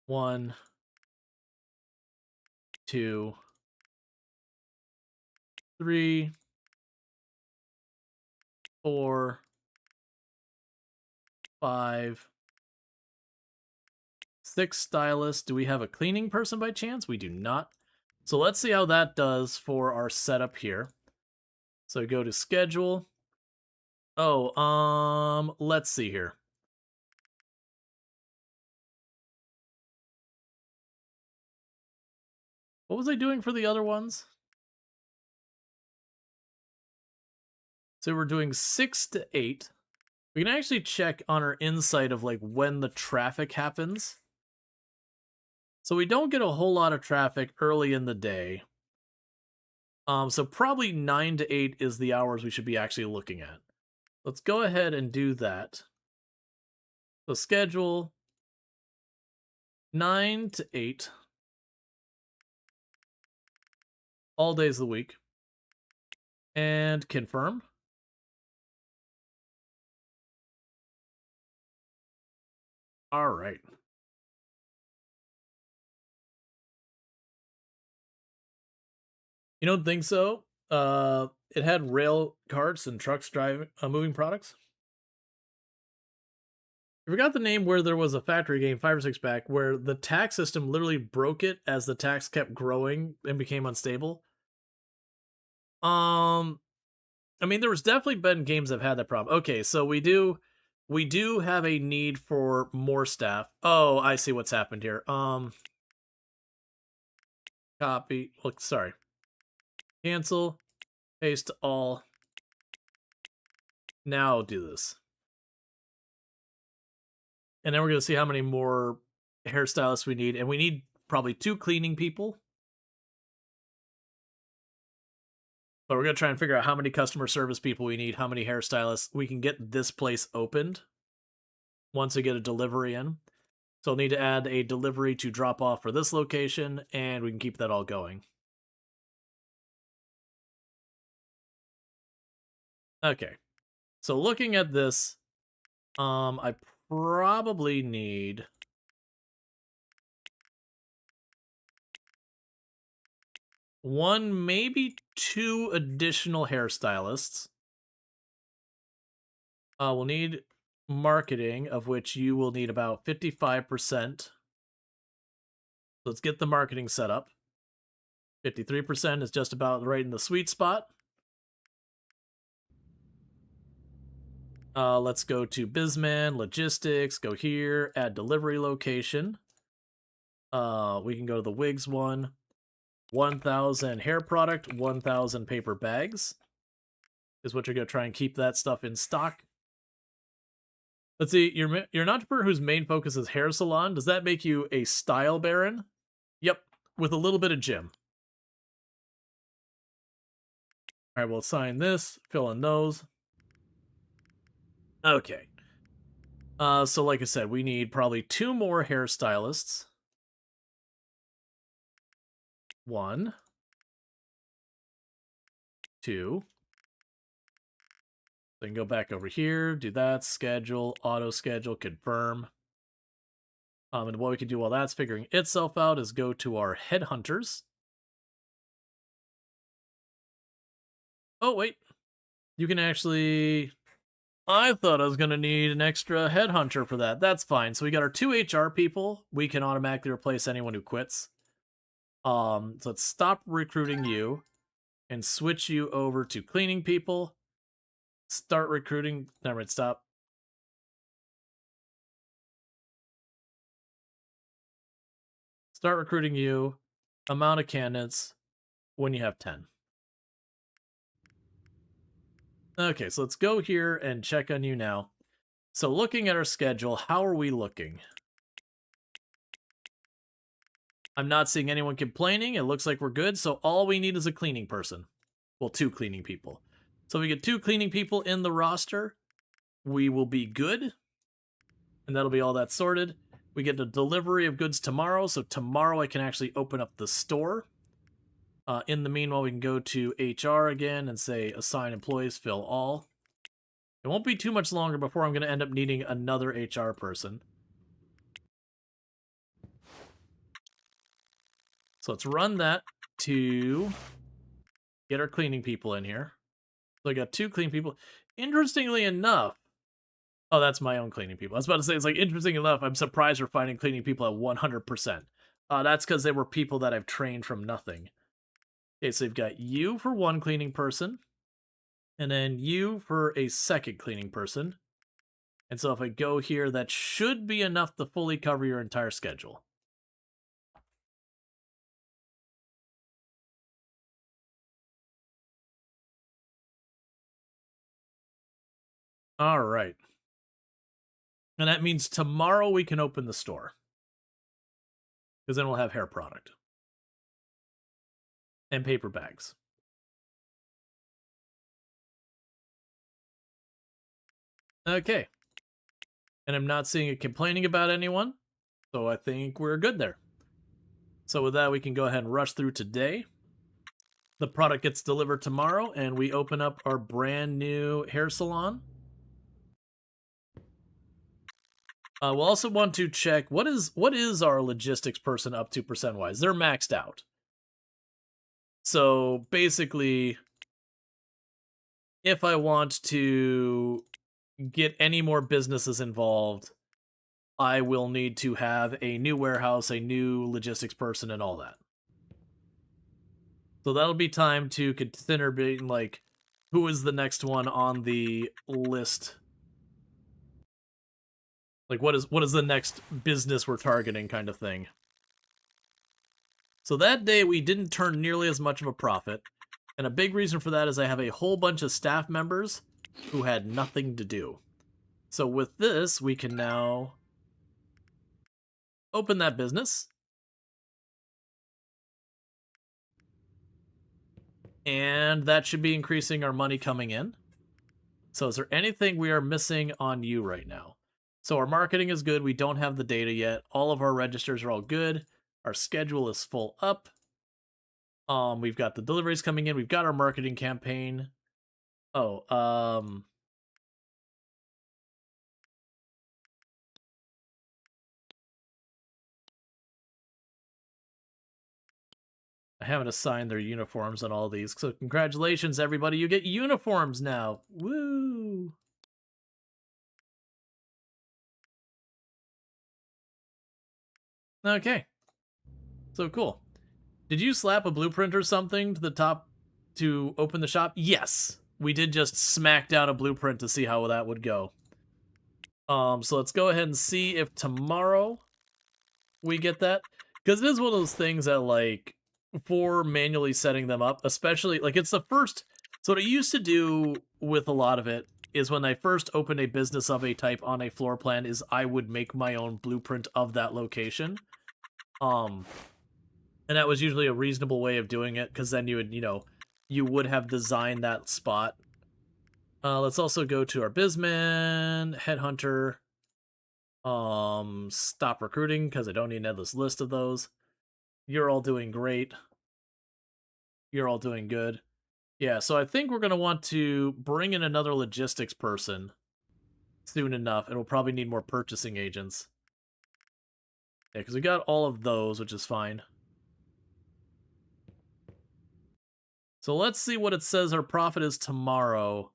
Speaker 1: 1, 2, 3, 4, 5, 6 stylists. Do we have a cleaning person by chance? We do not. So let's see how that does for our setup here. So go to schedule. Oh, let's see here. What was I doing for the other ones? So we're doing 6 to 8. We can actually check on our insight of like when the traffic happens. So we don't get a whole lot of traffic early in the day. So probably 9 to 8 is the hours we should be actually looking at. Let's go ahead and do that. So schedule 9 to 8. All days of the week. And confirm. All right. You don't think so? It had rail carts and trucks driving, moving products. I forgot the name where there was a factory game 5 or 6 back where the tax system literally broke it as the tax kept growing and became unstable. I mean, there was definitely been games that have had that problem. Okay, so we do have a need for more staff. Oh, I see what's happened here. Copy. Look, sorry. Cancel. Paste all. Now do this. And then we're going to see how many more hairstylists we need. And we need probably 2 cleaning people. But we're going to try and figure out how many customer service people we need, how many hairstylists. We can get this place opened once we get a delivery in. So I'll need to add a delivery to drop off for this location, and we can keep that all going. Okay. So looking at this, I probably need 1, maybe 2 additional hairstylists. We'll need marketing, of which you will need about 55%. Let's get the marketing set up. 53% is just about right in the sweet spot. Let's go to Bizman, Logistics, go here, add delivery location. We can go to the wigs one. 1,000 hair product, 1,000 paper bags is what you're going to try and keep that stuff in stock. Let's see, you're an entrepreneur whose main focus is hair salon. Does that make you a style baron? Yep, with a little bit of gym. All right, we'll assign this, fill in those. Okay. So like I said, we need probably 2 more hairstylists. 1, 2. Then go back over here, do that, schedule, auto schedule, confirm. And what we can do while that's figuring itself out is go to our headhunters. Oh, wait. You can actually... I thought I was going to need an extra headhunter for that. That's fine. So we got our 2 HR people. We can automatically replace anyone who quits. So let's stop recruiting you and switch you over to cleaning people. Start recruiting. Never mind, stop. Start recruiting you. Amount of candidates when you have 10. Okay, so let's go here and check on you now. So looking at our schedule, how are we looking? I'm not seeing anyone complaining. It looks like we're good. So all we need is a cleaning person. Well, 2 cleaning people. So we get 2 cleaning people in the roster. We will be good. And that'll be all that sorted. We get a delivery of goods tomorrow. So tomorrow I can actually open up the store. In the meanwhile, we can go to HR again and say assign employees, fill all. It won't be too much longer before I'm going to end up needing another HR person. So let's run that to get our cleaning people in here. So I got 2 clean people. Interestingly enough, oh, that's my own cleaning people. I was about to say, it's like, interesting enough, I'm surprised we're finding cleaning people at 100%. That's because they were people that I've trained from nothing. Okay, so you've got you for 1 cleaning person, and then you for a 2nd cleaning person. And so if I go here, that should be enough to fully cover your entire schedule. All right. And that means tomorrow we can open the store. Because then we'll have hair product. And paper bags. Okay. And I'm not seeing it complaining about anyone. So I think we're good there. So with that, we can go ahead and rush through today. The product gets delivered tomorrow, and we open up our brand new hair salon. We'll also want to check what is our logistics person up to percent-wise. They're maxed out. So basically, if I want to get any more businesses involved, I will need to have a new warehouse, a new logistics person, and all that. So that'll be time to consider being like, who is the next one on the list? Like, what is the next business we're targeting kind of thing? So that day we didn't turn nearly as much of a profit. And a big reason for that is I have a whole bunch of staff members who had nothing to do. So with this, we can now open that business. And that should be increasing our money coming in. So is there anything we are missing on you right now? So our marketing is good. We don't have the data yet. All of our registers are all good. Our schedule is full up. We've got the deliveries coming in. We've got our marketing campaign. Oh, I haven't assigned their uniforms on all these. So congratulations, everybody. You get uniforms now. Woo! Okay. So cool. Did you slap a blueprint or something to the top to open the shop? Yes. We did just smack down a blueprint to see how that would go. So let's go ahead and see if tomorrow we get that. Because it is one of those things that, like, for manually setting them up, especially, like, it's the first... So what I used to do with a lot of it is when I first opened a business of a type on a floor plan is I would make my own blueprint of that location. And that was usually a reasonable way of doing it, because then you would, you would have designed that spot. Let's also go to our Bizman, Headhunter, stop recruiting, because I don't need an endless list of those. You're all doing great. You're all doing good. Yeah, so I think we're going to want to bring in another logistics person soon enough, and we'll probably need more purchasing agents. Yeah, because we got all of those, which is fine. So let's see what it says our profit is tomorrow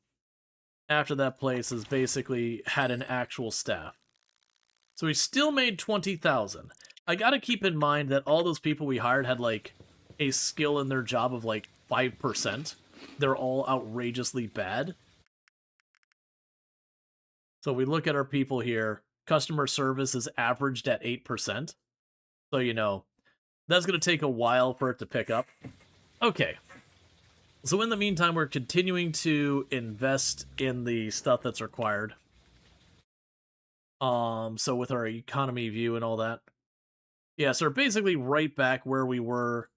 Speaker 1: after that place has basically had an actual staff. So we still made 20,000. I gotta keep in mind that all those people we hired had, like, a skill in their job of, like, 5%. They're all outrageously bad. So we look at our people here. Customer service is averaged at 8%. So, that's gonna take a while for it to pick up. Okay. So in the meantime, we're continuing to invest in the stuff that's required. So with our economy view and all that. Yeah, so we're basically right back where we were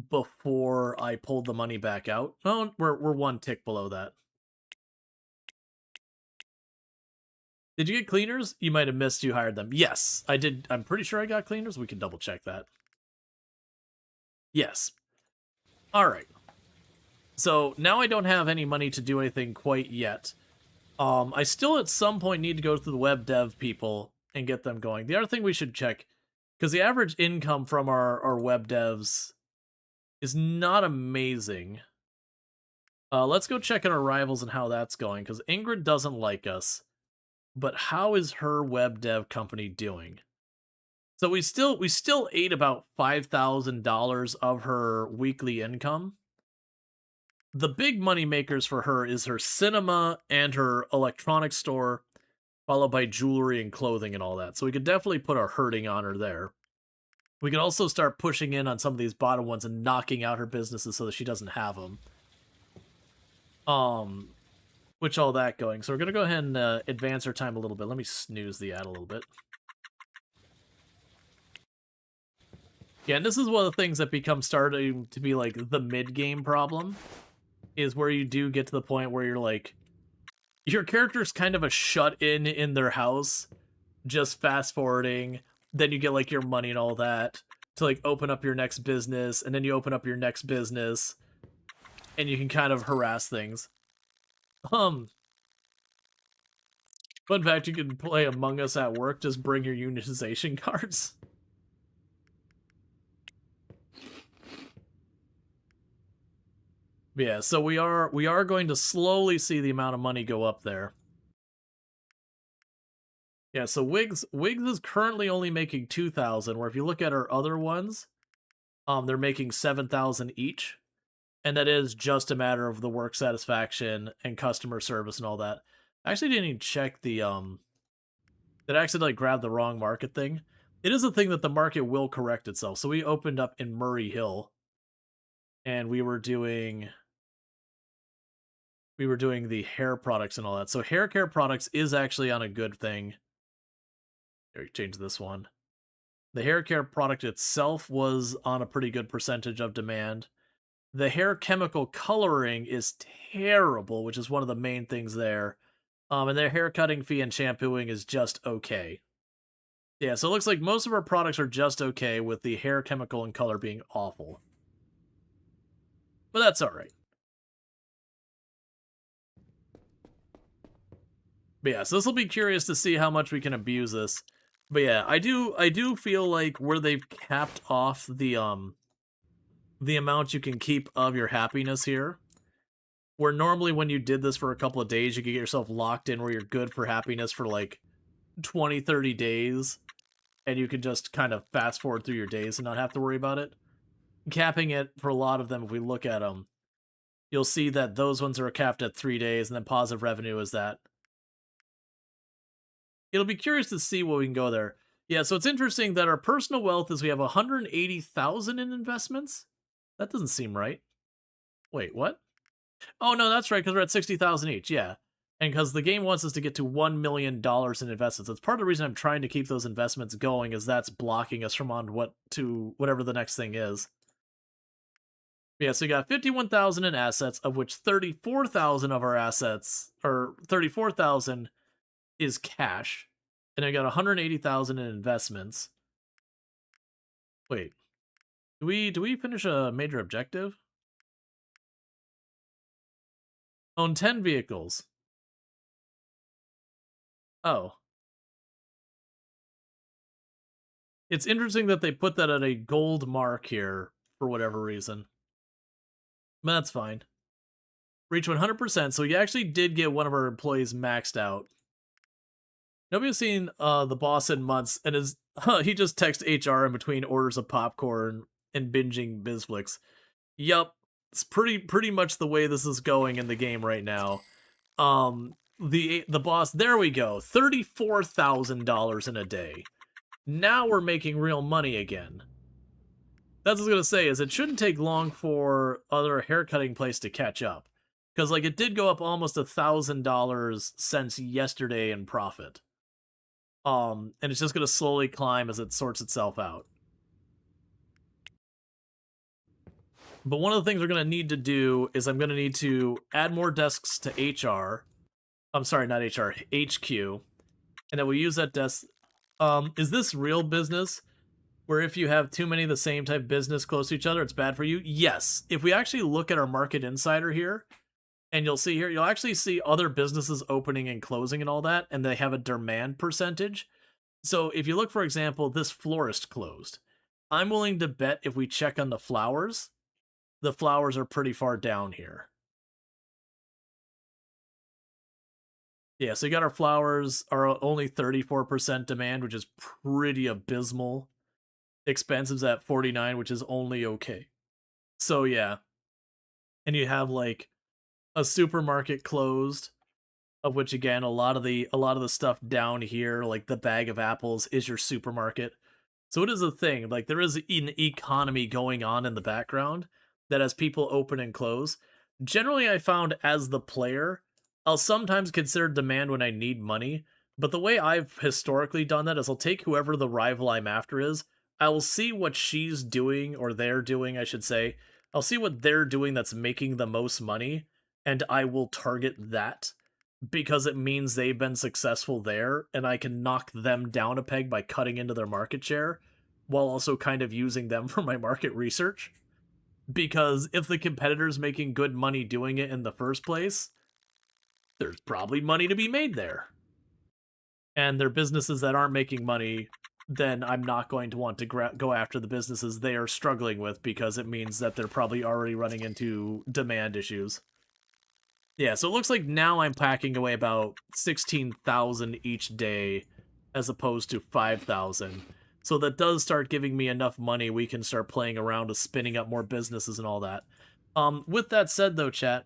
Speaker 1: before I pulled the money back out. Oh, we're one tick below that. Did you get cleaners? You might have missed you hired them. Yes, I did. I'm pretty sure I got cleaners. We can double check that. Yes. All right. So now I don't have any money to do anything quite yet. I still at some point need to go to the web dev people and get them going. The other thing we should check, because the average income from our web devs is not amazing. Let's go check on our rivals and how that's going, because Ingrid doesn't like us. But how is her web dev company doing? So we still ate about $5,000 of her weekly income. The big money makers for her is her cinema and her electronics store, followed by jewelry and clothing and all that. So we could definitely put our hurting on her there. We could also start pushing in on some of these bottom ones and knocking out her businesses so that she doesn't have them. Which all that going. So we're going to go ahead and advance our time a little bit. Let me snooze the ad a little bit. Yeah, and this is one of the things that becomes starting to be like the mid-game problem. Is where you do get to the point where you're like, your character's kind of a shut-in their house, just fast-forwarding, then you get, like, your money and all that, to, like, open up your next business, and then you open up your next business, and you can kind of harass things. Fun fact, you can play Among Us at work, just bring your unitization cards. Yeah, so we are going to slowly see the amount of money go up there. Yeah, so Wiggs is currently only making 2,000, where if you look at our other ones, they're making 7,000 each, and that is just a matter of the work satisfaction and customer service and all that. I actually didn't even check the did I accidentally grab the wrong market thing? It is a thing that the market will correct itself. So we opened up in Murray Hill, and we were doing the hair products and all that. So hair care products is actually on a good thing. Here, change this one. The hair care product itself was on a pretty good percentage of demand. The hair chemical coloring is terrible, which is one of the main things there. And their hair cutting fee and shampooing is just okay. Yeah, so it looks like most of our products are just okay, with the hair chemical and color being awful. But that's alright. But yeah, so this will be curious to see how much we can abuse this. But yeah, I do feel like where they've capped off the amount you can keep of your happiness here, where normally when you did this for a couple of days, you could get yourself locked in where you're good for happiness for like 20, 30 days, and you can just kind of fast forward through your days and not have to worry about it. Capping it for a lot of them, if we look at them, you'll see that those ones are capped at 3 days, and then positive revenue is that. It'll be curious to see what we can go there. Yeah, so it's interesting that our personal wealth is we have 180,000 in investments. That doesn't seem right. Wait, what? Oh no, that's right, because we're at 60,000 each. Yeah, and because the game wants us to get to $1 million in investments. That's part of the reason I'm trying to keep those investments going, is that's blocking us from on whatever the next thing is. Yeah, so you got 51,000 in assets, of which 34,000 of our assets, or 34,000 is cash, and I got 180,000 in investments. Wait, do we finish a major objective? Own 10 vehicles. Oh. It's interesting that they put that at a gold mark here for whatever reason. But that's fine. Reach 100%, so we actually did get one of our employees maxed out. Nobody's seen the boss in months, and he just texts HR in between orders of popcorn and binging Bizflix. Yup, it's pretty much the way this is going in the game right now. The boss, there we go, $34,000 in a day. Now we're making real money again. That's what I was gonna say, is it shouldn't take long for other haircutting place to catch up, because like it did go up almost $1,000 since yesterday in profit. And it's just gonna slowly climb as it sorts itself out. But one of the things we're gonna need to do is I'm gonna need to add more desks to HR. I'm sorry, not HR, HQ, and then we use that desk. Is this real business, where if you have too many of the same type business close to each other, it's bad for you? Yes. If we actually look at our market insider here, and you'll see here, you'll actually see other businesses opening and closing and all that, and they have a demand percentage. So if you look, for example, this florist closed. I'm willing to bet if we check on the flowers are pretty far down here. Yeah, so you got our flowers are only 34% demand, which is pretty abysmal. Expensives at 49, which is only okay. So yeah. And you have like a supermarket closed, of which again a lot of the stuff down here, like the bag of apples, is your supermarket. So it is a thing. Like there is an economy going on in the background that as people open and close. Generally, I found as the player, I'll sometimes consider demand when I need money, but the way I've historically done that is I'll take whoever the rival I'm after is, I will see what she's doing, or they're doing, I should say. I'll see what they're doing that's making the most money, and I will target that, because it means they've been successful there, and I can knock them down a peg by cutting into their market share, while also kind of using them for my market research. Because if the competitor's making good money doing it in the first place, there's probably money to be made there. And they're businesses that aren't making money, then I'm not going to want to go after the businesses they are struggling with, because it means that they're probably already running into demand issues. Yeah, so it looks like now I'm packing away about 16,000 each day, as opposed to 5,000. So that does start giving me enough money we can start playing around with spinning up more businesses and all that. With that said, though, chat,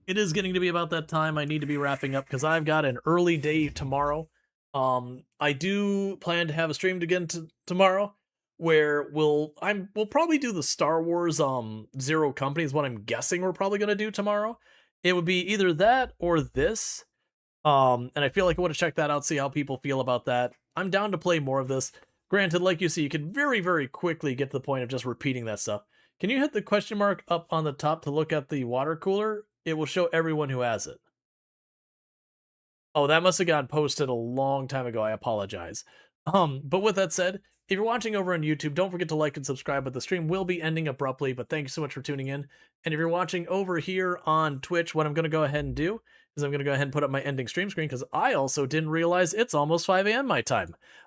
Speaker 1: it is getting to be about that time I need to be wrapping up, because I've got an early day tomorrow. I do plan to have a stream again tomorrow where we'll probably do the Star Wars Zero Company is what I'm guessing we're probably gonna do tomorrow. It would be either that or this. And I feel like I want to check that out, see how people feel about that. I'm down to play more of this. Granted, like you see, you can very, very quickly get to the point of just repeating that stuff. Can you hit the question mark up on the top to look at the water cooler? It will show everyone who has it. Oh, that must have gotten posted a long time ago. I apologize. But with that said, if you're watching over on YouTube, don't forget to like and subscribe, but the stream will be ending abruptly, but thank you so much for tuning in. And if you're watching over here on Twitch, what I'm going to go ahead and do is I'm going to go ahead and put up my ending stream screen because I also didn't realize it's almost 5 a.m. my time.